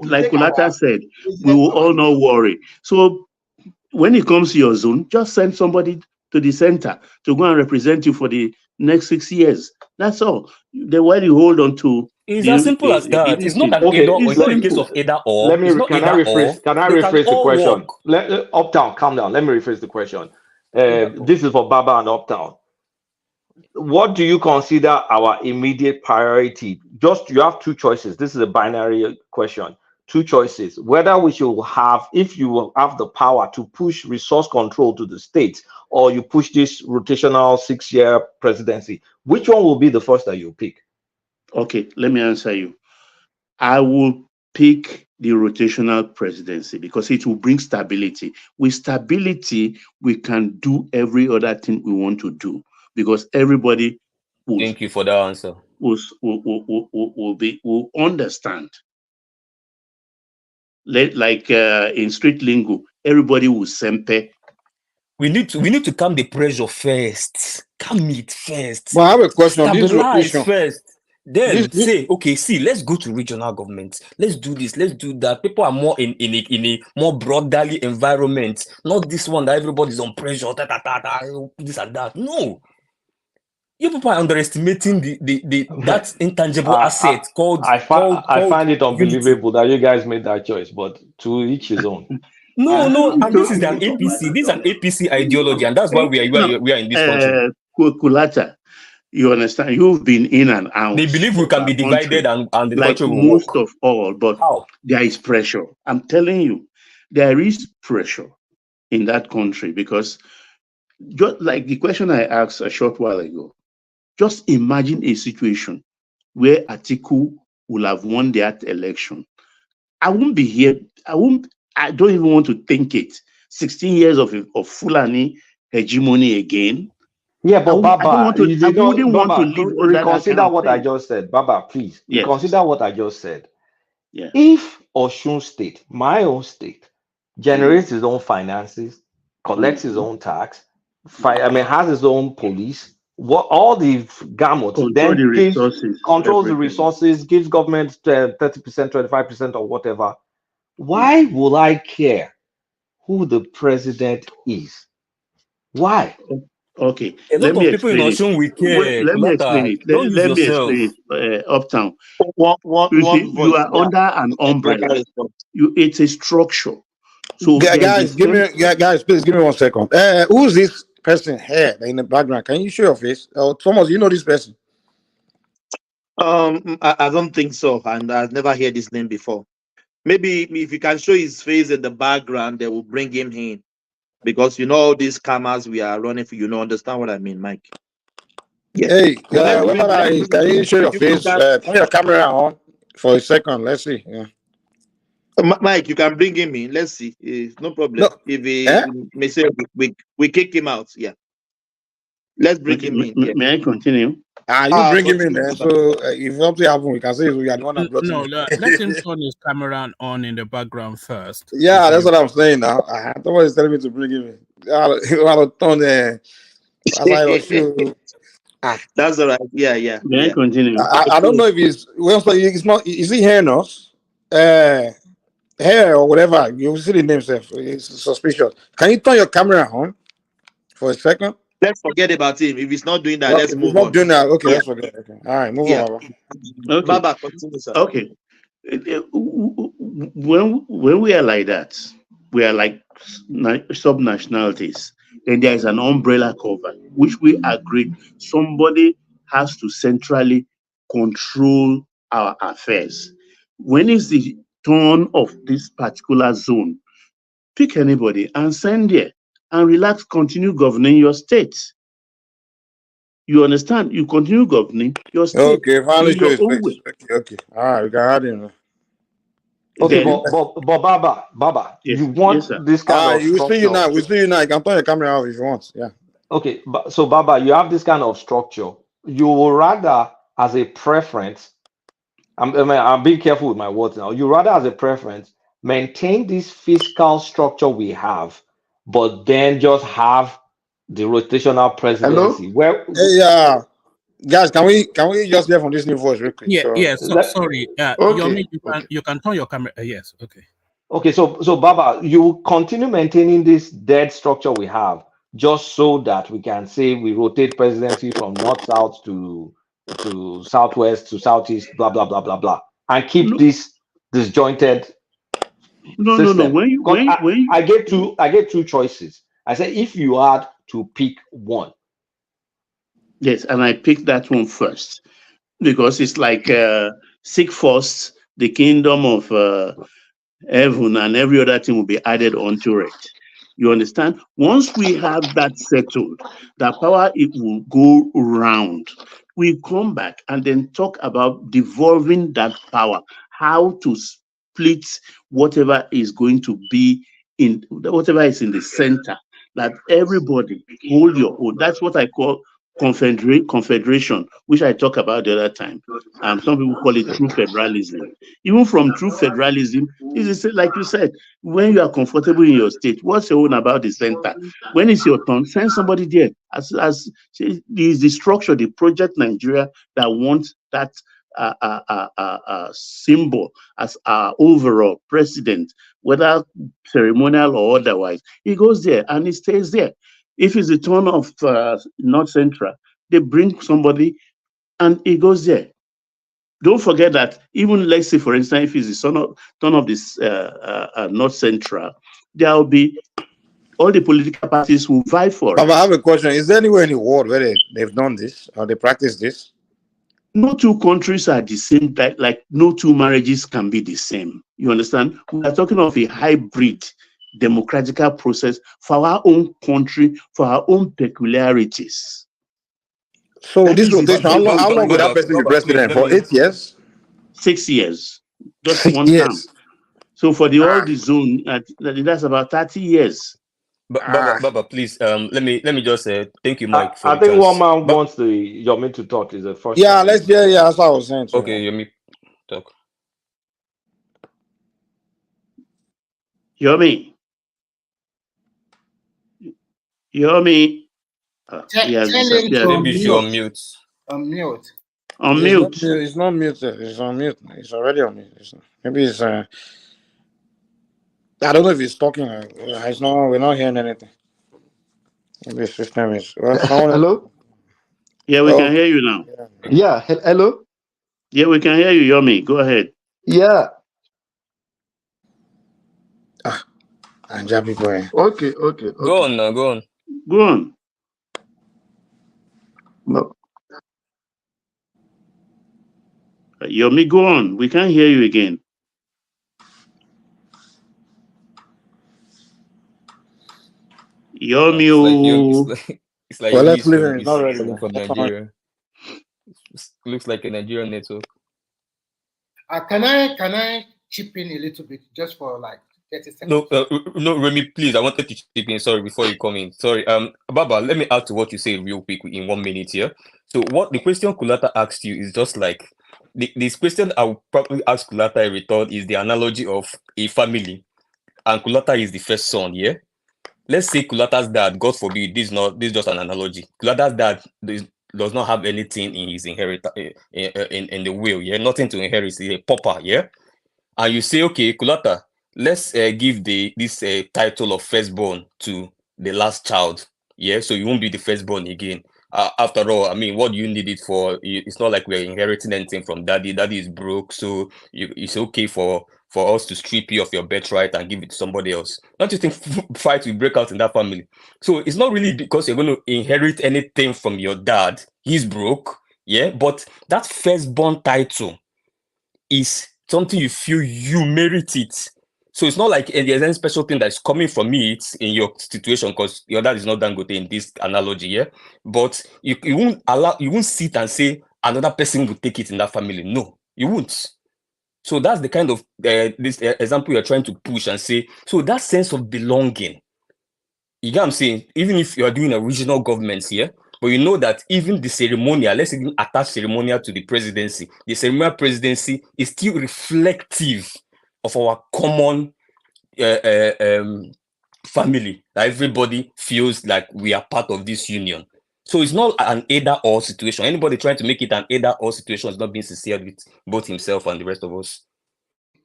Like Kulata said, we will all not worry. So when it comes to your zone, just send somebody to the center to go and represent you for the next 6 years. That's all. Then why do you hold on to? It's as simple as that. It's not an either, or it's not a case of either or. Can I rephrase the question? Uptown, calm down. Let me rephrase the question. This is for Baba and Uptown. What do you consider our immediate priority? Just you have two choices. This is a binary question. Two choices. Whether we should have, if you will have the power to push resource control to the states, or you push this rotational 6-year presidency, which one will be the first that you pick? Okay, let me answer you. I will pick the rotational presidency because it will bring stability. With stability, we can do every other thing we want to do because everybody will. Thank you for that answer. Will understand. Like in street lingo, everybody will sempe. We need to calm the pressure first. Calm it first. Well, I have a question. Stabilize first. Then say, okay, see, let's go to regional government. Let's do this. Let's do that. People are more in a more brotherly environment. Not this one that everybody's on pressure. This and that. No. You people are underestimating that intangible asset called. I find it unbelievable that you guys made that choice, but to each his own. No, and this is an APC. This is an APC ideology, and that's why we are in this country. Kulata, you understand? You've been in and out. They believe we can be divided and the like country will most work. of all, but there is pressure. I'm telling you, there is pressure in that country because just like the question I asked a short while ago, just imagine a situation where Atiku will have won that election. I won't be here. I don't even want to think it. 16 years of Fulani hegemony again. Yeah, but Baba, reconsider what I said. just said. Baba, please, reconsider what I just said. Yeah. If Osun State, my own state, generates its own finances, collects its own tax, has its own police, all the gamut, then controls the resources, gives government 30%, 25% or whatever. Why will I care who the president is? Why? Okay, let me explain it. Let me explain it. Uptown, you are under an umbrella. It's a structure. So guys, please give me 1 second. Who's this person here in the background? Can you show your face? Thomas, you know this person? I don't think so, and I've never heard this name before. Maybe if you can show his face in the background, they will bring him in. Because all these cameras we are running for, understand what I mean, Mike? Yeah. Hey, can you show your face? Turn your camera on for a second. Let's see. Yeah. Mike, you can bring him in. Let's see. No problem. No. If he may say we kick him out, yeah. Let's bring him in. May I continue? You bring him in there. So if something happens, we can say we are the one that brought him No, in. let him turn his camera on in the background first. Yeah, that's what I'm saying now. Somebody's telling me to bring him in. You want to turn the That's all right. Yeah. May I continue? I don't know if he's well, so it's not. Is he here now? Hair or whatever. You see the name, self. It's suspicious. Can you turn your camera on for a second? Let's forget about him. If he's not doing that, Okay, let's he's move not on. doing that. Okay, Yeah. let's forget. Okay. All right, move Yeah. on. Okay. Baba, continue, sir. Okay. When we are like that, we are like sub-nationalities, then there is an umbrella cover, which we agreed somebody has to centrally control our affairs. When is the turn of this particular zone? Pick anybody and send there and relax, continue governing your state. You understand? You continue governing your state. Okay, finally in show your his own face. way. Okay. All right, we can add him. Okay, Then, but Baba, yes, you want yes, sir. this kind of We see you structure. now. We see you now. You can turn your camera off if you want. Yeah. Okay, so Baba, you have this kind of structure. You would rather, as a preference, I'm being careful with my words now. You rather, as a preference, maintain this fiscal structure we have, but then just have the rotational presidency. Where Hey, guys, can we just hear from this new voice real quick? Sorry. Okay. Yomi, you can turn your camera. Yes, okay. Okay, so Baba, you continue maintaining this dead structure we have, just so that we can say we rotate presidency from north south to southwest to southeast, blah blah blah blah blah, and keep this disjointed system. No. When I get two choices. I say if you had to pick one. Yes, and I picked that one first because it's like seek first the kingdom of heaven, and every other thing will be added onto it. You understand? Once we have that settled, the power it will go round. We come back and then talk about devolving that power, how to split whatever is going to be in whatever is in the center. That everybody hold your own. That's what I call confederation, which I talked about the other time. Some people call it true federalism. Even from true federalism, is like you said, when you are comfortable in your state, what's your own about the center? When it's your turn, send somebody there. As the structure, the project Nigeria that wants that symbol as our overall president, whether ceremonial or otherwise, he goes there and he stays there. If it's the turn of North Central, they bring somebody and he goes there. Don't forget that even, let's say, for instance, if it's the turn of this North Central, there will be all the political parties who vie for it. I have a question. Is there anywhere in the world where they've done this or they practice this? No two countries are the same, like no two marriages can be the same. You understand? We are talking of a hybrid democratical process for our own country, for our own peculiarities. So this rotation, how long will that person be president? For 8 years? 6 years. Just 6 one years. term. So for all the zone, that's about 30 years. Baba, please, let me just say thank you, Mike, for I the think chance. one man wants Yomi to talk. Is the first. Yeah, let's hear. Yeah, that's what I was saying. Okay, Yomi, talk. Yomi. Yes, Maybe if you unmute. Unmute. Unmute. It's not muted. It's on mute. It's already on mute. Maybe it's. I don't know if he's talking. It's not. We're not hearing anything. Maybe his system is. Well, hello. Yeah, we can hear you now. Yeah. Hello. Yeah, we can hear you, Yomi. Go ahead. Yeah. Anjabi boy. Okay. Go on now. Go on. Go on. No. Yomi, go on. We can't hear you again. Yomi. It's like well, let's leave it. It's not ready from Nigeria. Looks like a Nigerian network. Can I chip in a little bit just for like 30 seconds. No, Remy, please. I wanted to chip in. Sorry, before you come in. Sorry, Baba. Let me add to what you say real quick in 1 minute here. So, what the question Kulata asked you is just like this question I would probably ask Kulata in return is the analogy of a family, and Kulata is the first son. Yeah. Let's say Kulata's dad, God forbid, this is just an analogy. Kulata's dad does not have anything in his inheritance in the will. Yeah, nothing to inherit. He's a pauper. Yeah. And you say, okay, Kulata, let's give this title of firstborn to the last child. Yeah, so you won't be the firstborn again. After all, I mean, what do you need it for? It's not like we're inheriting anything from daddy. Daddy is broke, so it's okay for us to strip you of your birthright and give it to somebody else. Don't you think fight will break out in that family? So it's not really because you're going to inherit anything from your dad. He's broke, yeah, but that firstborn title is something you feel you merit it. So it's not like there's any special thing that's coming from it in your situation because your dad is not Dangote in this analogy, yeah. But you won't sit and say another person will take it in that family. No, you won't. So that's the kind of this example you're trying to push and say. So that sense of belonging, you get what I'm saying? Even if you are doing a regional government here, but you know that even the ceremonial, let's even attach ceremonial to the presidency. The ceremonial presidency is still reflective of our common family. That everybody feels like we are part of this union. So it's not an either-or situation. Anybody trying to make it an either-or situation is not being sincere with both himself and the rest of us.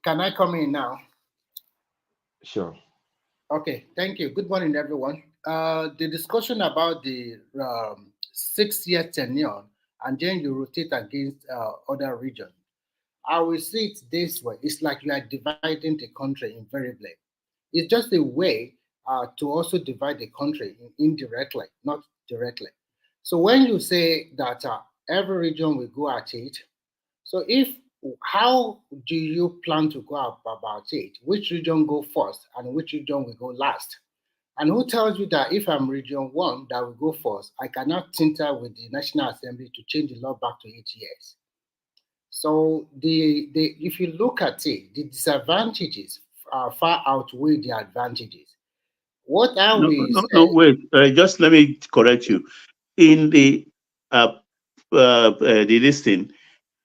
Can I come in now? Sure. Okay, thank you. Good morning, everyone. The discussion about the 6-year tenure and then you rotate against other regions. I will see it this way. It's like you are dividing the country invariably. It's just a way to also divide the country indirectly, not directly. So when you say that every region will go at it, so how do you plan to go about it? Which region go first and which region will go last? And who tells you that if I'm region 1 that will go first, I cannot tinker with the National Assembly to change the law back to 8 years? So if you look at it, the disadvantages far outweigh the advantages. What are we saying? No, wait. Just let me correct you. In the listing,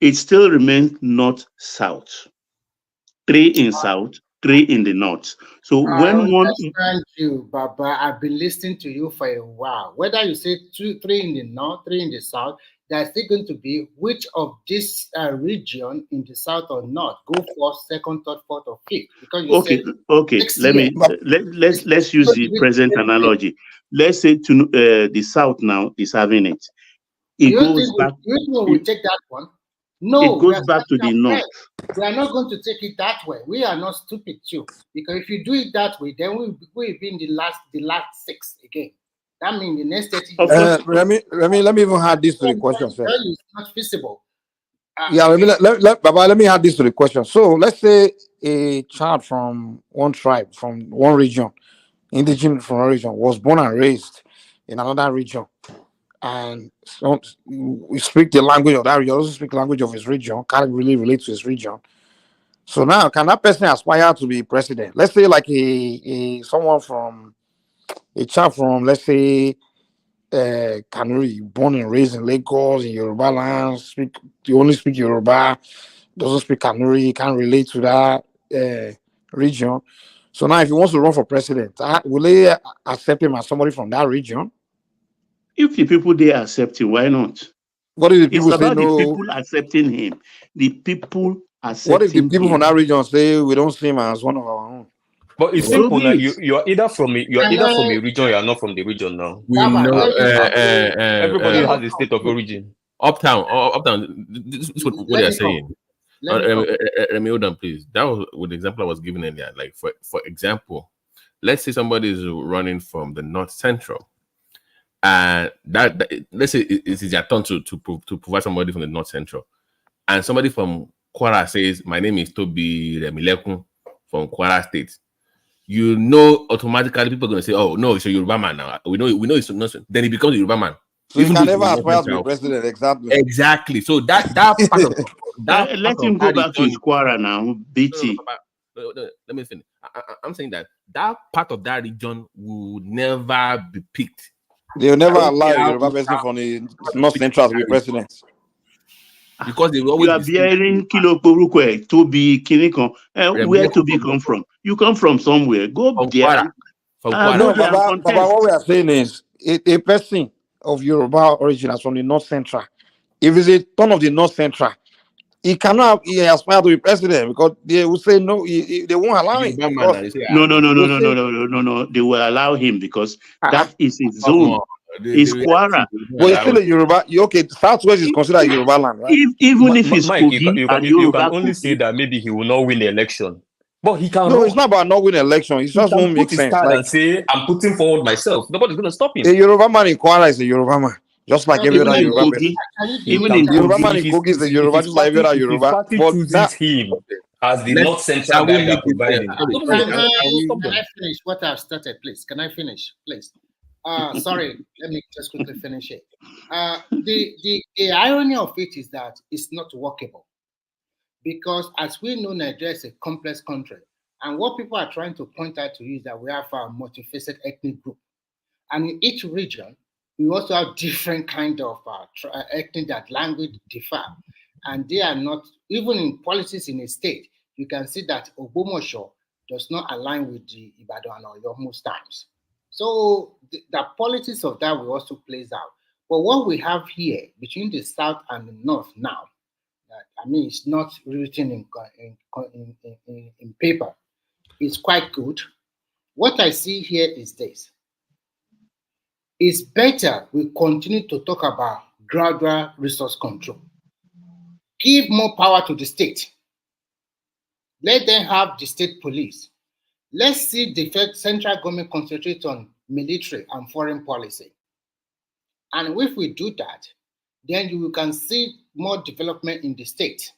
it still remains north-south. 3 in south, 3 in the north. So when one understand you, Baba, I've been listening to you for a while. Whether you say 3 in the north, 3 in the south, there's still going to be which of this region in the south or north go first, second, third, fourth, or fifth. Because you said let's use the present analogy. Let's say the south now is having it. It goes back. We take that one. No, it goes back to the north. We are not going to take it that way. We are not stupid too, because if you do it that way, then we'll be in the last 6 again. That means the next 30 years. Let me even add this to the question, sir. It's not feasible. Baba, let me add this to the question. So let's say a child from one tribe, from one region, indigenous from a region, was born and raised in another region, and so we speak the language of that region, also speak the language of his region, can't really relate to his region. So now, can that person aspire to be president? Let's say like a child from, let's say, Kanuri, born and raised in Lagos, in Yoruba land, you only speak Yoruba, doesn't speak Kanuri, can't relate to that region. So now if he wants to run for president, will they accept him as somebody from that region? If the people they accept him, why not? What if the people it's say about no? The people accepting him. The people accepting What if the people him from that region say we don't see him as one of our own? But it's simple now. You are either from a region, you are not from the region now. We know everybody has a state of origin. Uptown. This is what they are saying. Let me hold on, please. That was with the example I was giving earlier. Like for example, let's say somebody is running from the North Central, and that let's say it is their turn to provide somebody from the North Central, and somebody from Kwara says, "My name is Toby Remilekun from Kwara State." You know, automatically people are going to say, "Oh no, it's a Yoruba man now." We know it's not. Then he becomes a Yoruba man. So you can never aspire to be president. Exactly. So that part of that. Let him go back to his Kwara now. BT. No, let me finish. I'm saying that that part of that region will never be picked. They'll never I don't allow care a how Yoruba person from the North Central to be president. because they will You always are be seen. bearing Kilo Porukwe, Toby, Kinikon. Where Toby come from? You come from somewhere. Go From there. Kwara. From Kwara. No, Go there and Baba, contest. what we are saying is a person of Yoruba origin as from the North Central. If it's a ton of the North Central, he cannot aspire to be president because they will say no, they won't allow him. Because No. They will allow him because that is his zone. It's Kwara. But it's still a Yoruba. Okay, Southwest is considered a Yoruba land, right? Even if it's Mike, Kogi you and can Yoruba only say that maybe he will not win the election. But he can No, run. it's not about not winning election. It He just can won't put make his sense. card Like and say, I'm putting forward myself. Nobody's going to stop him. a Yoruba man in Kwara is a Yoruba man, just like every even other in Yoruba Kogi, person. even in Yoruba man Kogi. in Kogi is a Yoruba, just like every other If his Yoruba. party But chooses that him as the Let's- North Central can we guy that make it, providing, nobody's going Can to stop them. I finish what I've started, please? Can I finish, please? Sorry, let me just quickly finish it. The irony of it is that it's not workable because, as we know, Nigeria is a complex country, and what people are trying to point out to you is that we have a multifaceted ethnic group, and in each region, we also have different kind of ethnic that language differ, and they are not even in policies in a state. You can see that Ogbomoso does not align with the Ibadan or Oyo most times. So the politics of that will also plays out. But what we have here between the South and the North now, I mean, it's not written in paper. It's quite good. What I see here is this. It's better we continue to talk about gradual resource control. Give more power to the state. Let them have the state police. Let's see the central government concentrate on military and foreign policy. And if we do that, then you can see more development in the state.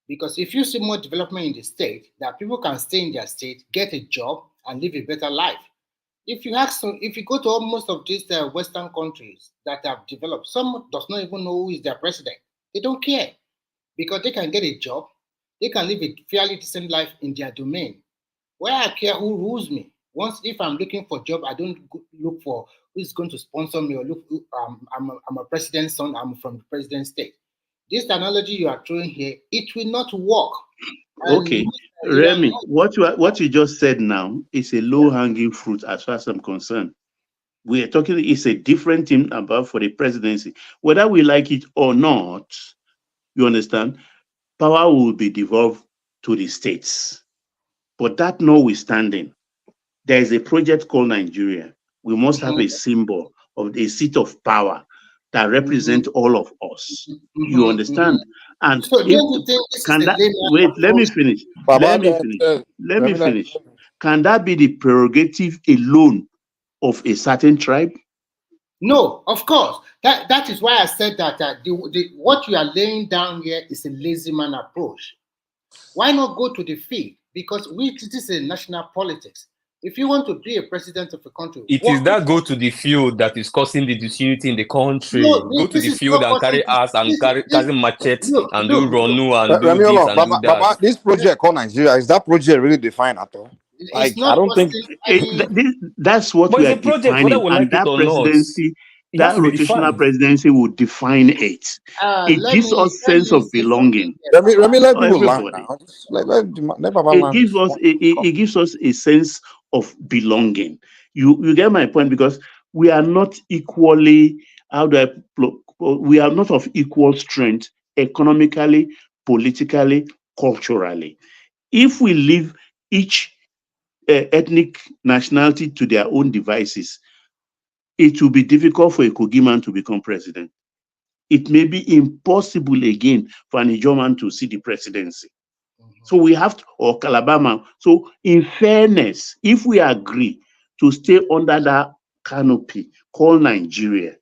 Because if you see more development in the state, that people can stay in their state, get a job, and live a better life. If you go to most of these Western countries that have developed, some does not even know who is their president. They don't care because they can get a job, they can live a fairly decent life in their domain. Where I care who rules me. Once, if I'm looking for a job, I don't look for who's going to sponsor me or look. I'm a president's son. I'm from the president's state. This technology you are throwing here, it will not work. Okay, Remy, what you just said now is a low-hanging fruit as far as I'm concerned. We are talking, it's a different thing about for the presidency. Whether we like it or not, you understand, power will be devolved to the states. But that notwithstanding, there is a project called Nigeria. We must have a symbol of a seat of power that represents all of us. You understand? And so don't you think this can is that the wait? Let me finish. Let me finish. Can that be the prerogative alone of a certain tribe? No, of course. That is why I said that what you are laying down here is a lazy man approach. Why not go to the field? Because this is a national politics. If you want to be a president of a country, It is that go to the field that is causing the disunity in the country. No, Go to the is field not and carry ass and carry machete and do ronu and do Remy, this hold on. and do that. Baba, this project called Nigeria, is that project really defined at all? Like, I don't think that's what But we it's are a project, whether defining, we like and it that or not. presidency, It has that to be rotational defined. presidency will define it. It gives us sense of belonging. Remy, let people learn Everybody. now. Just let Baba It learn. gives us it gives us a sense of belonging. You get my point, because we are not equally, we are not of equal strength economically, politically, culturally. If we leave each ethnic nationality to their own devices, it will be difficult for a Kogi man to become president. It may be impossible again for an Ijaw man to see the presidency. So we have to, or Calabar man. So in fairness, if we agree to stay under that canopy called Nigeria,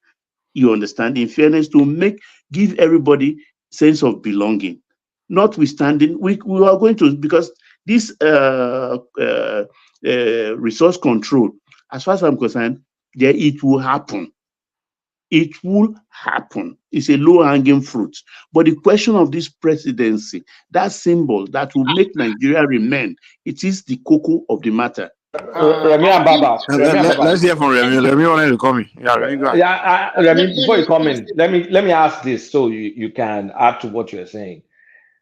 you understand, in fairness, to give everybody sense of belonging. Notwithstanding, we are going to, because this resource control, as far as I'm concerned, it will happen. It will happen. It's a low-hanging fruit. But the question of this presidency, that symbol that will make Nigeria remain, it is the cocoa of the matter. Remy and Baba. Let's hear from Remy. Remy wanted to come in. Yeah, Remy, go ahead. Yeah, Remy, before you come in, let me ask this so you can add to what you're saying.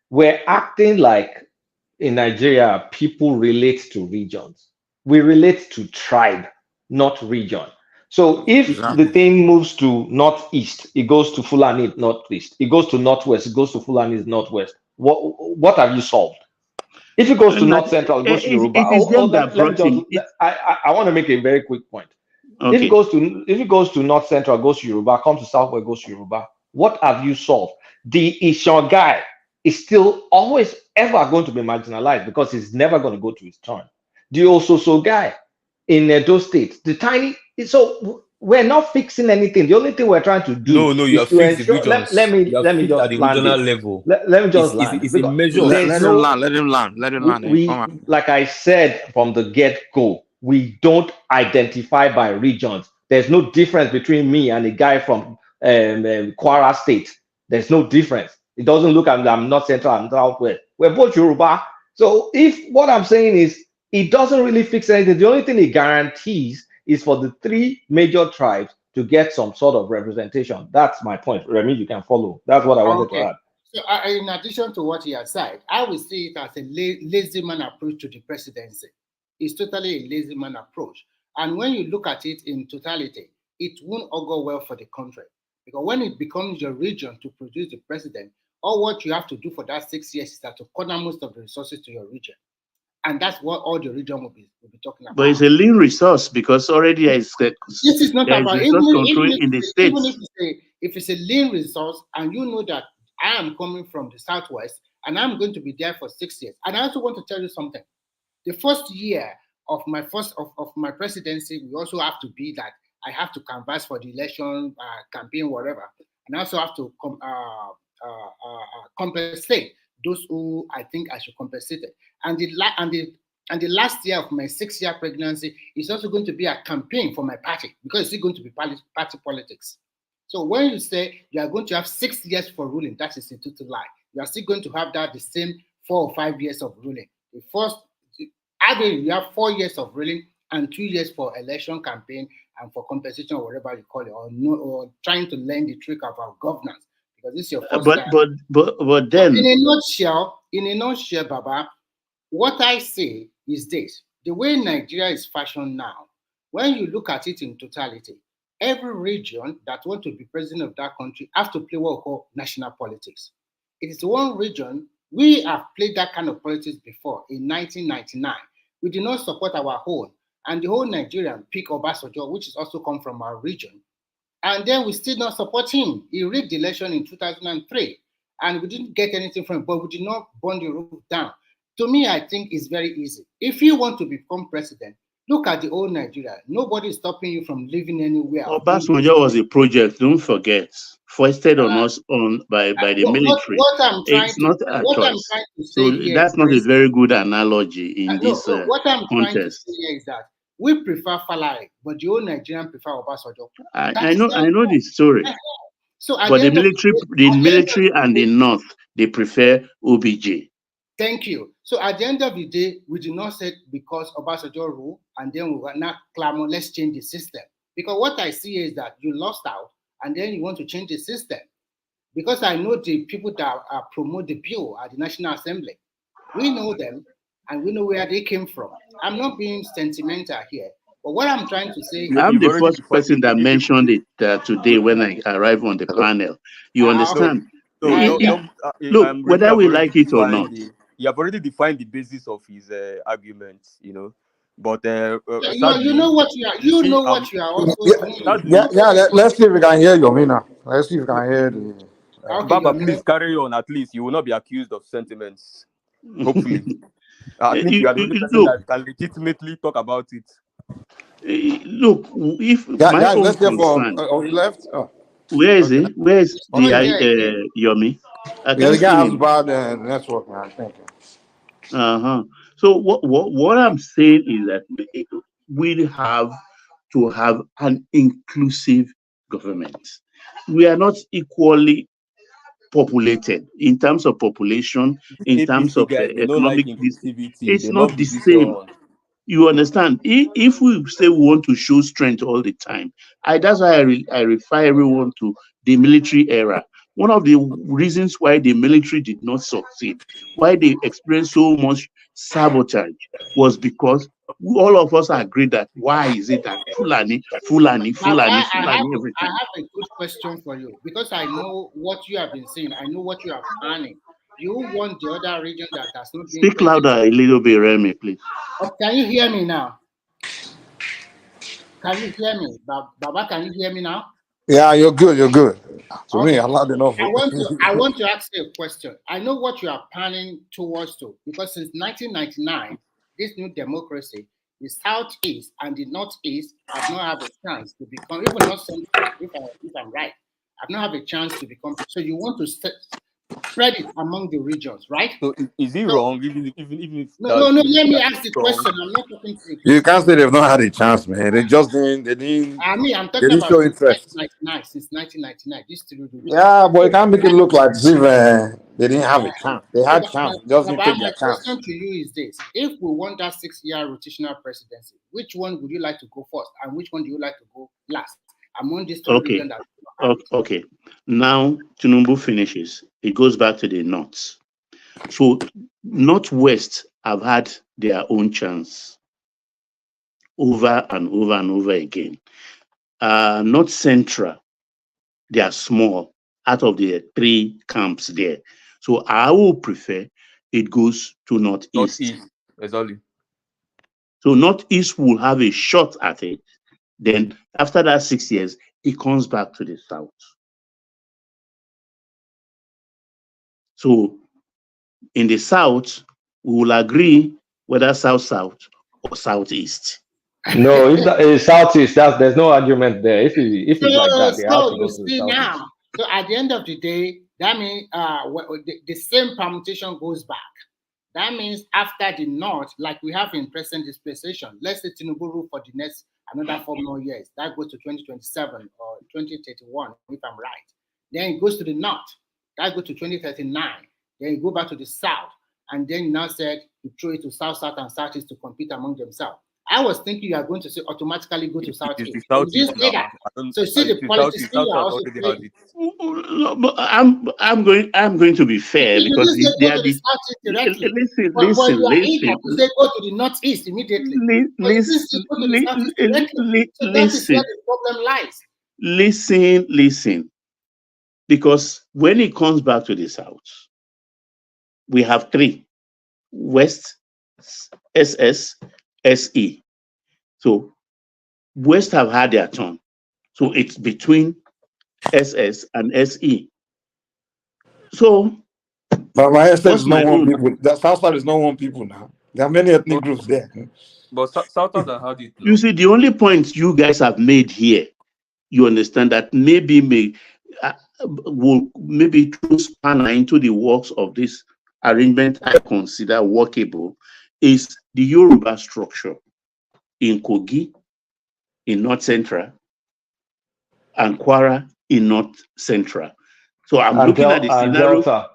We're acting like in Nigeria, people relate to regions. We relate to tribe, not region. So if the thing moves to northeast, it goes to Fulani northeast. It goes to northwest, it goes to Fulani northwest. What have you solved? If it goes to north central, it goes to Yoruba. I want to make a very quick point. Okay. If it goes to north central, goes to Yoruba, comes to southwest, goes to Yoruba. What have you solved? The Ishan guy is still always ever going to be marginalized because he's never going to go to his turn. The Ososo guy in Edo State, the tiny. So we're not fixing anything. The only thing we're trying to do you have fixed the regions. Let me just at the regional level. Let me just land. It's a measure. Let him land. We like I said from the get-go, we don't identify by regions. There's no difference between me and a guy from Kwara State. There's no difference. It doesn't look at I'm not central, I'm southwest. We're both Yoruba. So if what I'm saying is it doesn't really fix anything, the only thing it guarantees is for the three major tribes to get some sort of representation. That's my point. Remy, you can follow. That's what I wanted to add. So in addition to what he has said, I will see it as a lazy man approach to the presidency. It's totally a lazy man approach. And when you look at it in totality, it won't augur well for the country. Because when it becomes your region to produce the president, all what you have to do for that 6 years is that to corner most of the resources to your region. And that's what all the region will be talking about. But it's a lean resource because already this is not about resource control in the states. Even if it's a lean resource and you know that I am coming from the southwest and I'm going to be there for 6 years. And I also want to tell you something. The first year of my presidency, we also have to be that I have to canvass for the election campaign, whatever, and I also have to compensate those who I think I should compensate. And the last year of my 6-year pregnancy is also going to be a campaign for my party because it's still going to be party politics. So when you say you are going to have 6 years for ruling, that is a total lie. You are still going to have the same 4 or 5 years of ruling. The first, you have 4 years of ruling and 2 years for election campaign and for compensation or whatever you call it, or trying to learn the trick of our governance. Because this is your first time. But then in a nutshell, Baba, what I say is this: the way Nigeria is fashioned now, when you look at it in totality, every region that wants to be president of that country have to play what we call national politics. It is one region. We have played that kind of politics before in 1999. We did not support our own, and the whole Nigerian pick Obasanjo, which is also come from our region. And then we still not support him. He rigged the election in 2003, and we didn't get anything from him, but we did not burn the roof down. To me, I think it's very easy. If you want to become president, look at the old Nigeria. Nobody is stopping you from living anywhere. Obasanjo was a project, don't forget, foisted on us by the military. It's not a choice. So that's not a very good analogy in this what I'm contest. Trying to say here is that we prefer Falai, but the old Nigerian prefer Obasanjo. I know the story. So but the military and the North, they prefer OBJ. Thank you. So at the end of the day, we do not say because Obasanjo rule, and then we will not clamor, let's change the system. Because what I see is that you lost out, and then you want to change the system. Because I know the people that promote the bill at the National Assembly. We know them, and we know where they came from. I'm not being sentimental here, but what I'm trying to say... I'm the first person that mentioned it today when I arrived on the panel. You understand? Look, whether we like it or not. You have already defined the basis of his arguments, you know. But you know what you are. You know what you are also doing. Let's see if we can hear Yomina. Let's see if we can hear the. Baba, please carry on. At least you will not be accused of sentiments. Hopefully, I think you are the only person that can legitimately talk about it. Look, if my own concern, he left. Oh. Where is it? Where is the Yomi? The guy has bad network, man. Thank you. So what I'm saying is that we have to have an inclusive governments. We are not equally populated in terms of population, in terms APC of guys, they don't like economic. inclusivity. It's They not love the same. division. You understand? If we say we want to show strength all the time, that's why I refer everyone to the military era. One of the reasons why the military did not succeed, why they experienced so much sabotage, was because all of us agreed that why is it that Fulani, I every time. have a good question for you, because I know what you have been saying. I know what you are planning. You want the other region that has not been Speak louder a little bit, Remy, please. Oh, can you hear me now? Can you hear me? Baba, can you hear me now? Yeah, you're good. You're good. To me, Okay. I'm loud enough. I want to ask you a question. I know what you are planning towards to, because since 1999, this new democracy, the Southeast and the Northeast have not had a chance to become, even not Central, if I'm right, have not had a chance to become. So you want to spread it among the regions, right? So is it wrong? Even if no. Let me ask the question. I'm not talking to you. You can't say they've not had a chance, man. They just didn't. They didn't. I mean, I'm They talking didn't about show interest. 1999. Since 1999, these two regions. Yeah, but you can't make it look like as if they didn't have a chance. They had chance. Just didn't take My their chance. question to you is this: if we want that 6-year rotational presidency, which one would you like to go first, and which one do you like to go last among these three regions? Okay. Now Tinubu finishes. It goes back to the north. So Northwest have had their own chance over and over and over again. North Central, they are small out of the three camps there. So I will prefer it goes to Northeast. Northeast, exactly. So Northeast will have a shot at it. Then after that 6 years, it comes back to the South. So in the South, we will agree whether South or Southeast. No, if that is Southeast, there's no argument there. If it's like that, they have to go to the see Southeast. now. So at the end of the day, that means the same permutation goes back. That means after the North, like we have in present dispensation, let's say Tinubu rule for the next another 4 more years. That goes to 2027 or 2031, if I'm right. Then it goes to the North. That goes to 2039. Then you go back to the South. And then you now said you throw it to South, South, and Southeast to compete among themselves. I was thinking you are going to say automatically go to Southeast. So you say that. So see the politics you are also playing. I'm going to be fair because they are the listen. You say go to the Northeast immediately. Listen. The problem lies. Listen. Because when it comes back to the South, we have three: West, SS, SE. So West have had their turn. So it's between SS and SE. So, but my SS is not one people. The South side is not one people now. There are many ethnic groups there. But South and how do you see, the only point you guys have made here, you understand that maybe will maybe throw spanner into the works of this arrangement I consider workable is the Yoruba structure in Kogi, in North Central, and Kwara in North Central. So I'm looking at the scenario.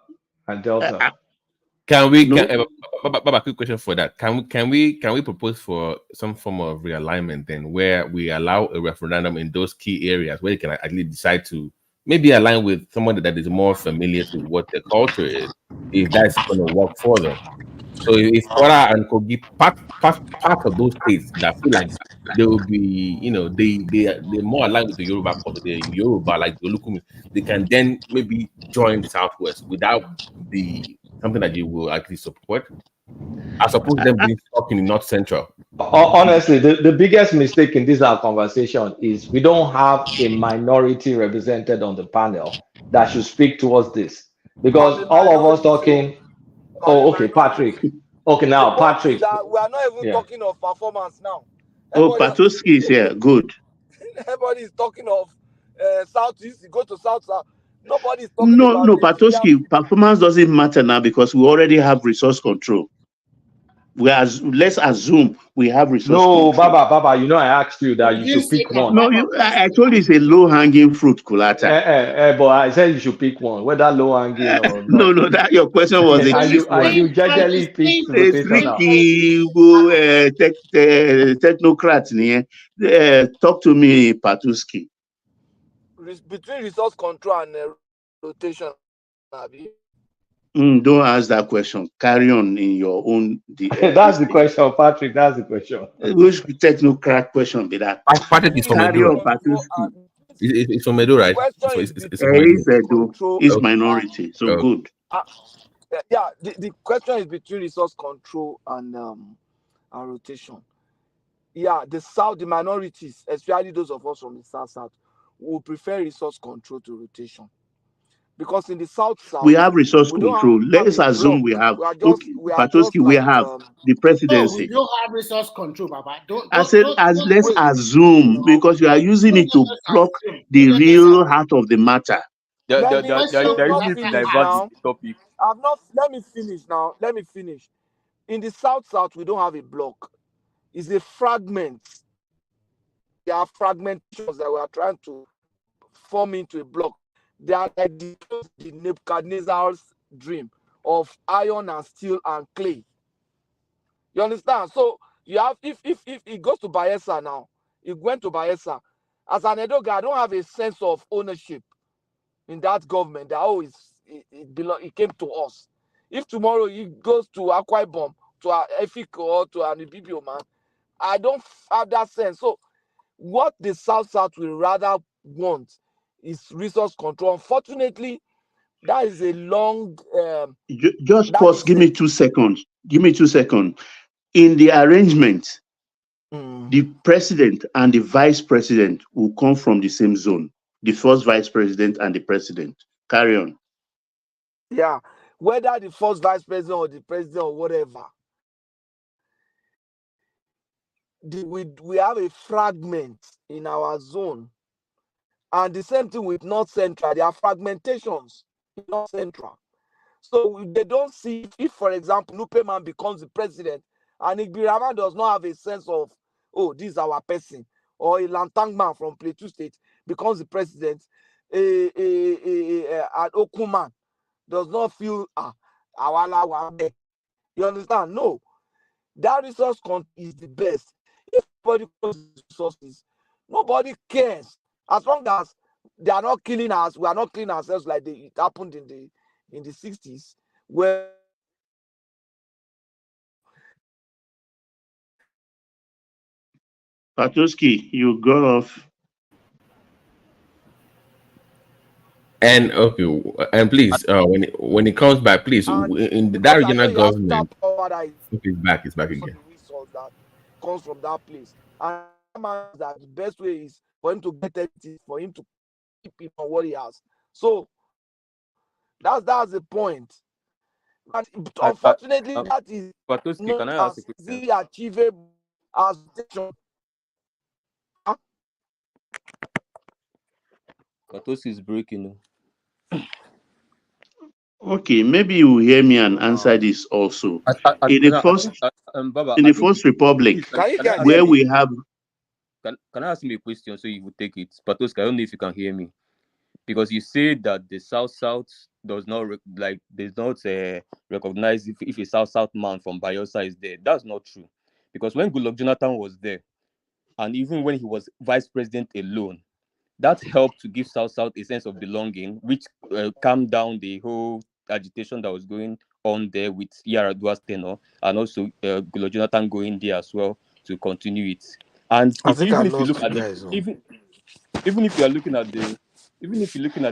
And Delta. Can we? Baba, quick question for that. Can we propose for some form of realignment then, where we allow a referendum in those key areas where they can actually decide to maybe align with someone that is more familiar to what the culture is, if that's going to work for them. So if Kwara and Kogi part of those states that feel like they will be, they're more aligned with the Yoruba culture, the Yoruba, like the Olukumi, they can then maybe join the Southwest without something that you will actually support, as opposed to them being stuck in the North Central. Honestly, the biggest mistake in this conversation is we don't have a minority represented on the panel that should speak towards this, because all of us talking. Oh, okay, Patrick. Okay, now Patrick. We are not even talking of performance now. Patoski is here. Good. Everybody is talking of Southeast. You go to South. Nobody is talking about Patoski. Performance doesn't matter now because we already have resource control. let's assume we have resource No, control. Baba, you know I asked you that you should pick one. No, I told you it's a low-hanging fruit, Kulata. But I said you should pick one, whether low-hanging or No, not. that your question was a and trick one. you judicially picked A rotational. tricky technocrat. Talk to me, Patuski. Between resource control and rotation, Abi. Don't ask that question. Carry on in your own. That's the question, Patrick. That's the question. Which technocrat question be that? Patrick is from Carry Edo. on, Patuski. It's from Edo, right? It's from Edo. It's minority, so good. Yeah, the question is between resource control and rotation. Yeah, the minorities, especially those of us from the south, will prefer resource control to rotation. Because in the south, we have resource control. Let's assume we have. Patoski, we have the presidency. No, we don't have resource control, Baba. Let's assume, because you are using it to block the real heart of the matter. There is need to divert the topic. Let me finish now. Let me finish. In the south, we don't have a block. It's a fragment. There are fragmentations that we are trying to form into a block. They are like the Nebuchadnezzar's dream of iron and steel and clay. You understand? So you have, if it goes to Bayelsa now, it went to Bayelsa. As an Edo guy, I don't have a sense of ownership in that government. That it came to us. If tomorrow it goes to Akwa Ibom, to Efik or to an Ibibio, man, I don't have that sense. So what the South will rather want is resource control. Unfortunately, that is a long. Just pause. Give me 2 seconds. In the arrangement, the president and the vice president will come from the same zone. The first vice president and the president. Carry on. Yeah, whether the first vice president or the president or whatever, we have a fragment in our zone. And the same thing with North Central. There are fragmentations in North Central. So they don't see, if for example, Lupeman becomes the president and Igbiraman does not have a sense of, oh, this is our person, or a Lantangman from Plateau State becomes the president, an Okuman does not feel, Awala. You understand? No. That resource is the best. If everybody knows resources, nobody cares. As long as they are not killing us, we are not killing ourselves like it happened in the 60s, where Patoski, you got off. And okay, and please, when it comes back, please, in that regional government, it's back again. Resource that comes from that place, and that the best way is for him to get it, for him to keep him on what he has. So that's the point. But unfortunately, that is Patoski, can I ask a question? achievable as Patoski is breaking. Okay, maybe you will hear me and answer this also. In the first republic, where we have. Can I ask him a question so you would take it? Patoski, I don't know if you can hear me. Because you say that the South does not recognize if a South man from Bayelsa is there. That's not true. Because when Goodluck Jonathan was there, and even when he was vice president alone, that helped to give South a sense of belonging, which calmed down the whole agitation that was going on there with Yar'Adua's tenure, and also Goodluck Jonathan going there as well to continue it. And even if you're looking at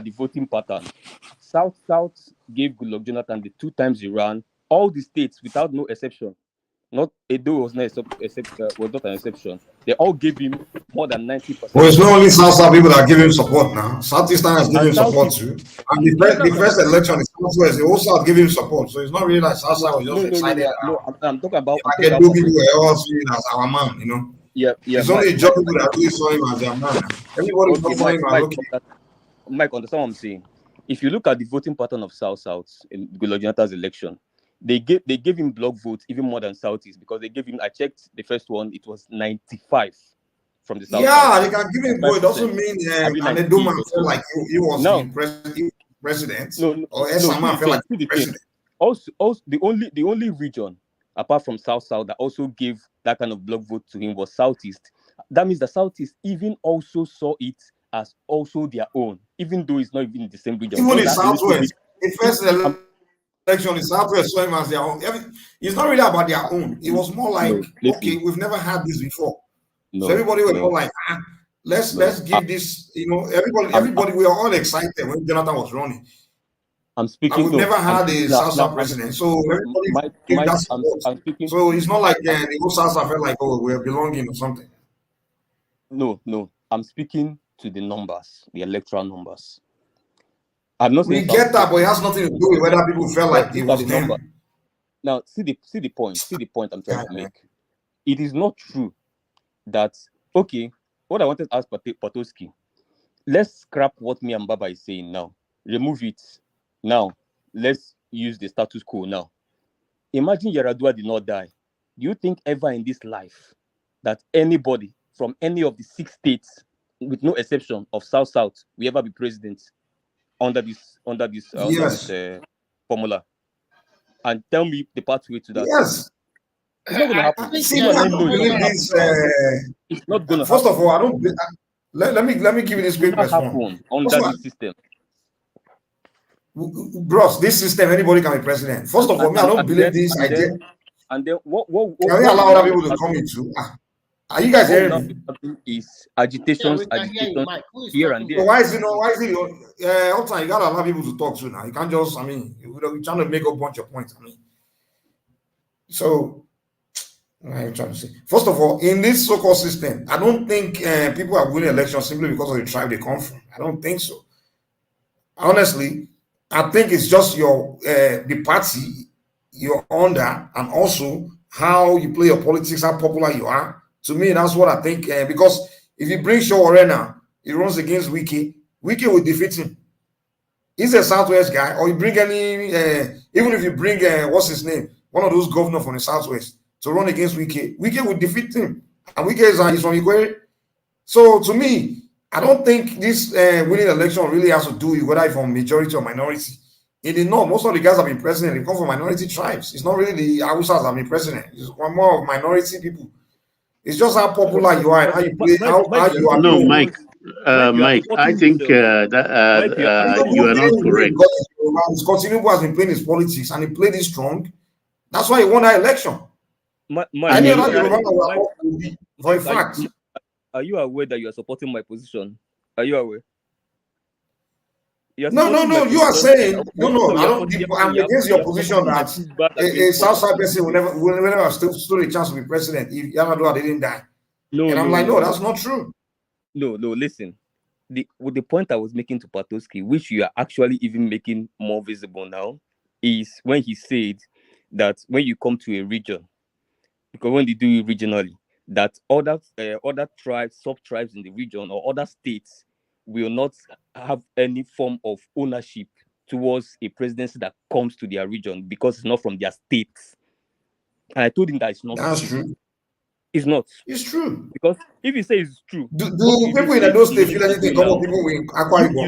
the voting pattern, South gave Goodluck Jonathan the 2 times he ran, all the states without no exception. Not Edo was not an exception. They all gave him more than 90%. Well, it's not only South people that give him support now. Southeastern has given him support too. And the first election is Southwest. They also have given him support. So it's not really like South was just excited. No, I'm talking about. I can do people were all seeing as our man, you know. Yeah. It's only job people that really saw him as their man. Everybody saw him as okay. Mike, understand what I'm saying? If you look at the voting pattern of South in Goodluck Jonathan's election, They gave him block votes even more than Southeast, because they gave him, I checked the first one, it was 95 from the South. Yeah, they can give him vote. It 5%. doesn't mean and the Duma felt like he was the president. Or Esama felt like the president. Also, the only region apart from South that also gave that kind of block vote to him was Southeast. That means the Southeast even also saw it as also their own, even though it's not even in the same region. Even in Southwest, the first election in Southwest saw him as their own. It's not really about their own. It was more like, okay, we've never had this before. So everybody was more like, let's give this, everybody, we were all excited when Jonathan was running. I'm speaking. And we've never had a South president, so everybody gave that support. So it's not like the whole South felt like, oh, we're belonging or something. No, I'm speaking to the numbers, the electoral numbers. I'm not saying we get that, but it has nothing to do with whether people felt like it was them. Now, see the point I'm trying to make. It is not true that, okay, what I wanted to ask Patoski, let's scrap what me and Baba is saying now. Remove it. Now, let's use the status quo now. Imagine Yaradua did not die. Do you think ever in this life that anybody from any of the 6 states, with no exception of South, will ever be president under this formula? And tell me the pathway to that. Yes. It's not going to happen. It's not going to happen. First of all, I don't. Let me give you this quick response. Under this system. Bros, this system, anybody can be president. First of all, I don't believe this idea. And then what can we allow other people to come into? Are you guys hearing me? Is agitations here and there. So why is it? Also, you gotta allow people to talk too now. You can't just, you're trying to make a bunch of points. So what are you trying to say? First of all, in this so-called system, I don't think people are winning elections simply because of the tribe they come from. I don't think so. Honestly, I think it's just the party you're under, and also how you play your politics, how popular you are. To me, that's what I think. Because if you bring Shaw Arena, he runs against Wiki will defeat him. He's a Southwest guy. Or you bring any, even if you bring what's his name, one of those governors from the Southwest to run against Wiki will defeat him. And Wiki is from Igwe. So to me, I don't think this winning election really has to do with whether from majority or minority. In the north, most of the guys have been president. They come from minority tribes. It's not really the Hausas have been president. It's more of minority people. It's just how popular you are and how you play. How you are. No, Mike. Mike, I think that you are not correct. TINUBU has been playing his politics and he played it strong. That's why he won that election. Any other Yoruba will be for a fact. Are you aware that you are supporting my position? Are you aware? No. You are saying no. I don't. I'm against your position that a Southside person will never have stood a chance to be president if Yamadua didn't die. No, that's not true. No. Listen, the point I was making to Patoski, which you are actually even making more visible now, is when he said that when you come to a region, because when they do it regionally, that other tribes, sub-tribes in the region or other states will not have any form of ownership towards a presidency that comes to their region because it's not from their states. And I told him that it's not. That's true. It's not. It's true. Because if you say it's true, do people in those states feel anything about people with Akwa Ibom?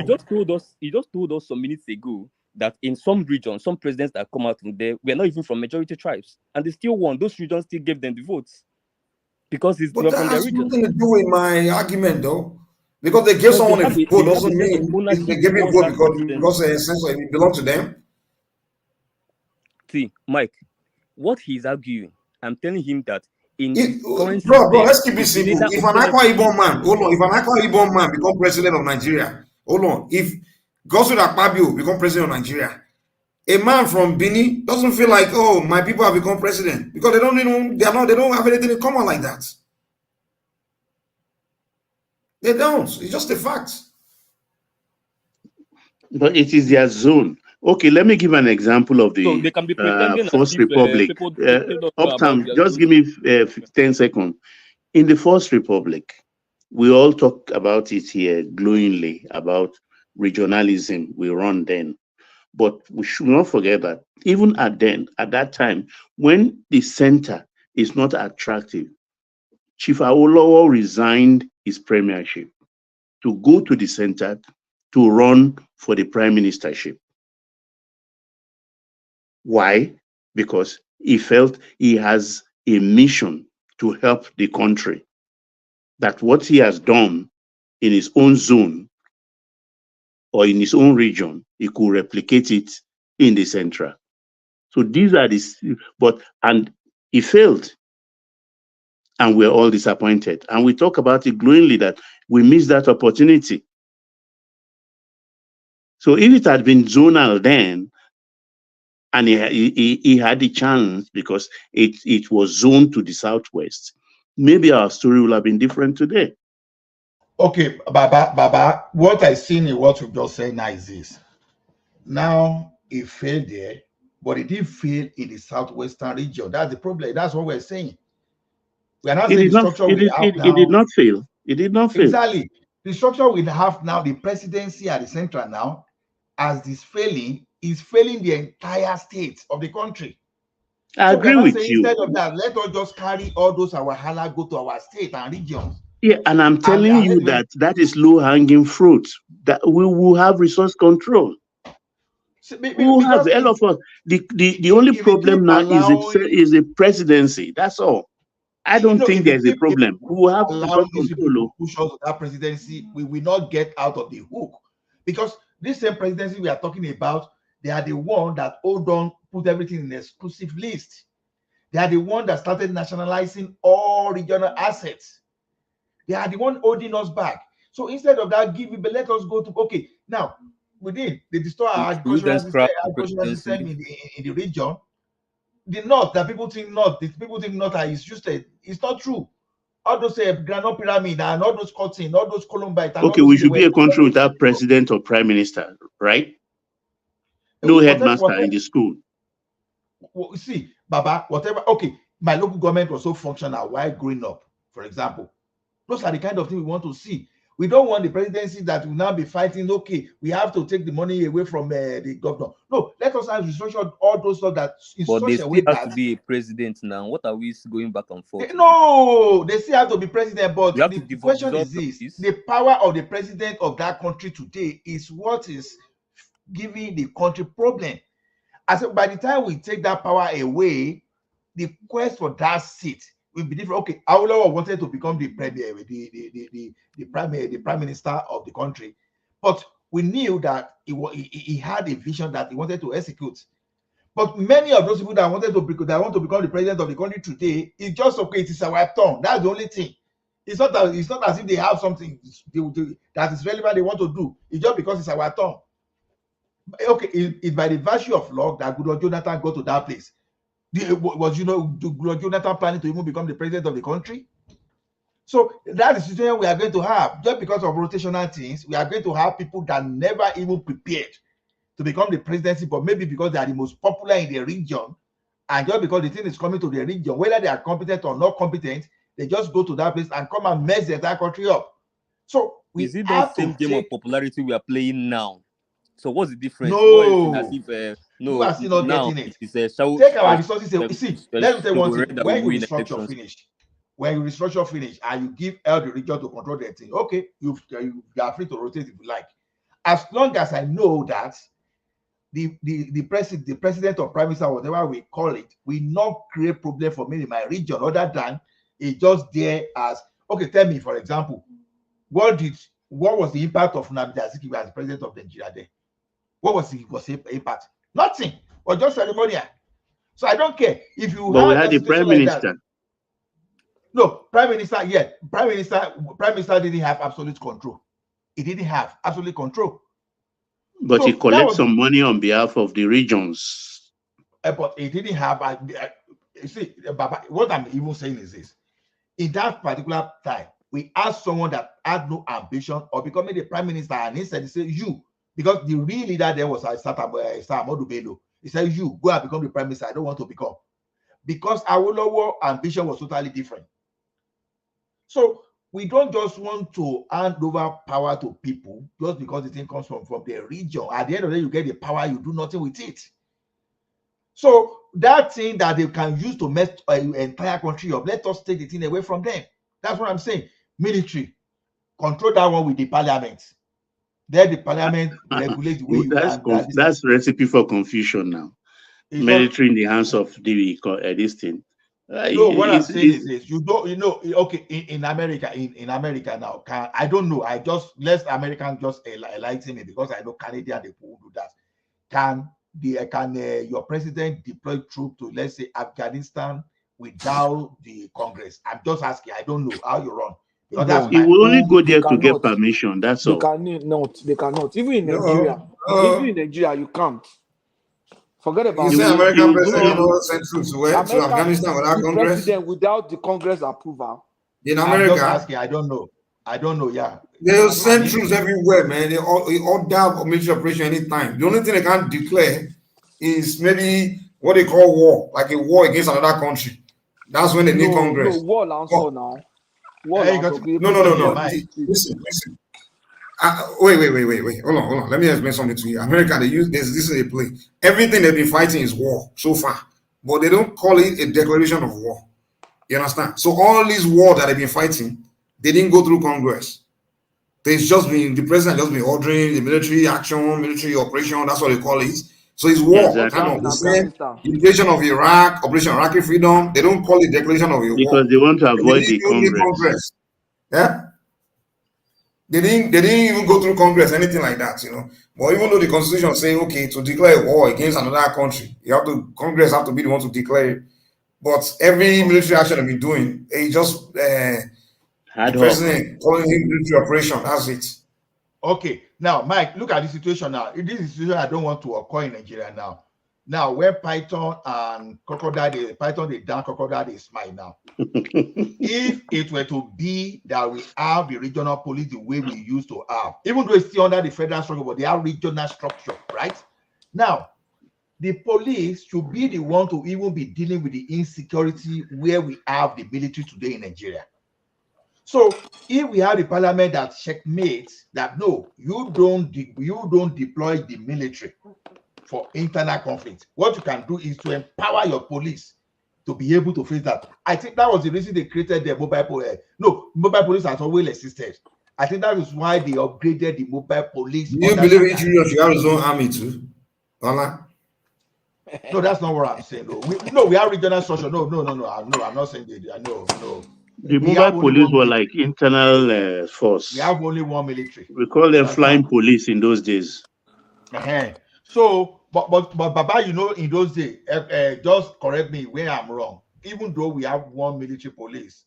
You just told us some minutes ago that in some regions, some presidents that come out from there were not even from majority tribes, and they still won. Those regions still gave them the votes because it's not from their region. But that has nothing to do with my argument, though. Because they gave someone a vote doesn't mean they gave me a vote because it belongs to them. See, Mike, what he's arguing, I'm telling him that bro, let's keep it simple. If an Akwa Ibom man become president of Nigeria, if Godswill Akpabio become president of Nigeria, a man from Benin doesn't feel like, oh, my people have become president, because they don't have anything in common like that. They don't. It's just a fact. But it is their zone. Okay, let me give an example of the First Republic. Uptown, just give me 10 seconds. In the First Republic, we all talk about it here glowingly about regionalism we run then. But we should not forget that Even at that time, when the center is not attractive, Chief Awolowo resigned his premiership to go to the center to run for the prime ministership. Why? Because he felt he has a mission to help the country, that what he has done in his own zone or in his own region, he could replicate it in the central. So these are and he failed. And we're all disappointed. And we talk about it glowingly that we missed that opportunity. So if it had been zonal then, and he had the chance because it was zoned to the southwest, maybe our story would have been different today. Okay, Baba, what I seen in what you just said now is this. Now it failed there, but it did fail in the southwestern region. That's the problem. That's what we're saying. We are not saying the structure we have now. It did not fail. It did not fail. Exactly. The structure we have now, the presidency at the central now, as this failing, is failing the entire state of the country. I agree with you. Instead of that, let us just carry all those our hala go to our state and regions. Yeah, and I'm telling you that is low-hanging fruit. That we will have resource control. Who has a lot of us? The only problem now is the presidency. That's all. I don't think there's a problem. We will have resource control. Push us to that presidency, we will not get out of the hook, because this same presidency we are talking about, they are the one that hold on, put everything in an exclusive list. They are the one that started nationalizing all regional assets. They are the one holding us back. So instead of that, let us go to now they destroy our agricultural system in the region. The north that people think north is just it's not true. All those Granite Pyramid and all those cotton, all those Columbite. Okay, we should be a country without president or prime minister, right? No headmaster in the school. Well, see, Baba, whatever. Okay, my local government was so functional while growing up, for example. Those are the kind of things we want to see. We don't want the presidency that will now be fighting. Okay, we have to take the money away from the governor. No, let us have restructured all those stuff that is but such they a way still have that to be a president now. What are we going back and forth? No, they still have to be president. But the question is this: the power of the president of that country today is what is giving the country problem. I said, by the time we take that power away, the quest for that seat will be different. Okay, Awolowo wanted to become the premier, the prime minister of the country, but we knew that he had a vision that he wanted to execute. But many of those people that want to become the president of the country today, it's just okay. It is our turn. That's the only thing. It's not as if they have something that is relevant they want to do. It's just because it's our turn. Okay, it's by the virtue of law that Goodluck Jonathan got to that place. Was Goodluck Jonathan planning to even become the president of the country? So that is the situation we are going to have. Just because of rotational things, we are going to have people that never even prepared to become the presidency, but maybe because they are the most popular in the region, and just because the thing is coming to the region, whether they are competent or not competent, they just go to that place and come and mess the entire country up. So is it the same game of popularity we are playing now? So what's the difference? No, as if you are still not now getting it. It's a take our resources. See, let me tell you one thing. When you restructure finish, and you give all the region to control their thing, okay, you are free to rotate if you like. As long as I know that the president or prime minister, whatever we call it, will not create problem for me in my region, other than it's just there as okay. Tell me, for example, what was the impact of Nnamdi Azikiwe as president of Nigeria then? What was the impact? Nothing. Or just ceremonial. So I don't care if you. But we had the prime minister. No, prime minister. Yeah, prime minister didn't have absolute control. He didn't have absolute control. But he collects some money on behalf of the regions. But he didn't have. You see, what I'm even saying is this: in that particular time, we asked someone that had no ambition of becoming the prime minister, and he said, "You," because the real leader there was Ahmadu Bello. He said, "You go and become the prime minister. I don't want to become," because our ambition was totally different. So we don't just want to hand over power to people just because the thing comes from their region. At the end of the day, you get the power, you do nothing with it. So that thing that they can use to mess entire country up, let us take the thing away from them. That's what I'm saying. Military, control that one with the parliament. Let the parliament regulate the way you can. That's recipe for confusion now. It's Military in the hands of the this thing. No, what I'm saying is this: you don't, okay, in America, in America now, I don't know. Let American just enlighten me, because I know Canadian they will do that. Can your president deploy troops to, let's say, Afghanistan without the Congress? I'm just asking. I don't know how you run. Because that's he will only go there to get permission. That's all. They cannot. Even in Nigeria, you can't. Forget about you. American president send troops to Afghanistan without Congress? President without the Congress approval. In America, I'm just asking. I don't know. Yeah, they will send troops everywhere, man. They order military operation anytime. The only thing they can't declare is maybe what they call war, like a war against another country. That's when they need Congress. No, war also now. War no. Listen. Wait. Hold on. Let me explain something to you. America, they use this is a play. Everything they've been fighting is war so far, but they don't call it a declaration of war. You understand? So all these war that they've been fighting, they didn't go through Congress. There's just been the president just been ordering the military action, military operation. That's what they call it. So it's war. Exactly. Kind of the same invasion of Iraq, Operation Iraqi Freedom. They don't call it declaration of a war because they want to avoid the Congress. Yeah. They didn't even go through Congress, anything like that, But even though the Constitution say, okay, to declare a war against another country, Congress have to be the one to declare it. But every military action they've been doing, they just the president calling him military operation. That's it. Okay, now Mike, look at the situation now. In this situation, I don't want to occur in Nigeria now. Now, where Python and Crocodile, Python they down, Crocodile they smile now. If it were to be that we have the regional police the way we used to have, even though it's still under the federal structure, but they are regional structure, right? Now, the police should be the one to even be dealing with the insecurity where we have the military today in Nigeria. So if we have the parliament that checkmates that no, you don't deploy the military for internal conflict, what you can do is to empower your police to be able to face that. I think that was the reason they created the mobile police. No, mobile police has always existed. I think that is why they upgraded the mobile police. Do you believe each region should have its own army too? No, that's not what I'm saying. No, we have regional structure. No. I'm not saying that. No. The mobile police were like internal force. We have only one military. We call them flying police in those days. So, but Baba, in those days, just correct me when I'm wrong. Even though we have one military police,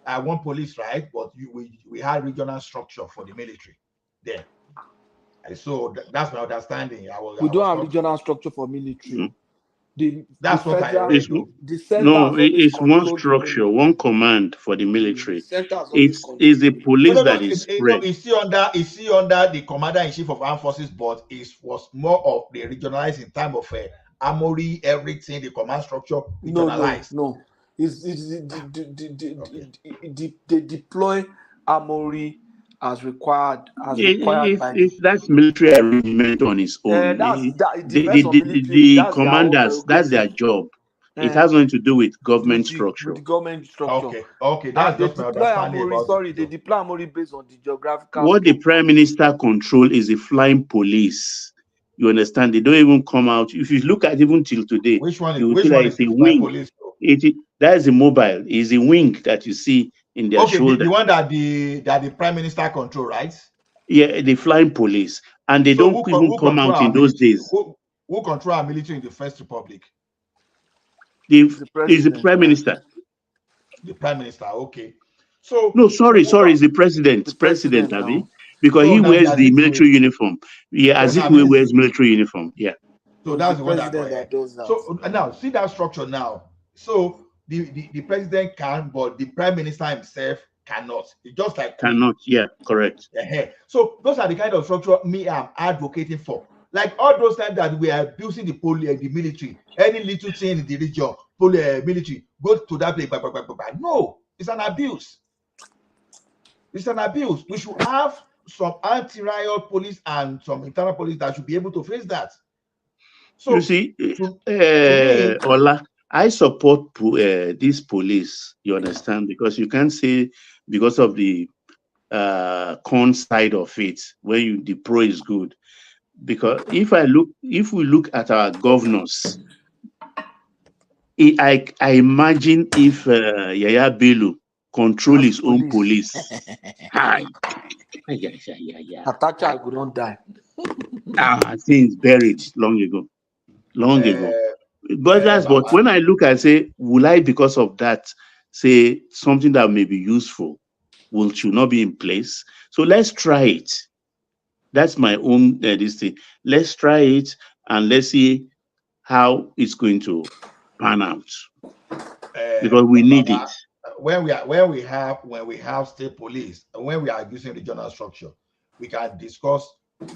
one police, right? But we had regional structure for the military then. And so that's my understanding. We don't have regional structure for military. That's what I it's one structure, one command for the military. It's the police that is spread. Is he under the commander-in-chief of armed forces, but it was more of the regionalized in time of armory, everything, the command structure regionalized. No. They deploy armory as required. That's military arrangement on its own. The commanders, that's their job. It has nothing to do with government structure. With the government structure. Okay. That's just my understanding. They deploy armory based on the geographical. What the prime minister control is the flying police. You understand? They don't even come out. If you look at even till today, which one is the wing? That is a mobile. Is a wing that you see in their shoulder. The one that the prime minister control, right? Yeah, the flying police, and they don't even come out in those days. Who control our military in the First Republic? Is the prime minister. The prime minister, okay. So no, sorry, it's the president. President, Abi, because he wears the military uniform. Yeah, as if he wears military uniform. Yeah. So that's the one that does that. So now see that structure now. So the president can, but the prime minister himself cannot. It's just like cannot. Yeah, correct. So those are the kind of structure I'm advocating for. Like all those times that we are abusing the military, any little thing in the region, military, go to that place. No, it's an abuse. It's an abuse. We should have some anti-riot police and some internal police that should be able to face that. So, you see, Ola, I support this police, you understand, because you can't say because of the con side of it, when the pro is good. Because if we look at our governors, I imagine if Yaya Bello control his own police. Attacker will not die. Things buried long ago. But when I look, I say, will I, because of that, say something that may be useful should not be in place? So let's try it. That's my own this thing. Let's try it and let's see how it's going to pan out, because we need it. When we have state police, and when we are using regional structure, we can discuss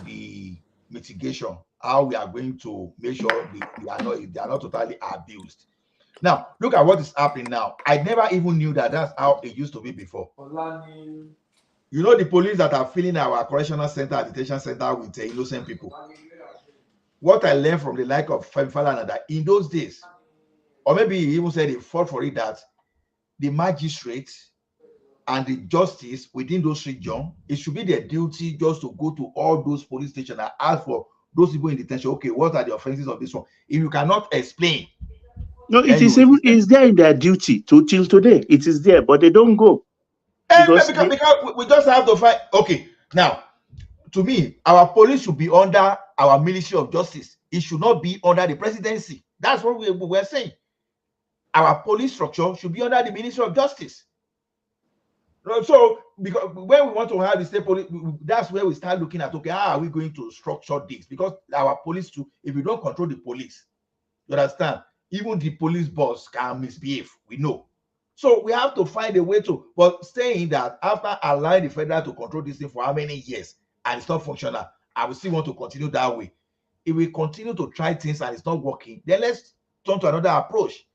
the mitigation, how we are going to make sure they are not totally abused. Now, look at what is happening now. I never even knew that's how it used to be before. You know, the police that are filling our correctional center, detention center with innocent people. What I learned from the like of Femfala, that in those days, or maybe he even said he fought for it, that the magistrates and the justice within those regions, it should be their duty just to go to all those police stations and ask for those people in detention. Okay, what are the offenses of this one? If you cannot explain, no, it's there in their duty till today. It is there, but they don't go. Because we just have to find. Okay, now, to me, our police should be under our Ministry of Justice. It should not be under the presidency. That's what we're saying. Our police structure should be under the Ministry of Justice. So, because when we want to have the state police, that's where we start looking at, okay, how are we going to structure this? Because our police too, if we don't control the police, you understand, even the police boss can misbehave, we know. So we have to find a way to, but saying that after allowing the federal to control this thing for how many years and it's not functional, I will still want to continue that way. If we continue to try things and it's not working, then let's turn to another approach.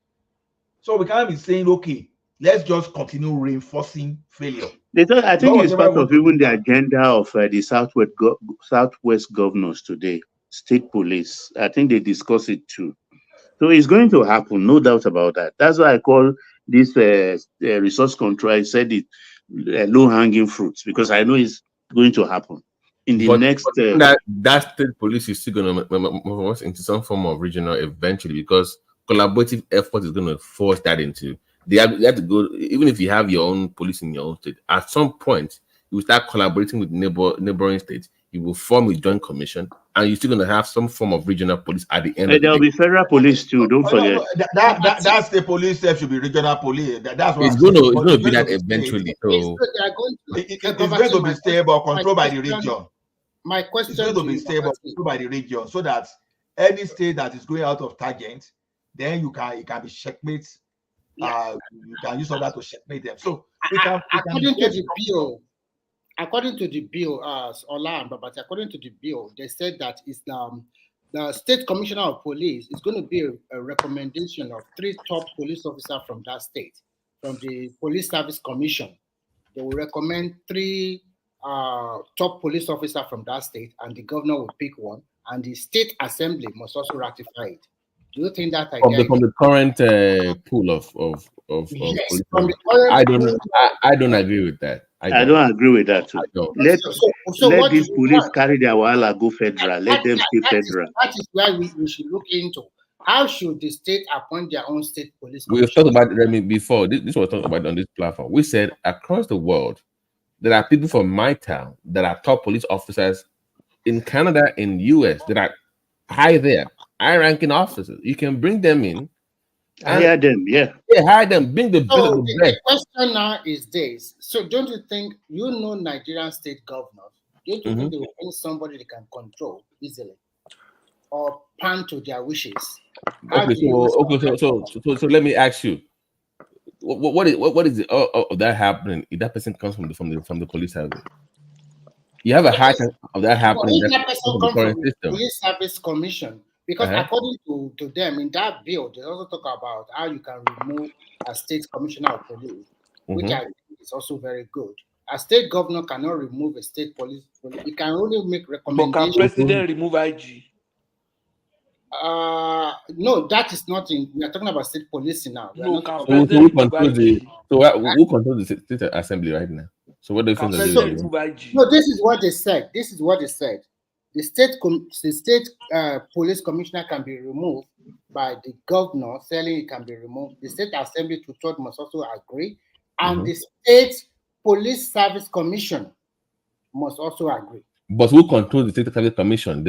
So we can't be saying, okay, let's just continue reinforcing failure. I think it's part of even the agenda of the Southwest governors today, state police. I think they discuss it too. So it's going to happen, no doubt about that. That's why I call this resource control, I said it, low-hanging fruits, because I know it's going to happen. In the next... that state police is still going to move into some form of regional eventually, because collaborative effort is going to force that into... You have to go, even if you have your own police in your own state, at some point, you will start collaborating with neighboring states. You will form a joint commission, and you're still going to have some form of regional police at the end of the day. There'll be federal police too, don't forget. That's the police should be regional police. That's what it's going to be that eventually. So it's going to be stable, controlled by the region. My question is going to be stable, controlled by the region, so that any state that is going out of target, then it can be checkmate. You can use all that to checkmate them. So according to the bill, Ola and Babati, according to the bill, they said that it's the state commissioner of police is going to be a recommendation of 3 top police officers from that state, from the Police Service Commission. They will recommend 3 top police officers from that state, and the governor will pick one, and the state assembly must also ratify it. Do you think that idea from the current pool of yes, police? from the current I don't agree with that. I don't agree with that too. Let these police carry their wahala go federal. Let them stay federal. That is why we should look into how should the state appoint their own state police. We've talked about it before. This was talked about on this platform. We said across the world, there are people from my town that are top police officers in Canada, in US, that are high ranking officers. You can bring them in. Hire them, hire them. Bring the best. The question now is this. So don't you think, Nigerian state governors, don't you think they will find somebody they can control easily or pan to their wishes? So let me ask you, what is it of that happening if that person comes from the police service? You have a high chance of that happening. If that person comes from the Police Service Commission, because according to them, in that bill, they also talk about how you can remove a state commissioner of police, which I think is also very good. A state governor cannot remove a state police. He can only make recommendations. But can president remove IG? No, that is not in. We are talking about state policing now. We are No, not can talking So about. who president remove controls the IG? who controls the state assembly right now? So what do you Can think of president the remove IG? No, this is what they said. This is what they said. The state police commissioner can be removed by the governor, saying it can be removed. The state assembly to third must also agree, and the state police service commission must also agree. But who controls the state service commission?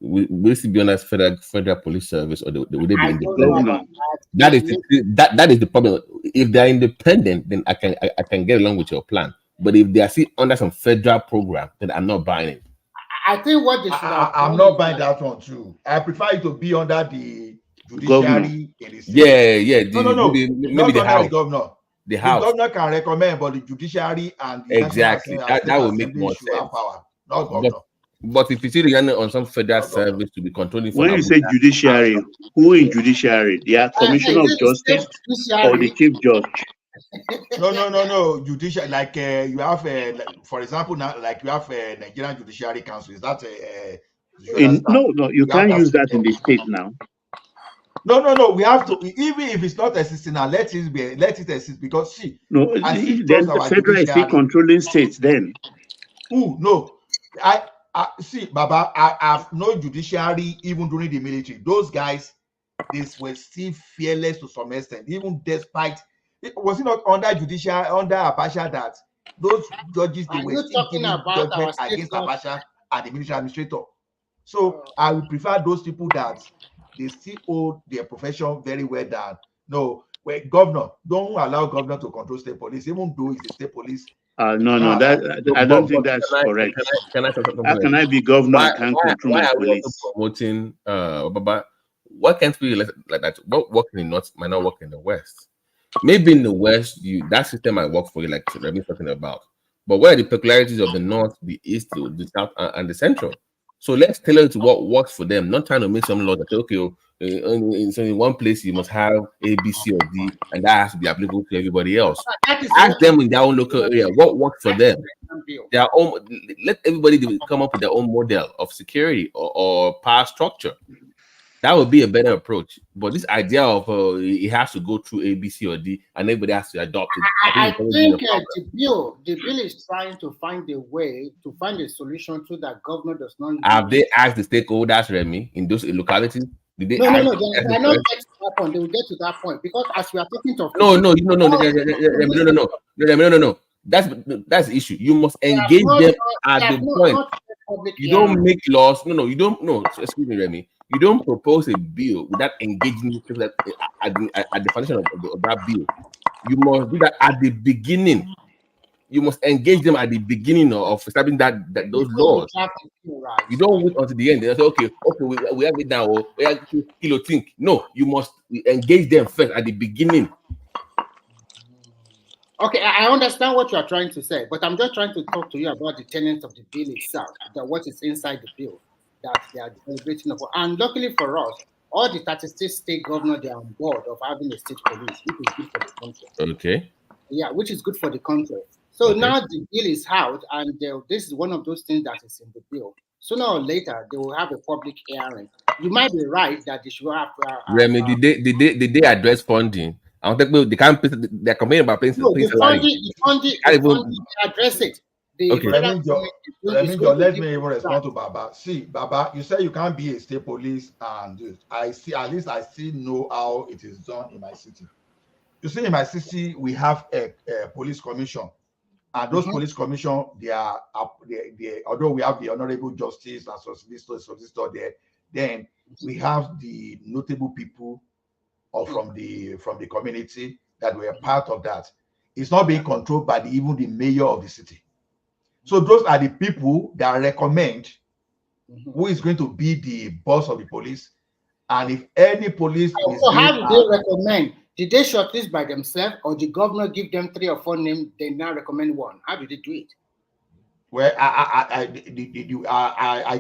Will it be under federal police service, or would they be I don't know independent? about that. That is the problem. If they are independent, then I can get along with your plan. But if they are still under some federal program, then I'm not buying it. I think what they should have I'm done not is buying that one too. I prefer it to be under the Governor. judiciary in the state. Yeah. No. Maybe Not the under house. the governor. The The house. governor can recommend, but the judiciary and the Exactly. National Assembly, That would make Assembly more should sense. have power, not governor. But if you see the on some federal service to be controlling from When you say judiciary, who in judiciary? They are commissioner of justice or the chief judge? No. Judiciary, like you have, for example, now, like you have a Nigerian Judiciary Council. Is that No, you can't use that in the state now. No. We have to, even if it's not existing now, let it exist, because see, no, then the federal is still controlling states. Then, no, I see, Baba. I have no judiciary even during the military. Those guys, they were still fearless to some extent, even despite. Was it not under judiciary, under Abacha, that those judges, they were still giving judgment against Abacha and the military administrator? So I would prefer those people that they still hold their profession very well down. No, governor, don't allow governor to control state police, even though it's the state police. No, that I don't think that's correct. How can I be governor and can't control my police? Promoting Baba, what can't we like that? What working in North might not work in the West. Maybe in the West, that system might work for you, like Remy talking about. But what are the peculiarities of the North, the East, the South, and the Central? So let's tailor it to what works for them. Not trying to make some law that okay, in one place you must have A, B, C, or D, and that has to be applicable to everybody else. Ask them in their own local area what works for them. Their own. Let everybody come up with their own model of security or power structure. That would be a better approach. But this idea of it has to go through A, B, C, or D, and everybody has to adopt it. I think the bill is trying to find a way to find a solution so that governor does not. Have they asked the stakeholders, Remy, in those localities? Did they? No. They are not get to that point. They will get to that point because as we are talking of no. That's the issue. You must engage them at the point. You don't make laws. No. You don't. No, excuse me, Remy. You don't propose a bill without engaging people at the foundation of that bill. You must do that at the beginning. You must engage them at the beginning of establishing those laws. You don't wait until the end. They say, okay, we have it now. We have to think. No, you must engage them first at the beginning. Okay, I understand what you are trying to say, but I'm just trying to talk to you about the tenets of the bill itself, what is inside the bill that they are deliberating upon. And luckily for us, all the 36 state governors, they are on board of having a state police, which is good for the country. Okay. Yeah, which is good for the country. So now the bill is out, and this is one of those things that is in the bill. Sooner or later, they will have a public hearing. You might be right that they should have. Remy, did they address funding? I don't think they can't. They're complaining about paying. No, the funding address it. Okay. Let me even respond to Baba. See, Baba, you say you can't be a state police, and I see, at least I still know how it is done in my city. You see, in my city, we have a police commission, and those police commission, they are although we have the honorable justice and solicitor there, then we have the notable people from the community that were part of that. It's not being controlled by even the mayor of the city. So those are the people that recommend who is going to be the boss of the police. And if any police so how do they recommend? Did they shortlist by themselves, or the governor give them 3 or 4 names, they now recommend one? How do they do it? Well, I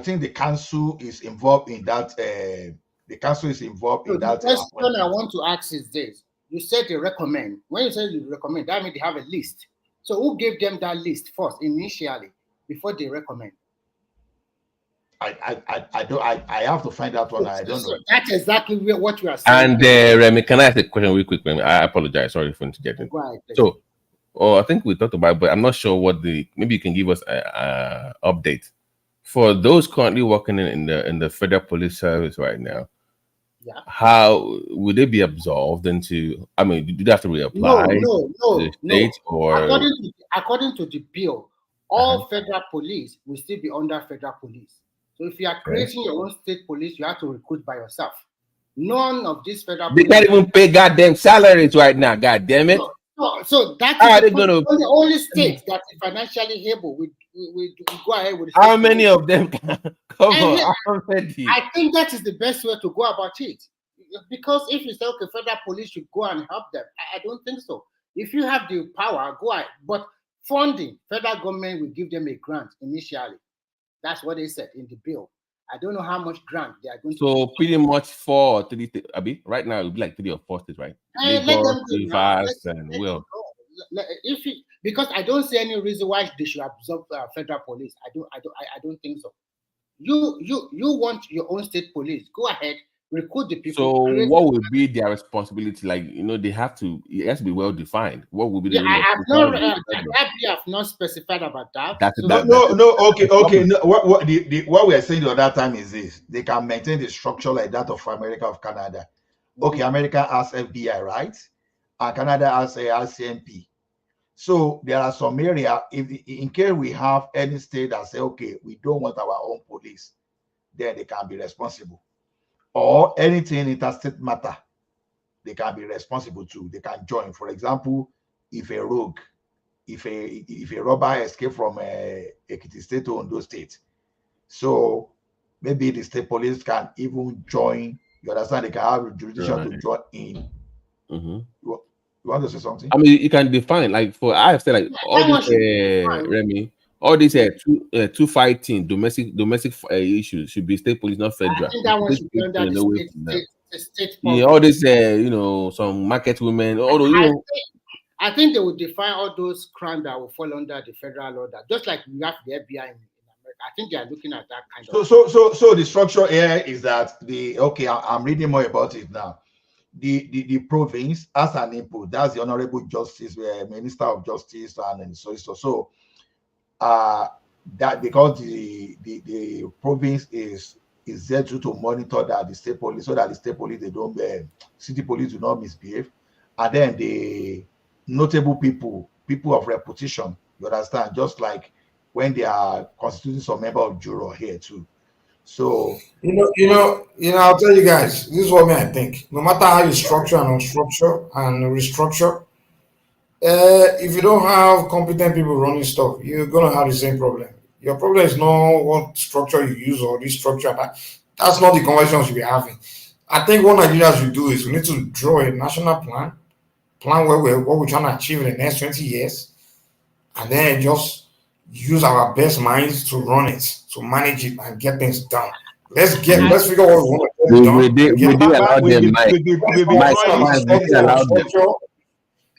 think the council is involved in that. The council is involved in that. The question I want to ask is this. You said they recommend. When you say you recommend, that means they have a list. So who gave them that list first, initially, before they recommend? I have to find out one. I don't know. That's exactly what you are saying. And Remy, can I ask a question real quick, Remy? I apologize. Sorry for interjecting. Go ahead, please. So, I think we talked about it, but I'm not sure what maybe you can give us a update for those currently working in the federal police service right now. Yeah. How would they be absolved into? I mean, do they have to reapply No. to the state or? According to the bill, all federal police will still be under federal police. So if you are creating your own state police, you have to recruit by yourself. None of these federal They can't even pay goddamn salaries right now. God damn it! So that How are is they gonna? the only state that is financially able. We go ahead with. How many of them can come on? I think that is the best way to go about it. Because if you say, okay, federal police should go and help them, I don't think so. If you have the power, go ahead. But funding, federal government will give them a grant initially. That's what they said in the bill. I don't know how much grant they are going to. So pretty much 4 or 3. Abi, right now it would be like 3 or 4 states, right? Lagos, Rivers, and Will. Because I don't see any reason why they should absorb federal police. I don't think so. You want your own state police? Go ahead. Recruit the people. So what would be their responsibility? Like, they have to. It has to be well defined. What will be the? I have not specified about that. Okay. No, what we are saying the other time is this: they can maintain the structure like that of America, of Canada. Okay, America has FBI, right? And Canada has a RCMP. So there are some area. If in case we have any state that say, okay, we don't want our own police, then they can be responsible. Or anything interstate matter, they can be responsible too. They can join. For example, if a rogue, if a robber escape from Ekiti State to Ondo State, so maybe the state police can even join. You understand? They can have jurisdiction to join in. Mm-hmm. You want to say something? I mean, you can define I have said all this Remy. All these two fighting domestic issues should be state police, not federal. I think that one should be under the state yeah, all this some market women. I think they will define all those crimes that will fall under the federal order, just like we have the FBI in America. I think they are looking at that kind of. So the structure here is that I'm reading more about it now. The province as an input, that's the Honorable Justice, Minister of Justice, and so. That because the province is there to monitor that the state police, so that the state police city police do not misbehave, and then the notable people of reputation, you understand, just like when they are constituting some member of jury here too. So I'll tell you guys, this is what I think. No matter how you structure and unstructure and restructure, if you don't have competent people running stuff, you're gonna have the same problem. Your problem is not what structure you use or this structure. That's not the conversations you'll be having. I think what Nigeria should do is we need to draw a national plan what we're trying to achieve in the next 20 years, and then just use our best minds to run it, to manage it, and get things done. Let's figure out what we want to get done.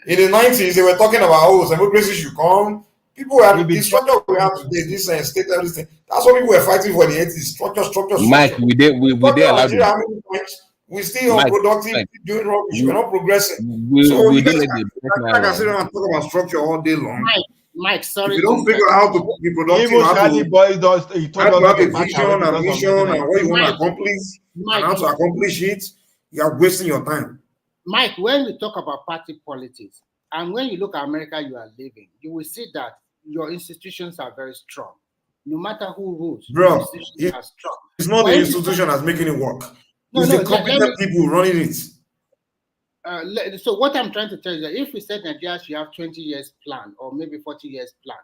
In the 90s, they were talking about democracy should come. People were the structure we have today, this state, everything. That's what people were fighting for the 80s. Structure. Mike, we did allow them. We still unproductive, doing rubbish. We're not progressing. We did I can sit down and talk about structure all day long. Mike, sorry. If you don't figure out how to be productive, how to have a vision and mission and what you want to accomplish, and how to accomplish it, you are wasting your time. Mike, when we talk about party politics, and when you look at America you are living, you will see that your institutions are very strong. No matter who rules, bro, institutions are strong. It's not the institution that's making it work. It's the competent people running it. So what I'm trying to tell you is that if we said Nigeria should have 20 years plan or maybe 40 years plan,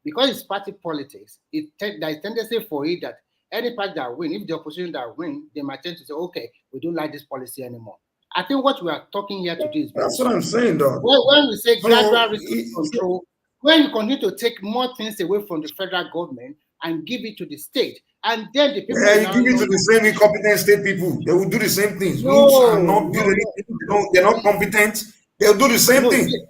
because it's party politics, there is tendency for it that any party that win, if the opposition that win, they might tend to say, okay, we don't like this policy anymore. I think what we are talking here today is that's what I'm saying, though. When we say gradual resource control, when you continue to take more things away from the federal government and give it to the state, and then the people you give it to the same incompetent state people, they will do the same things. They're not competent. They'll do the same thing.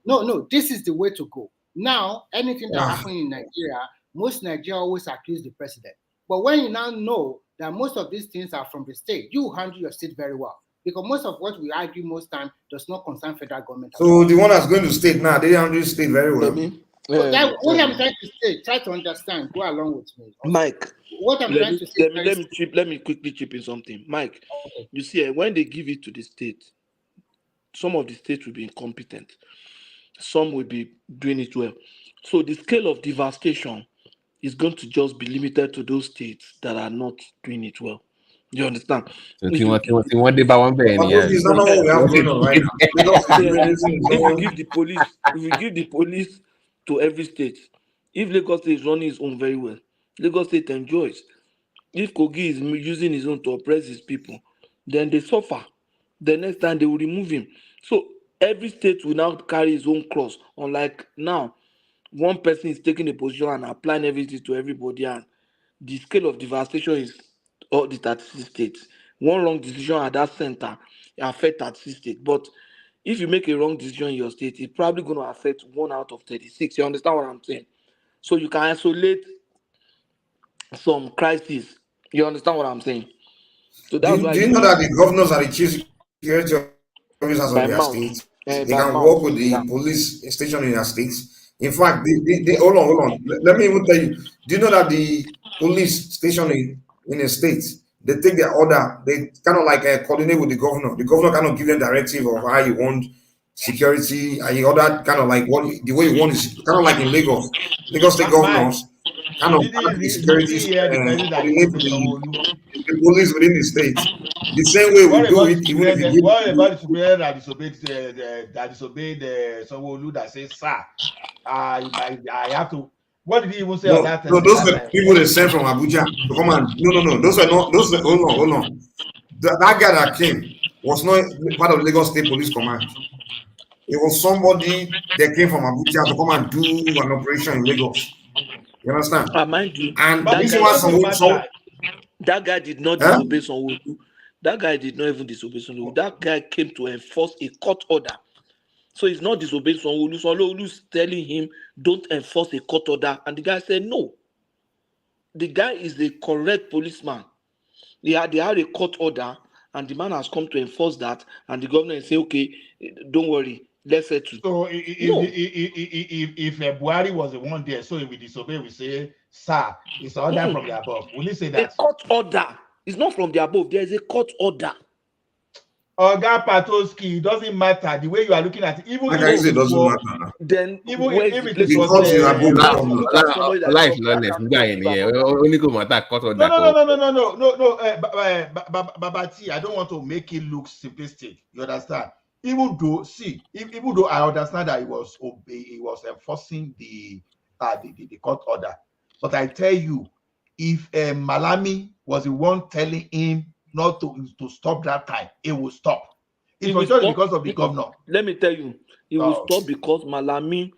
No, this is the way to go. Now, anything that happens in Nigeria, most Nigeria always accuse the president. But when you now know that most of these things are from the state, you handle your state very well. Because most of what we argue most time does not concern federal government. So the one that's going to state now, they handle state very well. So that what I'm trying to say, try to understand, go along with me. Mike, What I'm trying to say let me quickly chip in something. Mike, you see, when they give it to the state, some of the states will be incompetent, some will be doing it well. So the scale of devastation is going to just be limited to those states that are not doing it well. You understand? So one day by one day, It's not what we have going on right now. If you give the police to every state, if Lagos State is running his own very well, Lagos State enjoys. If Kogi is using his own to oppress his people, then they suffer. The next time they will remove him. So every state will now carry his own cross. Unlike now, one person is taking a position and applying everything to everybody, and the scale of devastation is all the 36 states. One wrong decision at that center affects 36 states. But if you make a wrong decision in your state, it's probably going to affect 1 out of 36. You understand what I'm saying? So you can isolate some crises. You understand what I'm saying? So that's why do you know that the governors are the chief security officers of their states? They can work with the police station in their states. In fact, they hold on. Let me even tell you. Do you know that the police station in a state, they take their order, they kind of like coordinate with the governor. The governor kind of give them directive of how you want security, and he ordered kind of like the way you want is kind of like in Lagos state governors kind of the security coordinate with the police within the state. The same way we do it, even if you give. What about the superior that disobeyed Sanwo-Olu that says, "Sir, I have to." What did he even say on that? No, those are people they sent from Abuja to come and no. Those are not those. Hold on. That guy that came was not part of Lagos State Police Command. It was somebody that came from Abuja to come and do an operation in Lagos. You understand? Mind you, and this was that guy did not disobey Sanwo-Olu. That guy did not even disobey Sanwo-Olu. That guy came to enforce a court order. So he's not disobeying Sanwo-Olu. Sanwo-Olu is telling him, don't enforce a court order. And the guy said, no. The guy is a correct policeman. They had a court order, and the man has come to enforce that. And the governor is saying, okay, don't worry, let's settle. So if Buhari was the one there, so if we disobey, we say, sir, it's an order from the above. Will you say that? A court order. It's not from the above. There is a court order. Oga Patoski, it doesn't matter the way you are looking at it. Even if it doesn't matter. Then even if it was life honest, only go matter court order. No, Babati, I don't want to make it look simplistic. You understand? Even though I understand that he was enforcing the court order, but I tell you, if Malami was the one telling him not to stop that time, it will stop. It was just because of the governor. Let me tell you, it will stop because Malami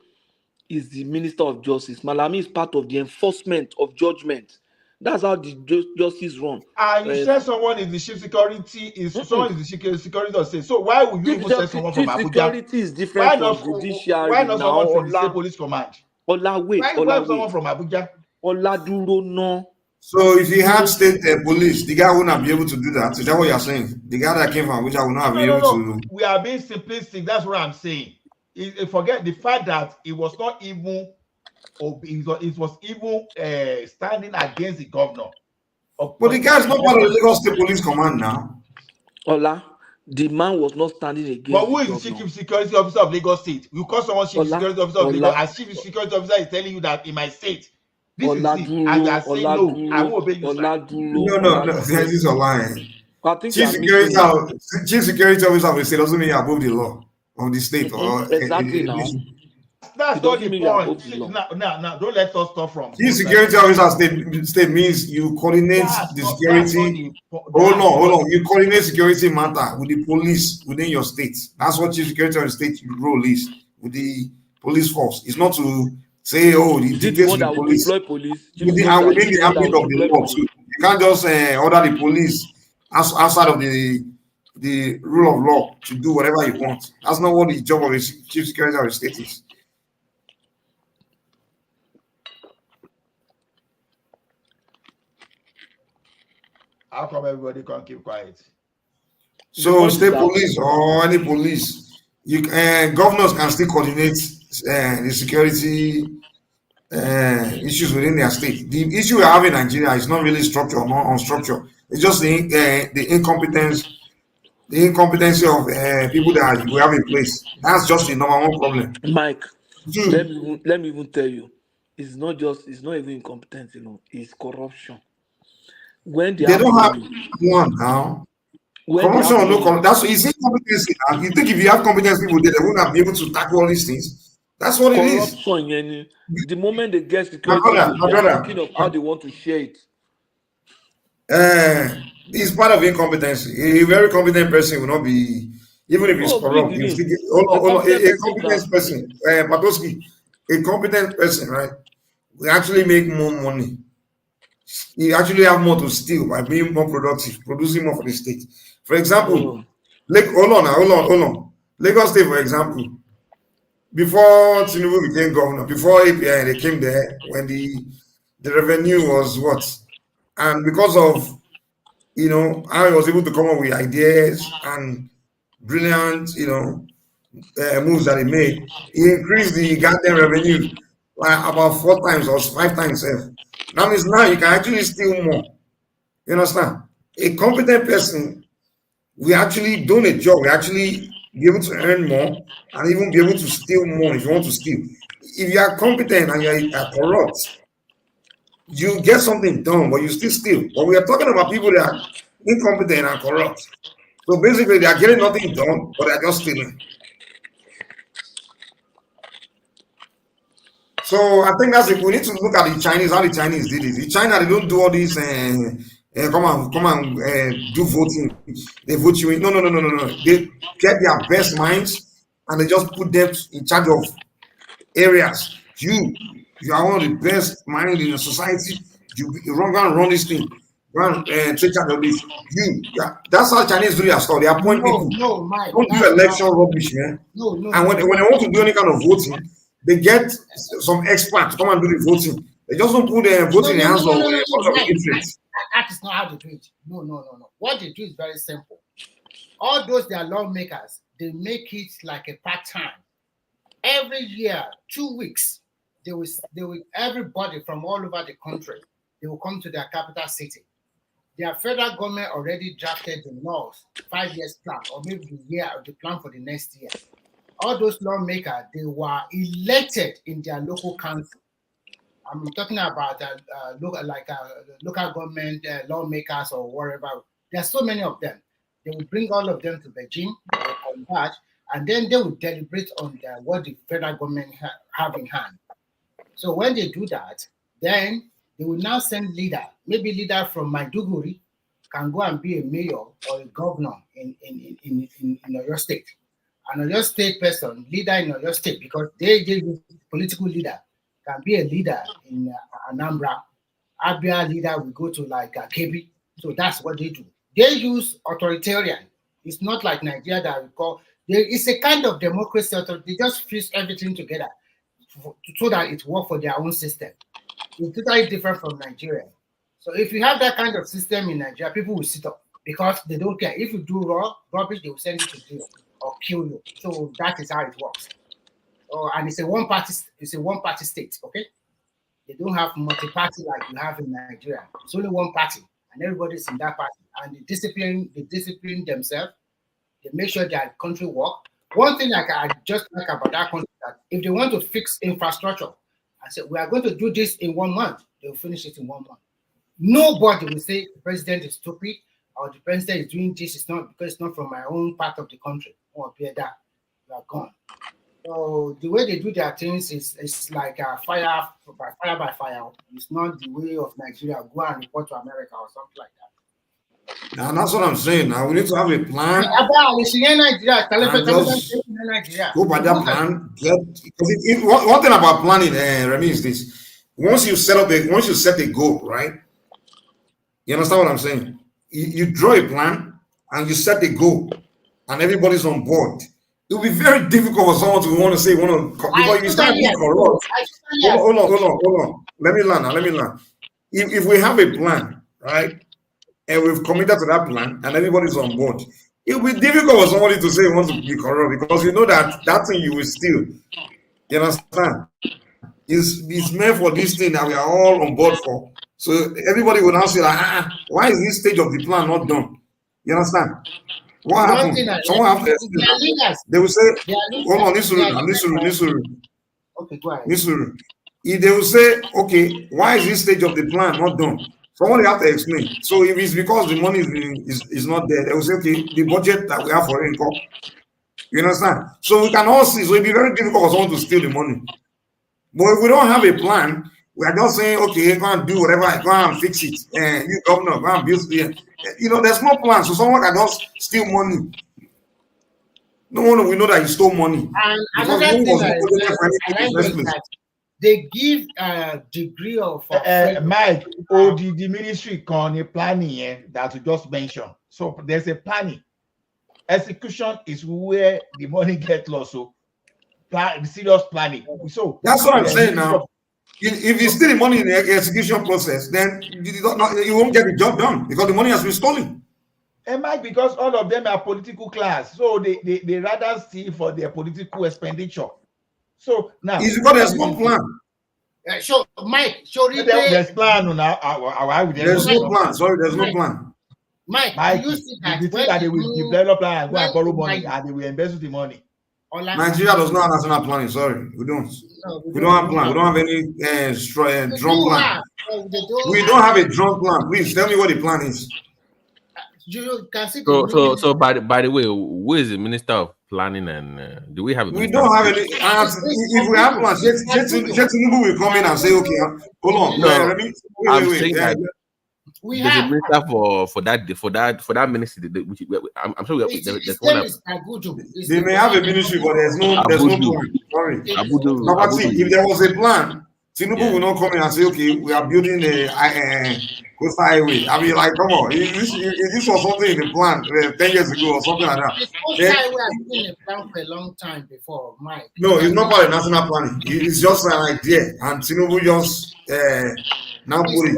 is the Minister of Justice. Malami is part of the enforcement of judgment. That's how the justice run. And you said someone is the chief security, someone is the chief security of state. So why would you even say someone from Abuja? Security is different from judiciary. Why not someone from the state police command? Why someone from Abuja? Oladuro no. So if you had state police, the guy would not be able to do that. Is that what you're saying? The guy that came from Abuja would not be able to. We are being simplistic. That's what I'm saying. Forget the fact that it was not even. It was even standing against the governor. But the guy is not part of the Lagos State Police Command now. Ola, the man was not standing against. But who is the chief security officer of Lagos State? You call someone chief security officer of Lagos, and chief security officer is telling you that in my state. This is it. And I say no, I won't obey you. No, this is a lie. Chief security officer of the state doesn't mean above the law of the state. Exactly now. That's not the point. Now, don't let us stop from. Chief security officer state means you coordinate the security. Hold on. You coordinate security matter with the police within your state. That's what chief security of the state role is with the police force. It's not to say, the details of the police. Within the ambit of the law. You can't just order the police outside of the rule of law to do whatever you want. That's not what the job of the chief security of the state is. How come everybody can't keep quiet? So state police or any police, governors can still coordinate the security issues within their state. The issue we have in Nigeria is not really structure or not unstructured. It's just the incompetency of people that we have in place. That's just the number one problem. Mike, let me even tell you, it's not even incompetence, it's corruption. When they don't have one now. Corruption or no, that's it's incompetency. You think if you have competent people, they won't be able to tackle all these things. That's what it is. Corruption, the moment they get security, they're thinking of how they want to share it. It's part of incompetency. A very competent person will not be, even if he's corrupt. A competent person, Patoski, a competent person, right, will actually make more money. He actually have more to steal by being more productive, producing more for the state. For example, hold on. Lagos State, for example, before Tinubu became governor, before API, they came there when the revenue was what? And because of how he was able to come up with ideas and brilliant, moves that he made, he increased the goddamn revenue by about 4 times or 5 times. Now you can actually steal more. You understand? A competent person, we actually doing a job. We actually be able to earn more and even be able to steal more if you want to steal. If you are competent and you are corrupt, you get something done, but you still steal. But we are talking about people that are incompetent and corrupt. So basically, they are getting nothing done, but they are just stealing. So I think that's it. We need to look at the Chinese, how the Chinese did it. In China, they don't do all these come and do voting. They vote you in. No. They get their best minds and they just put them in charge of areas. You are one of the best minds in the society. You run this thing. Take charge of this. That's how Chinese do their stuff. They appoint people. No, Mike. Don't do election rubbish, man. No. And when they want to do any kind of voting, they get some experts to come and do the voting. They just don't put the voting in the hands of interest. That is not how they do it. No. What they do is very simple. All those their lawmakers, they make it like a part-time. Every year, 2 weeks, they will everybody from all over the country, they will come to their capital city. Their federal government already drafted the laws, 5 years plan, or maybe the plan for the next year. All those lawmakers, they were elected in their local council. I'm talking about local government lawmakers or whatever. There's so many of them. They will bring all of them to Beijing, they will converge, and then they will deliberate on what the federal government have in hand. So when they do that, then they will now send maybe leader from Maiduguri can go and be a mayor or a governor in your state. Another state person, leader in your state, because they political leader can be a leader in Anambra. Abia leader will go to like Kebbi. So that's what they do. They use authoritarian. It's not like Nigeria that we call. It's a kind of democracy. They just fuse everything together so that it works for their own system. It's totally different from Nigeria. So if you have that kind of system in Nigeria, people will sit up because they don't care. If you do rubbish, they will send you to jail or kill you. So that is how it works. And it's a one-party state, okay? They don't have multi-party like you have in Nigeria. It's only one party, and everybody's in that party. And they discipline themselves. They make sure their country work. One thing I just like about that country is that if they want to fix infrastructure, I said we are going to do this in 1 month. They will finish it in 1 month. Nobody will say the president is stupid or the president is doing this. It's not because it's not from my own part of the country. Or that you are gone. So the way they do their things is like fire by fire. It's not the way of Nigeria. Go and report to America or something like that. Now that's what I'm saying. Now we need to have a plan. Go by that plan. One thing about planning, Remy, is this: once you set a goal, right? You understand what I'm saying? You draw a plan and you set a goal, and everybody's on board. It will be very difficult for someone to want to say, because you start being corrupt. Hold on. Let me learn. If we have a plan, right, and we've committed to that plan, and everybody's on board. It will be difficult for somebody to say he wants to be corrupt because you know that that thing you will steal. You understand? Is meant for this thing that we are all on board for. So everybody will now say, why is this stage of the plan not done? You understand? What happened? Someone have to explain that. They will say, hold on, Nisuru. Okay, go ahead. Nisuru. If they will say, okay, why is this stage of the plan not done? Someone have to explain. So if it's because the money is not there, they will say, okay, the budget that we have for income. You understand? So we can all see. So it'll be very difficult for someone to steal the money. But if we don't have a plan, we are just saying, okay, go and do whatever, go and fix it. And you governor, go and build it. You know, there's no plan. So someone can just steal money. No one will know that he stole money. And another thing I like is that they give a degree of Mike, the ministry can planning that you just mentioned. So there's a planning. Execution is where the money gets lost. So serious planning. So that's what I'm saying now. If you steal the money in the execution process, then you won't get the job done because the money has been stolen. And Mike, because all of them are political class, so they rather steal for their political expenditure. So now it's because there's no plan. So Mike, there's plan now. There's no plan. Sorry, there's no plan. Mike, do you see that you think that they will develop and go and borrow money and they will invest the money? Nigeria does not have national planning. Sorry, we don't. We don't have plan. We don't have any drum plan. We don't have a drum plan. Please tell me what the plan is. You can see. So by the way, who is the Minister of Planning and do we have? We don't have any. If we have plans, Tinubu will come in and say, okay, hold on. No, wait. There's a minister for that ministry. I'm sure there's one. They may have a ministry, but there's no plan. Sorry, if there was a plan, Tinubu will not come in and say, okay, we are building a coastal highway. I mean, like, come on, if this was something in the plan 10 years ago or something like that. The coastal highway has been a plan for a long time before, Mike. No, it's not part of national planning. It's just an idea, and Tinubu just now put it.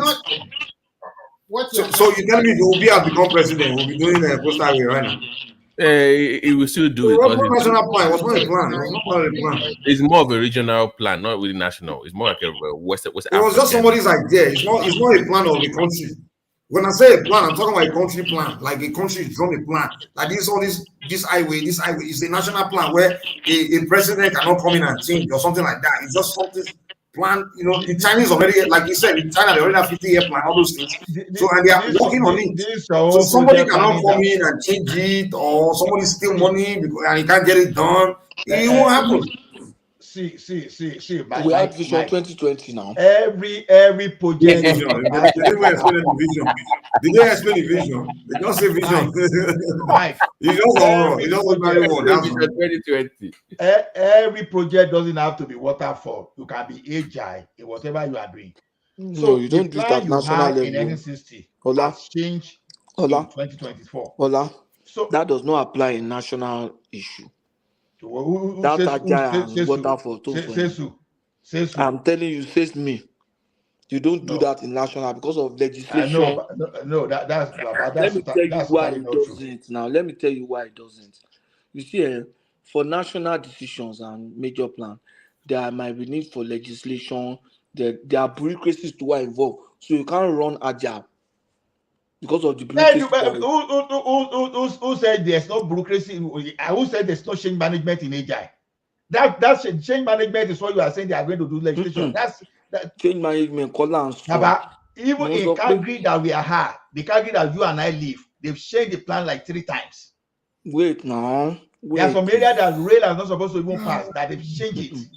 So you tell me if Obi has become president, we'll be doing a coastal highway right now. It will still do it. What's not national plan? What's not a plan? It's not part of the plan. It's more of a regional plan, not really national. It's more like a West It was just somebody's idea. It's not a plan of the country. When I say a plan, I'm talking about a country plan. Like a country is drawn a plan. Like this highway is a national plan where a president cannot come in and change or something like that. It's just something plan. You know, the Chinese already, like you said, in China they already have 50-year plan, all those things. So and they are working on it. So somebody cannot come in and change it, or somebody steal money and he can't get it done. It won't happen. See. We have Vision 2020 now. Every project. They didn't explain the vision. Did they explain the vision? They don't say vision. Mike, you just wrong. You just very wrong. That's 2020. Every project doesn't have to be waterfall. You can be agile in whatever you are doing. So you don't do it at national level. In N60 has changed in 2024. So that does not apply in national issue. That agile waterfall. I'm telling you, says me. You don't do that in national because of legislation. That's let me tell you why it doesn't. Now, let me tell you why it doesn't. You see, for national decisions and major plan, there might be need for legislation. There are bureaucracies to are involved, so you can't run agile because of the bureaucracy. Who said there's no bureaucracy? Who said there's no change management in agile? That's change management is what you are saying they are going to do legislation. That's change management. Even in country that we are hard, the country that you and I live, they've changed the plan like 3 times. Wait now. There are some areas that rail is not supposed to even pass, that they've changed it.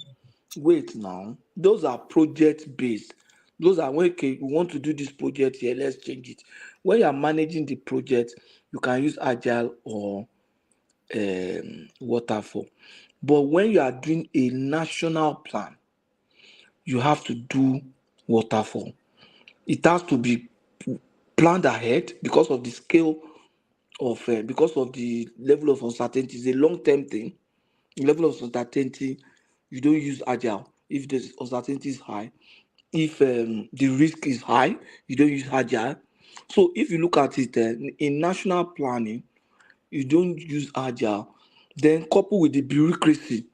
Wait now. Those are project based. Those are when we want to do this project here, let's change it. When you are managing the project, you can use agile or waterfall. But when you are doing a national plan, you have to do waterfall. It has to be planned ahead because of the scale of, because of the level of uncertainty. It's a long-term thing. The level of uncertainty, you don't use agile if the uncertainty is high. If the risk is high, you don't use agile. So if you look at it, in national planning, you don't use agile, then coupled with the bureaucracy.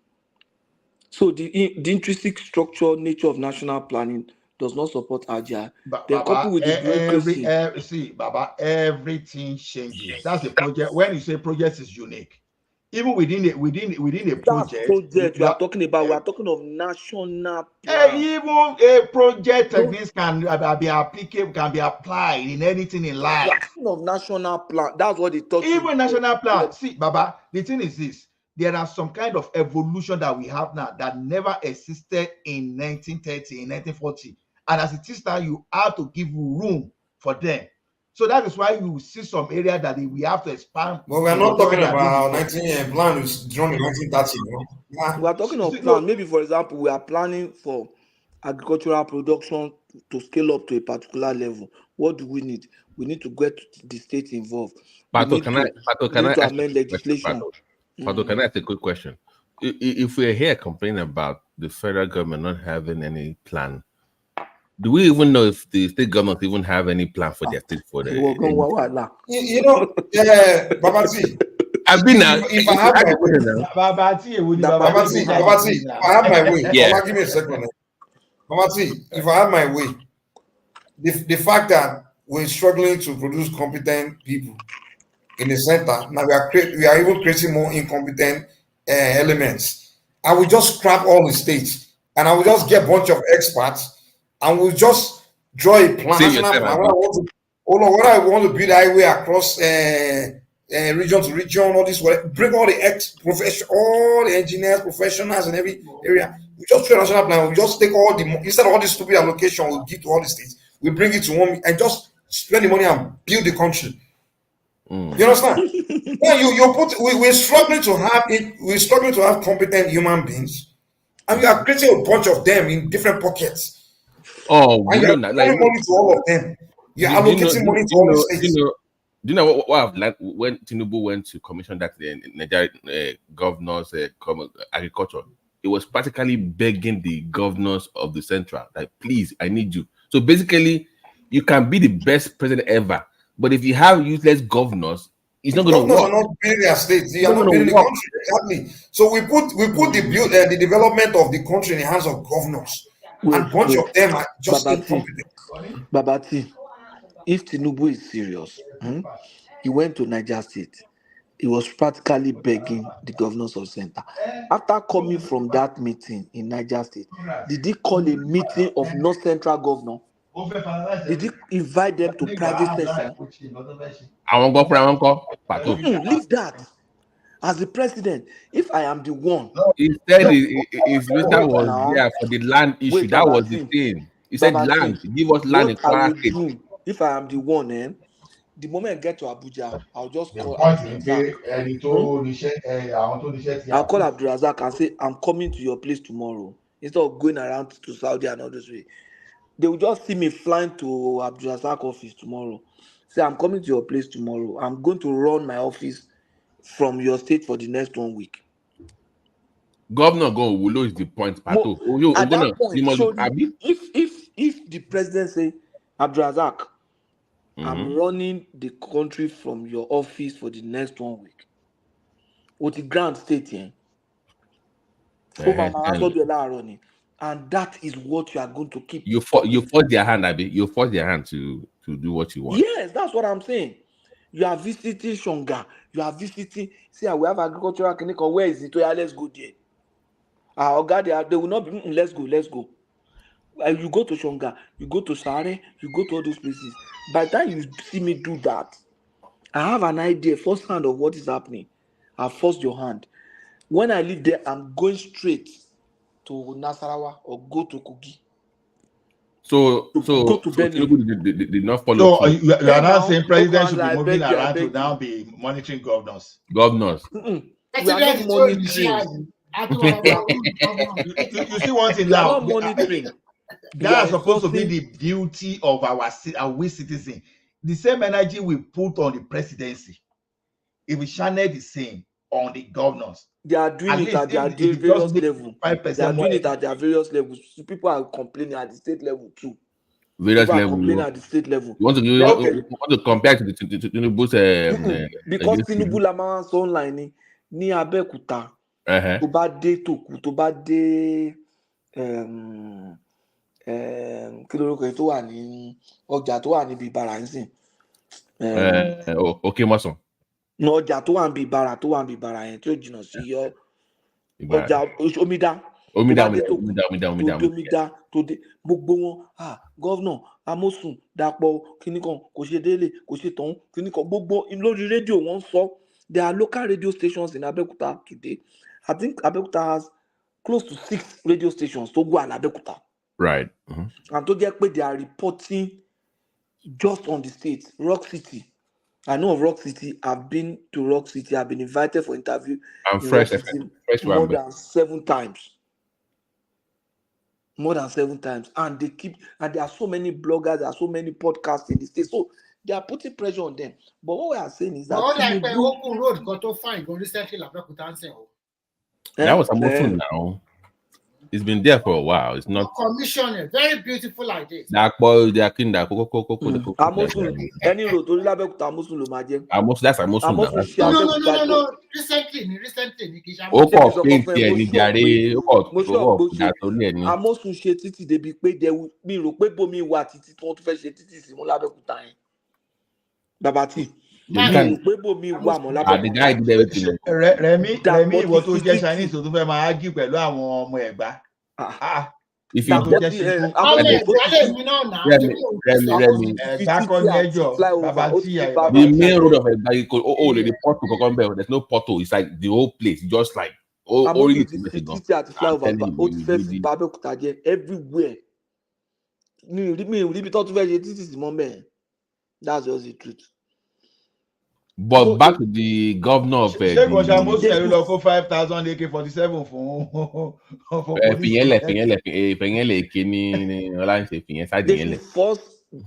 So the intrinsic structure nature of national planning does not support agile. Then coupled with the bureaucracy. See, Baba, everything changes. That's the project. When you say project is unique, even within a project, Project we are talking about. We are talking of national plan. even a project techniques can be applicable, can be applied in anything in We are life. talking of national plan. That's what they talk. Even national plan. See, Baba, the thing is this: there are some kind of evolution that we have now that never existed in 1930, in 1940, and as it is now, you have to give room for them. So that is why you see some area that we have to expand. But we are not talking about 19 plan was drawn in 1930. We are talking of plan. Maybe, for example, we are planning for agricultural production to scale up to a particular level. What do we need? We need to get the state involved. Pato, can I ask amend legislation. Pato, can I ask a quick question? If we're here complaining about the federal government not having any plan, do we even know if the state government even have any plan for their state for the? You know, Babati. I've been if I have my way, Babati, if I have my way, yeah. Give me a second. Babati, if I have my way, the fact that we're struggling to produce competent people in the center, now we are even creating more incompetent elements. I will just scrap all the states and I will just get a bunch of experts and we'll just draw a plan, national plan. What I want to build highway across region to region, all this, bring all the all the engineers, professionals in every area. We just create a national plan. We just take all instead of all this stupid allocation we give to all the states, we bring it to one and just spend the money and build the country. You understand? We're struggling to have it. We're struggling to have competent human beings, and we are creating a bunch of them in different pockets. Oh, and you're giving money to all of them. You're allocating money to all the states. Do you know what I've learned when Tinubu went to commission that Nigerian governors agriculture? It was practically begging the governors of the central, like, please, I need you. So basically, you can be the best president ever, but if you have useless governors, it's not going to work. Governors are not building their states; they are not building the country. Exactly. So we put the development of the country in the hands of governors, and a bunch of them are just incompetent. Babati, if Tinubu is serious, he went to Niger State. He was practically begging the governors of center. After coming from that meeting in Niger State, did he call a meeting of North Central governor? Did he invite them to private session? Leave that. As the president, if I am the one, he said his minister was there for the land issue. That was the thing. He said land. Give us land in Kwara State. If I am the one, the moment I get to Abuja, I'll just call Abdulrazak. I'll call Abdulrazak and say, I'm coming to your place tomorrow. Instead of going around to Saudi and all this way. They will just see me flying to Abdulrazak office tomorrow. Say, I'm coming to your place tomorrow. I'm going to run my office from your state for the next 1 week. Governor go will lose the point, Pato. At that point, so if the president say, Abdulrazak, I'm running the country from your office for the next 1 week. With the grand state here. And that is what you are going to keep. You force their hand, Abi. You force their hand to do what you want. Yes, that's what I'm saying. You are visiting Shonga. You are visiting. See, we have agricultural clinic. Where is it? Let's go there. They will not be. Let's go. You go to Shonga. You go to Sare. You go to all those places. By the time you see me do that, I have an idea firsthand of what is happening. I forced your hand. When I leave there, I'm going straight to Nasarawa or go to Kogi. So Tinubu did not follow. So you are not saying president should be moving around to now be monitoring governors. Governors. We are not monitoring. You see one thing now. Monitoring. That's supposed to be the duty of our citizens. The same energy we put on the presidency, if we channel the same on the governors. They are doing it at their various levels. They are doing it at their various levels. People are complaining at the state level too. various People are levels. complaining at the state level. You want to compare to the TINUBU'S Because Tinubu la máa ń sọ online ní Abẹ́òkúta tó bá dé Tòkù tó bá dé kí lórúkọ yìí tó wà ní ọjà tó wà níbi Ìbàrà nísìn. Okay, Mason. No, ọjà tó wà níbi Ìbàrà yẹn tí ó jìnnà sí yọ ọjà Omida. Omida tó dé gbogbo wọn gọ́vnà Amosun Dàpọ̀ kìnnìkan kò ṣe délé kò ṣe tán kìnnìkan gbogbo lórí rédíò wọn sọ. There are local radio stations in Abeokuta today. I think Abeokuta has close to 6 radio stations tó wà ní Abeokuta. Right. And tó jẹ́ pé they are reporting just on the state. Rock City. I know of Rock City. I've been to Rock City. I've been invited for interview in Rock City more than 7 times. More than 7 times. And there are so many bloggers, there are so many podcasts in the state. So they are putting pressure on them. But what we are saying is that open road got to find recently. That was Amosun now. It's been there for a while. It's not commissioner. Very beautiful idea. Amosun, any road to Labekuta Amosun lo ma je. Amosun, that's Amosun now. No. Recently. Amosun ṣe títì débi pé mi rò pé bomi wà títí tí wọ́n tún fẹ́ ṣe títì sí mú Labekuta yẹn. Bàbá tí mi rò pé bomi wà mọ́ Labekuta. Rẹ̀mí ìwọ tó jẹ́ Chinese tó fẹ́ máa ágì pẹ̀lú àwọn ọmọ Ẹ̀gbá. If you the main road of Egba, the portal, there's no portal. It's like the whole place, just like everywhere. That's just the truth. But so back to the governor of 5,000 AK-47 for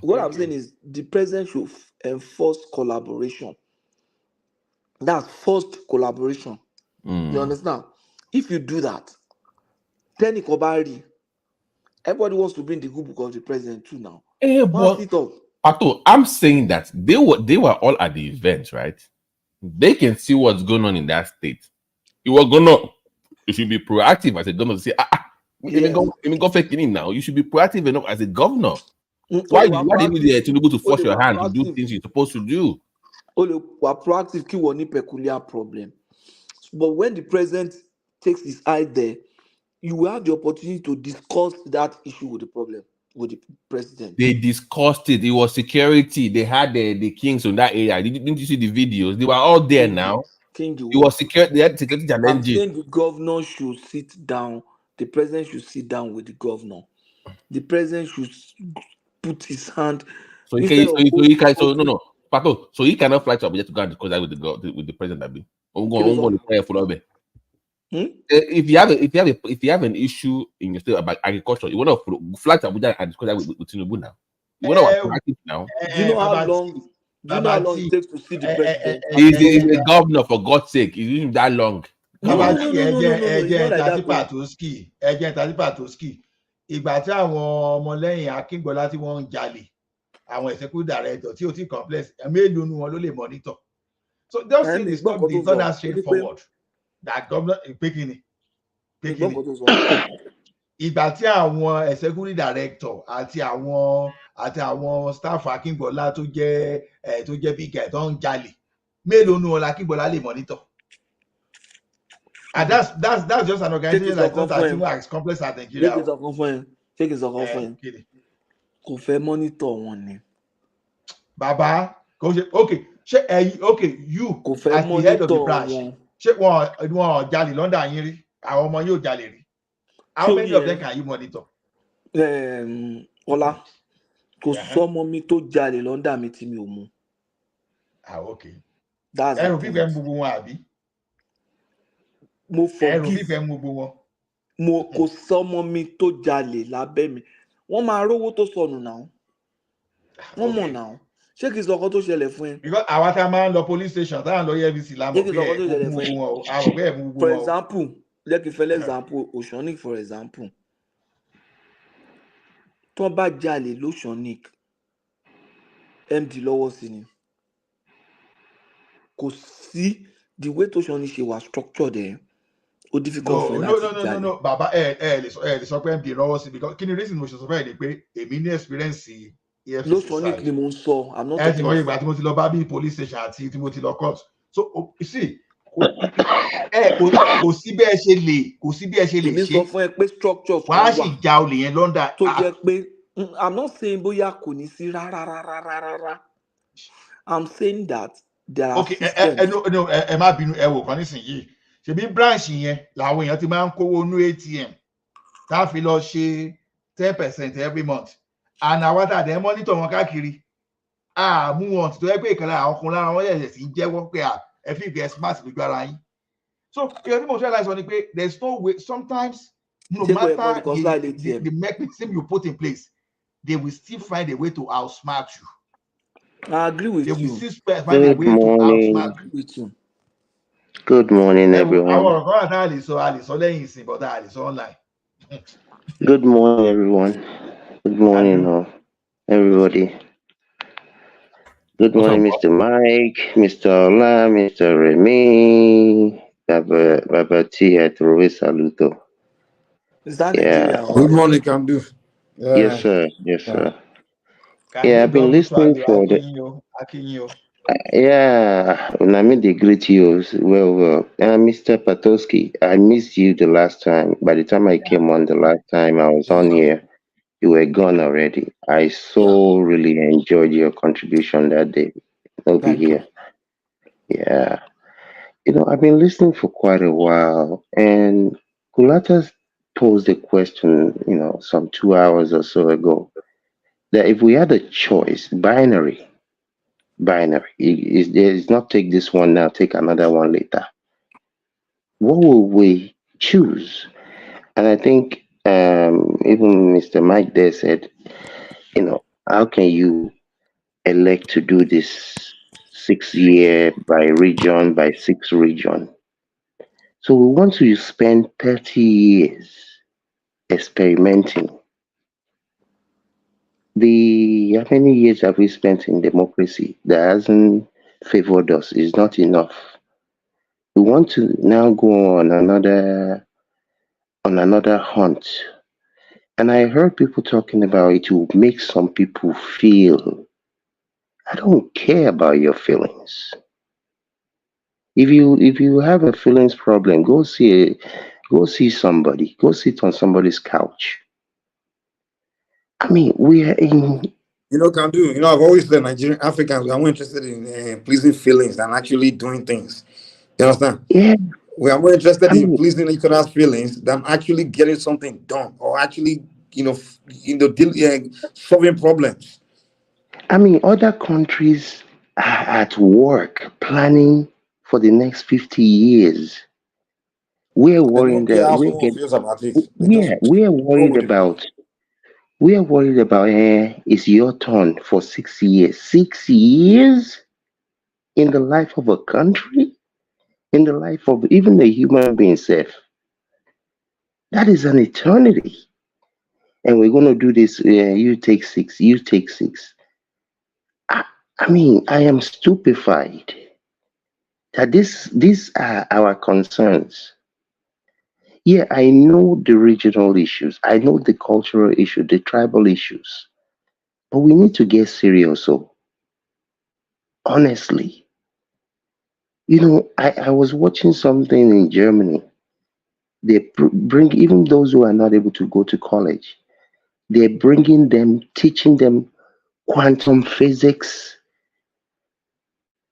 what I'm saying is the president should enforce collaboration. That's first collaboration. You understand? If you do that, then everybody wants to bring the good book of the president too now. Pato, I'm saying that they were all at the event, right? They can see what's going on in that state. You should be proactive as a governor to say, go fake it now. You should be proactive enough as a governor. Why do you need Tinubu to force your hand to do things you're supposed to do? Proactive key one peculiar problem. But when the president takes his eye there, you will have the opportunity to discuss that issue with the president. They discussed it. It was security. They had the kings on that area. Didn't you see the videos? They were all there now. It was security. They had security challenges. I'm saying the governor should sit down. The president should sit down with the governor. The president should put his hand. So he cannot fly to Abuja to go and discuss that with the president. If you have an issue in your state about agriculture, you want to fly to Abuja and discuss that with Tinubu now. You want to practice now. Do you know how long it takes to see the president? He's the governor, for God's sake. He's using that long. Ìgbà tí àwọn ọmọlẹ́yìn Akíngbọ́lá tí wọ́n ń jalè, àwọn executive director tí ó ti complex, mélòó nu wọn ló lè monitor. So just say it's not that straightforward. That governor Pekini. Ìgbà tí àwọn executive director àti àwọn staff Akíngbọ́lá tó jẹ́ big guy tó ń jalè, mélòó nu wọn l'Akíngbọ́lá lè monitor. And that's just an organization that's not as complex as Nigeria. Take it off. Kò fẹ́ monitor wọn ni. Baba, okay, you as the head of the branch. Ṣé wọn jalè London yín rí? Àwọn ọmọ yóò jalè rí. How many of them can you monitor? Ọlá, kò sọ́mọ mi tó jalè London mi tí mi ò mú. Okay. That's ẹrù fífẹ́ mú gbogbo wọn àbí? Mo forgive. Ẹrù fífẹ́ mú gbogbo wọn. Mo kò sọ́mọ mi tó jalè lábẹ́ mi. Wọ́n máa rówó tó sọnù náà. Wọ́n mọ̀ náà. Ṣé kìí sọ ọkọ tó ṣẹlẹ̀ fún ẹ? Because àwa tá a máa ń lọ police station tá a ń lọ EFCC la mọ̀ pé ẹ̀ mú wọn o. Àwọn bẹ́ẹ̀ mú wọn o. For example, let me for example, Oceanic for example. tó bá jalè lóṣọ̀nic MD lọ́wọ́ sí ni kò sí the way tóṣọ̀nic ṣe wà structured ẹ̀ ó difficult fún ẹ láti jalè. No bàbá ẹ lè sọ pé MD lọ́wọ́ sí because kí ni reason mo ṣe sọ fẹ́ ni pé èmi ní experience EFCC lóṣọ̀nic ni mo ń sọ I'm not ẹ ti talking wọ́n of. ìgbà tí mo ti lọ bá bí police station àti tí mo ti lọ court so you see kò sí bí ẹ ṣe lè èmi sọ fún ẹ pé structures wàá kan sì wà ja olè yẹn lọ́ndà. tó jẹ́ pé I'm not saying bóyá kò ní sí rárá. I'm saying that there are systems. ẹ má bínú ẹ wò kan nísìnyí ṣebí branch yẹn làwọn èèyàn ti máa ń kówó nú ATM tá a fi lọ ṣe 10% every month and àwọn àtàdé monitor wọn káàkiri mú wọn tó yẹ pé ìkànnì àwọn ọkùnrin lára wọn yẹ̀yẹ̀ sí jẹ́wọ́ pé ẹ fi ìgbẹ́ smart lójú ara yín so ìyẹn tí mo ṣe láìsọ ni pé there is no way sometimes no matter the mechanism you put in place they will still find a way to outsmart you. I agree with you. They will still find a way to outsmart you. Good morning, everyone. Good morning, everyone. Good morning, everybody. Good morning, Mr. Mike, Mr. Ola, Mr. Remy, Baba T at Rowe Saluto. Is that Nigeria? Good morning, Kandu. Yes, sir. Yes, sir. Yeah, I've been listening for the. Yeah, I mean they greet you well. Mr. Patowski, I missed you the last time. By the time I came on the last time I was on here, you were gone already. I so really enjoyed your contribution that day. I'll be here. Yeah. I've been listening for quite a while, and Kulata posed a question, some 2 hours or so ago, that if we had a choice, binary, is not take this one now, take another one later. What will we choose? And I think even Mr. Mike there said, how can you elect to do this 6-year by region, by 6 region? So we want to spend 30 years experimenting. How many years have we spent in democracy that hasn't favored us? Is not enough. We want to now go on another hunt. And I heard people talking about it will make some people feel. I don't care about your feelings. If you have a feelings problem, go see somebody. Go sit on somebody's couch. I mean, we are in. Kandu, I've always said Nigerian Africans are more interested in pleasing feelings than actually doing things. You understand? Yeah. We are more interested in pleasing each other's feelings than actually getting something done or actually, solving problems. I mean, other countries are at work planning for the next 50 years. We're worried that we're worried about it's your turn for 6 years. 6 years in the life of a country, in the life of even a human being self. That is an eternity. And we're going to do this. You take 6. You take 6. I mean, I am stupefied that these are our concerns. Yeah, I know the regional issues. I know the cultural issue, the tribal issues. But we need to get serious. So, honestly, I was watching something in Germany. They bring even those who are not able to go to college. They're bringing them, teaching them quantum physics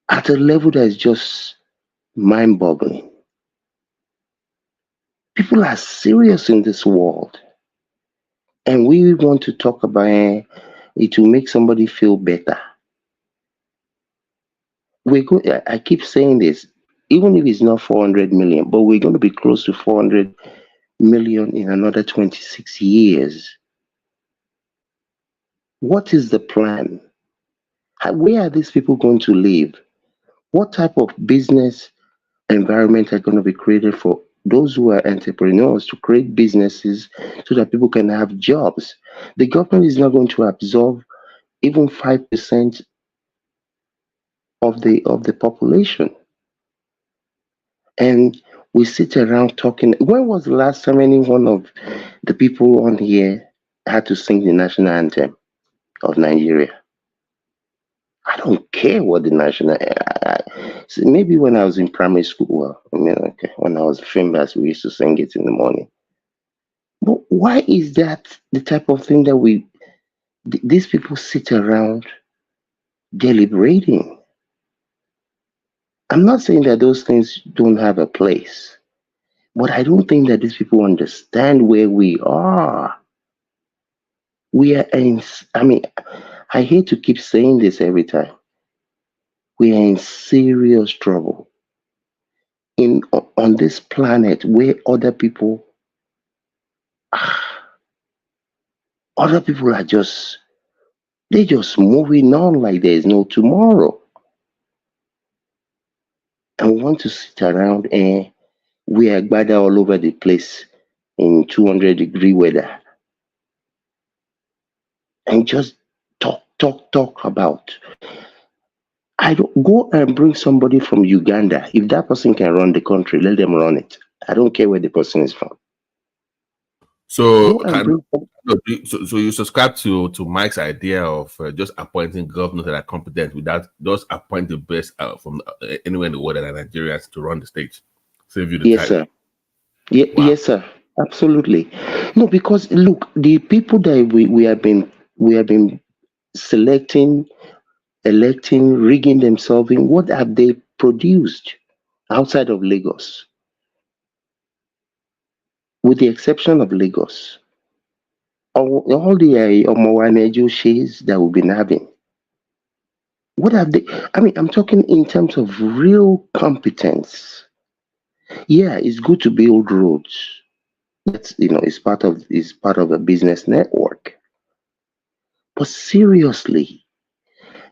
at a level that is just mind-boggling. People are serious in this world. And we want to talk about it to make somebody feel better. I keep saying this, even if it's not 400 million, but we're going to be close to 400 million in another 26 years. What is the plan? Where are these people going to live? What type of business environment are going to be created for those who are entrepreneurs to create businesses so that people can have jobs. The government is not going to absorb even 5% of the population. And we sit around talking. When was the last time any one of the people on here had to sing the national anthem of Nigeria? I don't care what the national. So maybe when I was in primary school, well, I mean, okay, when I was famous, we used to sing it in the morning. But why is that the type of thing that these people sit around deliberating? I'm not saying that those things don't have a place, but I don't think that these people understand where we are. We are in, I mean, I hate to keep saying this every time. We are in serious trouble on this planet where other people are just moving on like there is no tomorrow. And we want to sit around and we are gathered all over the place in 200-degree weather and just talk about. I don't go and bring somebody from Uganda. If that person can run the country, let them run it. I don't care where the person is from. So, Go and bring so you subscribe to Mike's idea of just appointing governors that are competent without just appointing the best from anywhere in the world that are Nigerians to run the state. Save you the Yes, time. sir. Yes, sir. Absolutely. No, because look, the people that we have been selecting, electing, rigging themselves in, what have they produced outside of Lagos? With the exception of Lagos, all the Omowanejo shares that we've been having, what have they? I mean, I'm talking in terms of real competence. Yeah, it's good to build roads. That's it's part of a business network. But seriously,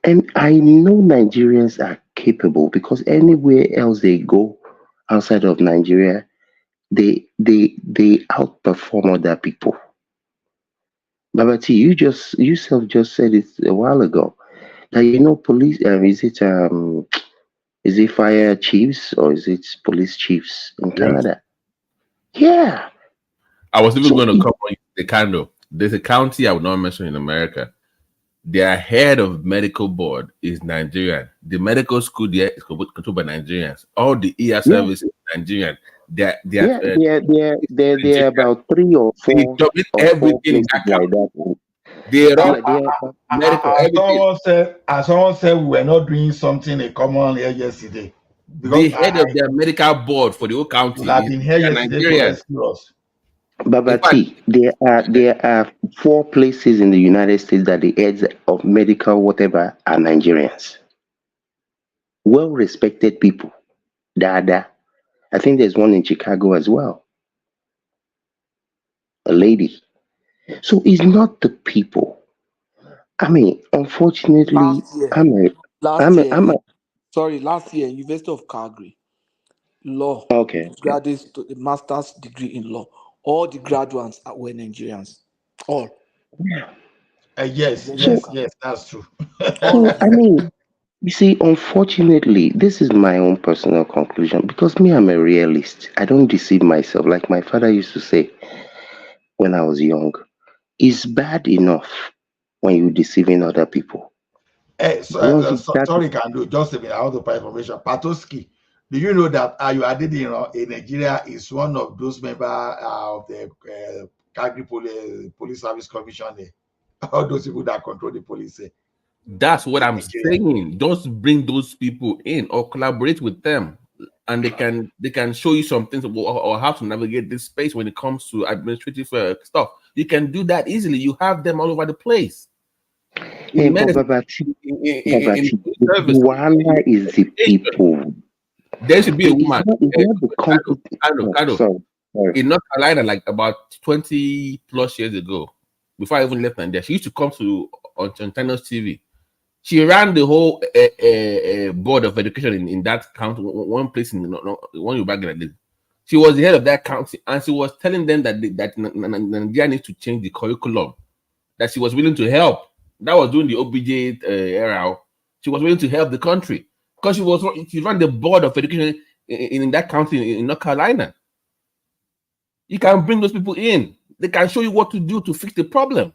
and I know Nigerians are capable because anywhere else they go outside of Nigeria, they outperform other people. Babati, you yourself just said it a while ago that police. Is it fire chiefs or is it police chiefs in Canada? Yeah. I was even going to come on the candle. There's a county I would not mention in America. Their head of medical board is Nigerian. The medical school there is controlled by Nigerians. All the ER service is Nigerian. They're about 3 or 4 everything places like that. They As someone said, we were not doing something a common here yesterday. The head of their medical board for the whole county have been here yesterday to rescue us. Babati, there are 4 places in the United States that the heads of medical whatever are Nigerians. Well-respected people. Dada. I think there's one in Chicago as well. A lady. So it's not the people. I mean, unfortunately, last year, University of Calgary, law. Okay. Graduates to a master's degree in law. All the graduates were Nigerians. All. Yes, that's true. So I mean, you see, unfortunately, this is my own personal conclusion because me, I'm a realist. I don't deceive myself. Like my father used to say when I was young, it's bad enough when you're deceiving other people. Sorry, can do just a minute. I want to provide information. Patoski, do you know that Ayu in Nigeria is one of those members of the Calgary Police Service Commission? All those people that control the police. That's what I'm saying. Just bring those people in or collaborate with them, and they can show you some things or how to navigate this space when it comes to administrative stuff. You can do that easily. You have them all over the place. In medicine, Wala is the people. There should be a woman. In North Carolina, like about 20 plus years ago, before I even left Nigeria, she used to come to on TINUBU'S TV. She ran the whole board of education in that county, one place in one you back in. She was the head of that council, and she was telling them that Nigeria needs to change the curriculum. That she was willing to help. That was during the OBJ era. She was willing to help the country because she ran the board of education in that county in North Carolina. You can bring those people in. They can show you what to do to fix the problem.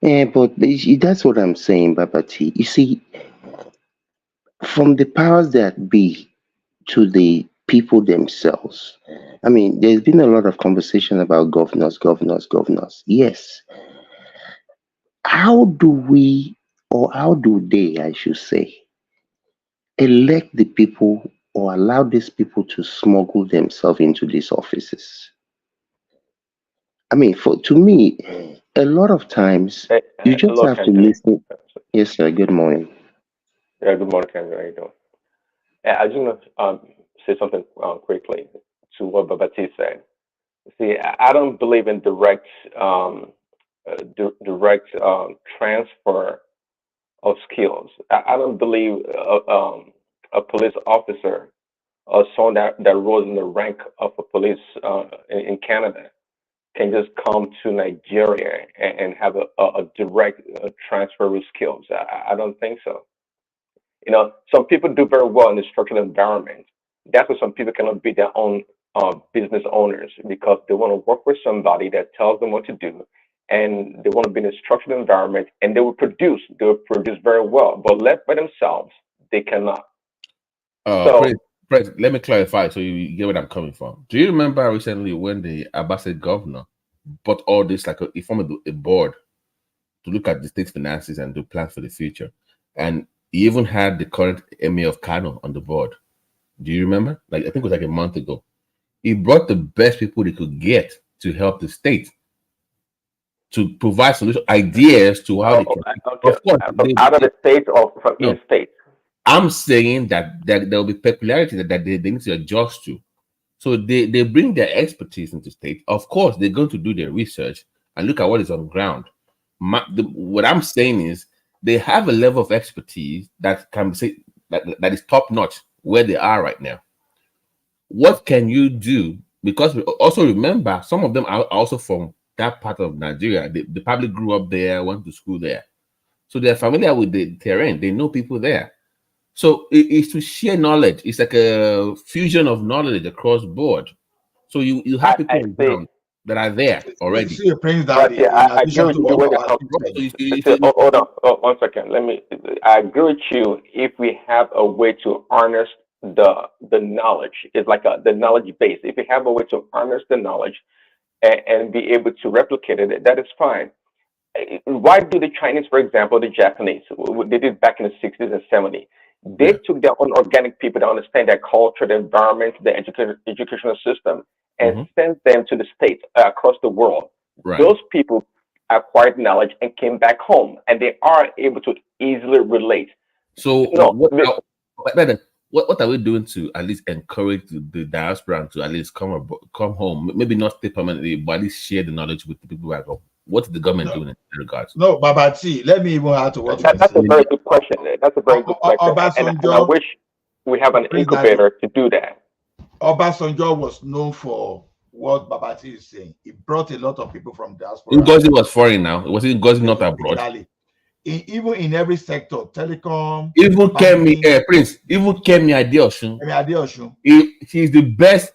Yeah, but that's what I'm saying, Babati. You see, from the powers that be to the people themselves, I mean, there's been a lot of conversation about governors. Yes. How do we, or how do they, I should say, elect the people or allow these people to smuggle themselves into these offices? I mean, to me, a lot of times you just Hello, have to Kendra. listen. Yes, sir. Good morning. Yeah, good morning, Kendra. How you doing? I just want to say something quickly to what Babati said. See, I don't believe in direct transfer of skills. I don't believe a police officer or someone that rose in the rank of a police in Canada can just come to Nigeria and have a direct transfer of skills. I don't think so. You know, some people do very well in the structured environment. That's why some people cannot be their own business owners because they want to work with somebody that tells them what to do, and they want to be in a structured environment, and they will produce. They will produce very well, but left by themselves, they cannot. So Let me clarify so you get where I'm coming from. Do you remember recently when the Abbasid governor bought all this, like he formed a board to look at the state's finances and do plans for the future? And he even had the current Emir of Kano on the board. Do you remember? Like, I think it was like a month ago. He brought the best people they could get to help the state to provide solution ideas to how they can. Of course, out of the state or from in-state. I'm saying that there will be peculiarity that they need to adjust to. So they bring their expertise into state. Of course, they're going to do their research and look at what is on ground. What I'm saying is they have a level of expertise that can be said that is top notch where they are right now. What can you do? Because also remember, some of them are also from that part of Nigeria. They probably grew up there, went to school there, so they're familiar with the terrain. They know people there. So it's to share knowledge. It's like a fusion of knowledge across board. So you have people on ground that are there already. I agree with you when it comes. Hold on, 1 second. I agree with you if we have a way to harness the knowledge. It's like the knowledge base. If we have a way to harness the knowledge and be able to replicate it, that is fine. Why do the Chinese, for example, the Japanese, they did back in the 60s and 70s? They took their own organic people to understand their culture, the environment, the educational system, and sent them to the states across the world. Right. Those people acquired knowledge and came back home, and they are able to easily relate. So what are we doing to at least encourage the diaspora to at least come home? Maybe not stay permanently, but at least share the knowledge with the people back home. What's the government doing in that regards? No, Babati, let me even add to what that's a very good question. That's a very good question. And I wish we have an incubator to do that. Obasanjo was known for what Babati is saying. He brought a lot of people from diaspora. Ngozi was foreign now. Was it Ngozi not abroad? Exactly. Even in every sector, telecom. Even Kemi, Prince, even Kemi Adeosun. She's the best.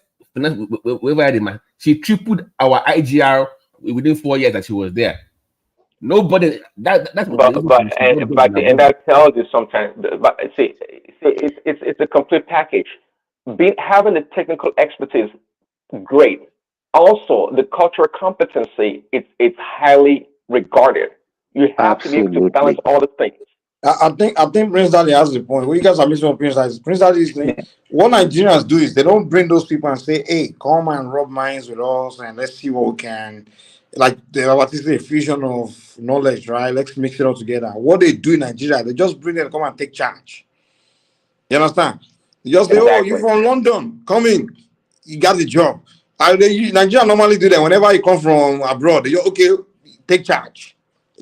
She tripled our IGR within 4 years that she was there. Nobody that's but that tells you sometimes. But see, it's a complete package. Having the technical expertise, great. Also, the cultural competency, it's highly regarded. You have to be able to balance all the things. I think Prince Daddy has the point. What you guys are missing on Prince Daddy. Prince Daddy is saying what Nigerians do is they don't bring those people and say, "Hey, come and rub minds with us and let's see what we can." Like what is a fusion of knowledge, right? Let's mix it all together. What they do in Nigeria, they just bring them to come and take charge. You understand? You just say, "Oh, you from London? Come in. You got the job." Nigeria normally do that whenever you come from abroad. They just, okay, take charge.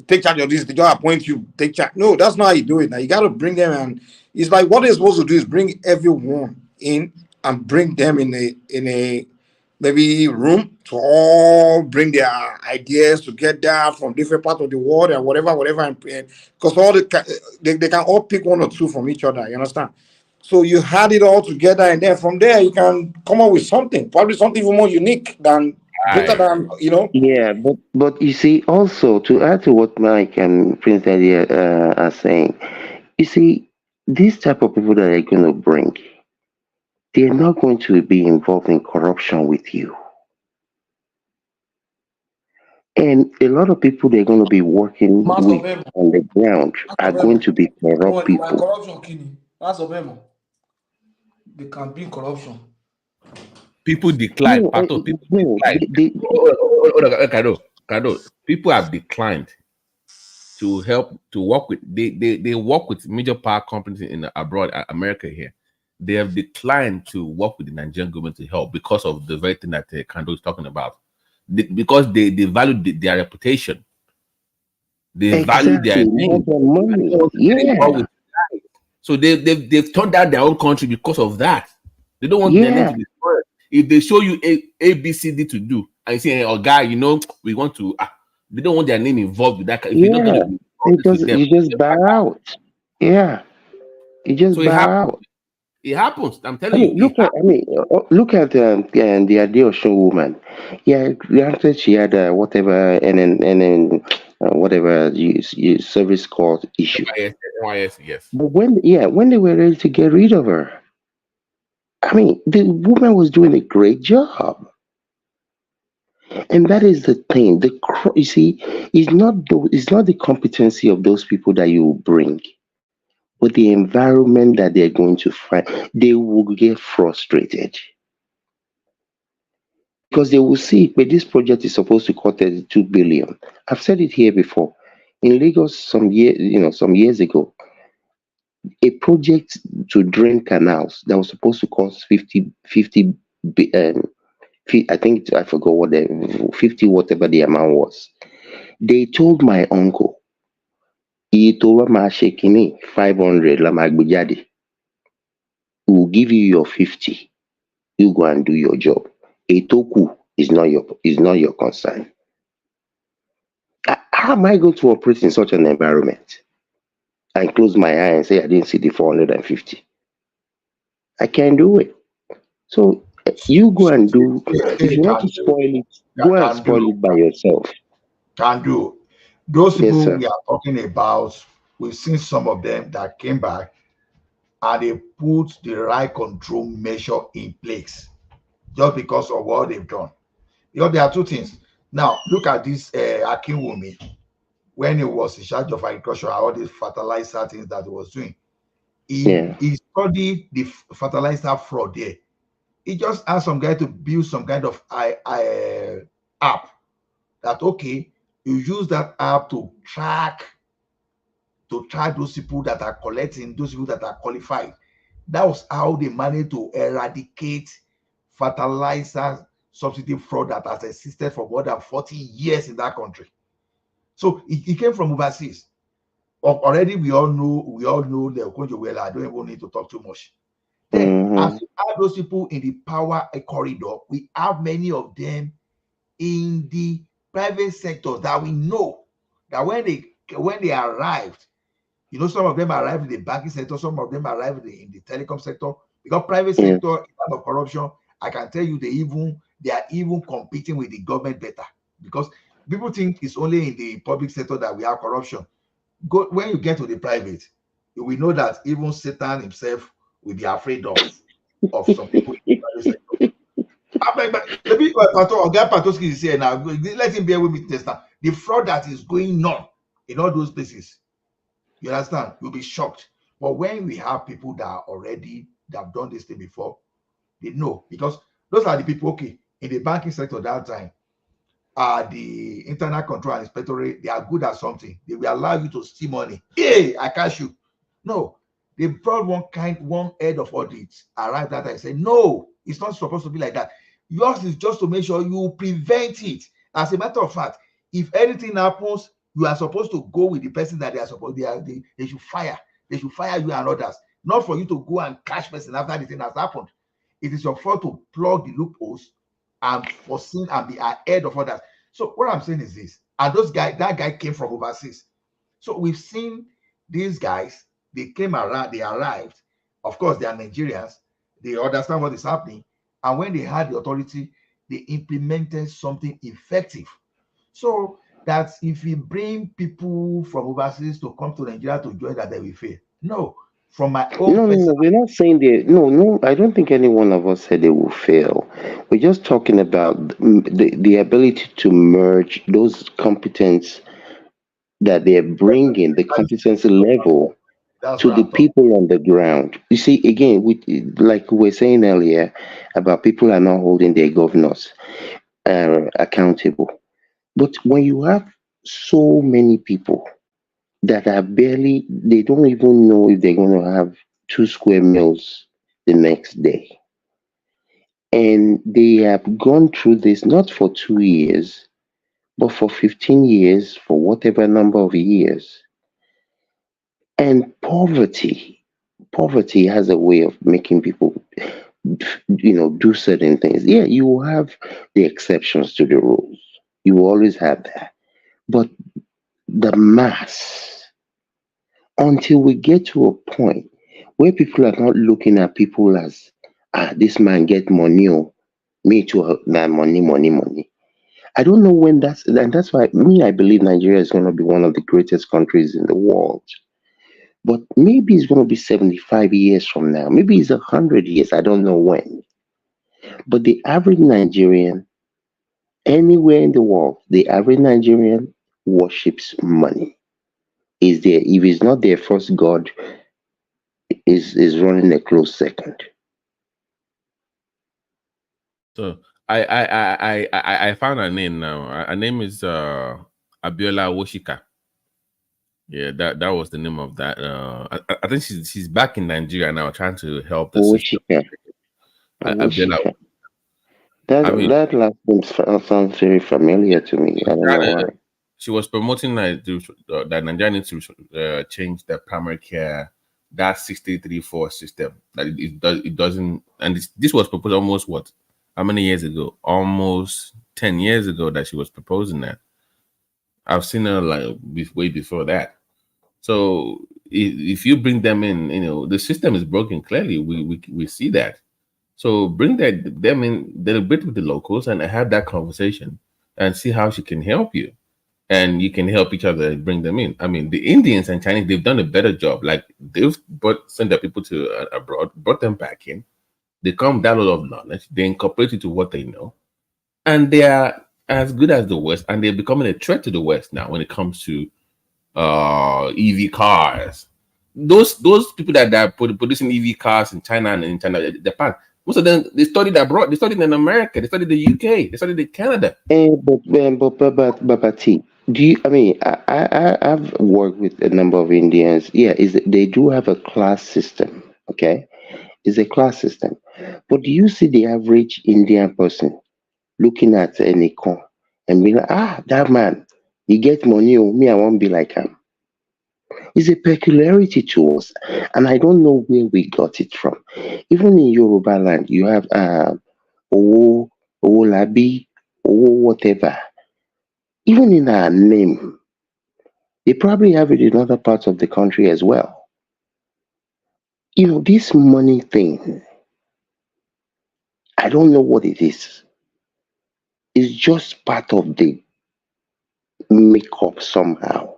Take charge of this. They don't appoint you. Take charge. No, that's not how you do it. Now you got to bring them, and it's like what they're supposed to do is bring everyone in and bring them in a maybe room to all bring their ideas together from different parts of the world and whatever, and because they can all pick one or two from each other. You understand? So you had it all together, and then from there you can come up with something, probably something even more unique than better than Yeah, but you see, also to add to what Mike and Prince Eddie are saying, you see, these type of people that are going to bring, they're not going to be involved in corruption with you. And a lot of people they're going to be working Mass of with Emo. on the ground Mass are of going Emo. to be corrupt When people. corruption killing, Mass of Emo. They can be in corruption. People declined. No, Pato, people no, declined. Kado, people have declined to help to work with. They work with major power companies in abroad, America here. They have declined to work with the Nigerian government to help because of the very thing that Kando is talking about. Because they value their reputation. They value their exactly more name. than money. Yeah, So they've turned down their own country because of that. They don't want their name yeah, to be spoiled. If they show you A, B, C, D to do, and you say, "Oh, guy, we want to," they don't want their name involved with that. If you're not going yeah. to be involved with them, You just bow out. Yeah, you just so it bow happens. out. It happens. I'm I telling mean, you, it happens. look at the Adeosun woman. Yeah, granted, she had whatever and whatever you service call issue. NYS, yes. But when they were ready to get rid of her, I mean, the woman was doing a great job, and that is the thing. You see, it's not the competency of those people that you bring, but the environment that they're going to find. They will get frustrated because they will see, but this project is supposed to cost 32 billion. I've said it here before. In Lagos, some years ago, a project to drain canals that was supposed to cost 50 I think I forgot what the 50 whatever the amount was. They told my uncle, he told my shekini 500 la magbejade. We'll give you your 50. You go and do your job. A toku is not your concern. How am I going to operate in such an environment and close my eye and say I didn't see the 450? I can't do it. So you go and do. If you want to spoil it, go and spoil it by yourself. Can do. Those Yes, people sir. we are talking about, we've seen some of them that came back and they put the right control measure in place just because of what they've done. Because there are two things. Now, look at this Akinwumi, when he was in charge of agriculture, all these fertilizer things that he was doing. He studied the fertilizer fraud there. He just asked some guy to build some kind of app that, okay, you use that app to track those people that are collecting, those people that are qualified. That was how they managed to eradicate fertilizer subsidy fraud that has existed for more than 40 years in that country. So it came from overseas. Already we all know the Okonjo-Iweala. I don't even need to talk too much. Then, as we have those people in the power corridor, we have many of them in the private sector that we know that when they arrived, some of them arrived in the banking sector, some of them arrived in the telecom sector. Because private sector, in terms of corruption, I can tell you they are even competing with the government better. Because people think it's only in the public sector that we have corruption. When you get to the private, we know that even Satan himself will be afraid of some people in the private sector. Maybe Patoski is here now. Let him bear with me test now. The fraud that is going on in all those places, you understand? You'll be shocked. But when we have people that have done this thing before, they know, because those are the people, okay, in the banking sector that time, the internal control and inspectorate, they are good at something. They will allow you to steal money. Hey, I catch you. No, they brought one head of audit arrived that and said, no, it's not supposed to be like that. Yours is just to make sure you prevent it. As a matter of fact, if anything happens, you are supposed to go with the person that they should fire. They should fire you and others, not for you to go and catch person after the thing has happened. it is your fault to plug the loopholes and foreseen and be ahead of others. So what I'm saying is this, and that guy came from overseas. So we've seen these guys, they came around, they arrived. Of course, they are Nigerians, they understand what is happening. And when they had the authority, they implemented something effective. So that if we bring people from overseas to come to Nigeria to join, that they will fail. No, from my own No, we're not saying that. No, I don't think any one of us said they will fail. We're just talking about the ability to merge those competence that they're bringing, the competency level, to the people on the ground. You see, again, like we were saying earlier about people are not holding their governors accountable. But when you have so many people that are they don't even know if they're going to have 2 square meals the next day. And they have gone through this not for 2 years, but for 15 years, for whatever number of years. And poverty has a way of making people, do certain things. Yeah, you will have the exceptions to the rules. You will always have that. But the mass, until we get to a point where people are not looking at people as, this man get money, or me too, that money. I don't know when and that's why I believe Nigeria is going to be one of the greatest countries in the world. But maybe it's going to be 75 years from now. Maybe it's 100 years. I don't know when. But the average Nigerian, anywhere in the world, the average Nigerian worships money. If it's not their first god, is running a close second. So I found her name now. Her name is Abiola Woshika. Yeah, that was the name of that. I think she's back in Nigeria now, trying to help the system. Abiola. That last name sounds very familiar to me. I don't know why. She was promoting that Nigeria needs to change the primary care, that 6334 system. That it doesn't, and this was proposed almost how many years ago? Almost 10 years ago that she was proposing that. I've seen her way before that. So if you bring them in, the system is broken. Clearly, we see that. So bring them in, deliberate with the locals, and have that conversation, and see how she can help you, and you can help each other and bring them in. I mean, the Indians and Chinese, they've done a better job. Like they've sent their people to abroad, brought them back in. They come with that lot of knowledge. They incorporate it to what they know, and they are as good as the West, and they're becoming a threat to the West now when it comes to EV cars. Those people that are producing EV cars in China and in Japan, most of them, they studied abroad. They studied in America. They studied the UK. They studied in Canada. But do you? I mean, I've worked with a number of Indians. Yeah, they do have a class system. Okay, it's a class system. But do you see the average Indian person looking at any con and being like, that man, he get money, me, I won't be like him. It's a peculiarity to us, and I don't know where we got it from. Even in Yoruba land, you have Owo Labi, Owo whatever. Even in our name, they probably have it in other parts of the country as well. This money thing, I don't know what it is. It's just part of the makeup somehow.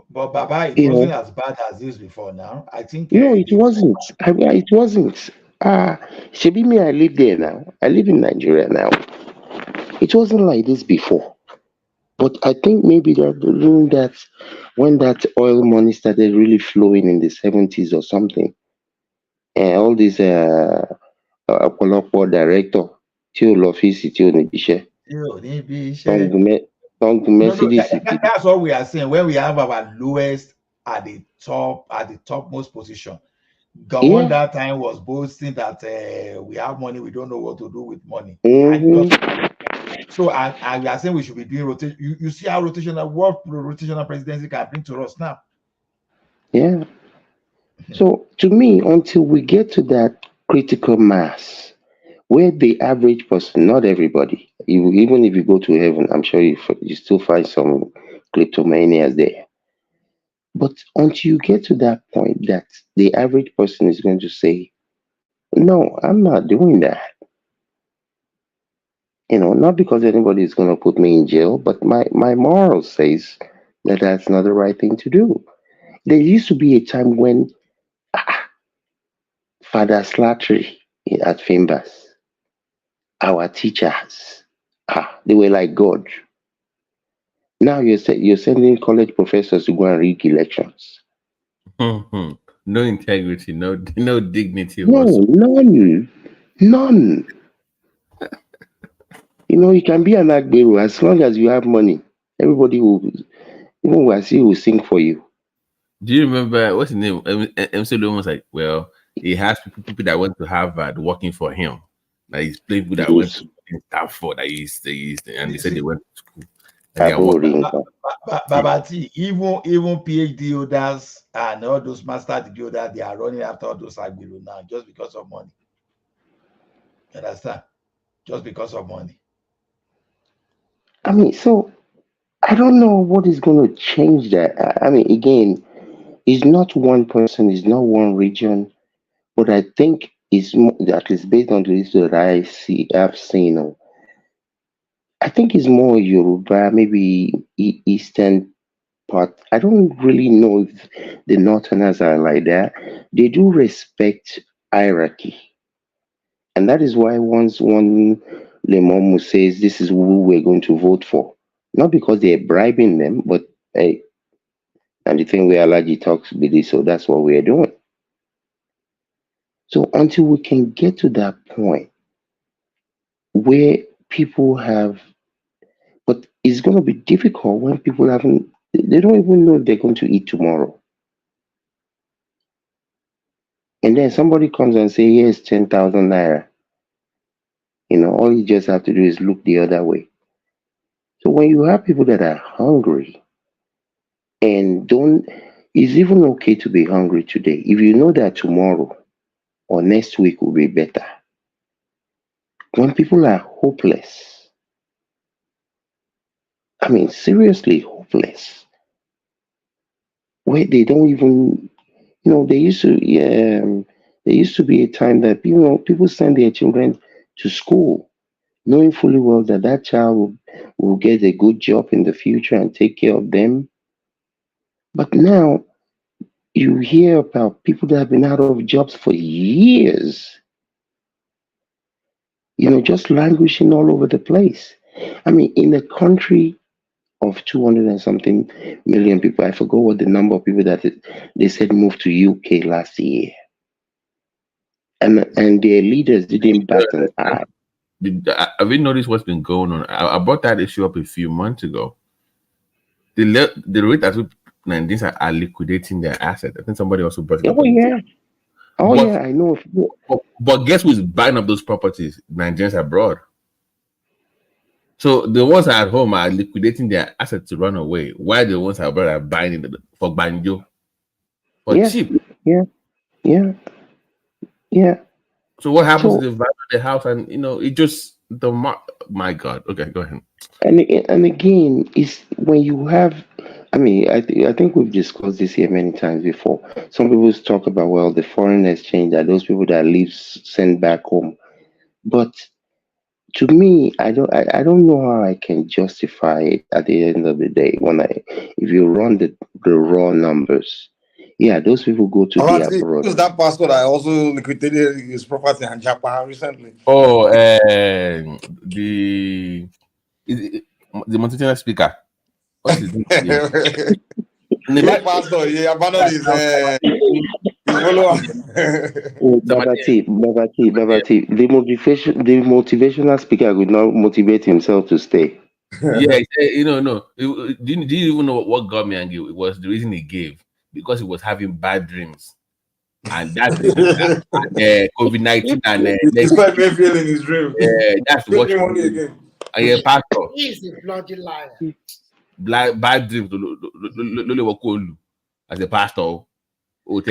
But Baba, it wasn't as bad as this before now. I think no, it wasn't. It wasn't. Shebi me, I live there now. I live in Nigeria now. It wasn't like this before. But I think maybe during that, when that oil money started really flowing in the 70s or something, and all these Apollo director, Mercedes. That's what we are saying. When we have our lowest at the topmost position. Gowon that time was boasting that we have money, we don't know what to do with money. So I we are saying we should be doing rotation. You see how rotational presidency can bring to us now. Yeah. So to me, until we get to that critical mass where the average person, not everybody, even if you go to heaven, I'm sure you still find some kleptomanias there. But until you get to that point that the average person is going to say, no, I'm not doing that. Not because anybody is going to put me in jail, but my morals says that that's not the right thing to do. There used to be a time when Father Slattery at Fimbas, our teachers, they were like God. Now you're sending college professors to go and rig elections. No integrity, no dignity No, whatsoever. none. You can be an Agbero as long as you have money. Everybody will sing for you. Do you remember what's his name? MC Lumen was like, well, he has people that went to Harvard working for him. Like he's playing people that went to Stanford that and they said they went to school. And they are working. Babati, even PhD holders and all those master degree holders, they are running after all those Agbero now just because of money. You understand? Just because of money. So I don't know what is going to change that. Again, it's not one person, it's not one region, but I think it's at least based on the history that I've seen. I think it's more Yoruba, maybe Eastern part. I don't really know if the Northerners are like that. They do respect hierarchy. And that is why once one Lemomu says this is who we're going to vote for, not because they're bribing them, but hey, and the thing where Alaji talks with this, so that's what we're doing. So until we can get to that point where people have, but it's going to be difficult when people they don't even know if they're going to eat tomorrow. And then somebody comes and say, here's 10,000 naira. All you just have to do is look the other way. So when you have people that are hungry and it's even okay to be hungry today. If you know that tomorrow or next week will be better. When people are hopeless, seriously hopeless, where they don't even, there used to be a time that people send their children to school, knowing fully well that child will get a good job in the future and take care of them. But now you hear about people that have been out of jobs for years, just languishing all over the place. In a country of 200 and something million people, I forgot what the number of people that they said moved to UK last year. And their leaders didn't bat an eye. Have you noticed what's been going on? I brought that issue up a few months ago. The rate at which Nigerians are liquidating their assets. I think somebody also brought it up. Yeah, I know. But guess who's buying up those properties? Nigerians abroad. So the ones at home are liquidating their assets to run away, while the ones abroad are buying it for banjo, for cheap. Yeah. So what happens to the value of the house? And it just my God. Okay, go ahead. And again, it's when you have. I think we've discussed this here many times before. Some people talk about the foreign exchange, that those people that leave send back home, but to me, I don't know how I can justify it at the end of the day. If you run the raw numbers, those people go to the abroad. Who's that pastor that also liquidated his property in Japan recently? Oh, the motivational speaker. What's his name? The pastor, he abandoned his follower. Babati. The motivational speaker would not motivate himself to stay. Yeah, no. Didn't even know what got me angry. It was the reason he gave, because he was having bad dreams, and that COVID-19 and he started Mayfield in his dream. That's what again. And pastor. He's a bloody liar. Bad dreams as a pastor. The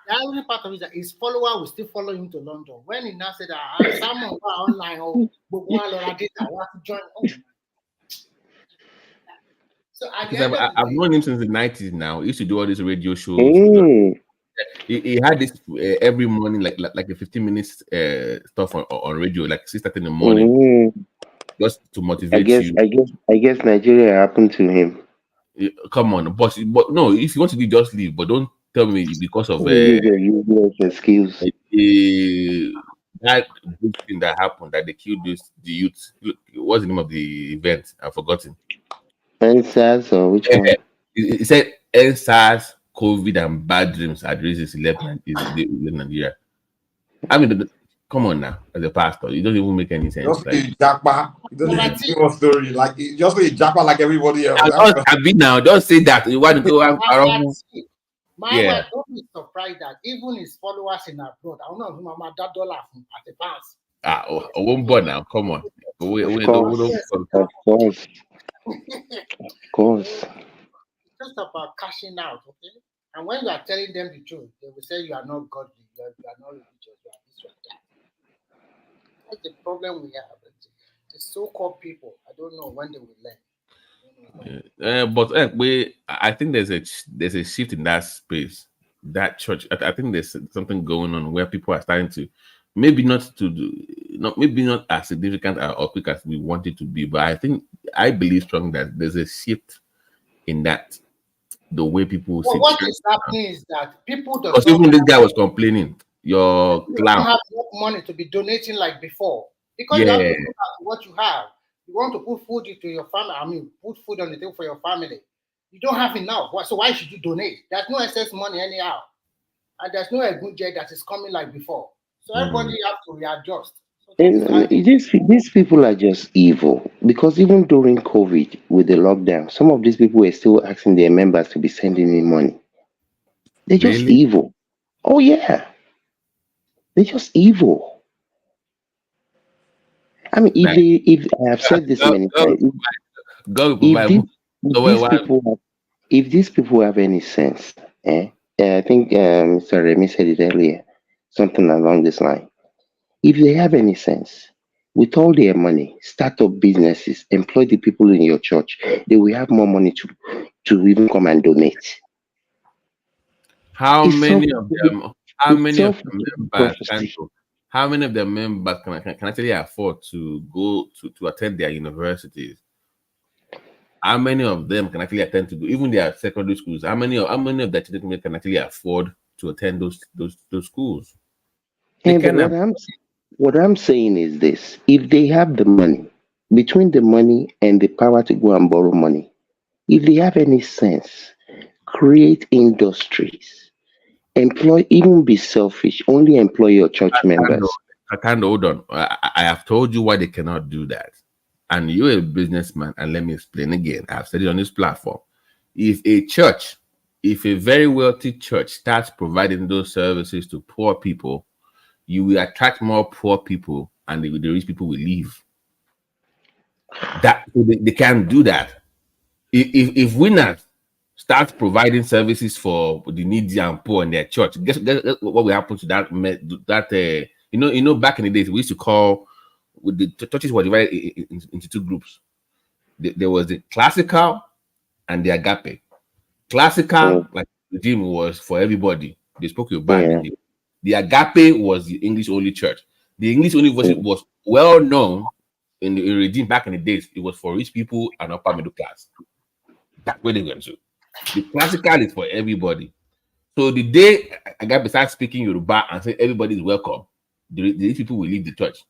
irony part of it is that his follower will still follow him to London. When he now said that someone go online join. So at the end of the I've day, known him since the 90s now. He used to do all these radio shows. He had this every morning, like a 15 minutes stuff on radio, like 6:30 in the morning, just to motivate you. I guess Nigeria happened to him. Come on, but no, if you want to leave, just leave. But don't tell me because of excuse. That big thing that happened, that they killed the youth. What's the name of the event? I've forgotten. NSAS or which one? It said NSAS, COVID, and bad dreams had raised its 11 Nigeria. I mean, come on now, as a pastor, it doesn't even make any sense. Just a japa. It doesn't give a story. Like just a japa like everybody else. Don't say that. You want to go around. My wife, don't be surprised that even his followers in abroad, I don't know if Mama that $1 at the pass. One board now. Come on. Of course. It's just about cashing out, okay? And when you are telling them the truth, they will say you are not godly, you are not religious, you are this, you are that. That's the problem we have. The so-called people, I don't know when they will learn. But I think there's a shift in that space. That church, I think there's something going on where people are starting to, maybe not as significant or quick as we want it to be, but I believe strongly that there's a shift in that, the way people see. What is happening is that people don't. Because even this guy was complaining, your clown don't have enough money to be donating like before, because you have to look at what you have. You want to put food into your family. Put food on the table for your family. You don't have enough. So why should you donate? There's no excess money anyhow, and there's no good jet that is coming like before. So everybody have to readjust. And these people are just evil, because even during COVID with the lockdown, some of these people were still asking their members to be sending in money. They're just evil. Oh yeah, they're just evil. I mean, if I have said this many times, if these people have any sense, I think Mr. Remy said it earlier, something along this line. If they have any sense, with all their money, start up businesses, employ the people in your church, they will have more money to even come and donate. How many of their members can actually afford to go to attend their universities? How many of them can actually attend to even their secondary schools? How many of their children can actually afford to attend those schools? What I'm saying is this: if they have the money, between the money and the power to go and borrow money, if they have any sense, create industries, employ, even be selfish, only employ your church members. Hold on. I have told you why they cannot do that. And you're a businessman, and let me explain again. I've said it on this platform. If a very wealthy church starts providing those services to poor people, you will attract more poor people, and the rich people will leave. They can't do that. If winners start providing services for the needy and poor in their church, guess what will happen to that? Back in the days, we used to call, with the churches were divided into two groups. There was the classical and the agape. Classical, like the gym, was for everybody. They spoke your band. The agape was the English only church. The English only was well known in the regime back in the days. It was for rich people and upper middle class. That's where they went to. The classical is for everybody. So the day agape starts speaking Yoruba and say everybody is welcome, the rich people will leave the church.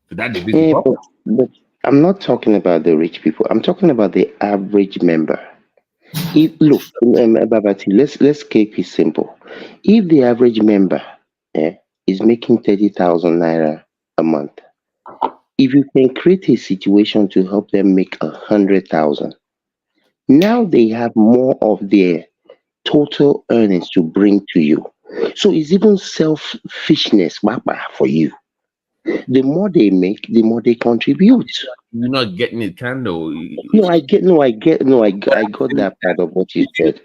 So that's the big problem. But I'm not talking about the rich people. I'm talking about the average member. Look, Babati, let's keep it simple. If the average member is making 30,000 naira a month, if you can create a situation to help them make 100,000, now they have more of their total earnings to bring to you. So it's even selfishness for you. The more they make, the more they contribute. You're not getting it, Kando. I got that part of what you said.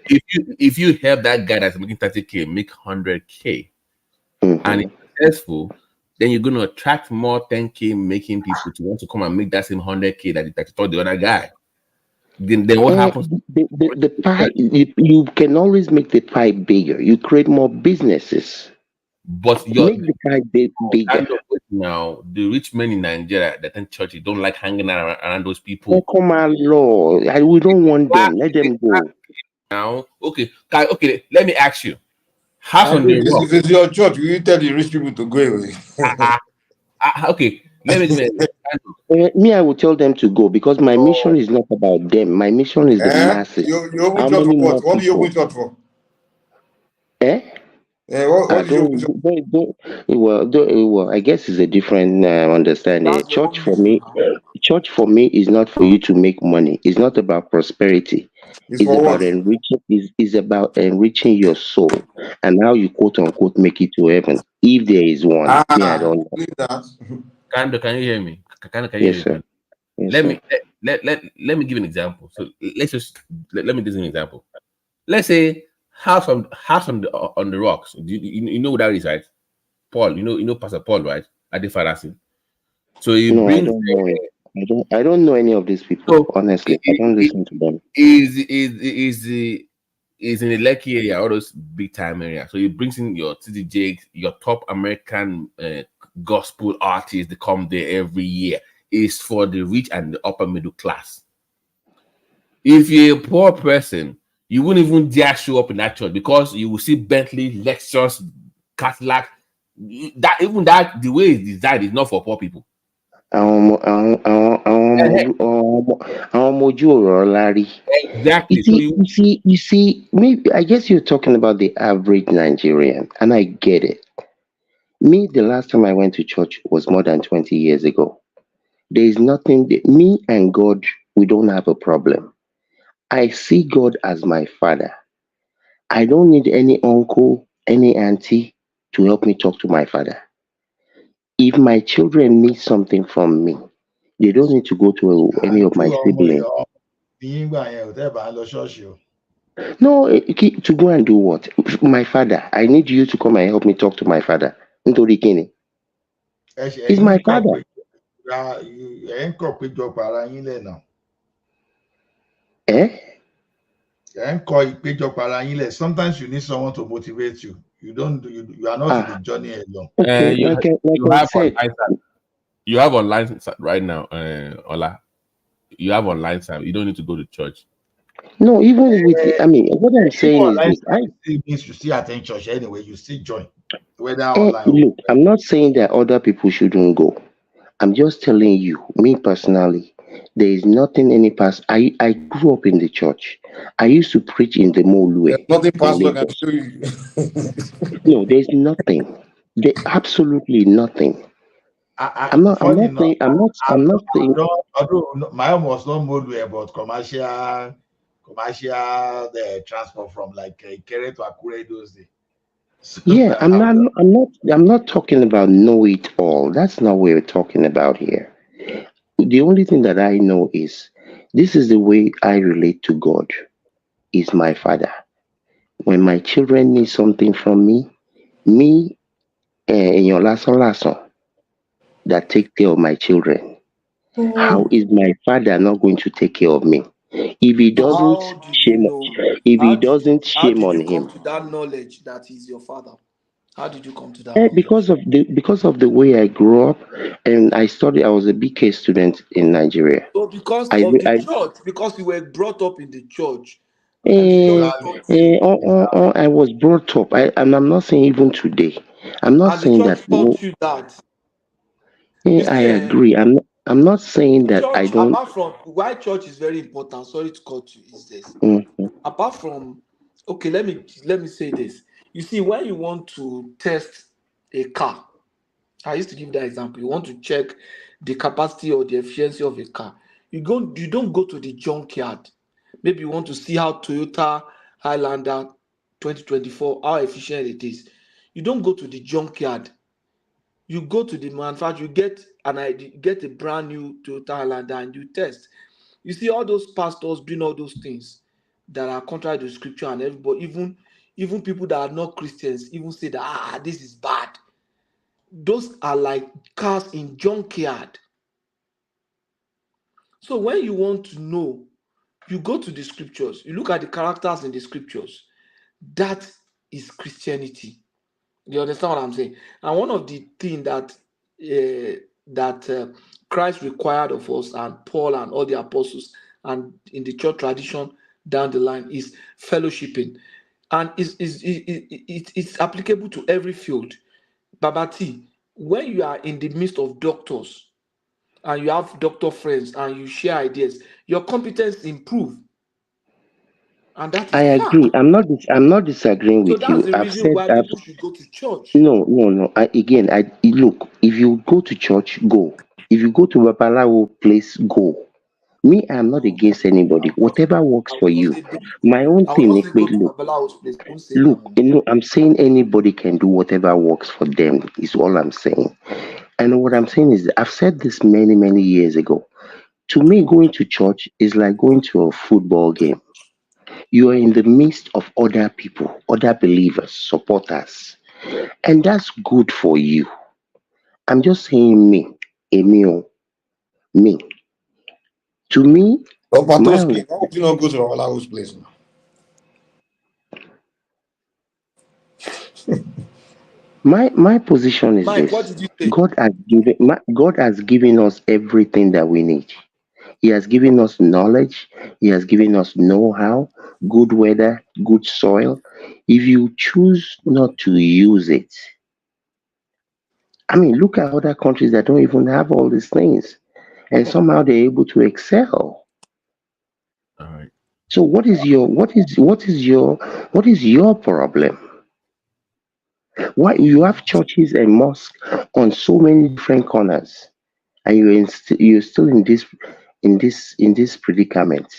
If you help that guy that's making 30K make 100K and Mhm. it's successful, then you're going to attract more 10K making people to want to come and make that same 100K that you told the other guy. Then what happens? The pie, you can always make the pie bigger. You create more businesses. But Make the pie bigger. now, the rich men in Nigeria that attend churches don't like hanging around those Oh, people. come on, Lord. We don't want them. Let them go. Now, okay, let me ask you. Half on the rock. If it's your church, will you tell the rich people to go away? Okay, let me give you Me, I will tell them to go because my mission is not about them. My mission is the masses. You open How church for many more what? What do you people? open church for? What did you open church? well, I guess it's a different understanding. That's your own Church for me is not for you to make money. It's not about prosperity. It's for about what? enriching. Is about enriching your soul and how you quote unquote make it to heaven. If there is one, me, I don't know. Believe that. Kando, can you hear me? Can you Yes, hear sir. me? Yes, Let sir. me let me give an example. So let me give you an example. Let's say house on the rocks. You know what that is, right? Paul, you know Pastor Paul, right? At the Pharisee. So he No, I brings don't know it. I don't know any of these people. Honestly, I don't listen to them. is in the Lekki area, all those big time area. So he brings in your TDJ, your top American gospel artists. They come there every year. It's for the rich and the upper middle class. If you're a poor person, you wouldn't even dare show up in that church because you will see Bentley, Lexus, Cadillac. That the way it's designed is not for poor people. Exactly. So You see, maybe I guess you're talking about the average Nigerian, and I get it. Me, the last time I went to church was more than 20 years ago. There is nothing. Me and God, we don't have a problem. I see God as my father. I don't need any uncle, any auntie to help me talk to my father. If my children need something from me, they don't need to go to any of my siblings. No, to go and do what? My father. I need you to come and help me talk to my father. Nítorí kíni? He's my father. Sometimes you need someone to motivate you. You are not in the journey alone. Okay, you have online right now, Ola. You have online time. You don't need to go to church. No, even with I mean, what I'm saying is this. It means you still attend church anyway. You still join, whether online. Look, I'm not saying that other people shouldn't go. I'm just telling you, me personally, there is nothing any past. I grew up in the church. I used to preach in the Molue. Nothing in pastor can Lagos. do you. No, there's nothing. There absolutely nothing. I'm not saying. Although my own was not Modway, but commercial transport from like Ikere to Akure those days. Yeah, I'm not talking about know it all. That's not what we're talking about here. The only thing that I know is this is the way I relate to God. Is my father. When my children need something from me, in your lesson, that take care of my children. How is my father not going to take care of me? If he doesn't, How did you know? if he How doesn't, how shame did on you come him. to that knowledge that he's your father? How did you come to that knowledge? Because of the way I grew up, and I was a BK student in Nigeria. So because I, of the I, church, because you were brought up in the church, and the church taught you, I was brought up. And I'm not saying even today. I'm not and the saying that. church taught you that. You I see, agree. I'm not saying that I church, don't. apart from why church is very important, sorry to cut you, is this. Mhm. Apart from, okay, let me say this. You see, when you want to test a car, I used to give that example. You want to check the capacity or the efficiency of a car. You don't go to the junkyard. Maybe you want to see how Toyota Highlander 2024, how efficient it is. You don't go to the junkyard You go to the manufacturer, you get get a brand new Toyota Highlander and you test. You see all those pastors doing all those things that are contrary to scripture, and everybody, even people that are not Christians, even say that this is bad. Those are like cars in junkyard. So when you want to know, you go to the scriptures, you look at the characters in the scriptures. That is Christianity. You understand what I'm saying? And one of the things that Christ required of us, and Paul and all the apostles, and in the church tradition down the line, is fellowshipping, and it's applicable to every field. Babati, when you are in the midst of doctors and you have doctor friends and you share ideas, your competence improve, and that I is agree. fact. I'm not disagreeing So with that's you. the I've reason said why I've people should go to church. no. I look. If you go to church, go. If you go to Babalawo place, go. Me, I'm not against anybody. Whatever works I for will not you. say don't. My own I will thing not is, say go to look, Babalawo's place. I won't say look. no. I'm saying anybody can do whatever works for them. Is all I'm saying. And what I'm saying is, I've said this many years ago. To me, going to church is like going to a football game. You are in the midst of other people, other believers, supporters, and that's good for you. I'm just saying Emil, me. To me, But my Patoski, why would you not go to Olao's place now? my position is Mike, what this: did you say? God has given us everything that we need. He has given us knowledge. He has given us know-how, good weather, good soil. If you choose not to use it, I mean, look at other countries that don't even have all these things, and somehow they're able to excel. All right. So, what is your problem? Why you have churches and mosques on so many different corners, and you're still in this predicament?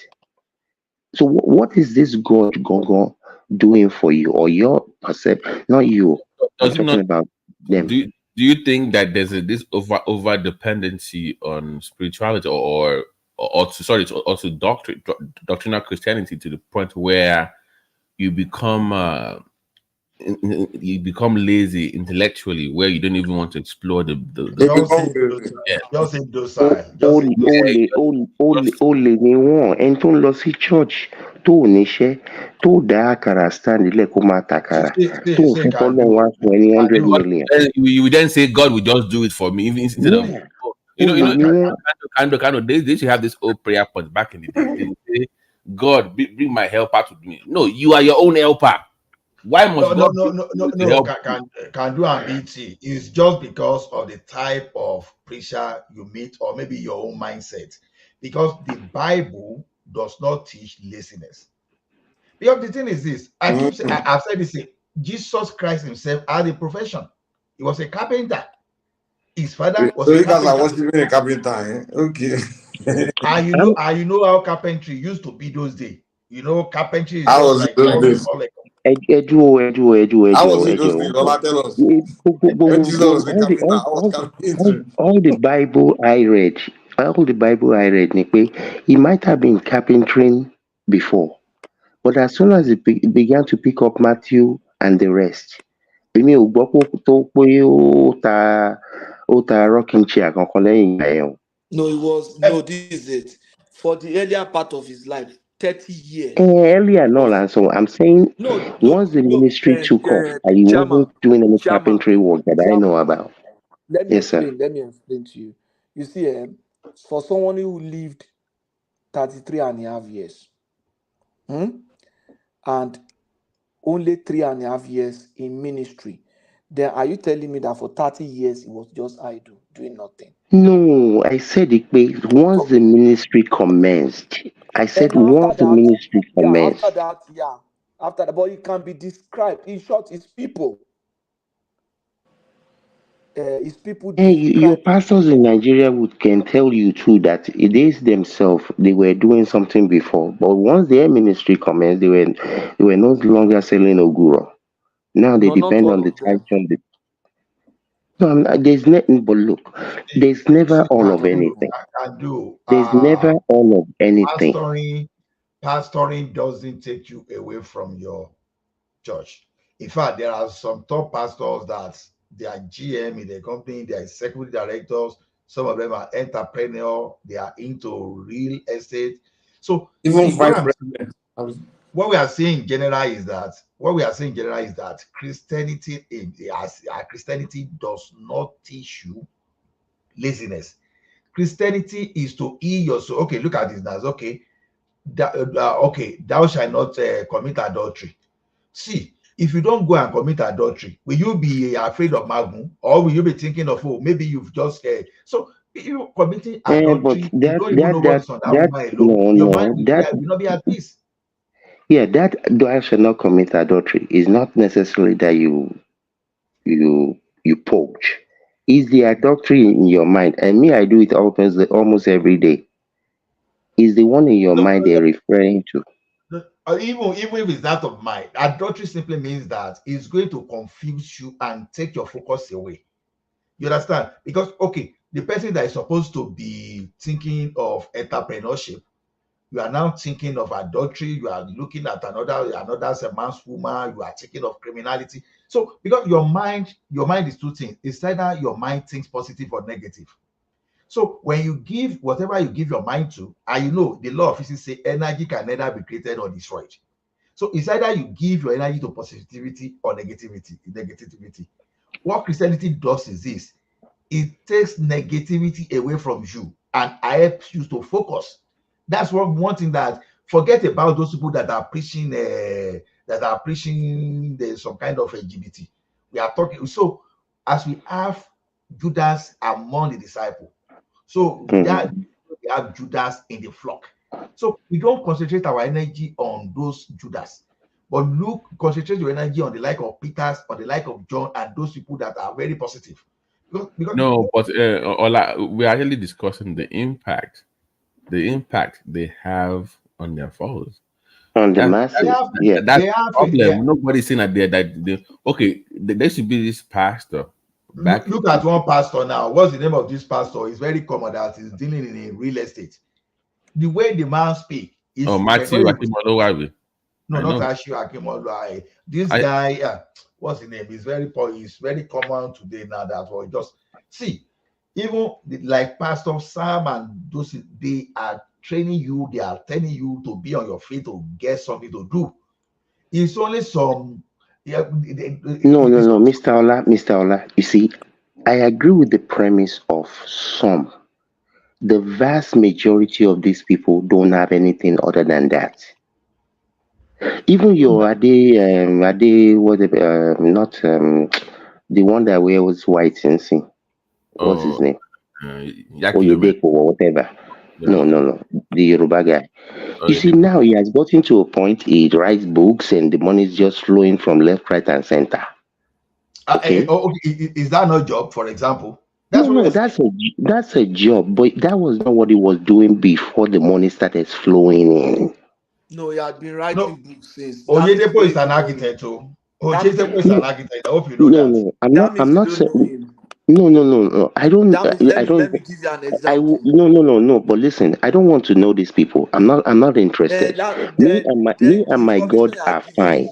So what is this God Gogo doing for you, or your perception? Not you. I'm Does it talking not? about Do them. do you think that there's this over dependency on spirituality or to, sorry, to also doctrinal Christianity to the point where you become you become lazy intellectually, where you don't even want to explore They Just become say lazy. yeah. just say docile. Just say docile. Ó lè ní wọ́n ẹni tó ń lọ sí church tó ò níṣẹ́ tó dá àkàrà stand lẹ̀ kó máa tàkàrà tó ò fẹ́ Can kọ́lọ́run do. wá fún ẹ ní Can 100 do. million. You would then say God will just do it for me, even instead of Yeah, you ó know, lè ní wọ́n. kind of. They used to have this old prayer point back in the day. They would say, "God, bring my helper to me." No, you are your own helper. Why must God bring you to help you? Can do and BT is just because of the type of preacher you meet, or maybe your own mindset. Because the Bible does not teach laziness. Because the thing is this, I've said this: Jesus Christ Himself had a profession. He was a carpenter. His father was So a you guys are carpenter. worshiping a carpenter, eh? Okay. And you know how carpentry used to be those days. You know, carpentry is How just was it like those days? Ẹjọ́ How was it those days? Ola, tell us. When Jesus was a carpenter, how was carpentry? all the Bible I read, ni pé he might have been carpentering before, but as soon as he began to pick up Matthew and the rest, èmi ò gbọ́ pé ó ta rocking chair kankan lẹ́yìn ìgbà yẹn o. No, this is it. For the earlier part of his life, 30 years. Earlier náà là ń sọ, I'm saying No, once the ministry took off, he wasn't doing any carpentry work that I know about. Let me Yes, sir. explain to you. You see, for someone who lived 33 and a half years, and only 3.5 years in ministry, then are you telling me that for 30 years he was just idle, doing nothing? No, I said it, but once the ministry commenced, After that, but it can be described. In short, it's people. Your pastors in Nigeria can tell you too that they themselves they were doing something before, but once their ministry commenced, they were no longer selling oguro. Now they No, not depend all on the of them. tithe from the. No, there's nothing. But look, there's never all of anything. Can do. There's never all of anything. Pastoring doesn't take you away from your church. In fact, there are some top pastors that they are GM in the company, they are executive directors. Some of them are entrepreneur. They are into real estate. So Even see, vice president. what we are saying in general is that Christianity Christianity does not teach you laziness. Christianity is to heal your soul. Okay, look at this now. Okay, thou shalt not commit adultery. See, if you don't go and commit adultery, will you be afraid of Magun, or will you be thinking of, oh, maybe you've just so you committing But adultery, you don't even know what is on that woman alone. Your mind will not be at peace. Yeah, that thou shalt not commit adultery is not necessarily that you poach. Is the adultery in your mind? And me, I do it almost every day. Is the one in your mind they're referring to? Even if it's that of mind, adultery simply means that it's going to confuse you and take your focus away. You understand? Because the person that is supposed to be thinking of entrepreneurship, you are now thinking of adultery. You are looking at another's a man's woman. You are thinking of criminality. So because your mind is two things. It's either your mind thinks positive or negative. So when you give whatever you give your mind to, and the law of physics say energy can neither be created or destroyed. So it's either you give your energy to positivity or negativity. What Christianity does is this: it takes negativity away from you and helps you to focus. That's one thing that forget about those people that are preaching there's some kind of LGBT. We are talking so as we have Judas among the disciples. So that we have Judas in the flock. So we don't concentrate our energy on those Judas, but concentrate your energy on the like of Peter, on the like of John, and those people that are very positive. Because No, but we're actually discussing the impact they have on their followers. On the masses, that's the problem. Nobody's saying that there should be this pastor. Look at one pastor now. What's the name of this pastor? It's very common that he's dealing in a real estate. The way the man speaks is Matthew Akimolowawe. No, not Matthew Akimolowawe. This guy, what's his name? He's very common today now. That was just see, even like Pastor Sam and those, they are training you, they are telling you to be on your feet to get something to do. It's only some. No, Mr. Ola. You see, I agree with the premise of some. The vast majority of these people don't have anything other than that. Even your Ade, whatever, not the one that wears white and sing. What's his name? Oyedepo or whatever. No, the Yoruba guy. You see, now he has gotten to a point. He writes books, and the money is just flowing from left, right, and center. Okay. Is that not a job, for example? That's a job, but that was not what he was doing before the money started flowing in. No, he had been writing books since. Oyedepo is an architect too. Oyedepo is an architect. I hope you know that. No, I'm not saying. No. I don't. Let me give you an example. No. But listen, I don't want to know these people. I'm not interested. Me and my God are fine.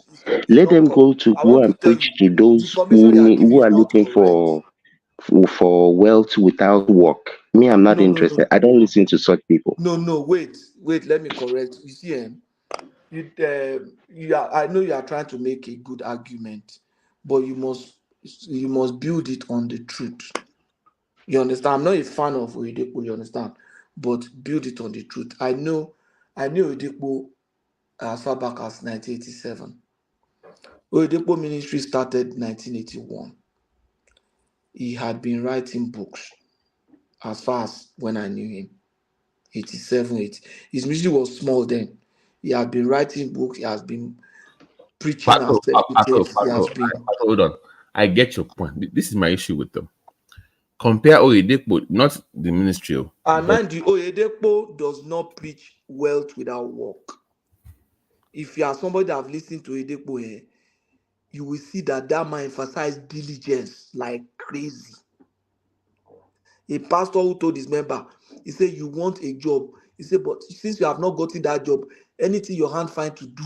Let them go and preach to those who are looking for wealth without work. Me, I'm not interested. I don't listen to such people. No. Wait. Let me correct. You see, I know you are trying to make a good argument, but you must build it on the truth. You understand? I'm not a fan of Oyedepo, you understand? But build it on the truth. I knew Oyedepo as far back as 1987. Oyedepo ministry started 1981. He had been writing books as far as when I knew him. 87, 80. His ministry was small then. He had been writing books. He has been preaching. Hold on. I get your point. This is my issue with them. Compare Oyedepo, not the ministry. And mind you, Oyedepo does not preach wealth without work. If you are somebody that have listened to Oyedepo, you will see that that man emphasize diligence like crazy. A pastor who told his member, he said, you want a job. He said, but since you have not gotten that job, anything your hand find to do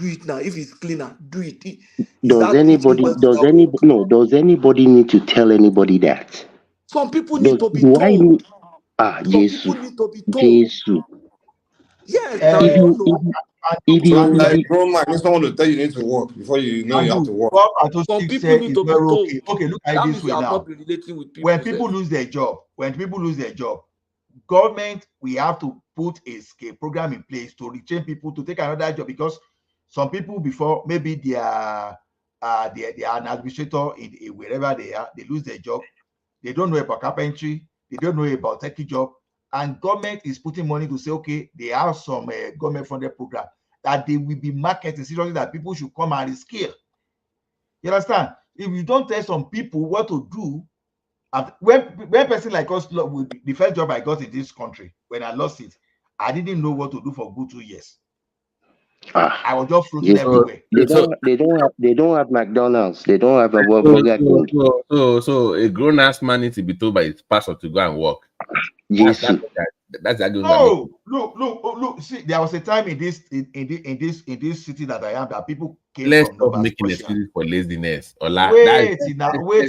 it now. If it's cleaner, do it. Is Does that putting well to that work? no, does anybody need to tell anybody that? Some people need to be Do I told. need Some Jesus, people need to be told. Jesus. Yes, Eh, now If you don't you know. if so you like grown man, if someone will tell you need to work before you know you have to work. What Some Atostik people said need is to be very told. okay. Okay, look at it That this means way you have now. not been relating with people. When people lose their job, government, we have to put a program in place to retrain people to take another job, because some people before, maybe they are an administrator in wherever they are, they lose their job, they don't know about carpentry, they don't know about techie job, and government is putting money to say, okay, they have some government funded program that they will be marketing seriously, that people should come and reskill. You understand? If you don't tell some people what to do, when person like us, the first job I got in this country, when I lost it, I didn't know what to do for good 2 years. I was just floating Jesus, everywhere. they don't have McDonald's. They don't have a Burger King. So a grown ass man needs to be told by his pastor to go and work. That's the argument I'm making. No, look. See, there was a time in this city that I am that people came Let's from stop Nova making Scotia. excuses for laziness. Wait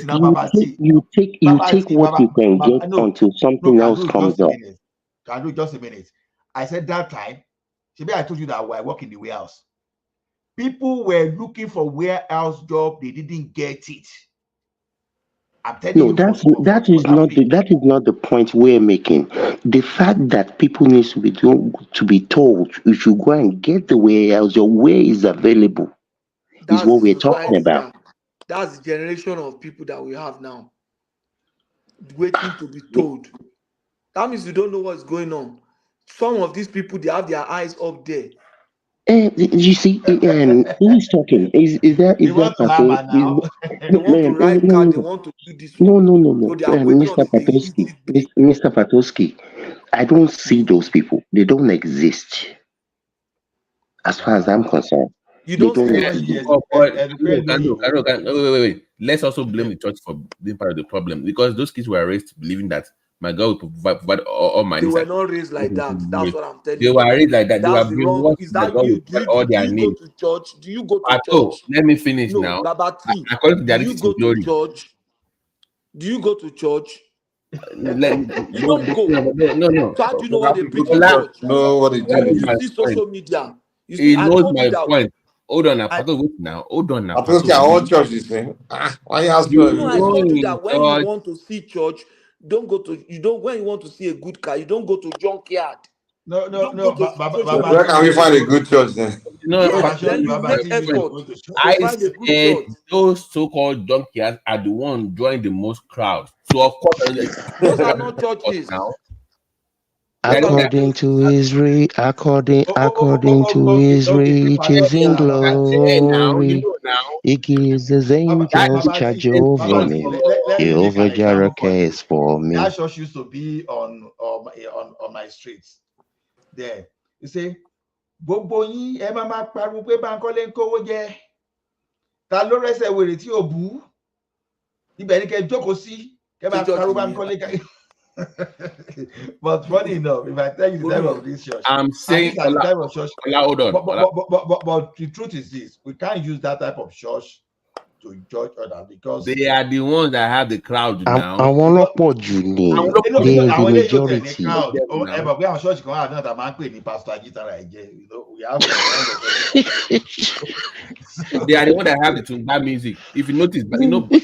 now, Baba T. You take what you can get until something else comes up. Can do just a minute. I said that time, maybe I told you that I work in the warehouse. People were looking for warehouse job, they didn't get it. I'm telling No, you, that is not the point we're making. The fact that people need to be told you should go and get the warehouse, your way is available, is what we're talking about. That's the generation of people that we have now, waiting to be told. That means you don't know what's going on. Some of these people, they have their eyes up there. You see, who's talking? Is that Pato? They want to ride car, they want to do this No, one. So they are waiting Mr. until they hit Patoski, it big. Mr. Patoski. I don't see those people. They don't exist. As far as I'm concerned, you they don't don't see exist. Wait. Let's also blame the church for being part of the problem, because those kids were raised believing that my God will provide all my needs. They were not raised like that. That's what I'm telling you. They were raised like that. They were That's the wrong. brainwashed Is that that God you? will provide all Do their you needs. go to church? Do you go to church? Let me finish No, now. Baba T. According to Do their you go to church? Do you go to church? You don't go. No. So how do you know what they preach in church? You see social media. You see, He I knows told my you that. point. Hold on now. Hold on now. Patoski, I want church this thing. Why you ask me? I told you that when you want to see church, don't go to. You don't when you want to see a good car, you don't go to junkyard. No. Where can we find a good church then? Yes, then you make effort to find a good church. Those so-called junkyards are the ones drawing the most crowd. So of course, those are not churches. Now, according to his riches in glory, he gives his angels charge over me. Jehovah Jireh cares for me. That church used to be on my streets. There, you see, gbogbo yín ẹ máa pariwo pé Bankole ń kówó jẹ, ta ló rẹsẹ̀ wèrè tí ò bú, ibẹ̀ ni kẹ́ jókòó sí, kẹ́ máa pariwo Bankole. But funny enough, if I tell you the time of this church, I'm saying at the time of church. Hold on. But the truth is this: we can't use that type of church to judge others, because they are the ones that have the crowd now. Àwọn ọlọ́pọ̀ jù ni they are the majority. They are the ones that have the Tumba music. If you notice, but hold on, I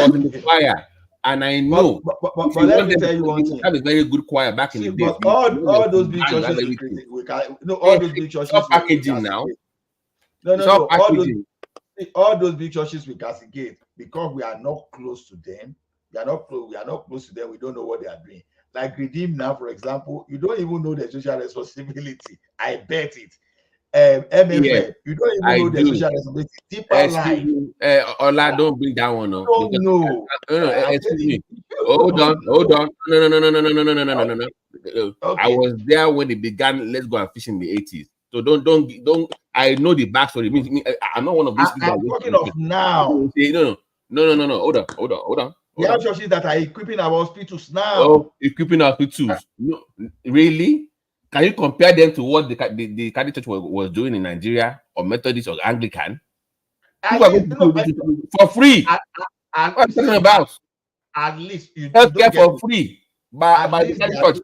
was in the choir, and I know. But let me tell you one thing. Have a very good choir back in the day. But all those big churches, all those big churches. Stop packaging now. No. All those big churches we castigate because we are not close to them. We are not close to them. We don't know what they are doing. Like Redeem now, for example, you don't even know their social responsibility. I bet it. MFM, you don't even know their social responsibility. Deeper line. Ola, don't bring that one up. No. Excuse me. Hold on. No. Okay. I was there when they began. Let's go and fish in the 80s. So don't. I know the backstory. I'm not one of these people. I'm talking of now. No. Hold on. We have churches that are equipping our hospitals now. Oh, equipping our hospitals. No, really? Can you compare them to what the Catholic Church was doing in Nigeria, or Methodist, or Anglican? People are going to for free. What are you talking about? At least you healthcare for free by the Catholic Church.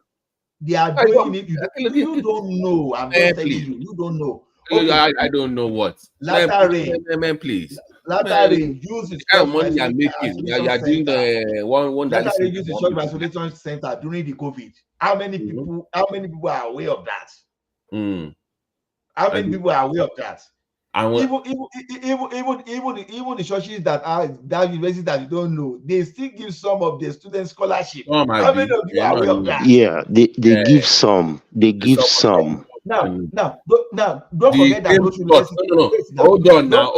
They are doing it. You don't know. I'm just telling you. You don't know. Okay. I don't know what. Latter rain, please. Latter rain use the kind of money you are making. You are doing the one. Latter rain use the church isolation center during the COVID. How many people? How many people are aware of that? How many people are aware of that? Even the churches that are that universities that you don't know, they still give some of their students scholarship. How many of you are aware of that? Yeah, they give some. They give some. Now, don't forget that those universities. Hold on now.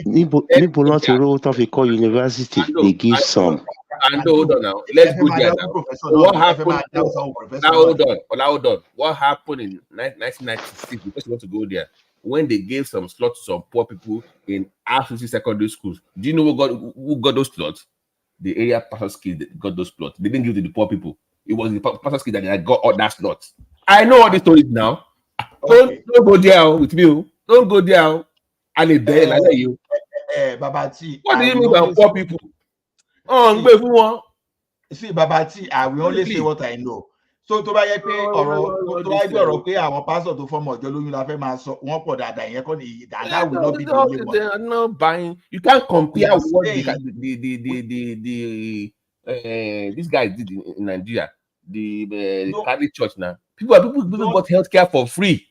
Níbo náà ti rówó tán fi kọ́ university? They give some. And hold on now. Let's go there now. What happened? Hold on. What happened in 1996? Because you want to go there. When they gave some slots to some poor people in RCC secondary schools. Do you know who got those slots? The area pastor's kids that got those slots. They didn't give it to the poor people. It was the pastor's kids that got all that slots. I know all the stories now. Okay. Don't go there with me. Don't go there. And it's there like you. Babati. What do you mean by poor people? See, Babati, I will only say what I know. So to buy a pay or pay our pastor to form of Jolu, you have a so one for that that will not be the only one. They are not buying. You can't compare what this guy did in Nigeria. The Catholic Church now. People got healthcare for free.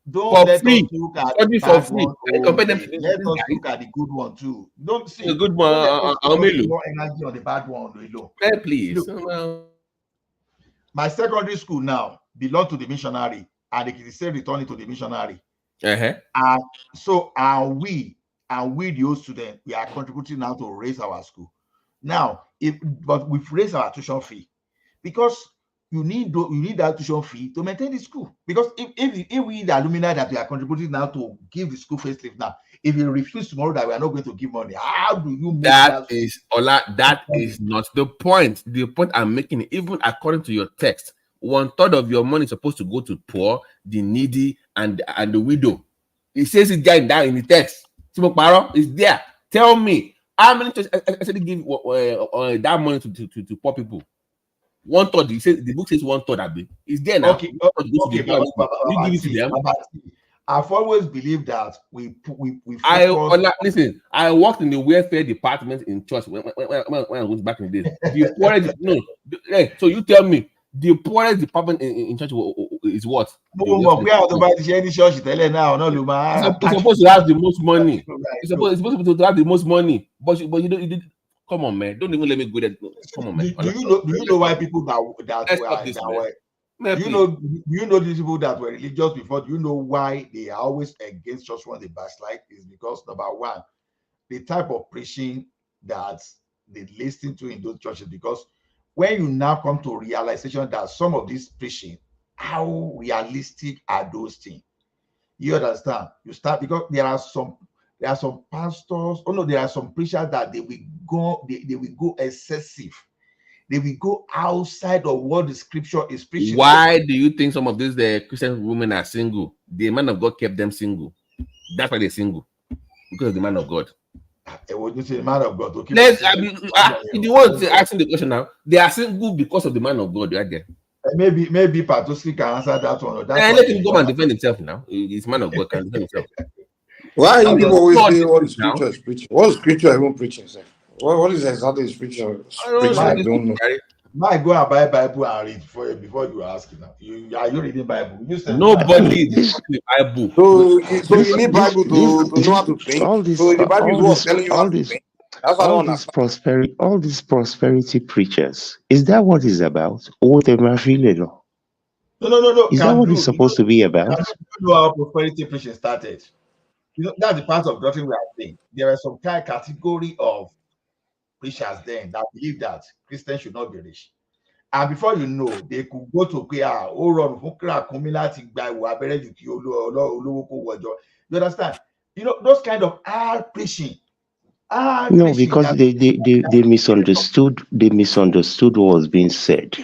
Don't let us look at the bad one. Compare them. Let us look at the good one too. Don't see the good one. More energy on the bad one. Please. My secondary school now belong to the missionary, and they say returning to the missionary. And we the old students, we are contributing now to raise our school. Now, but we've raised our tuition fee because you need that tuition fee to maintain the school. Because if we the alumni that we are contributing now to give the school facelift now, if you refuse tomorrow that we are not going to give money, how do you make that? That is not the point. The point I'm making, even according to your text, 1/3 of your money is supposed to go to poor, the needy, and the widow. It says it there in the text. It's there. Tell me how many churches actually give that money to poor people? 1/3. He says the book says 1/3. It's there now. Okay. You give it to them. I've always believed that we listen. I worked in the welfare department in church when I was back in the days. The poorest, so you tell me the poorest department in church is what? It's supposed to have the most money. It's supposed to have the most money, but you did. Come on, man! Don't even let me go there. Come on, man. Do you know why people you know these people that were religious before? Do you know why they are always against church when they backslide? Is because number one, the type of preaching that they listen to in those churches. Because when you now come to realization that some of these preaching, how realistic are those things? You understand? You start because there are some pastors. There are some preachers that they will go excessive. They will go outside of what the scripture is preaching. Why do you think some of these Christian women are single? The man of God kept them single. That's why they're single. Because of the man of God. What you say, the man of God? Okay. If you want to ask the question now, they are single because of the man of God. Right there. Maybe Patoski can answer that one. Let him go and defend himself now. He's man of God, can defend himself. Why do people always say what the scripture is preaching? What is scripture even preaching? What is exactly scripture preaching? I don't know. Might go and buy Bible and read before you ask it now. Are you reading Bible? Nobody is reading Bible. So you need Bible to know how to think. So the Bible is what telling you how to think. That's all these prosperity preachers. Is that what it's about? Or what am I feeling? No. Is that what it's supposed to be about? You know how prosperity preaching started. That's the part of doctrine we are saying. There are some kind of category of preachers then that believe that Christians should not be rich. And before you know, they could go to Kia or run you understand? You know, those kind of hard preaching. No, because they misunderstood what was being said.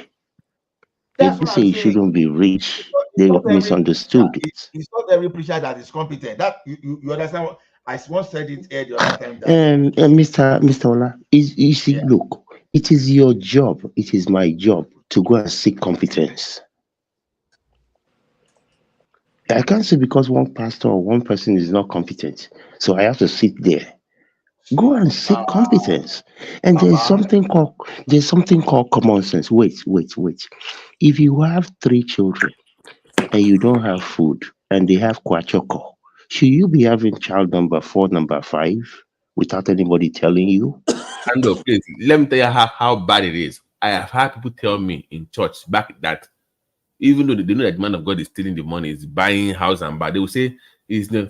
They That's didn't what say I'm you saying. shouldn't be rich. It's They not every misunderstood preacher, it. it's not every preacher that is competent. That you understand what I once said it here the other time that Mr. Ola, you see, yeah. look, it is your job, it is my job to go and seek competence. I can't say because one pastor or one person is not competent, so I have to sit there. Go and seek competence. And there's something called common sense. Wait. If you have 3 children and you don't have food and they have kwachoko, should you be having child number 4, number 5 without anybody telling you? And please, let me tell you how bad it is. I have had people tell me in church back that even though they know that the man of God is stealing the money, is buying house and bar, they will say,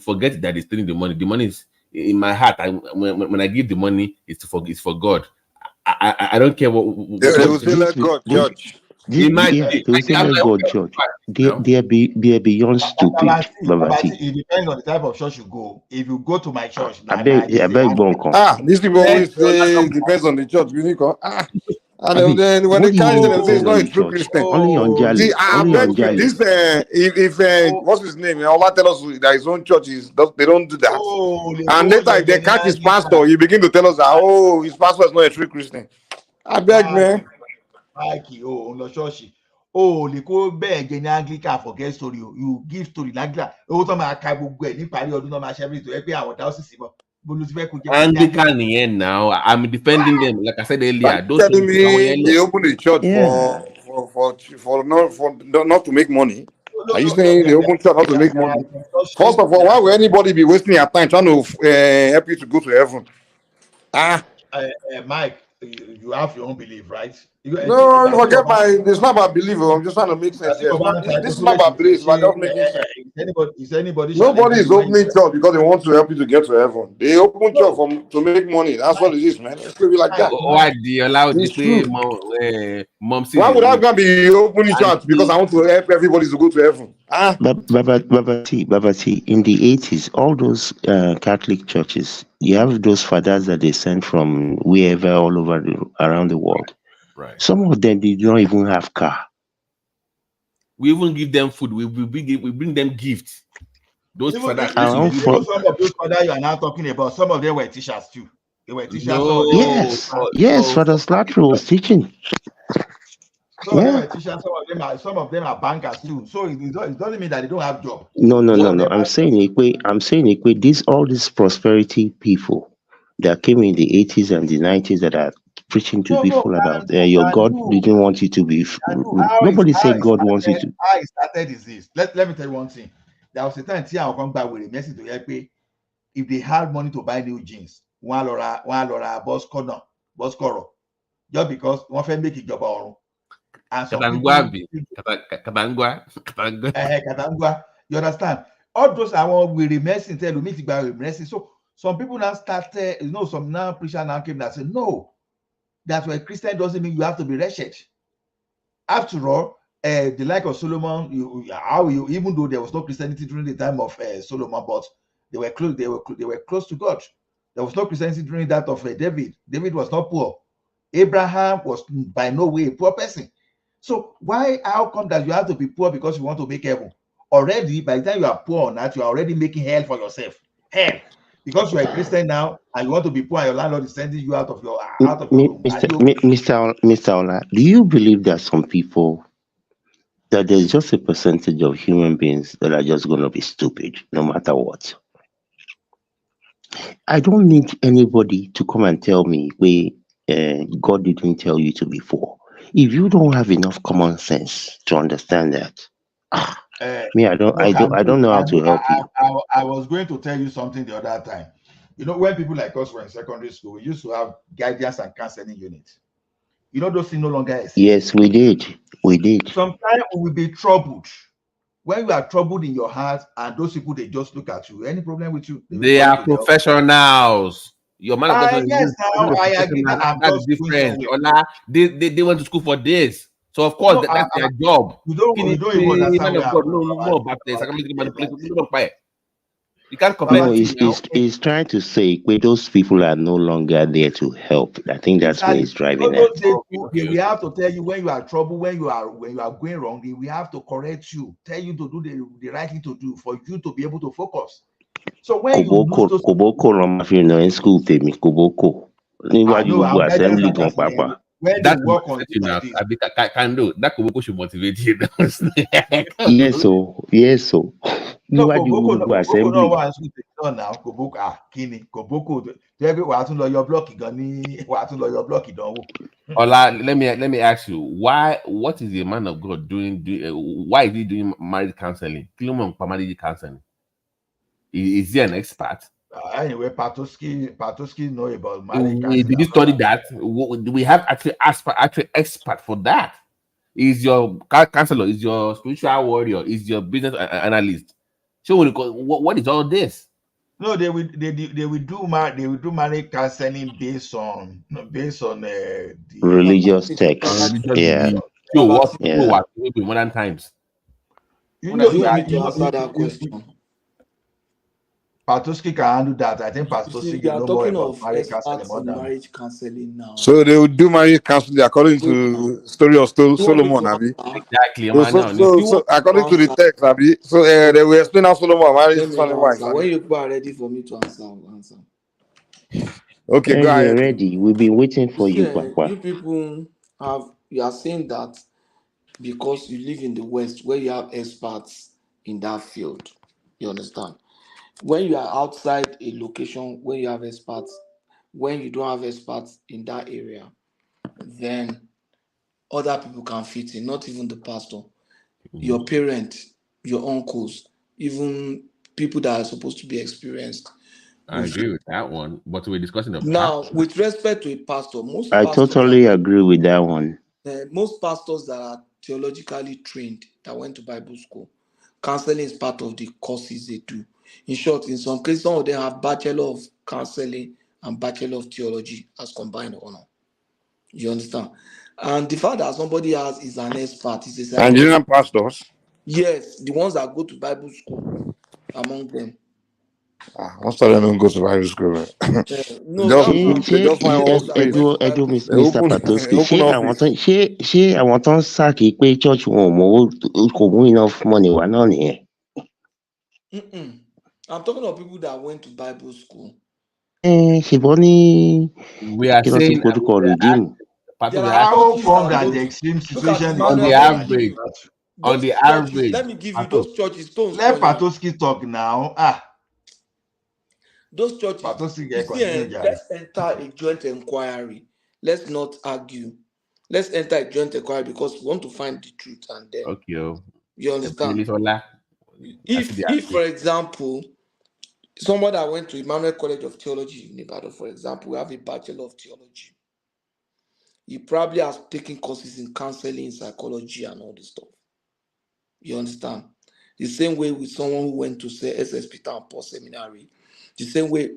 forget that he's stealing the money. The money is in my heart. When I give the money, it's for God. I don't care what They will say, let God judge. They will say, let God judge. They're beyond stupid, Babati. It depends on the type of church you go. If you go to my church, I beg Bonko. These people always say it depends on the church. And then when they carry them, they say it's not a true Christian. Only on Jali. See, I Only beg on you, Jali. this what's his name? Allah tell us that his own church they don't do that. And later, if they catch his pastor, you begin to tell us that his pastor is not a true Christian. I beg, man. Mikey, on the church. Lè kó bẹ́ẹ̀ jẹ́ ní Anglican forget story. You give story Anglican. Owó tó máa ka gbogbo ẹ̀ níparí ọdún náà máa ṣe everything. Ẹ pé àwọn ọ̀dà ó sì sí mọ́. Anglican here now. I'm defending them. Like I said earlier, those telling me they open the church for not to make money. Are you saying they open church not to make money? First of all, why would anybody be wasting your time trying to help you to go to heaven? Mike, you have your own belief, right? No, forget it's not about belief. I'm just trying to make sense here. This is not about belief, it's about just making sense. Nobody is opening church because they want to help you to get to heaven. They open church to make money. That's what it is, man. It's going to be like that. Why do you allow It's to say true. mom? Why would I gonna be opening church because I want to help everybody to go to heaven? Babati, in the 80s, all those Catholic churches, you have those fathers that they sent from wherever all over around the world. Right. Some of them did not even have car. We even give them food. We bring them gifts. Those fathers. Some of those fathers you are now talking about, some of them were teachers too. They were teachers. Yes, Father Slattery was teaching. Some of them are teachers, some of them are bankers too. So it doesn't mean that they don't have job. No. I'm saying all these prosperity people that came in the 80s and the 90s that are preaching to people about your God didn't want you to be. Nobody said God wants you to. How it started is this. Let me tell you one thing. There was a time I'll come back with a message to help me. If they had money to buy new jeans, one Laura boss corner, just because one friend make it job on. And some Katangwa. You understand? All those are what we remessing tell you meet by remessing. So some people now started, some now preacher now came that say no, that's why Christian doesn't mean you have to be wretched. After all, the like of Solomon, even though there was no Christianity during the time of Solomon, but they were close. They were close to God. There was no Christianity during that of David. David was not poor. Abraham was by no way a poor person. So how come that you have to be poor because you want to make heaven? Already, by the time you are poor or not, you are already making hell for yourself. Hell. Because you are a Christian now and you want to be poor and your landlord is sending you out of your Mr. Ola, do you believe that some people, that there's just a percentage of human beings that are just going to be stupid no matter what? I don't need anybody to come and tell me God didn't tell you to be poor. If you don't have enough common sense to understand that, I don't know how to help you. I was going to tell you something the other time. When people like us were in secondary school, we used to have guidance and counseling units. Those things no longer exist. Yes, we did. Sometimes we will be troubled. When you are troubled in your heart and those people, they just look at you. Any problem with you? They are professionals. Your man yes, now I agree. That's different. They went to school for this. So of course No, that's their job. you don't even understand Man where of I'm God, going, no about the psychological manipulation. You can't No, compare. he's trying to say where those people are no longer there to help. I think that's where Exactly. he's driving All at. those days, they will have to tell you when you are trouble, when you are going wrong. They will have to correct you, tell you to do the right thing to do for you to be able to focus. So when you lose those, Koboko ló máa fi nà ẹ́ school tèmi, Koboko. I Níwájú know gbogbo our guidance assembly and gan counseling, pàápàá. when they That work on motivate you you now. like this. I think I can do that. Koboko should motivate you. Yes, so. No, Níwájú Koboko gbogbo náà assembly. wà ní school now. Koboko kíni Koboko tẹ́bí wàá tún lọ yọ blọọkì gan ní wàá tún lọ yọ blọọkì ìdánwò. Ola, let me ask you, what is the man of God doing? Why is he doing marriage counseling? Marriage counseling. Is he an expert? Anyway, Patoski know about marriage Did you study that? Do we have actually expert for that? Is your counselor? Is your spiritual warrior? Is your business analyst? So what is all this? No, they will do marriage counseling based on the Religious text. Religious Yeah. belief. So what? Yeah. Maybe modern times. You Do you want me to answer that question? Patoski can handle that. I think You see, Patoski we will are know more talking about of marriage counseling experts more in than me. marriage counseling now. So they will do marriage counseling according Wait now. to story of You want me Solomon, to Abi. answer? Exactly. You want me So according to to the answer? text, Abi. So they will explain how Solomon married Let his me wife, answer. Abi. When you people are ready for me to answer, I'll answer. Okay, go We're ahead. ready. We've been waiting You for see, you, Papa. you people you are saying that because you live in the West where you have experts in that field. You understand? When you are outside a location where you have experts, when you don't have experts in that area, then other people can fit in, not even the pastor, your parents, your uncles, even people that are supposed to be experienced. I agree with that one, but we're discussing the Now, pastor. with respect to a pastor, most I pastors totally agree with that one. that are theologically trained that went to Bible school, counseling is part of the courses they do. In short, in some cases, some of them have Bachelor of Counseling and Bachelor of Theology as combined honor. You understand? And the fact that somebody is an expert, is a psychologist. Nigerian pastors. Yes, the ones that go to Bible school among them. Most of them don't go to Bible school. No, They just find one space. Mr. Patoski, ṣé àwọn tó ń sáàkì pé church wọn ò mọ kò mú enough money wá náà nìyẹn? I'm talking of people that went to Bible school. Ṣùgbọ́n ní We are kí ló ti saying porúkọ redeem. How come that the extreme situation on the average, on the average. Let me give you those churches. Let Patoski talk now. Those churches. Patoski You see, let's enter a joint inquiry. Let's not argue. Let's enter a joint inquiry because we want to find the truth and then. Okay. You understand? If for example, someone that went to Emmanuel College of Theology in Ibadan, for example, we have a Bachelor of Theology. He probably has taken courses in counseling, psychology, and all this stuff. You understand? The same way with someone who went to say SS Peter and Paul Seminary. The same way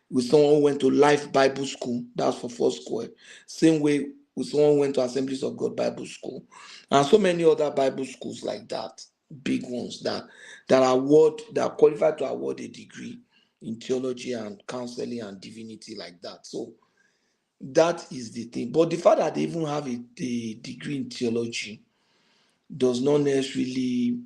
with someone who went to Life Bible School, that's for Foursquare. Same way with someone who went to Assemblies of God Bible School. And so many other Bible schools like that, big ones that are qualified to award a degree in theology and counseling and divinity like that. So that is the thing. But the fact that they even have a degree in theology does not necessarily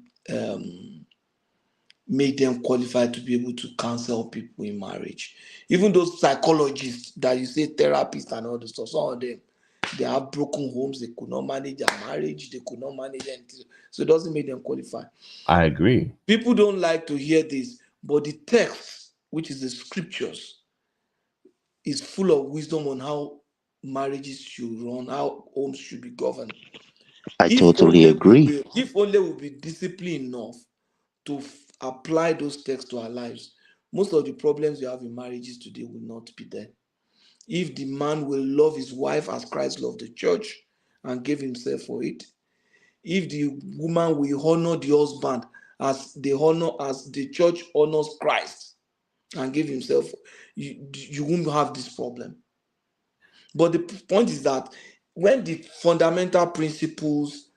make them qualified to be able to counsel people in marriage. Even those psychologists that you say therapists and all this stuff, some of them, they have broken homes, they could not manage their marriage, they could not manage anything. So it doesn't make them qualify. I agree. People don't like to hear this, but the text, which is the scriptures, is full of wisdom on how marriages should run, how homes should be governed. I totally agree. If only we'll be disciplined enough to apply those texts to our lives, most of the problems we have in marriages today will not be there. If the man will love his wife as Christ loved the church and gave himself for it, if the woman will honor the husband as the church honors Christ and give himself, you won't have this problem. But the point is that when the fundamental principles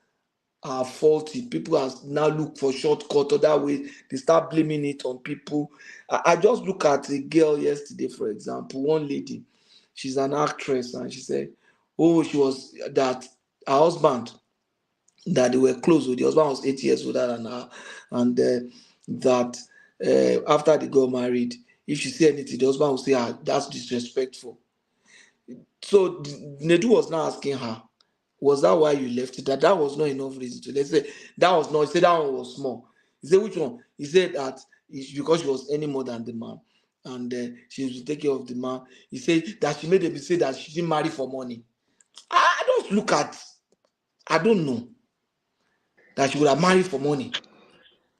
are faulty, people are now look for shortcut, or that way they start blaming it on people. I just look at a girl yesterday, for example, one lady, she's an actress, and she said, oh, she was that her husband, that they were close with. The husband was 8 years older than her, and that after they got married, if she say anything, the husband will say, ah, that's disrespectful. So Nedu was now asking her, was that why you left it? That was not enough reason to. Let's say that was not. He said that one was small. He said which one? He said that it's because she was earning more than the man, and she was taking care of the man. He said that she made a mistake, that she didn't marry for money. I don't look at. I don't know that she would have married for money.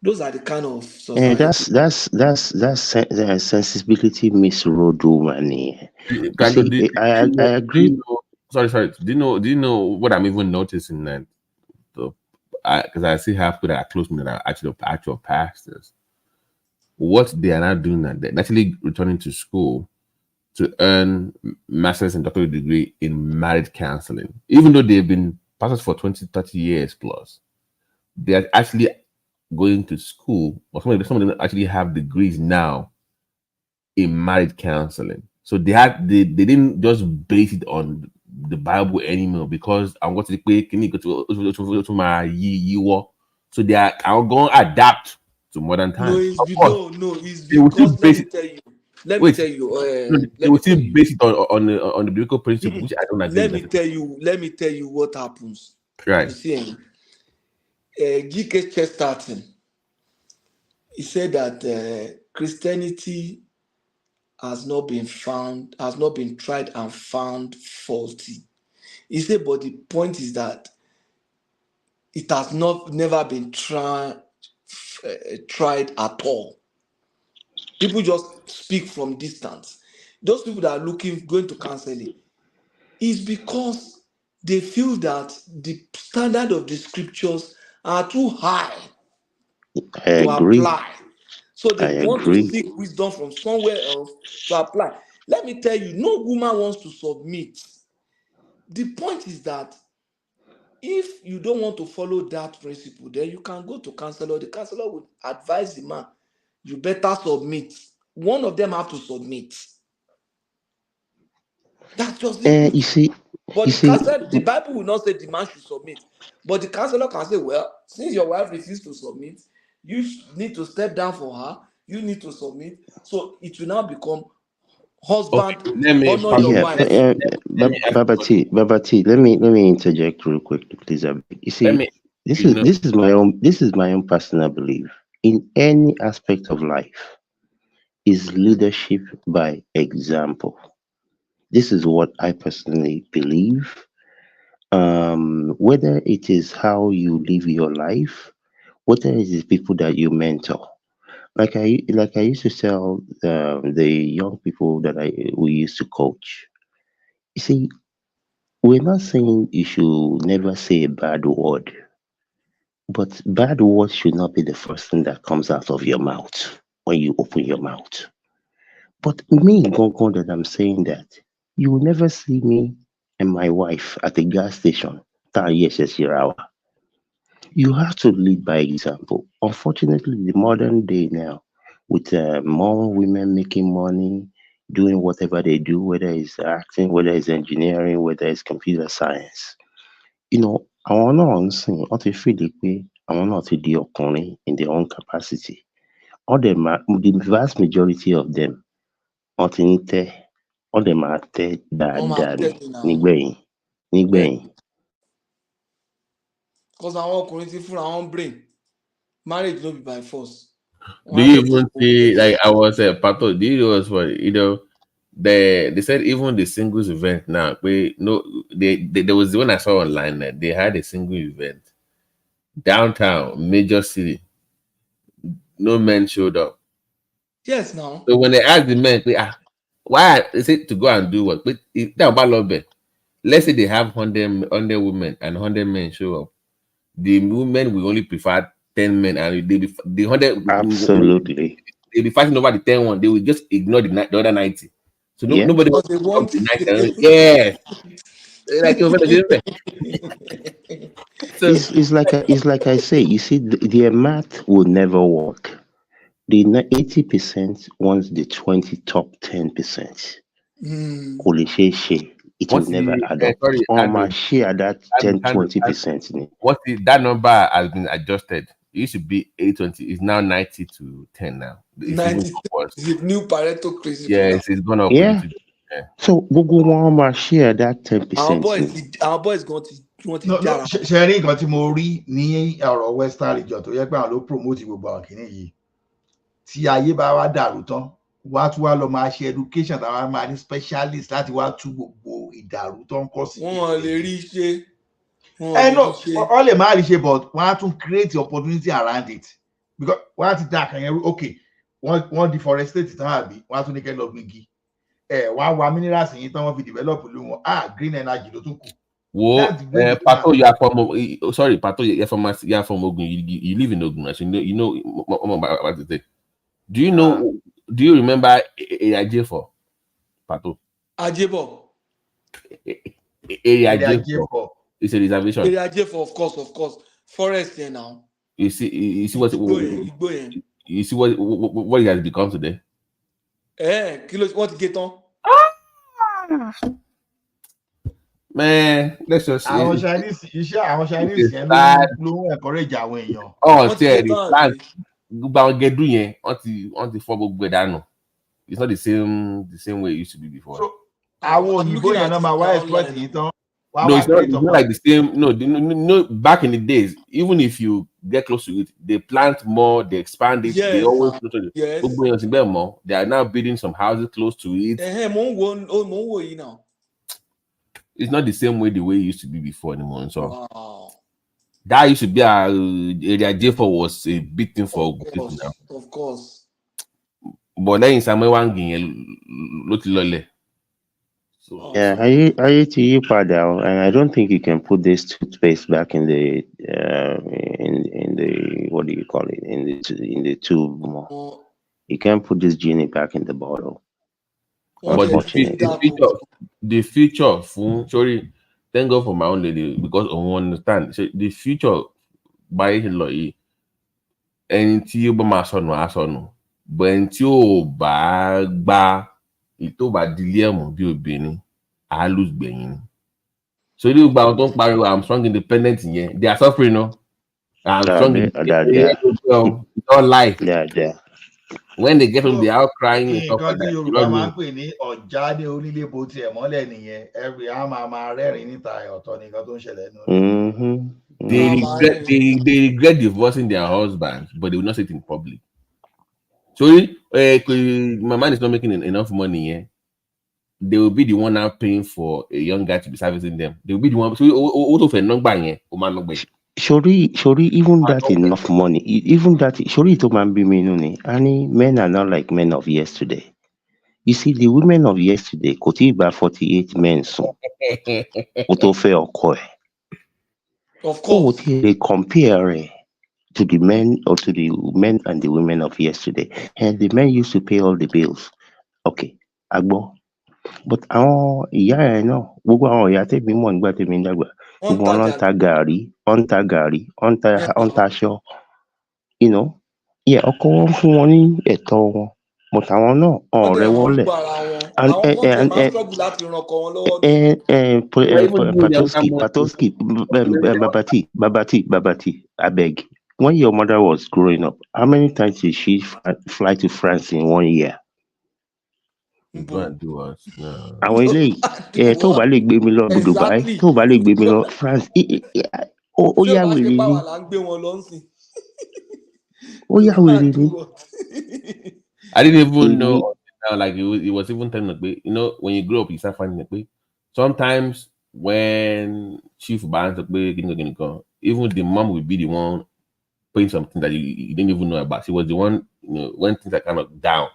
Those are the kind of And society. that's sensibility misroad woman. You Kanjo, see, I agree. Sorry. Do you know what I'm even noticing then? Because I see half people that are close to me that are actual pastors. What they are not doing, that they're actually returning to school to earn master's and doctorate degree in marriage counseling, even though they've been pastors for 20, 30 years plus. They are actually going to school, or some of them actually have degrees now in marriage counseling. So they didn't just base it on the Bible anymore, because I'm going to the can you go to my so they are going to adapt to modern times. It's because let me tell you. They will still base it on the biblical principle, which I don't agree with. Let me tell you what happens. Right. You see, G.K. Chesterton, he said that Christianity has not been tried and found faulty. He said, but the point is that it has never been tried at all. People just speak from distance. Those people that are going to counseling is because they feel that the standard of the scriptures are too high to apply. So they want to seek wisdom from somewhere else to apply. Let me tell you, no woman wants to submit. The point is that if you don't want to follow that principle, then you can go to counselor. The counselor will advise the man, you better submit. One of them have to submit. That's just it. The Bible will not say the man should submit. But the counselor can say, well, since your wife refused to submit, you need to step down for her. You need to submit. So it will now become husband, honor your wife. Babati, let me interject real quick, please. You see, this is my own personal belief. In any aspect of life, is leadership by example. This is what I personally believe. Whether it is how you live your life, whether it is people that you mentor. Like I used to tell the young people that we used to coach. You see, we're not saying you should never say a bad word, but bad words should not be the first thing that comes out of your mouth when you open your mouth. But me, Gongon, that I'm saying that, you will never see me and my wife at a gas station. You have to lead by example. Unfortunately, the modern day now, with more women making money, doing whatever they do, whether it's acting, whether it's engineering, whether it's computer science, àwọn náà ń sìn wọ́n ti fìdí pé àwọn náà ti di ọkùnrin in their own capacity. The vast majority of them wọ́n ti ń tẹ́ wọ́n dẹ̀ máa tẹ́ dáadáa nígbẹ̀yìn. Because àwọn ọkùnrin ti fúnra wọn brain, marriage no be by force. Do you even see, like I was Pato, do you know what's funny? They said even the singles event now, there was the one I saw online that they had a single event downtown, major city. No men showed up. Yes, now. So when they asked the men, why is it to go and do what? But let's say they have 100 women and 100 men show up. The women will only prefer 10 men, and the 100 absolutely they'll be fighting over the 10 one. They will just ignore the other 90. So nobody wants to want the 90. Yes. Like so, It's like I say. You see, their math will never work. The 80% wants the 20 top 10%. It will What's never the add up. sorry, My share that 10-20%. what is that number has been adjusted? It used to be 820, it's now 90 to 10 now. It's even 90 worse. is the new Pareto principle. Yes, it's gone up a Yeah. little bit. Yeah. So Google one share that 10%. Our boys going to No, Jara. ṣe rí nǹkan tí mo rí ní ọ̀rọ̀ Western region tó yẹ pé àwọn ló promote gbogbo àwọn kìíní yìí. Tí ayé bá wá dàrú tán, wá tún wá lọ máa ṣe education táwa máa ní specialist láti wá tú gbogbo ìdàrú tó ń kọ́ sí. Wọ́n lè rí ṣe. Wọ́n lè má rí ṣe, but wọ́n á tún create opportunity around it. Because wọ́n á ti dá àkànyẹn okay, wọ́n deforestate tán àbí, wọ́n á tún ní kẹ́ lọ gbígi. Wọ́n á wá minerals yìí tán wọ́n fi develop ìlú wọn. Green energy ló tún kù. Pato, you are from sorry, Pato, you're from Ogun. You live in Ogun, so you know what to say. Do you remember Ajefo, Pato? Ajefo. Ajefo. It's a reservation. Ajefo, of course. Forest here now. You see what it has become today. Kilos what get on? Man, let's just say àwọn Chinese yẹn ló encourage àwọn èèyàn. Plant gbogbo àwọn gẹdú yẹn wọ́n ti fọ́ gbogbo ẹ̀ dànù. It's not the same way it used to be before. So àwọn òyìnbó yẹn náà máa wá exploit yìí tán. No, it's not like the same. No, back in the days, even if you get close to it, they plant more, they expand it, they always yes. They are now building some houses close to it. It's not the same way the way it used to be before anymore. So that used to be area J4 was a big thing for people now. Of course. But then in some way one lole. Yeah, I to you and I don't think you can put this toothpaste back in the in the what do you call it in the tube more. You can't put this genie back in the bottle. But the future, sorry, thank God for my own lady because I understand. So the future by law, and you be my son no, but you ba ito ba dilema bi obìnrin I lose beyin. So you about don't parry I'm strong independent in they are suffering no. I'm strong independent. It's all life. Yeah. When they get home, they are crying and stuff like that. Yorùbá máa ń pè ní ọ̀já ní onílé bó tiẹ̀ mọ́lẹ̀ nìyẹn. Every máa rẹ́rìn níta ọ̀tọ̀ nìkan tó ń ṣẹlẹ̀ nínú. They regret divorcing their husbands, but they will not say it in public. So my man is not making enough money. Yeah? They will be the one now paying for a young guy to be servicing them. They will be the one. So also for Shori, even that enough money, even that Shori to man be me and men are not like men of yesterday. You see, the women of yesterday could be about 48 men so of course they compare to the men or to the men and the women of yesterday. And the men used to pay all the bills. Okay, Agbo. But yeah, I know. On ta you know, yeah, fún wọn ní ẹ̀tọ́ wọn, but àwọn náà ọ̀rẹ́ wọlé. Babati, I beg. When your mother was growing up, how many times did she fly to France in 1 year? Àwọn eléyìí tó bá lè gbé mi lọ Dubai, tó bá lè gbé mi lọ France, ó yà wèrè ni. Ó yà wèrè ni. I didn't even know now, like it was even telling me, you know, when you grow up, you start finding it. Sometimes when Chief Bands even the mom will be the one paying something that you didn't even know about. She was the one, you know, when things are kind of down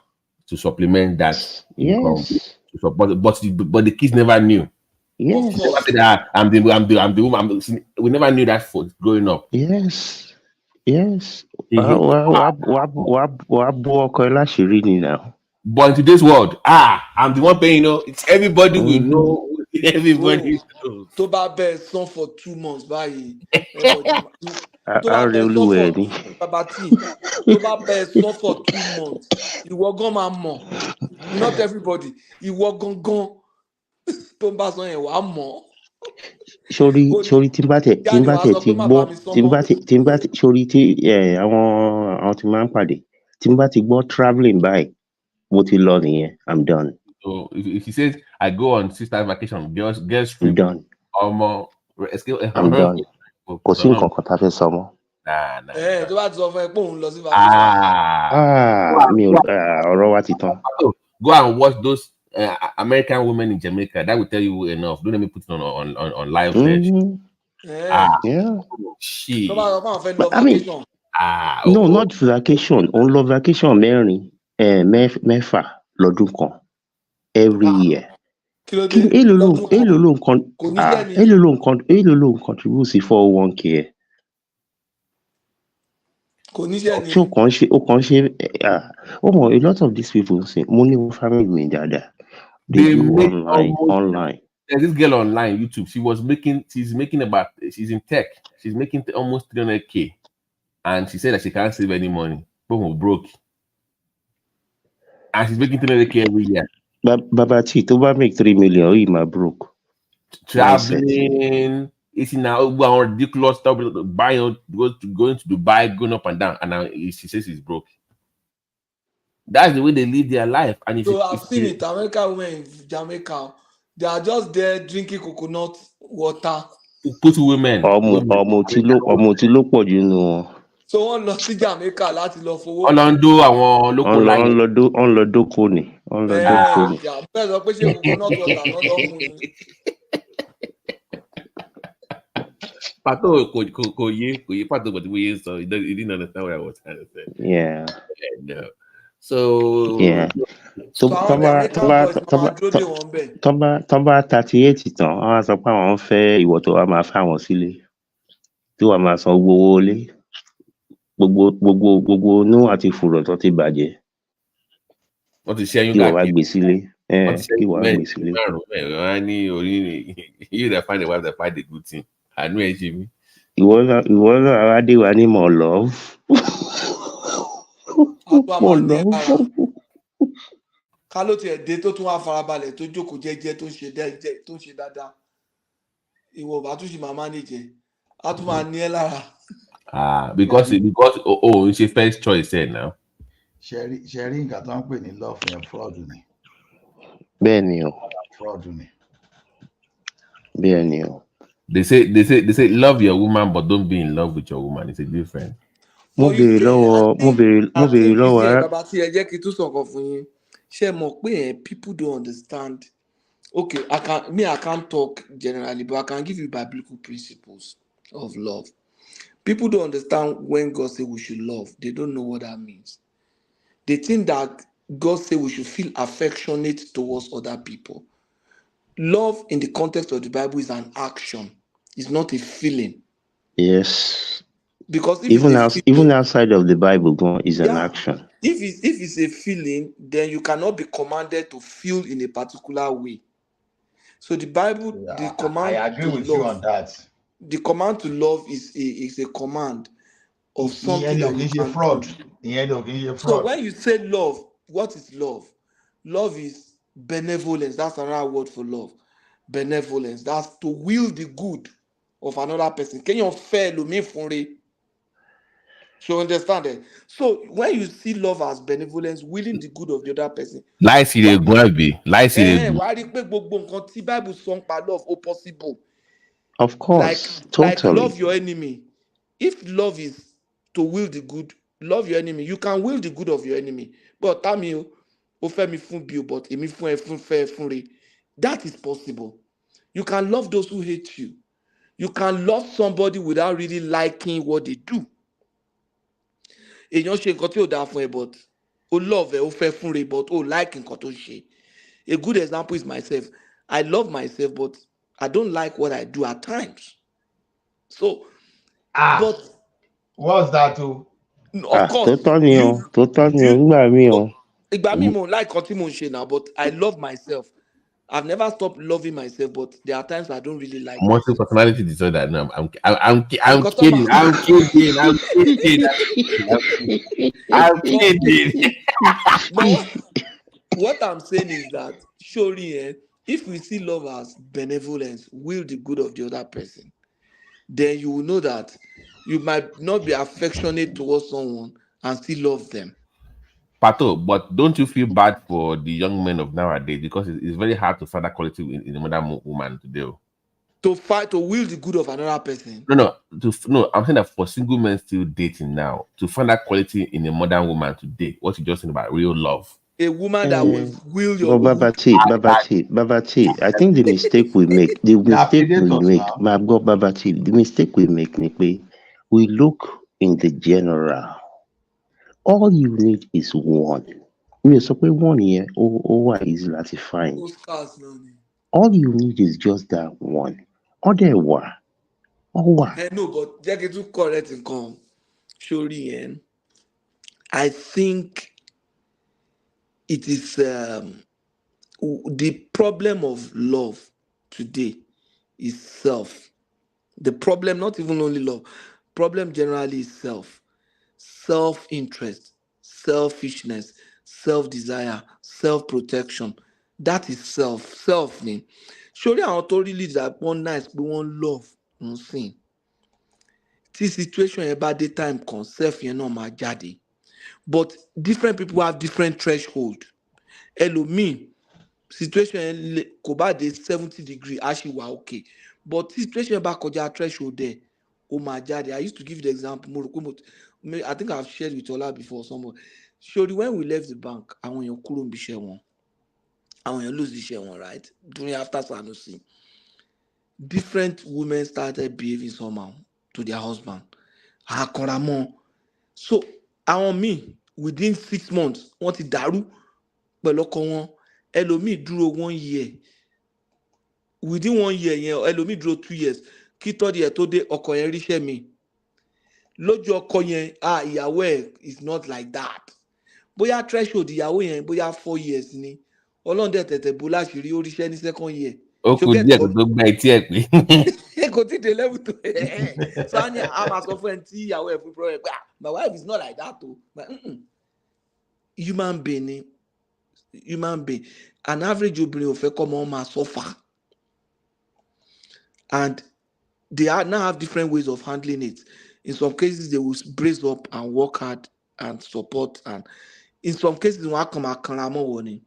to supplement that income. But the kids never knew. Yes. Never said that I'm the woman. We never knew that for growing up. Yes. Now. But in today's world, I'm the one paying. You know, it's everybody will know. Everybody knows. tó bá bẹ́ẹ̀ san for 2 months báyìí everybody tó bá Ààrẹ bẹ́ẹ̀ san olúwẹ̀ for ni. bàbá tí tó bá bẹ́ẹ̀ san for 2 months ìwọ gan máa mọ̀ not everybody ìwọ gangan tó ń bá san yẹn wàá mọ̀ Sórí ó ní tí n bá tẹ̀ kíá ni wàá sọ ti pé má gbọ́ bá mi san mọ́. sórí tí àwọn tí máa ń pàdé tí n bá ti gbọ́ travelling báyìí mo ti lọ nìyẹn I'm done. So if he says I go on sister vacation, girls trip, Done. I'm done. Kò sí nǹkan kan tá a fẹ́ sọ mọ́. Tó bá ti sọ fún ẹ pé òun lọ sí vacation. Mi ò ọ̀rọ̀ wa ti tán. Go and watch those American women in Jamaica. That will tell you enough. Don't let me put it on live there. Yeah. Tó bá sọ fún àwọn fẹ́ lọ I mean, vacation. no, not vacation. Òun lọ vacation mẹ́rin mẹ́fà lọ́dún kan every year. Èló ló ń contribute sí 401k. Kò ní ṣe ni. Ṣé ó kàn ṣe a lot of these people say mo ní family mi dáadáa. They do online. There's this girl online YouTube. She's in tech. She's making almost 300k, and she said that she can't save any money. Boom, broke. And she's making 300k every year. Baba T, to make 3 million, you my broke. Traveling, eating now, ridiculous stuff, buying, going to Dubai, going up and down, and now she says she's broke. That's the way they live their life. And I've seen it. American women in Jamaica, they are just there drinking coconut water. Put women. Ọmọ tí ló pọ̀ jù nínú wọn. So wọ́n lọ sí Jamaica láti lọ fowó. Ọlọ́ndó àwọn local line. Ọlọ́dókò ni. Bẹ́ẹ̀ sọ pé ṣé coconut water náà lọ mú ni. Pato kò yé Pato kò tí mo yé sọ. He didn't understand what I was trying to say. Yeah. No. So yeah. So tọ́ba 38 tán wọ́n á sọ pé àwọn fẹ́ ìwọ tó wá máa fẹ́ àwọn sílé tí wàá máa san owó lé gbogbo inú àti fùrọ̀ tó ti bàjẹ́. Wọ́n ti ṣẹ́yún kí wàá wá gbé sílé. Kí wàá gbé sílé. Wọ́n ní orí you that find a wife that find a good thing. Àánú ẹ̀ ṣe mí. Ìwọ náà Adé wa ní more love. Ká ló tiẹ̀ dé tó tún wá farabalẹ̀ tó jókòó jẹ́jẹ́ tó ń ṣe dáadáa ìwọ bá tún ṣe máa manage á tún máa ní ẹ lára. Because n ṣe first choice ẹ now. ṣe rí nǹkan tó ń pè ní love yẹn fraud ni. Bẹ́ẹ̀ ni o. Fraud ni. Bẹ́ẹ̀ ni o. They say love your woman but don't be in love with your woman. It's a difference. Mo béèrè lọ́wọ́. Bàbá tí ẹ jẹ́ kí n tún sọ̀kan fún yín ṣé mọ̀ pé people don't understand. Okay, I can't talk generally, but I can give you biblical principles of love. People don't understand when God says we should love. They don't know what that means. They think that God says we should feel affectionate towards other people. Love in the context of the Bible is an action. It's not a feeling. Yes. Because even outside of the Bible, is an action. If it's a feeling, then you cannot be commanded to feel in a particular way. So the Bible, the command I agree with you on that. The command to love is a command of something that you can fraud. So when you say love, what is love? Love is benevolence. That's another word for love. Benevolence. That's to will the good of another person. Can you fail me for it? So understand it. So when you see love as benevolence, willing the good of the other person. Why gbogbo nǹkan tí Bible sọ pa love ó possible. Of course, totally. Like love your enemy. If love is to will the good, love your enemy. You can will the good of your enemy. But tell me, but that is possible. You can love those who hate you. You can love somebody without really liking what they do. Èèyàn ṣe nǹkan tí ò dáa fún ẹ but ó love ẹ ó fẹ́ fún rẹ but ó like nǹkan tó ṣe. A good example is myself. I love myself but I don't like what I do at times. So, but what's that too? Of course. Totally. Ìgbà mi mo like nǹkan tí mo ṣe now but I love myself. I've never stopped loving myself, but there are times I don't really like Multiple myself. personality disorder. No, I'm Because kidding. I'm kidding. I'm kidding. I'm but kidding. but what I'm saying is that surely, if we see love as benevolence, will the good of the other person, then you will know that you might not be affectionate towards someone and still love them. Pato, but don't you feel bad for the young men of nowadays because it's very hard to find that quality in a modern woman today? To fight to will the good of another person. No. I'm saying that for single men still dating now, to find that quality in a modern woman today, what you just saying about real love. A woman that will will But your good. Babati, I think the mistake we make, They are predators now. Babati, the mistake we make, Nipe, we look in the general. All you need is one. We are supposed 1 year, or easy to find. Oscars, no. All you need is just that one. Otherwise, No, but jẹ́ kí n tún correct nǹkan. Surely, I think it is the problem of love today is self. The problem, not even only love, problem generally is self-interest, selfishness, self-desire, self-protection. That is self ni. Surely àwọn tó really that one nice pé wọ́n love ń sìn. Tí situation yẹn bá dé time kan self yẹn náà máa jáde. But different people have different threshold. Ẹlòmíì situation yẹn kò bá dé 70 degree á ṣì wà okay, but situation yẹn bá kọjá threshold there ó máa jáde. I used to give the example mo rò pé I think I've shared with Ola before someone. Surely when we left the bank àwọn èèyàn kúrò níbi iṣẹ́ wọn, àwọn èèyàn lose iṣẹ́ wọn, right, during after Sanusi. Different women started behaving somehow to their husband. Àkànrà mọ́. So àwọn míì within 6 months wọ́n ti dàrú pẹ̀lú ọkọ wọn. Ẹlòmíì dúró 1 year, within 1 year yẹn ẹlòmíì dúró 2 years kí tọ́dí ẹ̀ tó dé ọkọ yẹn ríṣẹ́ mi. Lójú ọkọ yẹn ìyàwó ẹ̀ is not like that. Bóyá threshold ìyàwó yẹn bóyá 4 years ni Ọlọ́run dẹ̀ tẹ̀tẹ̀ bó láṣìírí ó ríṣẹ́ ní 2nd year. Ó kù díẹ̀ kó tó gbá etí ẹ̀ pé. Kò tí de level tó so a máa sọ fún ẹ tí ìyàwó ẹ̀ fún problem pé my wife is not like that o. Human being ni human being, an average obìnrin ò fẹ́ kọ́ ọmọ máa suffer, and they now have different ways of handling it. In some cases they will brace up and work hard and support, and in some cases wọn á kàn máa kanra mọ́ wọn ni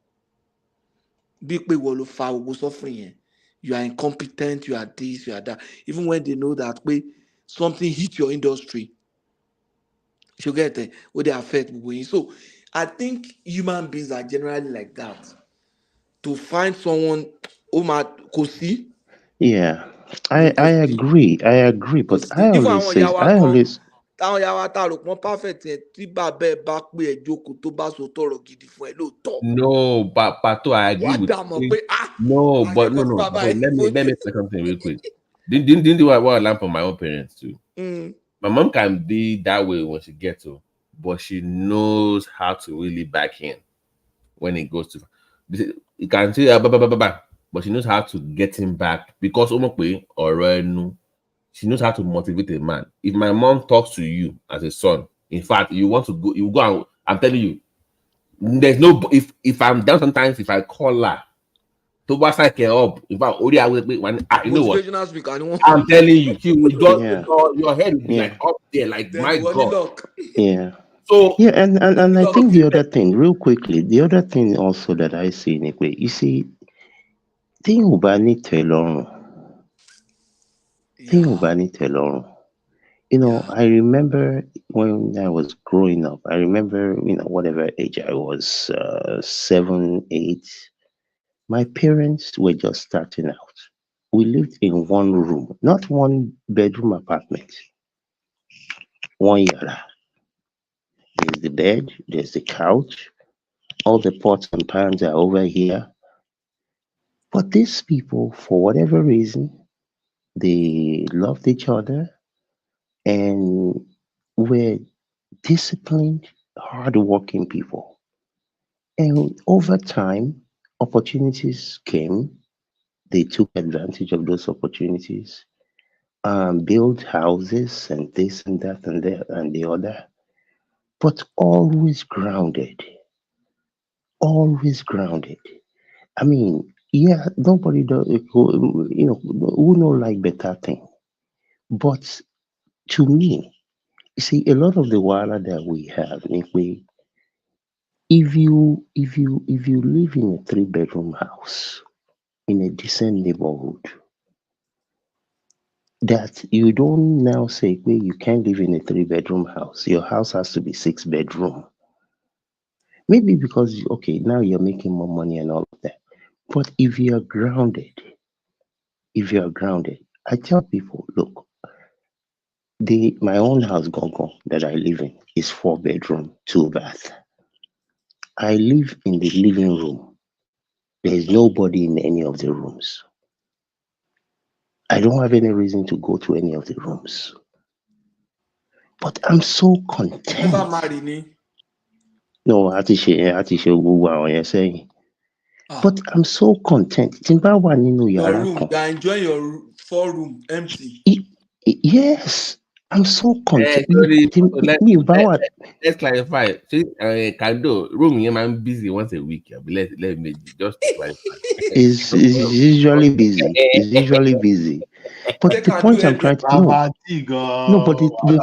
bí pé wọ́n ló fa gbogbo suffering yẹn. You are incompetent, you are this, you are that, even when they know that pé something hit your industry. You get it? What they affect people. So I think human beings are generally like that. To find someone kò sí. Yeah, I agree, but I Even always àwọn say, ìyá wa kan táwọn ìyá wa tá a rò pọ́n perfect yẹn tí bàbá ẹ̀ bá pé ẹ jókòó tó bá so tọrọ gidi fún ẹ lóòótọ́. No, but Pato, I agree with you. No, but let me say something real quick. Didn't do what I learned from my own parents too. My mom can be that way when she gets to, but she knows how to really back in when it goes to. You can say but she knows how to get him back because she knows how to motivate a man. If my mom talks to you as a son, in fact, you want to go, you go and I'm telling you, there's no if I'm down sometimes, if I call her to up, in fact, you know what? I'm telling you, she will just your head will be like up there, like my God. Yeah. So and I think the other thing, real quickly, the other thing also that I see, Nikwe, you see, thing about you know, I remember when I was growing up, I remember, whatever age I was, 7, 8, my parents were just starting out. We lived in one room, not one bedroom apartment. One yara. There's the bed, there's the couch, all the pots and pans are over here. But these people, for whatever reason, they loved each other and were disciplined, hardworking people. And over time, opportunities came. They took advantage of those opportunities, built houses and this and that and the other, but always grounded. Always grounded. I mean, yeah, nobody does, who know like better thing. But to me, you see, a lot of the wahala that we have, if you live in a 3-bedroom house in a decent neighborhood, that you don't now say, well, you can't live in a 3-bedroom house. Your house has to be 6-bedroom. Maybe because okay, now you're making more money and all of that. But if you're grounded, I tell people, look, my own house, Gongo, that I live in is 4-bedroom, 2-bath. I live in the living room. There's nobody in any of the rooms. I don't have any reason to go to any of the rooms. But I'm so content. Never marry me. No, saying. But I'm so content. Your room, you are enjoying your 4-room empty. Yes, I'm so content. Let's clarify. Kando, room here man busy once a week. Let me just clarify. It's usually busy. It's usually busy. But the point I'm trying to the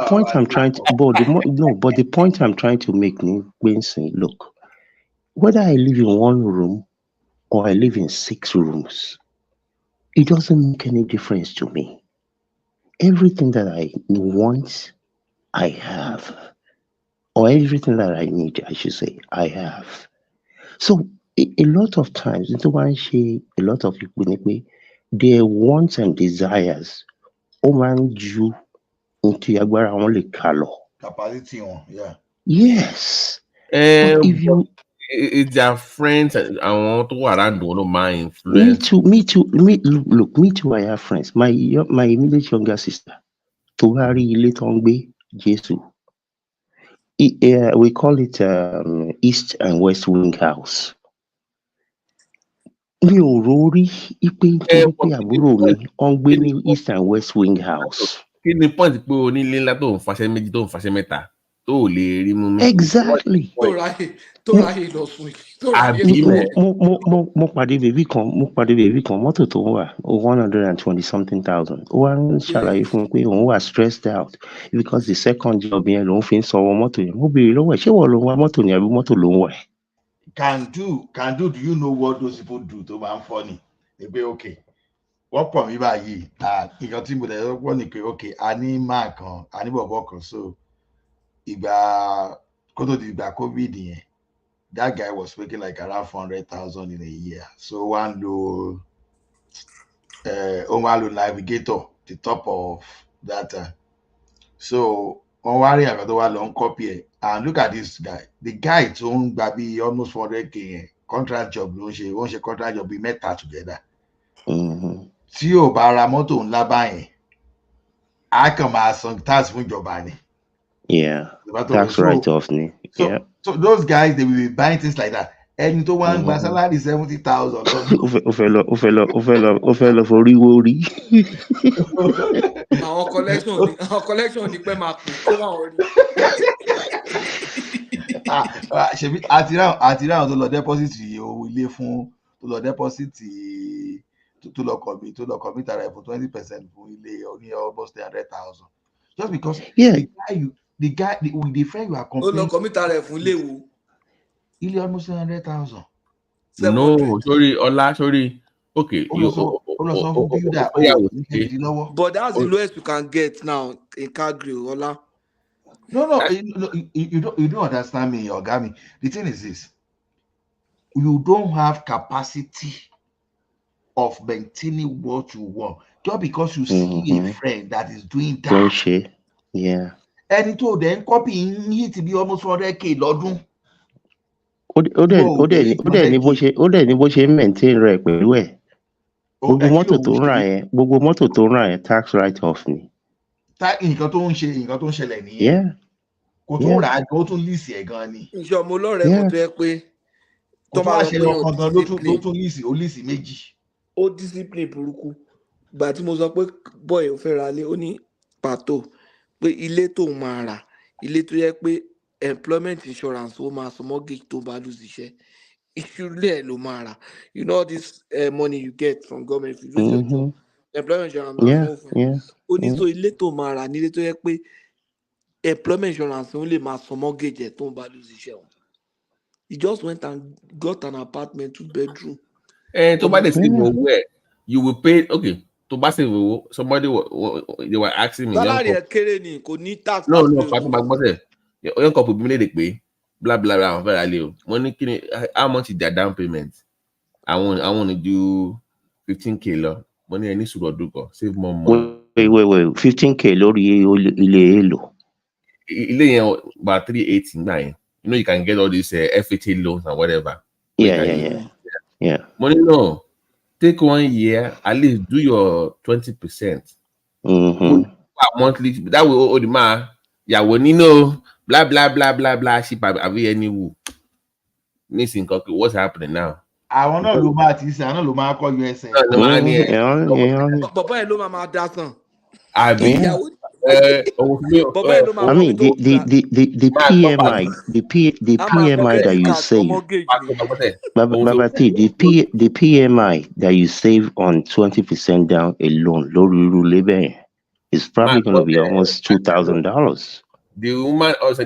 point I'm trying to the point I'm trying to make, look, whether I live in 1 room or I live in 6 rooms, it doesn't make any difference to me. Everything that I want, I have. Or everything that I need, I should say, I have. So a lot of times, a lot of people, their wants and desires, you into Yagbara only color. Capacity on, yeah. Yes. But if you it's their friends and I want to around don't mind influence. Me too. Look, me too. I have friends. My immediate younger sister, Tuhari Iletongbe Jesu. We call it East and West Wing House. Mi ò rórí ipe nítorí pé àbúrò mi wọ́n gbé ní East and West Wing House. Kí ni point pé onílé ńlá tó ń faṣẹ́ méjì tó ń faṣẹ́ mẹ́ta tó ò lè rí mú mi? Exactly. Tó ráyè lọ sùn. Mo pàdé bèbí kan mọ́tò tó ń wà 120,000. Ó wá ń ṣàlàyé fún mi pé òun wà stressed out because the second job yẹn lòun fi ń sanwó mọ́tò yẹn. Mo béèrè lọ́wọ́ ẹ̀ ṣé wọ́n ló ń wá mọ́tò ni àbí mọ́tò ló ń wà ẹ̀? Can do, do you know what those people do to man funny? They be okay. What for me by ye? Nǹkan tí mo dẹ̀ wọ́n ní pé okay, a ní máa kan, a ní bọ̀bọ̀ kan, so ìgbà kó tó di ìgbà COVID yẹn, that guy was making like around 400,000 in a year. So one low navigator, the top of that. So on worry about the one long copy. And look at this guy. The guy is owned by almost 400K contract job. Once a contract job, we met that together. Tí o bá ra mọ́tò ńlá báyẹn, a kàn máa san tax fún ìjọba ni. Yeah, tax write-off ni. So those guys, they will be buying things like that. And to one my salary 70,000. Ó fẹ́ lọ forí wórí. Àwọn collection ni pé máa pè kó láwọn rí. Ṣebí àti ráhùn tó lọ deposit owó ilé fún tó lọ deposit tó lọ commit ara ẹ̀ fún 20% fún ilé ní almost 100,000. Just because the guy with the friend you are comparing. Ó lọ commit ara ẹ̀ fún ilé wo? Ilé almost 100,000. No, sorry. Okay. But that's the lowest you can get now in Calgary, Ola. No, you don't understand me, Ogami. The thing is this: you don't have capacity of maintaining what you want just because you see a friend that is doing that. Bullshit. Yeah. And it told them copy need to be almost 400K lọ́dún. Ó dẹ̀ ní bó ṣe maintain rẹ̀ pẹ̀lú ẹ̀. Gbogbo mọ́tò tó ń rà yẹn tax write-off ni. Nǹkan tó ń ṣẹlẹ̀ nìyẹn. Kò tó rà á, ó tún lease ẹ̀ gan ni. Ìṣọ̀mọ ọlọ́rẹ̀ kò tó yẹ pé tó máa sọ pé ọkàn ló tún lísì méjì. Ó discipline burúkú gbà tí mo sọ pé boy ò fẹ́ ra ilé ó ní pàtó pé ilé tó máa rà ilé tó yẹ pé employment insurance ó máa san mortgage tó bá lose iṣẹ́ ìṣúlẹ̀ ló máa rà you know all this money you get from government if you lose your job employment insurance máa sanwó fún ẹ ó ní so ilé tó máa rà nílé tó yẹ pé employment insurance ó lè máa san mortgage ẹ̀ tó bá lose iṣẹ́ wọn. He just went and got an apartment 2 bedroom. To buy the same where you will pay. Okay, to buy the somebody they were asking me. Salary kéré ni kò ní tax. No, Patu Magbose. Young couple be pay. Blah blah blah. Very money. How much is their down payment? I want to do 15K lo. Money I need to do save more money. Wait. 15K lórí ilé èlò. Ilé about 389. You know you can get all these FHA loans and whatever. Yeah. Money no. Take 1 year, at least do your 20%. Monthly. That will owe the man. Yeah, when you know, blah blah blah blah blah. She probably any woo. Missing copy. What's happening now? Àwọn náà ló máa ti ṣe àwọn náà ló máa kọ́ USN. Bàbá ẹ̀ ló máa dá sàn. I mean, the PMI that you save, the PMI that you save on 20% down alone, lórí is probably going to be almost $2,000. The woman also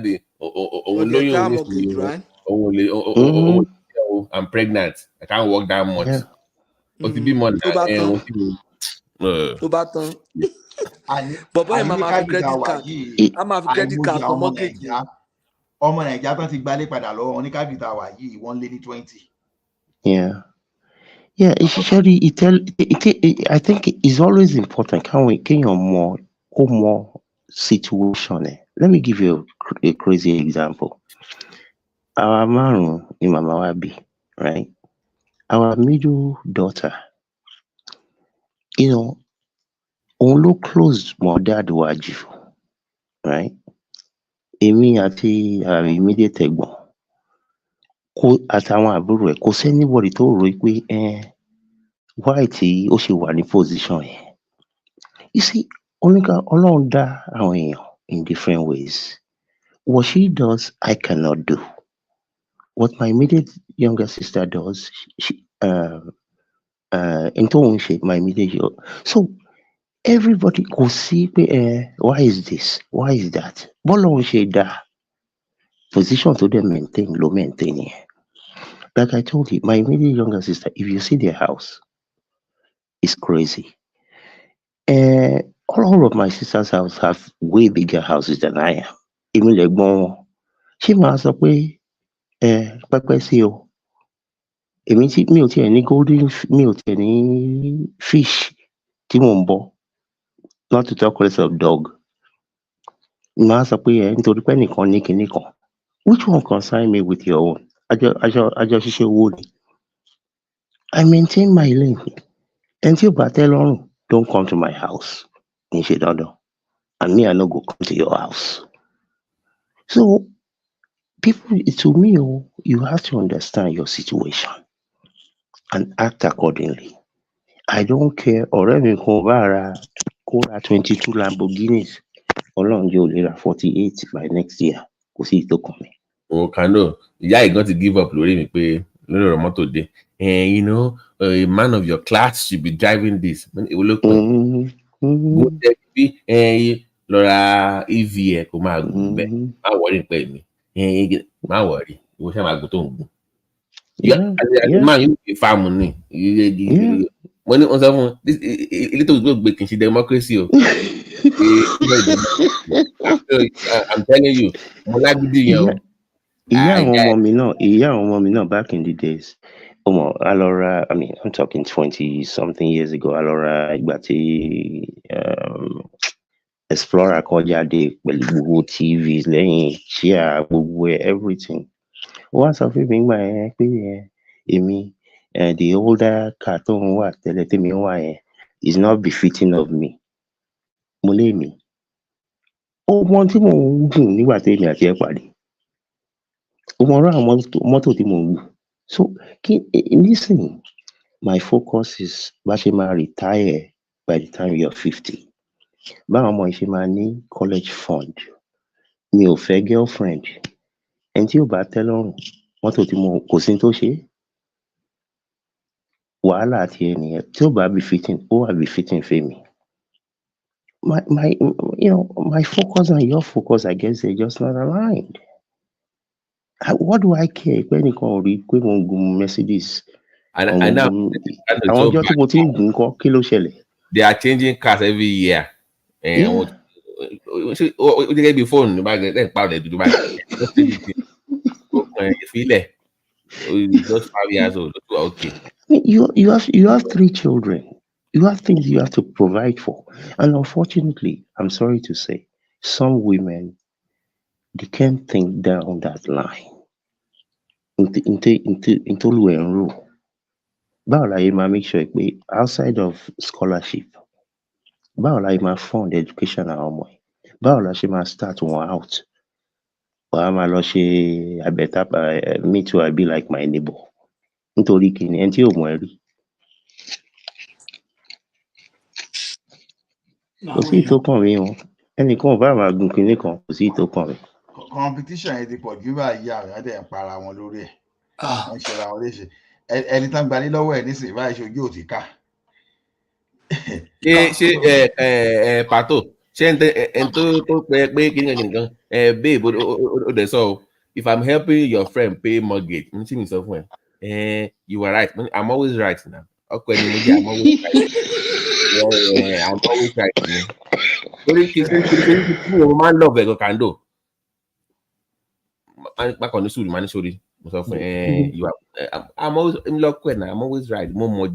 I'm pregnant. I can't work that much. But to be money. Bọ̀bọ̀ ẹ̀ máa fi credit card. A máa fi credit card for mortgage. Ọmọ Nàìjíríà tán ti gbálé padà lọ́wọ́ wọn ní kábíyèsí àwà yìí wọ́n lé ní 20. Yeah, essentially, I think it's always important. Can you more situation? Let me give you a crazy example. Our man in Mama Wabi, right? Our middle daughter, only closed more dad waju, right? Èmi àti immediate ẹ̀gbọ́n àtàwọn àbúrò ẹ̀ kò sẹ́nibọ̀dì tó rò pé why tí ó ṣe wà ní position yẹn. You see, Ọlọ́run dá àwọn èèyàn in different ways. What she does, I cannot do. What my immediate younger sister does, my immediate. So everybody could see, why is this? Why is that? Bọ́lọ́run ṣe dá position to them maintain, low maintain. Like I told you, my immediate younger sister, if you see their house, it's crazy. All of my sister's house have way bigger houses than I am. Even like more. She must have pé pẹ́pẹ́ sí o. Èmi tí mi ò tiẹ̀ ní golden, mi ò tiẹ̀ ní fish tí mò ń bọ́. Not to talk less of dog. Màá sọ pé nítorí pé nìkan ní kinní kan. Which one concern me with your own? Àjọ ṣiṣẹ́ owó ni. I maintain my lane. And tí o bá tẹ́ lọ́rùn, don't come to my house. Ní ṣe dandan. And me, I no go come to your house. So, people, to me, you have to understand your situation and act accordingly. I don't care. Ọ̀rẹ́ mi kan bá ra 22 Lamborghinis. Ọlọ́run yóò lè ra 48 by next year. Kò sí ìtò kan mi. Kano, yeah, you got to give up lórí mi pé lórí ọ̀rọ̀ mọ́tò dé. A man of your class should be driving this. It will look like go there bí lọ́ra EV ẹ̀ kò máa gùn bẹ́ẹ̀. Má wọrí pẹ̀ mi. Má wọrí. Ìwọ ṣe máa gùn tó ń gùn. Máa yóò fi fáàmù ní. Mo ní wọ́n sọ fún ilé tó gbé kì í ṣe democracy o. I'm telling you, mo lágídí yẹn o. Ìyá àwọn ọmọ mi náà back in the days. Alora, I mean, I'm talking 20 something years ago. Alora, ìgbà tí Explorer kọjá dé pẹ̀lú gbogbo TVs lẹ́yìn chair gbogbo everything. Wọ́n sọ fún mi nígbà yẹn pé èmi the older car tó ń wà tẹ́lẹ̀ tèmi ń wà yẹn is not befitting of me. Mo lé mi. Ó mọ tí mò ń gùn nígbà tí èmi àti ẹ̀ pàdé. Ó mọ ọ̀rọ̀ àwọn mọ́tò tí mò ń gùn. So listen, my focus is Bashima retire by the time you're 50. Báwọn ọmọ ìṣe máa ní college fund. Mi ò fẹ́ girlfriend. Ẹni tí ò bá tẹ́ lọ́rùn, mọ́tò tí mo kò sí tó ṣe. Wàhálà àti ẹnìyẹn tí ò bá be fitting, ó wà be fitting fèmí. My focus and your focus, I guess, they're just not aligned. What do I care? Pé ẹnìkan ò rí pé mo ń gun Mercedes. And now, Àwọn ọjọ́ tí mo ti ń gùn kọ́, kí ló ṣẹlẹ̀? They are changing cars every year. And before just 5 years old. Okay. You have 3 children. You have things you have to provide for. And unfortunately, I'm sorry to say, some women, they can't think down that line. Into rule. Báwo la yẹ máa make sure pé outside of scholarship, báwo la yẹ máa fund education àwọn ọmọ ẹ̀? Báwo la ṣe máa start one out? Wàá máa lọ ṣe I better me too, I be like my neighbor. Nítorí kìíní ẹni tí ò mọ̀ ẹ́ rí. Kò sí ìtókàn mi o. Ẹnìkan ò bá máa gun kinní kan, kò sí ìtókàn mi. Competition yẹn ti pọ̀ jù báyìí àwọn èèyàn dẹ̀ ń para wọn lórí ẹ̀. Wọ́n ṣe ra wọn léṣe. Ẹni tán gbalé lọ́wọ́ ẹ̀ nísìnyí báyìí ṣojú òtí ká. Ṣé pàtó ṣé ẹni tó pé kí nìkan babe ó dẹ̀ sọ if I'm helping your friend pay mortgage n tí mi sọ fún ẹ you are right I'm always right now ọkọ ẹni mo jẹ I'm always right I'm always right ni torí kí mo máa ń love ẹ̀gọ́ kando bákan ní sùúrù máa ní sórí mo sọ fún I'm always lọ́kọ̀ ẹ̀ náà I'm always right mo mọ̀.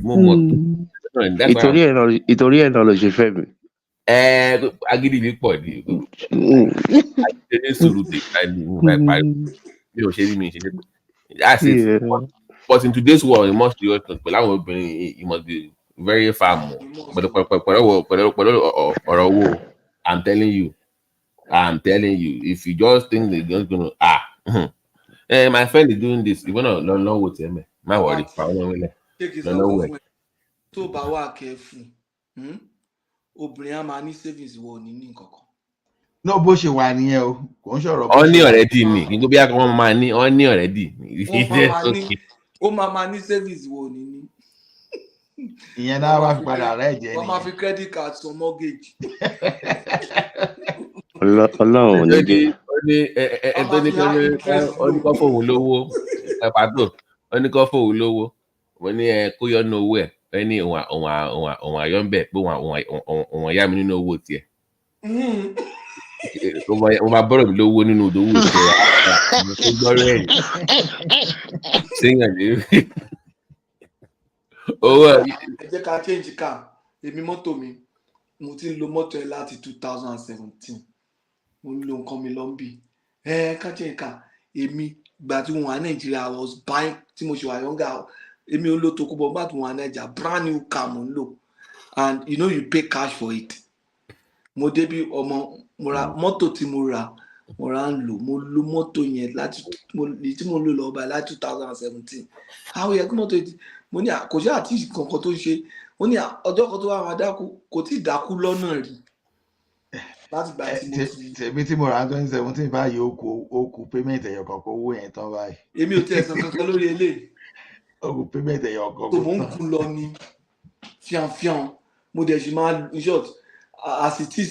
Ìtorí ẹ̀ náà ló ṣe fẹ́ mi. Agídí mi pọ̀ ní àìsèdè sùúrù dé mi ò ṣe rí mi ṣe ṣe that's it but in today's world you must be pẹ̀lú àwọn obìnrin you must be very firm pẹ̀lú ọ̀rọ̀ owó I'm telling you if you just think they're just gonna my friend is doing this ìwọ náà lọ́wọ́ tiẹ̀ mẹ́ má wọrí pa ọlọ́run ilẹ̀ lọ́wọ́ ẹ̀. Tó bá wà kẹ́fù obìnrin á máa ní savings wọ ní nǹkan kan. Náà bó ṣe wà nìyẹn o kò ń sọ̀rọ̀. Ọ ní already ni nígbà bí wọ́n máa ní ọ ní already. Ó máa ní savings wọ ní. Ìyẹn náà wá fi padà rẹ̀ jẹ́ ni. Wọ́n máa fi credit card san mortgage. Ọlọ́run ò ní jẹ́. Ó ní kọ́ fóun lówó pàtó ó ní kọ́ fóun lówó wọ́n ní kó yọ nínú owó ẹ̀ ẹ ní òun àyọ̀ ń bẹ̀ pé òun àyà mi nínú owó tiẹ̀. Wọ́n máa bọ́rọ̀ mi lówó nínú owó tiẹ̀ àwọn tó gbọ́rọ̀ ẹ̀ ṣéyàn ní owó. Ẹ jẹ́ ká change car èmi mọ́tò mi mo ti ń lo mọ́tò ẹ̀ láti 2017 mo ń lo nǹkan mi lọ́nbì ká change car èmi gbà tí wọ́n wà Nàìjíríà I was buying tí mo ṣe wà younger èmi ò lo Tokunbo bá tí wọ́n wà Nàìjíríà brand new car mo ń lò and you pay cash for it. Mo débi ọmọ mo ra mọ́tò tí mo ra ń lò mo lo mọ́tò yẹn láti tí mo lò lọ́ọ́ báyìí láti 2017 àwọn yẹn kí mọ́tò yìí mo ní kò sí àti kankan tó ń ṣe mo ní ọjọ́ kan tó wà máa dákú kò tí ì dákú lọ́nà rí láti gbà tí mo ti. Tèmi tí mo rà ní 2017 báyìí ó kù payment ẹ̀yọ̀ kọ̀ọ̀kan owó yẹn tán báyìí. Èmi ò tiẹ̀ san kankan lórí eléyìí. Ó kù payment ẹ̀yọ̀ kọ̀ọ̀kan. tó mò ń kú lọ ní fíànfíàn mo dẹ̀ sì máa in short as it is